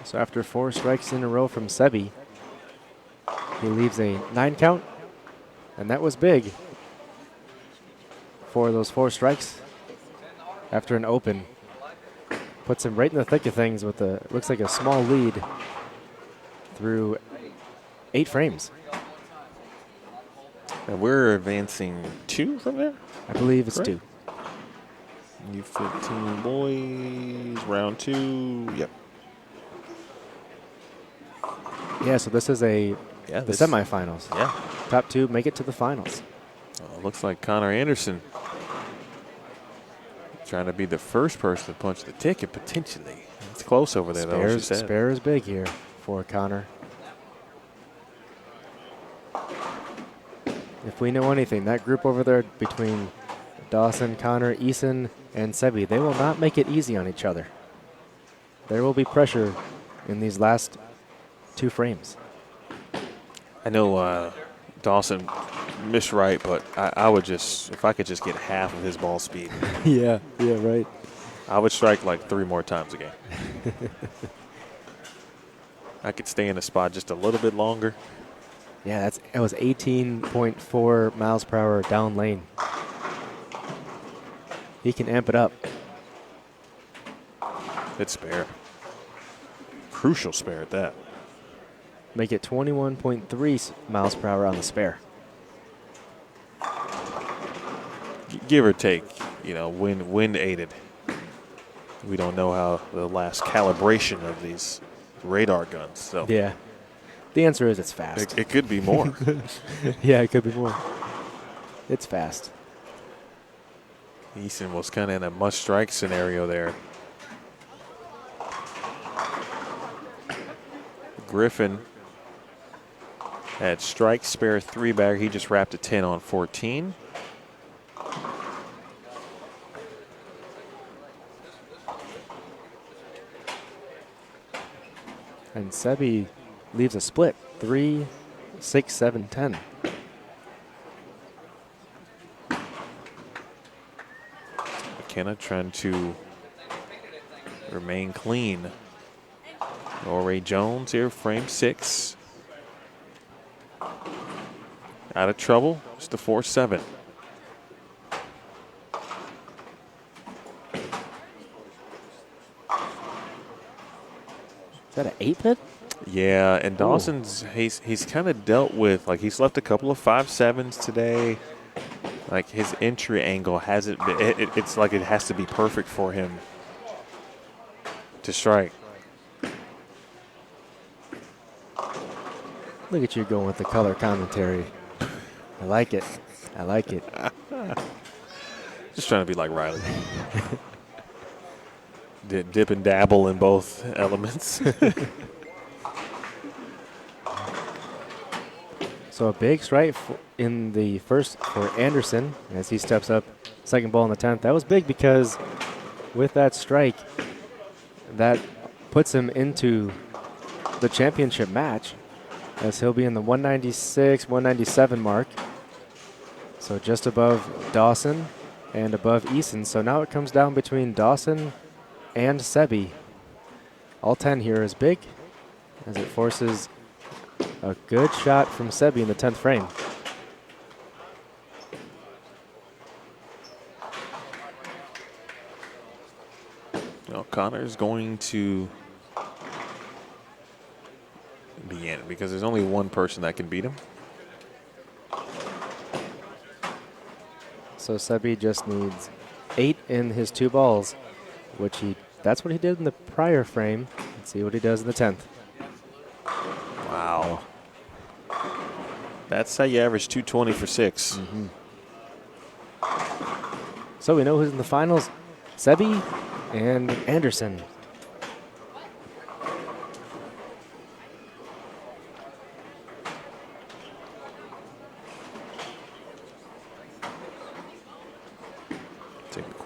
So after 4 strikes in a row from Sebi, he leaves a 9 count, and that was big for those 4 strikes after an open. Puts him right in the thick of things with a, looks like a small lead through 8 frames. And we're advancing 2 from there? I believe it's Correct. 2. U15 boys, round 2. Yep. Yeah, so this is the semifinals. Yeah. Top 2 make it to the finals. Looks like Connor Anderson trying to be the first person to punch the ticket, potentially. It's close over there, though, she said. Spare is big here for Connor. If we know anything, that group over there between Dawson, Connor, Eason, and Sebi, they will not make it easy on each other. There will be pressure in these last 2 frames. I know Dawson missed right, but I would just, if I could just get half of his ball speed, Yeah, right. I would strike like 3 more times a game. I could stay in the spot just a little bit longer. Yeah, that was 18.4 miles per hour down lane. He can amp it up. It's spare. Crucial spare at that. Make it 21.3 miles per hour on the spare. Give or take, wind aided. We don't know how the last calibration of these radar guns. So Yeah. The answer is it's fast. it could be more. Yeah, it could be more. It's fast. Eason was kind of in a must-strike scenario there. Griffin had strike, spare, 3-bagger. He just wrapped a 10 on 14. And Sebi leaves a split. 3, 6, 7, 10. McKenna trying to remain clean. Ray Jones here, frame 6. Out of trouble, just a 4-7. Is that an 8-pit? Yeah, and Dawson's, he's kind of dealt with, like, he's left a couple of 5-7s today. Like, his entry angle hasn't been, it's like it has to be perfect for him to strike. Look at you going with the color commentary. I like it. I like it. Just trying to be like Riley. Dip and dabble in both elements. So a big strike in the first for Anderson as he steps up. Second ball in the 10th. That was big because with that strike, that puts him into the championship match as he'll be in the 196, 197 mark. So just above Dawson and above Eason. So now it comes down between Dawson and Sebi. All 10 here is big as it forces a good shot from Sebi in the 10th frame. Well, Connor's going to be in because there's only one person that can beat him. So Sebi just needs 8 in his 2 balls, which that's what he did in the prior frame. Let's see what he does in the 10th. Wow. That's how you average 220 for 6. Mm-hmm. So we know who's in the finals. Sebi and Anderson.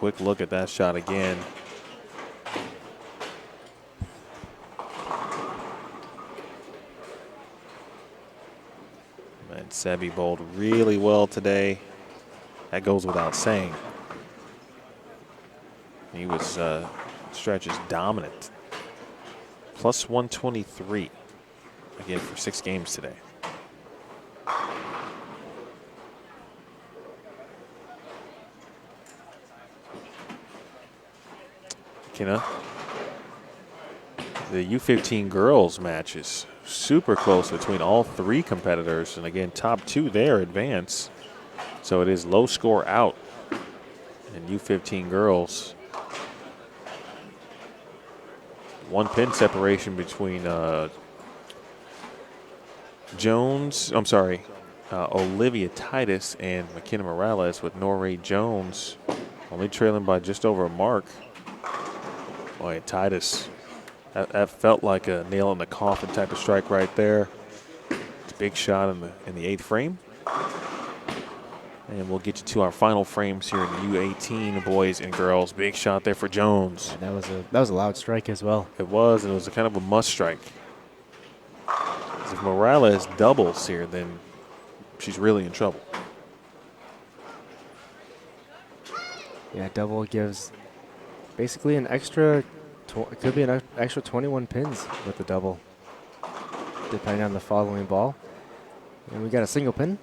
quick look at that shot again. And Sebi bowled really well today. That goes without saying. He was stretches dominant. Plus 123 again for 6 games today. McKenna. The U15 girls match is super close between all 3 competitors. And again, top 2 there advance. So it is low score out in U15 girls. 1 pin separation between Olivia Titus and McKenna Morales, with Norray Jones only trailing by just over a mark. Boy, Titus, that felt like a nail in the coffin type of strike right there. It's a big shot in the 8th frame. And we'll get you to our final frames here in the U18 boys and girls. Big shot there for Jones. And that was a loud strike as well. It was, and it was a kind of a must strike. If Morales doubles here, then she's really in trouble. Yeah, double gives basically an extra, it could be an extra 21 pins with the double, depending on the following ball. And we got a single pin.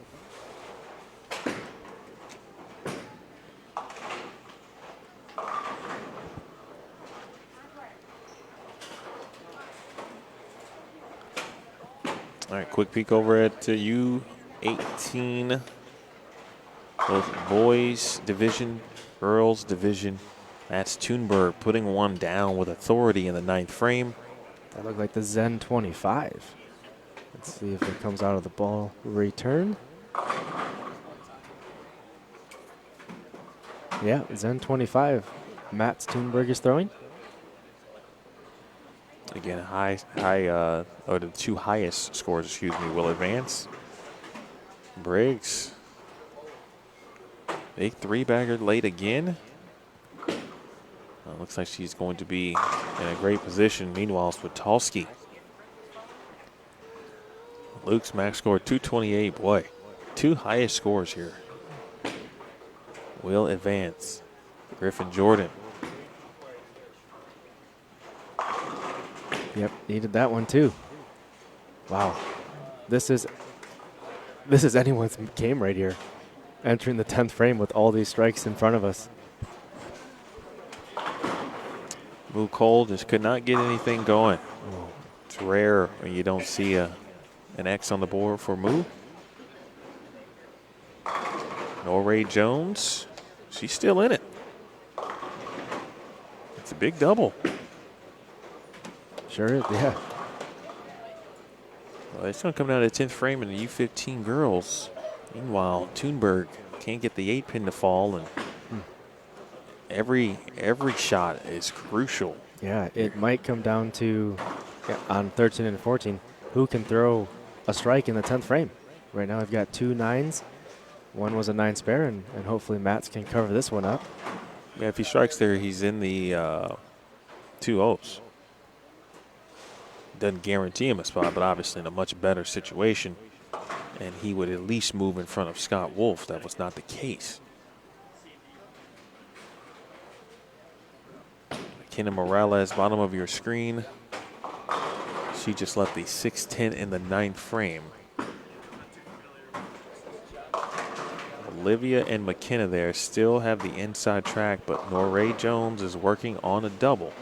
All right, quick peek over at U18. Both boys division, girls division. That's Thunberg putting one down with authority in the 9th frame. That looked like the Zen 25. Let's see if it comes out of the ball return. Yeah, Zen 25. Matt Thunberg is throwing. Again, or the 2 highest scores, will advance. Briggs. Big 3-bagger late again. Looks like she's going to be in a great position. Meanwhile, Switalski. Luke's max score 228. Boy, 2 highest scores here. Will advance. Griffin Jordan. Yep, needed that one too. Wow, this is anyone's game right here. Entering the 10th frame with all these strikes in front of us. Moo Cole just could not get anything going. It's rare when you don't see an X on the board for Moo. Norray Jones, she's still in it. It's a big double. Sure is, yeah. Well, it's going to come down to the 10th frame in the U15 girls. Meanwhile, Thunberg can't get the 8-pin to fall, and every shot is crucial. Yeah, it might come down to, on 13 and 14, who can throw a strike in the 10th frame. Right now I've got 2 9s. One was a 9 spare, and hopefully Mats can cover this one up. Yeah, if he strikes there, he's in the 2 O's. Doesn't guarantee him a spot, but obviously in a much better situation. And he would at least move in front of Scott Wolf. That was not the case. McKenna Morales, bottom of your screen. She just left the 6-10 in the 9th frame. Olivia and McKenna there still have the inside track, but Norray Jones is working on a double.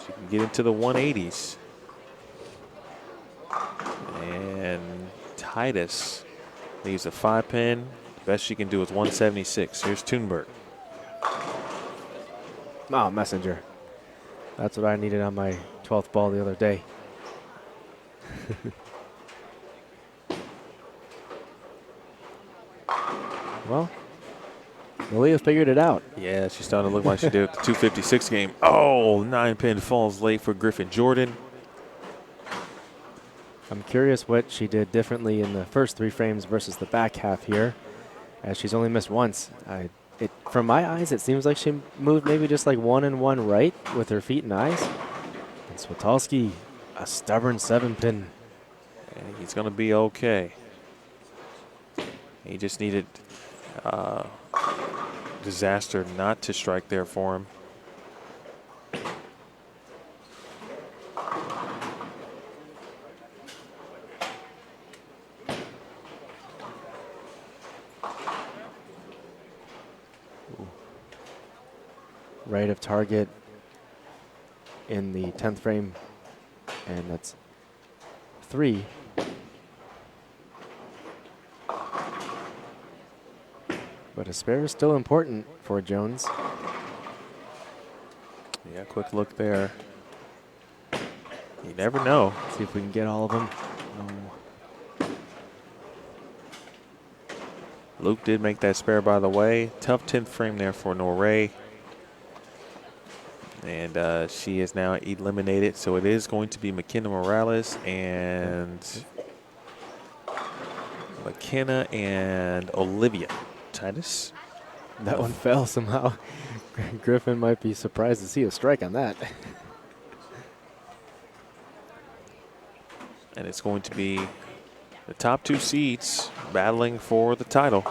She can get into the 180s. And Titus leaves a 5-pin. The best she can do is 176. Here's Thunberg. Oh, messenger. That's what I needed on my 12th ball the other day. Well, Malia figured it out. Yeah, she's starting to look like she did at the 256 game. Oh, 9-pin falls late for Griffin Jordan. I'm curious what she did differently in the first 3 frames versus the back half here, as she's only missed once. I from my eyes, it seems like she moved maybe just like 1 and 1 right with her feet and eyes. And Switalski, a stubborn 7-pin. And he's going to be okay. He just needed disaster not to strike there for him. Right of target in the 10th frame, and that's 3. But a spare is still important for Jones. Yeah, quick look there. You never know. See if we can get all of them. No. Luke did make that spare, by the way. Tough 10th frame there for Norray. And she is now eliminated. So it is going to be McKenna Morales and Olivia Titus. That one fell somehow. Griffin might be surprised to see a strike on that. And it's going to be the top 2 seeds battling for the title.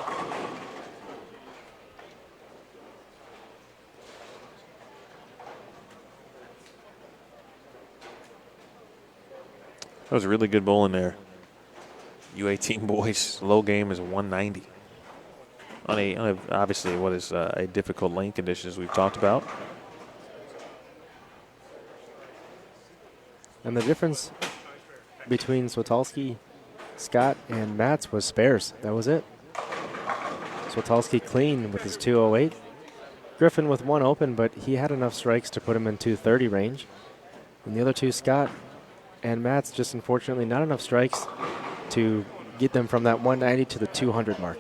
That was a really good bowling there. U18 boys, low game is 190. On obviously what is a difficult lane conditions we've talked about. And the difference between Switalski, Scott, and Mats was spares. That was it. Switalski clean with his 208. Griffin with 1 open, but he had enough strikes to put him in 230 range. And the other 2, Scott and Mats, just unfortunately not enough strikes to get them from that 190 to the 200 mark.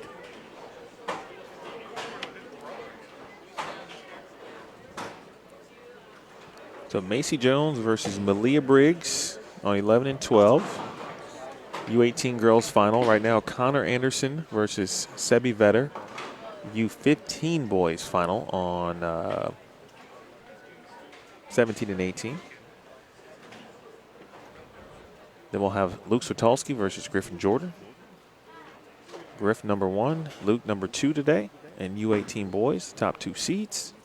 So Macy Jones versus Malia Briggs on 11 and 12. U18 girls final right now. Connor Anderson versus Sebi Vetter. U15 boys final on 17 and 18. Then we'll have Luke Switalski versus Griffin Jordan. Griff number 1, Luke number 2 today. And U18 boys, top 2 seeds,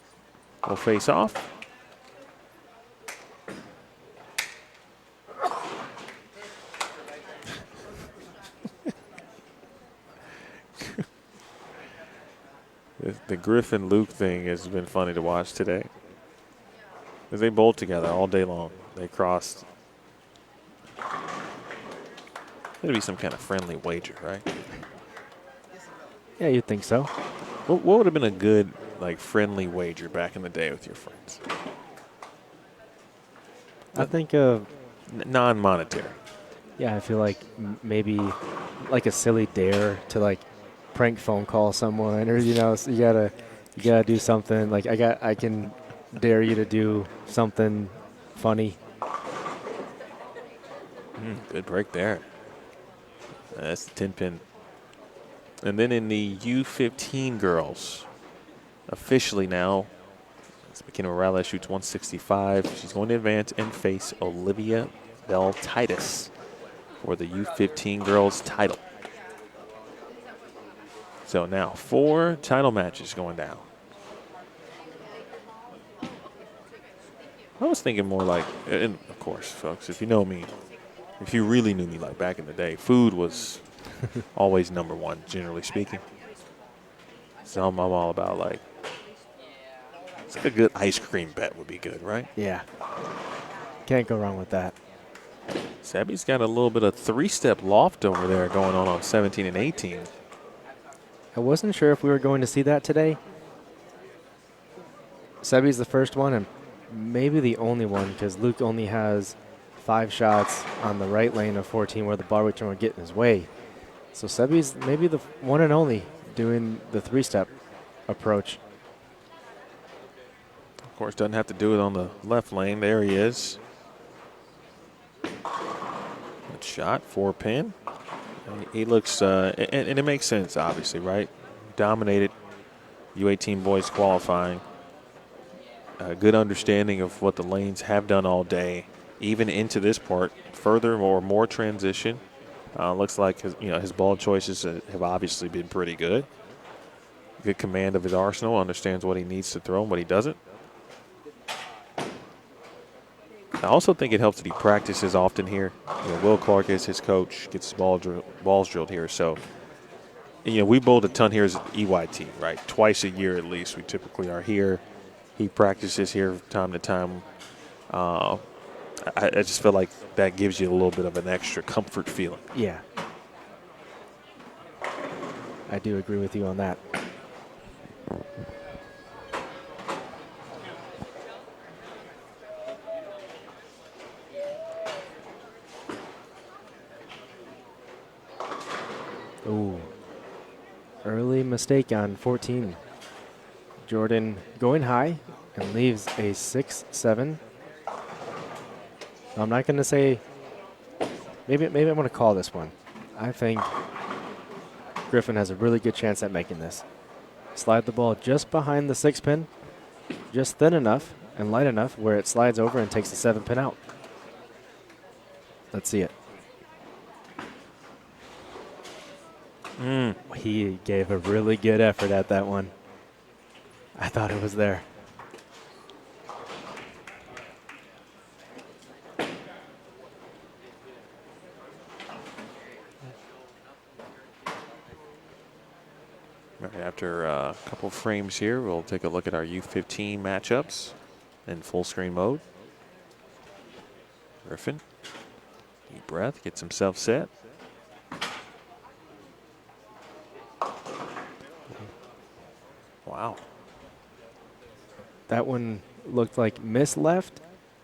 will face off. The Griffin Luke thing has been funny to watch today. Because they bowled together all day long. They crossed. There'd be some kind of friendly wager, right? Yeah, you'd think so. What would have been a good, like, friendly wager back in the day with your friends? I think of, Non-monetary. yeah, I feel like maybe like a silly dare to like prank phone call someone, or so you gotta do something. Like I can dare you to do something funny. Good break there. That's the 10-pin. And then in the U15 girls, officially now, as McKenna Morales shoots 165. She's going to advance and face Olivia Bell Titus for the U15 girls title. So now 4 title matches going down. I was thinking more like, and of course, folks, if you know me, if you really knew me like back in the day, food was always number 1, generally speaking. So I'm all about like, it's like a good ice cream bet would be good, right? Yeah, can't go wrong with that. Sebi's got a little bit of 3-step loft over there going on 17 and 18. I wasn't sure if we were going to see that today. Sebi's the first one and maybe the only one, because Luke only has 5 shots on the right lane of 14 where the bar return would get in his way. So Sebi's maybe the one and only doing the 3-step approach. Of course, doesn't have to do it on the left lane. There he is. Good shot, 4-pin. He looks, and it makes sense, obviously, right? Dominated U18 boys qualifying. A good understanding of what the lanes have done all day, even into this part. Furthermore, more transition. Looks like his ball choices have obviously been pretty good. Good command of his arsenal, understands what he needs to throw and what he doesn't. I also think it helps that he practices often here. Will Clark is his coach, gets his balls drilled here. So, we bowled a ton here as EYT, right? Twice a year at least. We typically are here. He practices here from time to time. I just feel like that gives you a little bit of an extra comfort feeling. Yeah. I do agree with you on that. Ooh. Early mistake on 14. Jordan going high and leaves a 6-7. I'm not going to say, maybe I'm going to call this one. I think Griffin has a really good chance at making this. Slide the ball just behind the 6-pin, just thin enough and light enough where it slides over and takes the 7-pin out. Let's see it. He gave a really good effort at that one. I thought it was there. After a couple frames here, we'll take a look at our U15 matchups in full screen mode. Griffin, deep breath, gets himself set. Wow. That one looked like miss left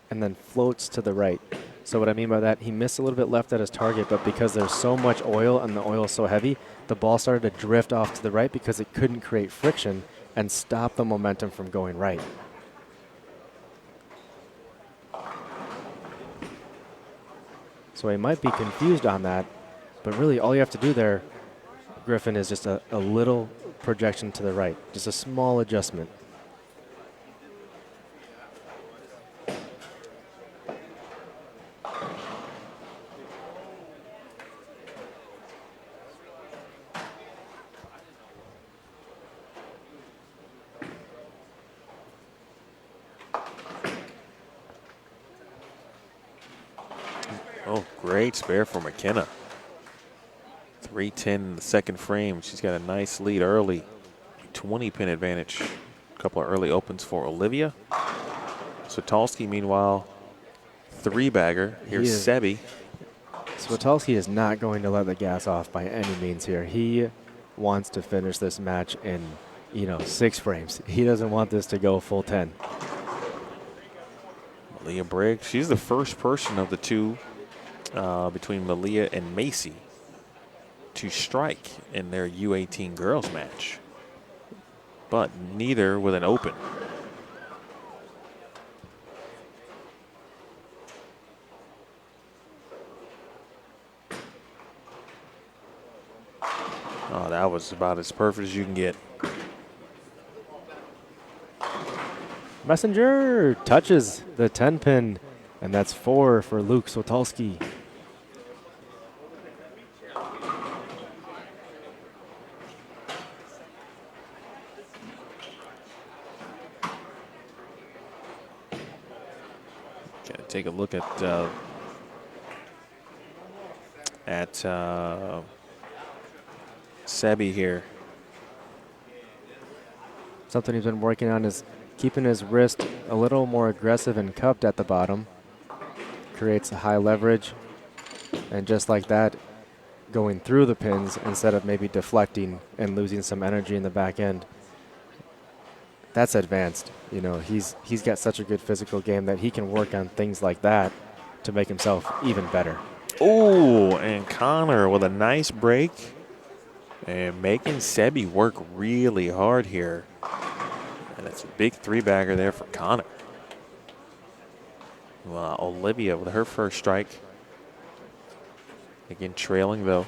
and then floats to the right. So what I mean by that, he missed a little bit left at his target, but because there's so much oil and the oil is so heavy, the ball started to drift off to the right because it couldn't create friction and stop the momentum from going right. So he might be confused on that, but really all you have to do there, Griffin, is just a little projection to the right, just a small adjustment. Oh, great spare for McKenna. 3:10 in the second frame. She's got a nice lead early. 20-pin advantage. A couple of early opens for Olivia. Switalski, meanwhile, three-bagger. Here's Sebi. Switalski is not going to let the gas off by any means here. He wants to finish this match in, 6 frames. He doesn't want this to go full 10. Malia Briggs, she's the first person of the two between Malia and Macy to strike in their U18 girls match, but neither with an open. Oh, that was about as perfect as you can get. Messenger touches the 10-pin, and that's 4 for Luke Switalski. Okay, take a look at Sebi here. Something he's been working on is keeping his wrist a little more aggressive and cupped at the bottom. Creates a high leverage. And just like that, going through the pins instead of maybe deflecting and losing some energy in the back end. That's advanced. He's got such a good physical game that he can work on things like that to make himself even better. Oh, and Connor with a nice break and making Sebi work really hard here. And it's a big three-bagger there for Connor. Well, Olivia with her first strike. Again, trailing though.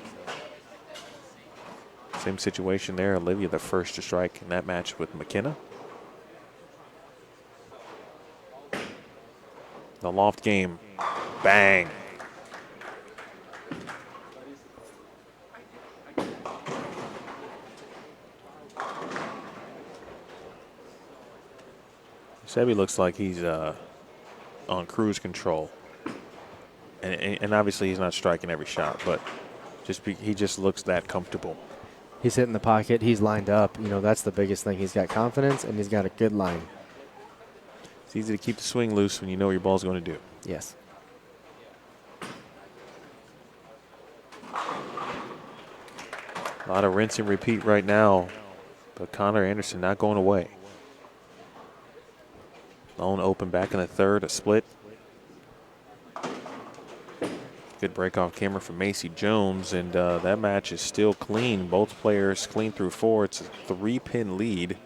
Same situation there. Olivia, the first to strike in that match with McKenna. The loft game. Bang. Sebi looks like he's on cruise control. And obviously he's not striking every shot, but he just looks that comfortable. He's hitting the pocket. He's lined up. You know, that's the biggest thing. He's got confidence, and he's got a good line. It's easy to keep the swing loose when you know what your ball's going to do. Yes. A lot of rinse and repeat right now, but Connor Anderson not going away. Lone open back in the third, a split. Good break off camera from Macy Jones, and that match is still clean. Both players clean through 4. It's a 3-pin lead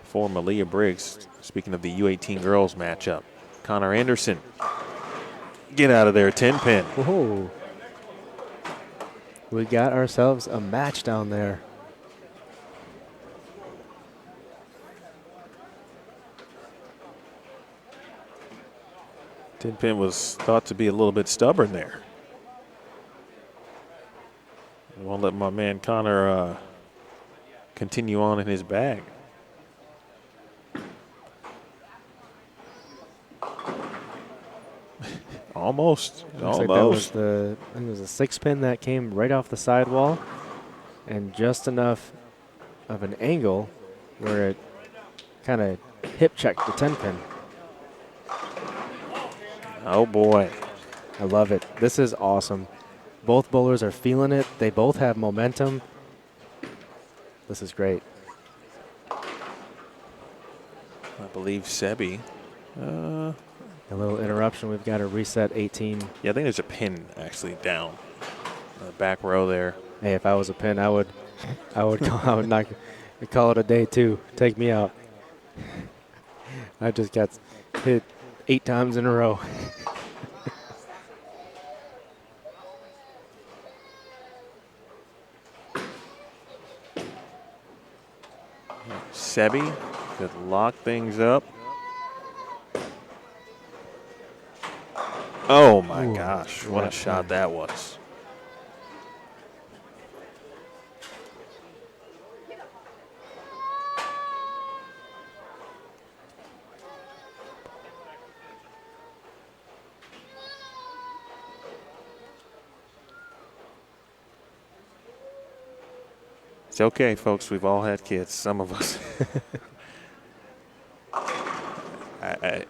for Malia Briggs. Speaking of the U18 girls matchup, Connor Anderson, get out of there, 10-pin. Whoa. We got ourselves a match down there. Pin was thought to be a little bit stubborn there. I won't let my man Connor continue on in his bag. Almost. Looks like that was I think it was a 6-pin that came right off the sidewall, and just enough of an angle where it kind of hip checked the 10-pin. Oh boy. I love it. This is awesome. Both bowlers are feeling it. They both have momentum. This is great. I believe Sebi. A little interruption. We've got to reset 18. Yeah, I think there's a pin actually down the back row there. Hey, if I was a pin, I would not call it a day too. Take me out. I just got hit 8 times in a row. Sebi could lock things up. Oh my gosh, what a shot that was. It's okay, folks. We've all had kids, some of us.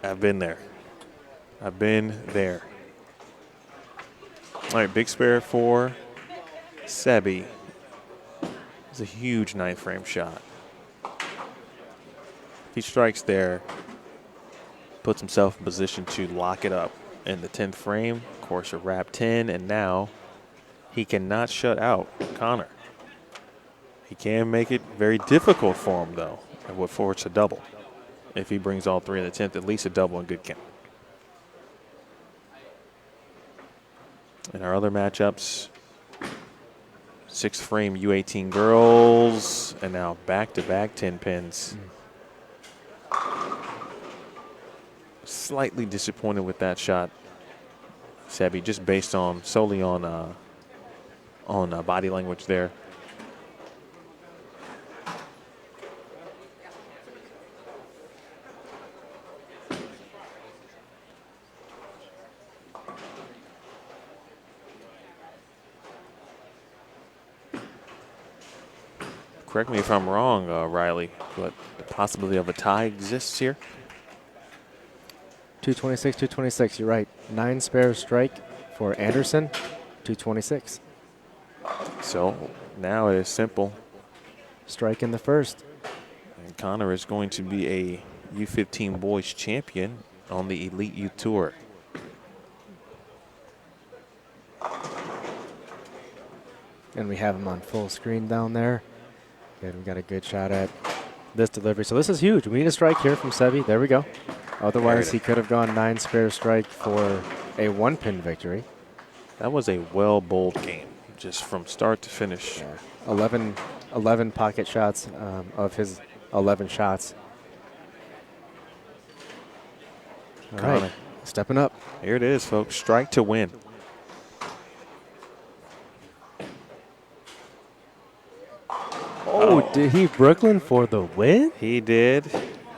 I've been there. I've been there. All right, big spare for Sebi. It's a huge 9th frame shot. If he strikes there, puts himself in position to lock it up in the 10th frame. Of course, a wrap 10, and now he cannot shut out Connor. He can make it very difficult for him, though, and would force a double. If he brings all 3 in the 10th, at least a double in good count. In our other matchups, 6th frame U18 girls, and now back-to-back 10 pins. Slightly disappointed with that shot, Sebi, just based on solely on body language there. Correct me if I'm wrong, Riley, but the possibility of a tie exists here. 226, 226. You're right. 9 spare strike for Anderson. 226. So now it is simple. Strike in the first. And Connor is going to be a U15 boys champion on the Elite Youth Tour. And we have him on full screen down there. And we got a good shot at this delivery. So this is huge. We need a strike here from Sebi. There we go. Otherwise, he could have gone 9 spare strike for a 1-pin victory. That was a well-bowled game, just from start to finish. Yeah. 11 11 pocket shots of his 11 shots. All right, Connor. stepping up. Here it is, folks. Strike to win. Oh, did he Brooklyn for the win? He did.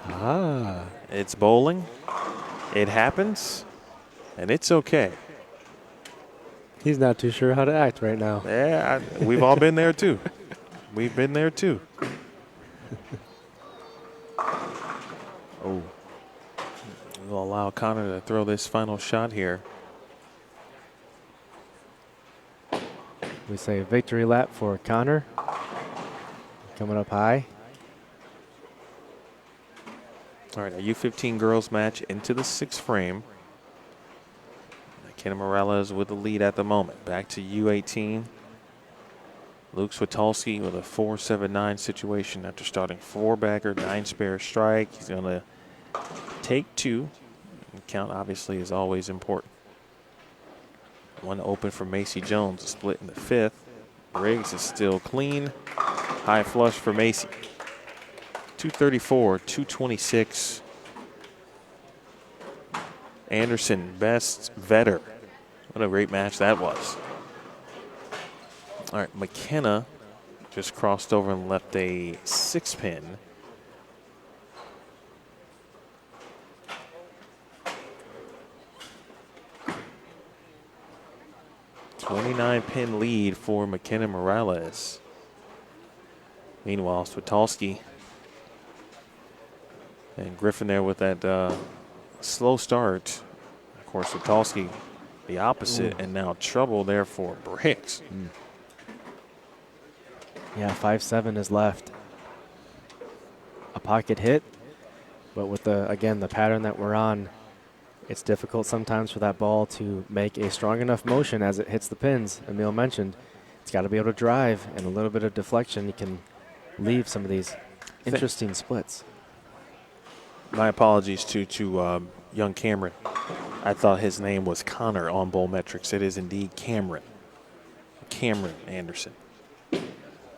Ah. It's bowling. It happens, and it's okay. He's not too sure how to act right now. Yeah, we've all been there too. We've been there too. Oh. We'll allow Connor to throw this final shot here. We say victory lap for Connor. Coming up high. All right, a U15 girls match into the 6th frame. McKenna Morales with the lead at the moment. Back to U18. Luke Switolski with a 4-7-9 situation after starting 4-bagger, 9-spare strike. He's going to take 2. And count obviously is always important. 1 open for Macy Jones, a split in the 5th. Riggs is still clean. High flush for Macy. 234, 226. Anderson, best vetter. What a great match that was. All right, McKenna just crossed over and left a 6-pin. $29-pin lead for McKenna Morales. Meanwhile, Switolski and Griffin there with that slow start. Of course, Switolski the opposite, and now trouble there for Briggs. Yeah, 5-7 is left. A pocket hit, but with the pattern that we're on, it's difficult sometimes for that ball to make a strong enough motion as it hits the pins. Emil mentioned it's got to be able to drive, and a little bit of deflection, you can leave some of these interesting splits. My apologies to young Cameron. I thought his name was Connor on Bowl Metrics. It is indeed Cameron. Cameron Anderson.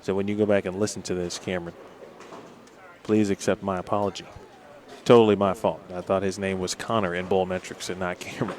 So when you go back and listen to this, Cameron, please accept my apology. Totally my fault. I thought his name was Connor in Bowl Metrics and not Cameron.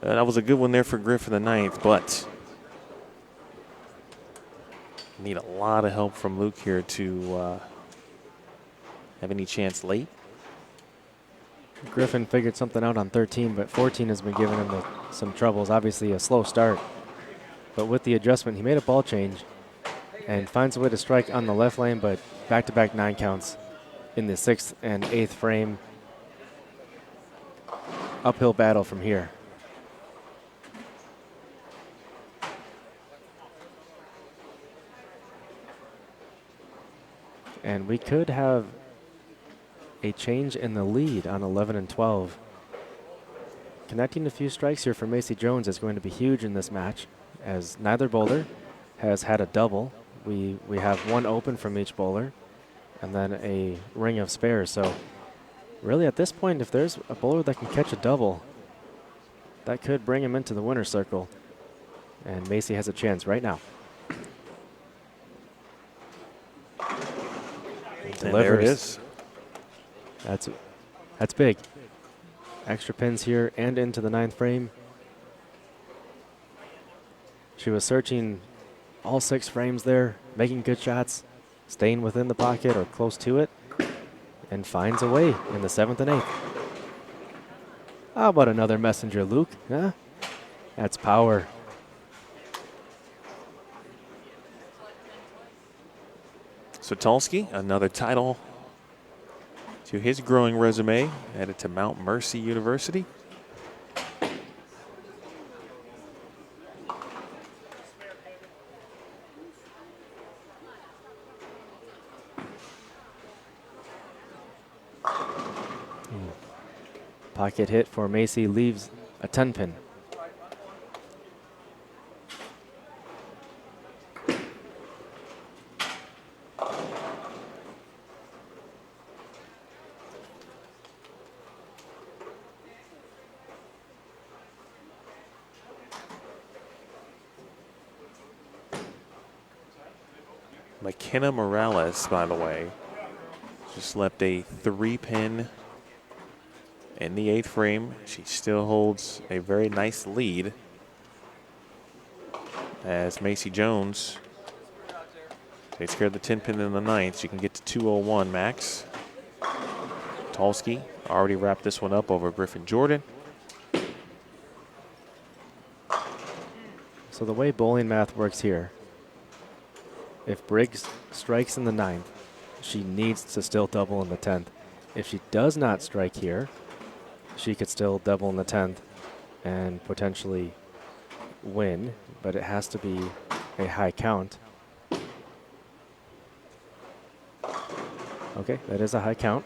That was a good one there for Griffin the 9th, but need a lot of help from Luke here to have any chance late. Griffin figured something out on 13, but 14 has been giving him some troubles. Obviously a slow start, but with the adjustment, he made a ball change and finds a way to strike on the left lane, but back-to-back 9 counts in the 6th and 8th frame. Uphill battle from here. And we could have a change in the lead on 11 and 12. Connecting a few strikes here for Macy Jones is going to be huge in this match, as neither bowler has had a double. We have 1 open from each bowler and then a ring of spares. So really at this point, if there's a bowler that can catch a double, that could bring him into the winner's circle. And Macy has a chance right now. And there it is. That's big. Extra pins here and into the 9th frame. She was searching all 6 frames there, making good shots, staying within the pocket or close to it, and finds a way in the 7th and 8th. How about another messenger, Luke? Huh? That's power. Switolski, another title to his growing resume, headed to Mount Mercy University. Pocket hit for Macy leaves a 10 pin. McKenna Morales, by the way, just left a 3-pin in the 8th frame. She still holds a very nice lead as Macy Jones takes care of the 10-pin in the 9th. She can get to 201 max. Tulski already wrapped this one up over Griffin Jordan. So the way bowling math works here, if Briggs strikes in the 9th, she needs to still double in the 10th. If she does not strike here, she could still double in the 10th and potentially win, but it has to be a high count. Okay, that is a high count.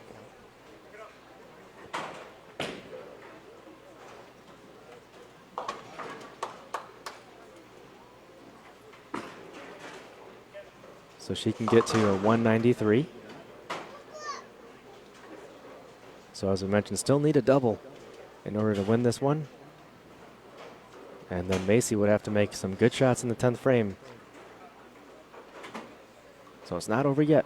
So she can get to a 193. So as I mentioned, still need a double in order to win this one. And then Macy would have to make some good shots in the 10th frame. So it's not over yet.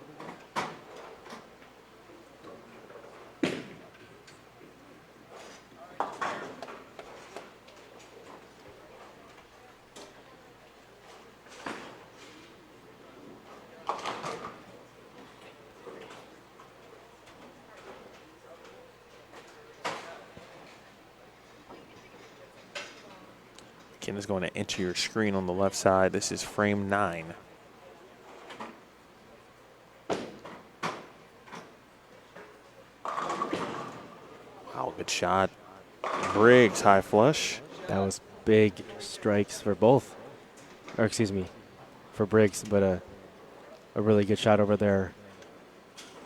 Ken is going to enter your screen on the left side. This is frame 9. Wow, good shot. Briggs, high flush. That was big strikes for both, or excuse me, for Briggs, but a really good shot over there,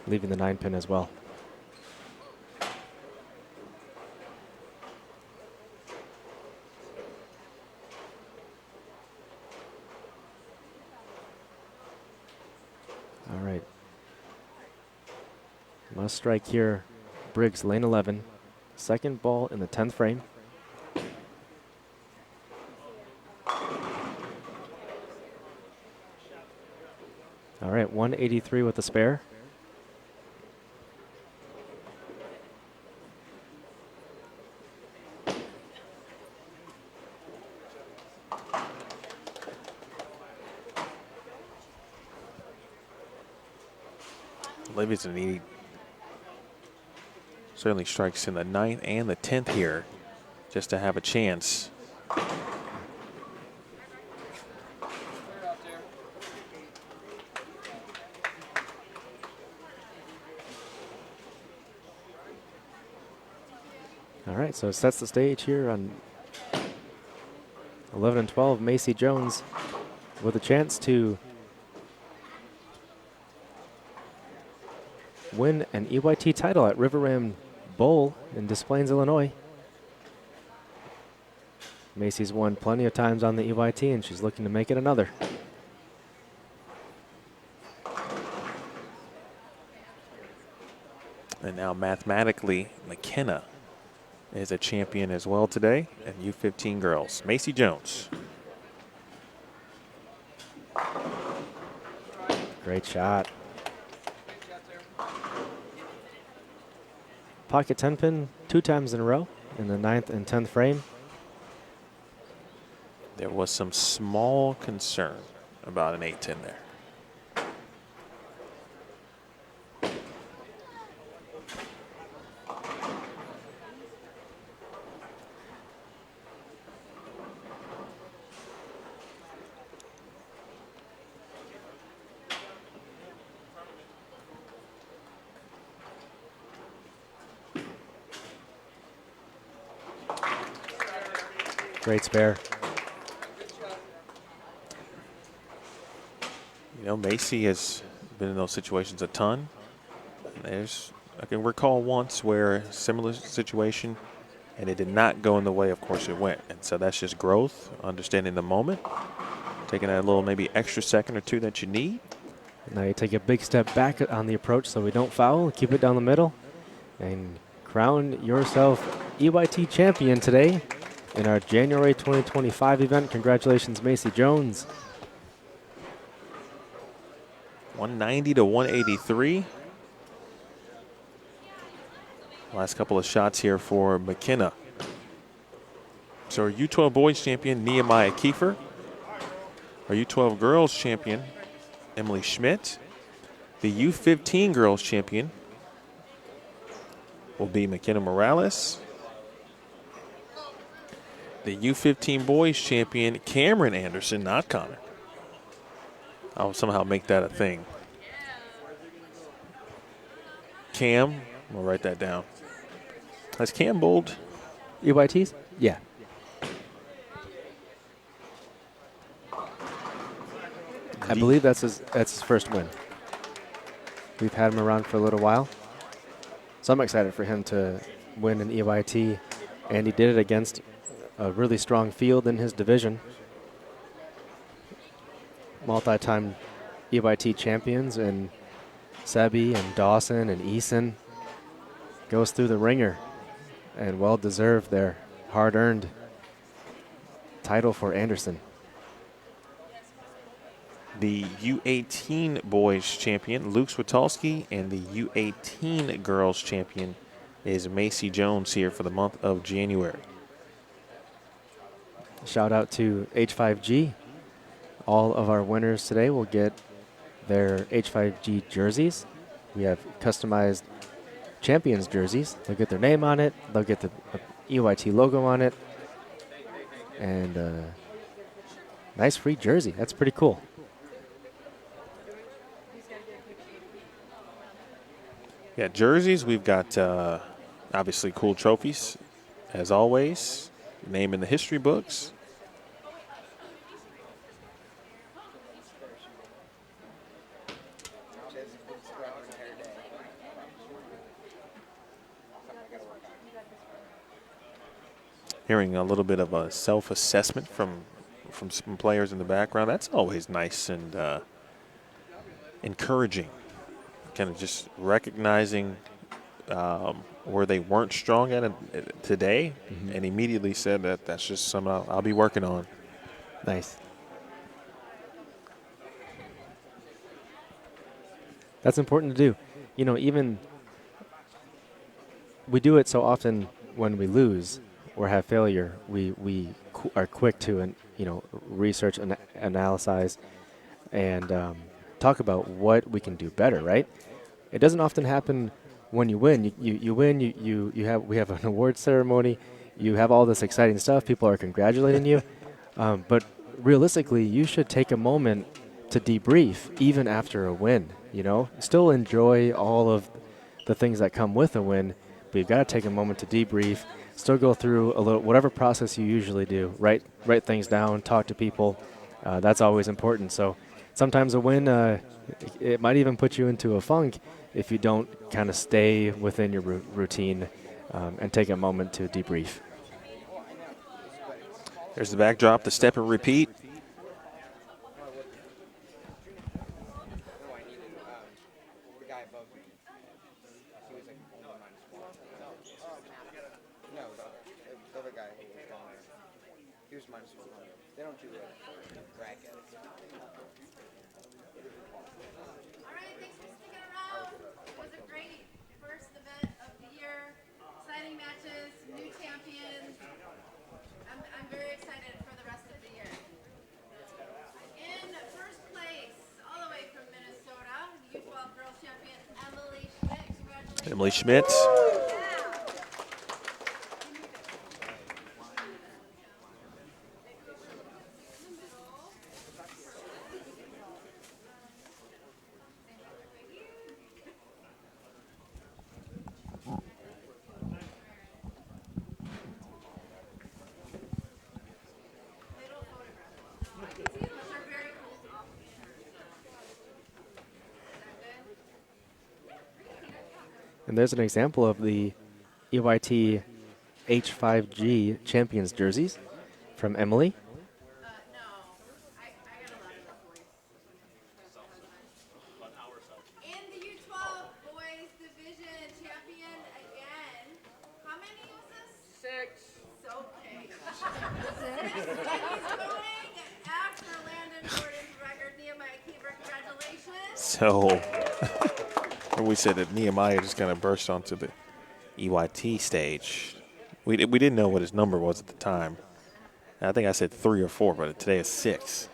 leaving the 9 pin as well. All right. Must strike here. Briggs, lane 11. Second ball in the 10th frame. All right, 183 with the spare. Livingston need certainly strikes in the 9th and the 10th here just to have a chance. All right, so it sets the stage here on 11 and 12. Macy Jones with a chance to win an EYT title at River Ram Bowl in Des Plaines, Illinois. Macy's won plenty of times on the EYT, and she's looking to make it another. And now mathematically, McKenna is a champion as well today in U15 girls. Macy Jones. Great shot. Pocket 10 pin 2 times in a row in the 9th and 10th frame. There was some small concern about an 8-10 there. Great spare. You know, Macy has been in those situations a ton. I can recall once where a similar situation, and it did not go in the way, of course, it went. And so that's just growth, understanding the moment, taking that little maybe extra second or two that you need. Now you take a big step back on the approach so we don't foul. Keep it down the middle and crown yourself EYT champion today in our January 2025 event. Congratulations, Macy Jones. 190 to 183. Last couple of shots here for McKenna. So our U12 boys champion, Nehemiah Kiefer. Our U12 girls champion, Emily Schmidt. The U15 girls champion will be McKenna Morales. The U15 boys champion, Cameron Anderson, not Connor. I'll somehow make that a thing. Cam, we'll write that down. Has Cam bowled? EYTs? Yeah. I believe that's his first win. We've had him around for a little while. So I'm excited for him to win an EYT, and he did it against a really strong field in his division. Multi-time EYT champions and Sebi and Dawson and Eason goes through the ringer, and well-deserved their hard-earned title for Anderson. The U18 boys champion, Luke Switalski, and the U18 girls champion is Macy Jones here for the month of January. Shout out to H5G. All of our winners today will get their H5G jerseys. We have customized champions jerseys. They'll get their name on it. They'll get the EYT logo on it. And nice free jersey. That's pretty cool. Yeah, jerseys, we've got obviously cool trophies, as always. Name in the history books. Hearing a little bit of a self-assessment from some players in the background, that's always nice and encouraging. Kind of just recognizing where they weren't strong at it today, and immediately said that's just something I'll be working on. Nice. That's important to do. You know, even we do it so often when we lose or have failure, we are quick to research and analyze and talk about what we can do better, right? It doesn't often happen when you win. You win, we have an award ceremony, you have all this exciting stuff, people are congratulating you, but realistically, you should take a moment to debrief even after a win, you know? Still enjoy all of the things that come with a win, but you've got to take a moment to debrief, still go through a little, whatever process you usually do, write things down, talk to people. That's always important. So sometimes a win, it might even put you into a funk if you don't kind of stay within your routine and take a moment to debrief. There's the backdrop, the step and repeat. Emily Schmidt. And there's an example of the EYT H5G Champions jerseys from Emily. In the U12 boys division champion again. How many was this? 6. Okay. 6. And he's going after Landon Jordan's record. Nehemiah Keeper, congratulations. So we said that Nehemiah just kind of burst onto the EYT stage. We didn't know what his number was at the time. I think I said 3 or 4, but today is 6.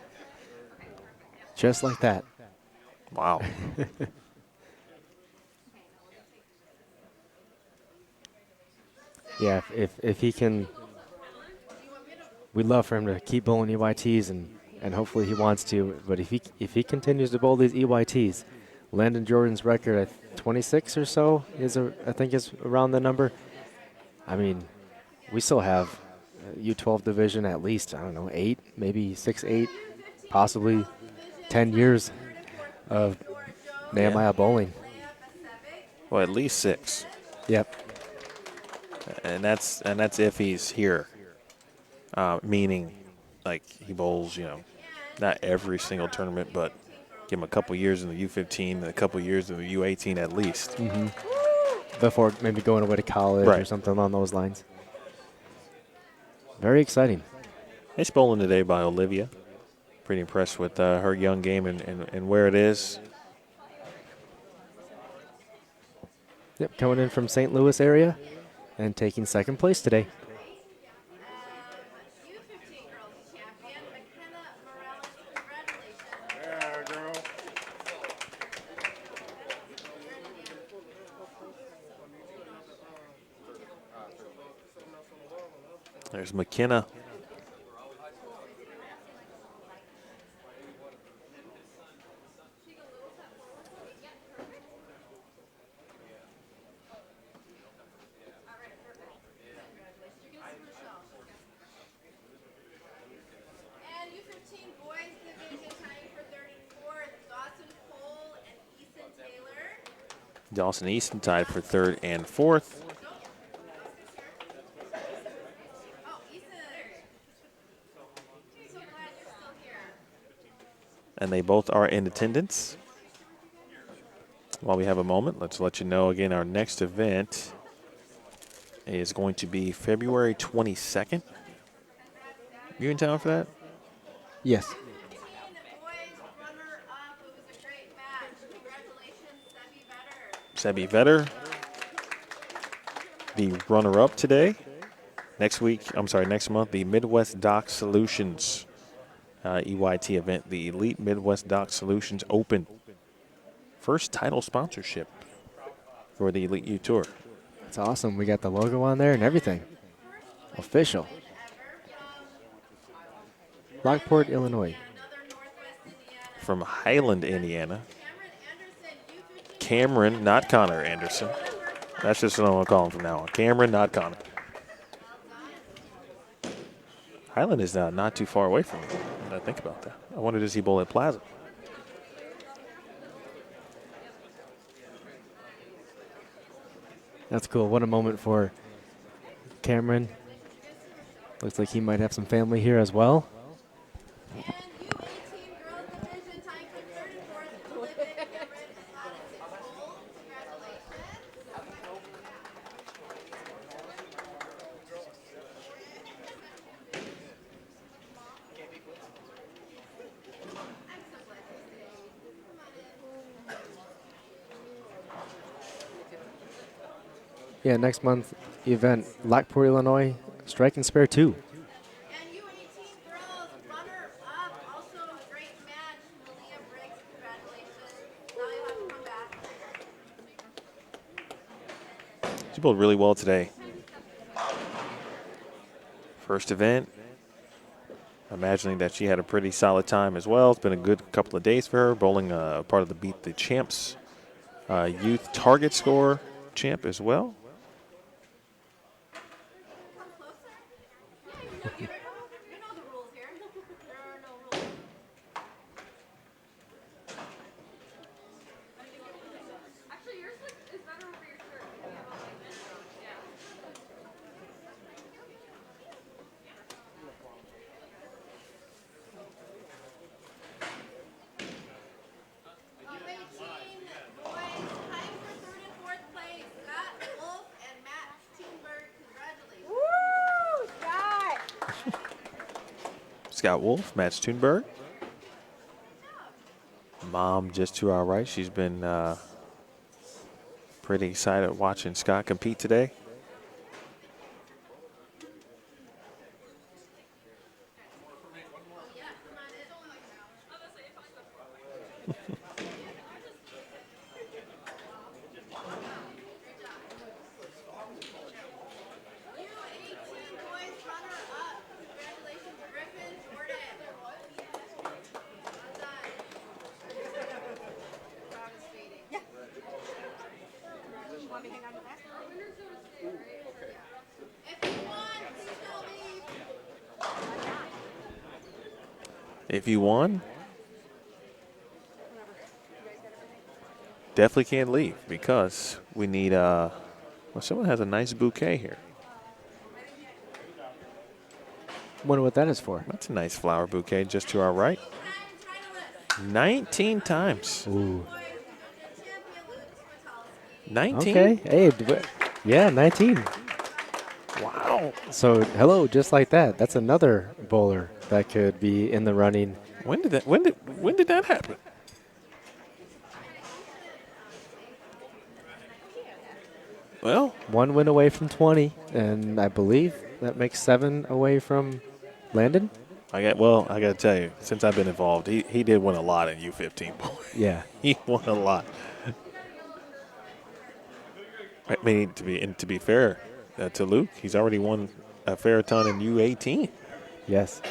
Just like that. Wow. Yeah, if he can, we'd love for him to keep bowling EYTs, and hopefully he wants to. But if he continues to bowl these EYTs, Landon Jordan's record at 26 or so I think is around the number. I mean, we still have U12 division at least, I don't know, 8, maybe 6, 8, possibly 10 years of Nehemiah bowling. Well, at least 6. Yep. And that's if he's here. Meaning, like, he bowls, not every single tournament, but give him a couple years in the U15 and a couple years in the U18 at least. Before maybe going away to college or something along those lines. Very exciting. Nice bowling today by Olivia. Pretty impressed with her young game and where it is. Yep, coming in from St. Louis area and taking second place today. U15 girls champion, McKenna Morales, congratulations. There's McKenna. And U15 boys division tying for 34th, Dawson Cole and Easton Taylor. Dawson Easton tied for 3rd and 4th. Oh, Easton. So glad you're still here. And they both are in attendance. While we have a moment, let's let you know again our next event is going to be February 22nd. You in town for that? Yes. Boys runner-up. It was a great match. Congratulations, Sebi Vetter. Sebi Vetter, the runner-up today. Next month, the Midwest Dock Solutions EYT event, the Elite Midwest Dock Solutions Open. First title sponsorship for the Elite U Tour. It's awesome. We got the logo on there and everything. Official. Lockport, Illinois. From Highland, Indiana. Cameron, not Connor Anderson. That's just what I'm going to call him from now on. Cameron, not Connor. Highland is not too far away from me when I think about that. I wanted to see bowl at Plaza. That's cool. What a moment for Cameron. Looks like he might have some family here as well. And U18 girls division tying for 34th, Olivia Cameron and Odyssey Cole. Congratulations. Yeah, next month event, Lockport, Illinois, Strike and Spare 2. And U18 girls runner-up, also a great match. Malia Briggs, congratulations. Now you'll have to come back. She bowled really well today. First event. Imagining that she had a pretty solid time as well. It's been a good couple of days for her. Bowling part of the Beat the Champs youth target score champ as well. You know the rules here. There are no rules. Actually, yours is better over your shirt. Scott Wolf, Matt Stoonberg. Mom just to our right. She's been pretty excited watching Scott compete today. If you won, definitely can't leave because we need, well, someone has a nice bouquet here. Wonder what that is for. That's a nice flower bouquet just to our right. 19 times. Ooh. 19? Okay. Hey, yeah, 19. Wow. So, hello, just like that. That's another bowler that could be in the running. When did that happen? Well, One win away from 20, and I believe that makes 7 away from Landon. I got to tell you, since I've been involved, he did win a lot in U15. Yeah. He won a lot. I mean, to be fair to Luke, he's already won a fair ton in U18. Yes.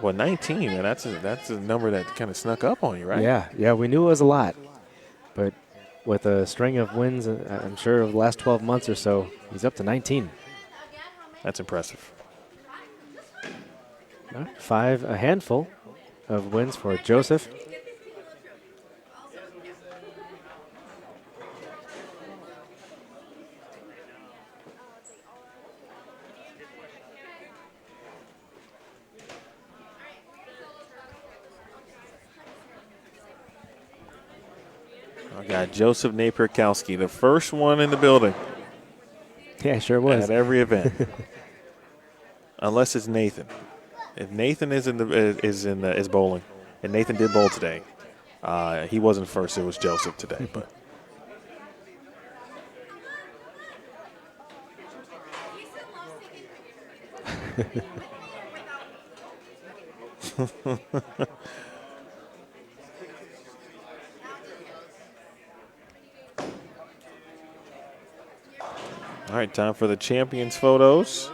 Well, 19, and that's a number that kind of snuck up on you, right? Yeah, we knew it was a lot. But with a string of wins, I'm sure, of the last 12 months or so, he's up to 19. That's impressive. All right, a handful of wins for Joseph. I got Joseph Napier-Kowski, the first one in the building Yeah, sure was. at every event, unless it's Nathan. If Nathan is bowling, and Nathan did bowl today, he wasn't first. It was Joseph today, but. All right, time for the champions photos.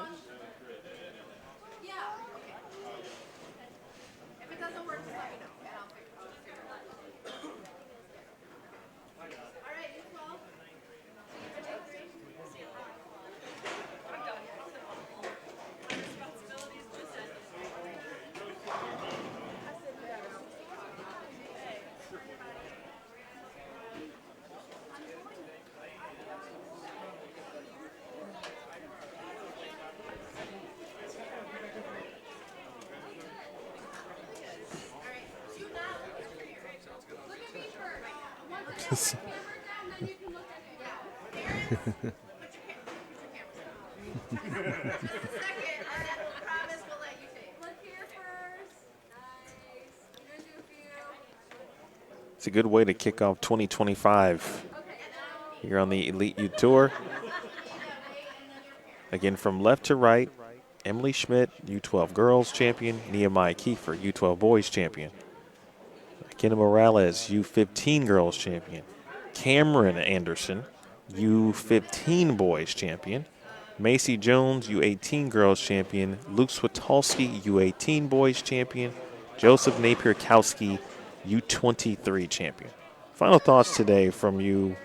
It's a good way to kick off 2025 here on the Elite Youth Tour. Again, from left to right, Emily Schmidt, U12 Girls Champion, Nehemiah Kiefer, U12 Boys Champion, Kenna Morales, U15 Girls Champion, Cameron Anderson, U15 Boys Champion, Macy Jones, U18 Girls Champion, Luke Switalski, U18 Boys Champion, Joseph Napier-Kowski, U23 Champion. Final thoughts today from you,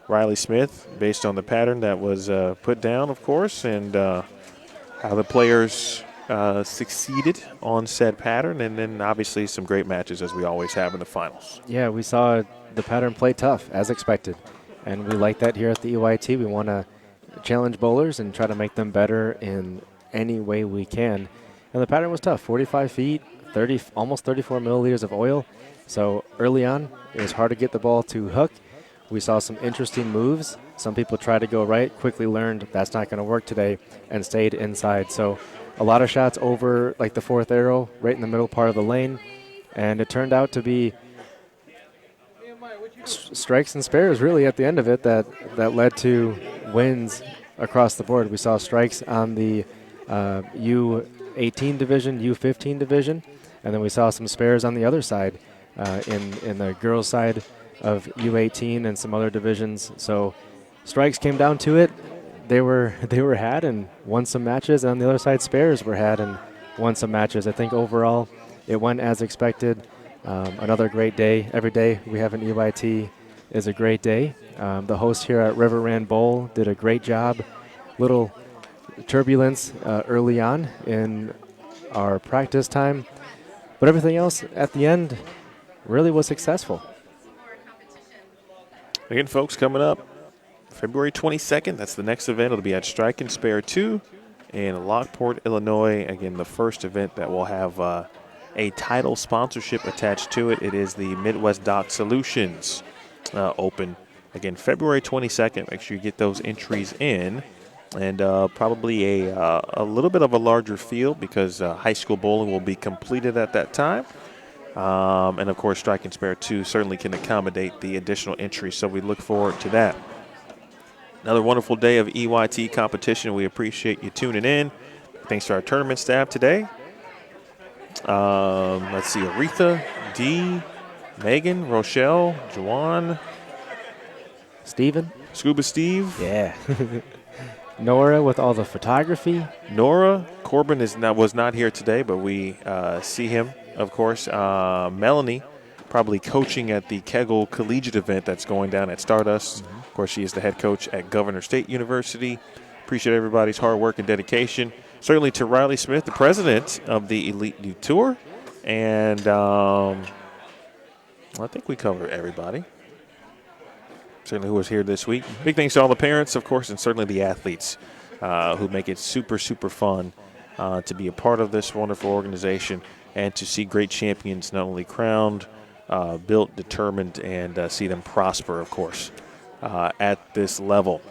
Riley Smith, based on the pattern that was put down, of course, and how the players succeeded on said pattern, and then obviously some great matches as we always have in the finals. Yeah, we saw the pattern play tough, as expected. And we like that here at the EYT. We want to challenge bowlers and try to make them better in any way we can. And the pattern was tough, 45 feet, almost 34 milliliters of oil. So early on, it was hard to get the ball to hook. We saw some interesting moves Some people tried to go right, quickly learned that's not going to work today, and stayed inside. So a lot of shots over like the fourth arrow, right in the middle part of the lane, and it turned out to be strikes and spares really at the end of it that led to wins across the board. We saw strikes on the U18 division, U15 division, and then we saw some spares on the other side in the girls' side of U18 and some other divisions. So strikes came down to it. They were had and won some matches, and on the other side, spares were had and won some matches. I think overall it went as expected. Another great day. Every day we have an EYT is a great day. The host here at River Rand Bowl did a great job. Little turbulence early on in our practice time, but everything else at the end really was successful. Again, folks, coming up February 22nd, that's the next event. It'll be at Strike and Spare 2 in Lockport, Illinois. Again, the first event that will have a title sponsorship attached to it. It is the Midwest Dock Solutions Open. Again, February 22nd. Make sure you get those entries in. And probably a little bit of a larger field because high school bowling will be completed at that time. And, of course, Strike and Spare 2 certainly can accommodate the additional entries, so we look forward to that. Another wonderful day of EYT competition. We appreciate you tuning in. Thanks to our tournament staff today. Let's see, Aretha, Dee, Megan, Rochelle, Juwan, Steven? Scuba Steve. Yeah. Nora with all the photography. Nora, Corbin was not here today, but we see him, of course. Melanie, probably coaching at the Kegel Collegiate event that's going down at Stardust. Mm-hmm. Of course, she is the head coach at Governor State University. Appreciate everybody's hard work and dedication. Certainly to Riley Smith, the president of the Elite Youth Tour. And I think we covered everybody. Certainly who was here this week. Big thanks to all the parents, of course, and certainly the athletes who make it super, super fun to be a part of this wonderful organization and to see great champions not only crowned, built, determined, and see them prosper, of course, at this level.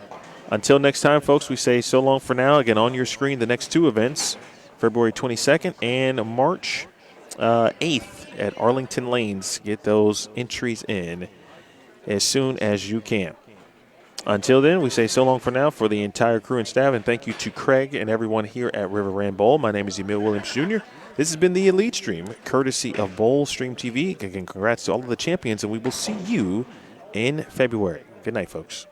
Until next time, folks, we say so long for now. Again, on your screen, the next two events, February 22nd and March 8th at Arlington Lanes. Get those entries in as soon as you can. Until then, we say so long for now for the entire crew and staff, and thank you to Craig and everyone here at River Rand Bowl. My name is Emil Williams Jr. This has been the Elite Stream, courtesy of Bowl Stream TV. Again, congrats to all of the champions, and we will see you in February. Good night, folks.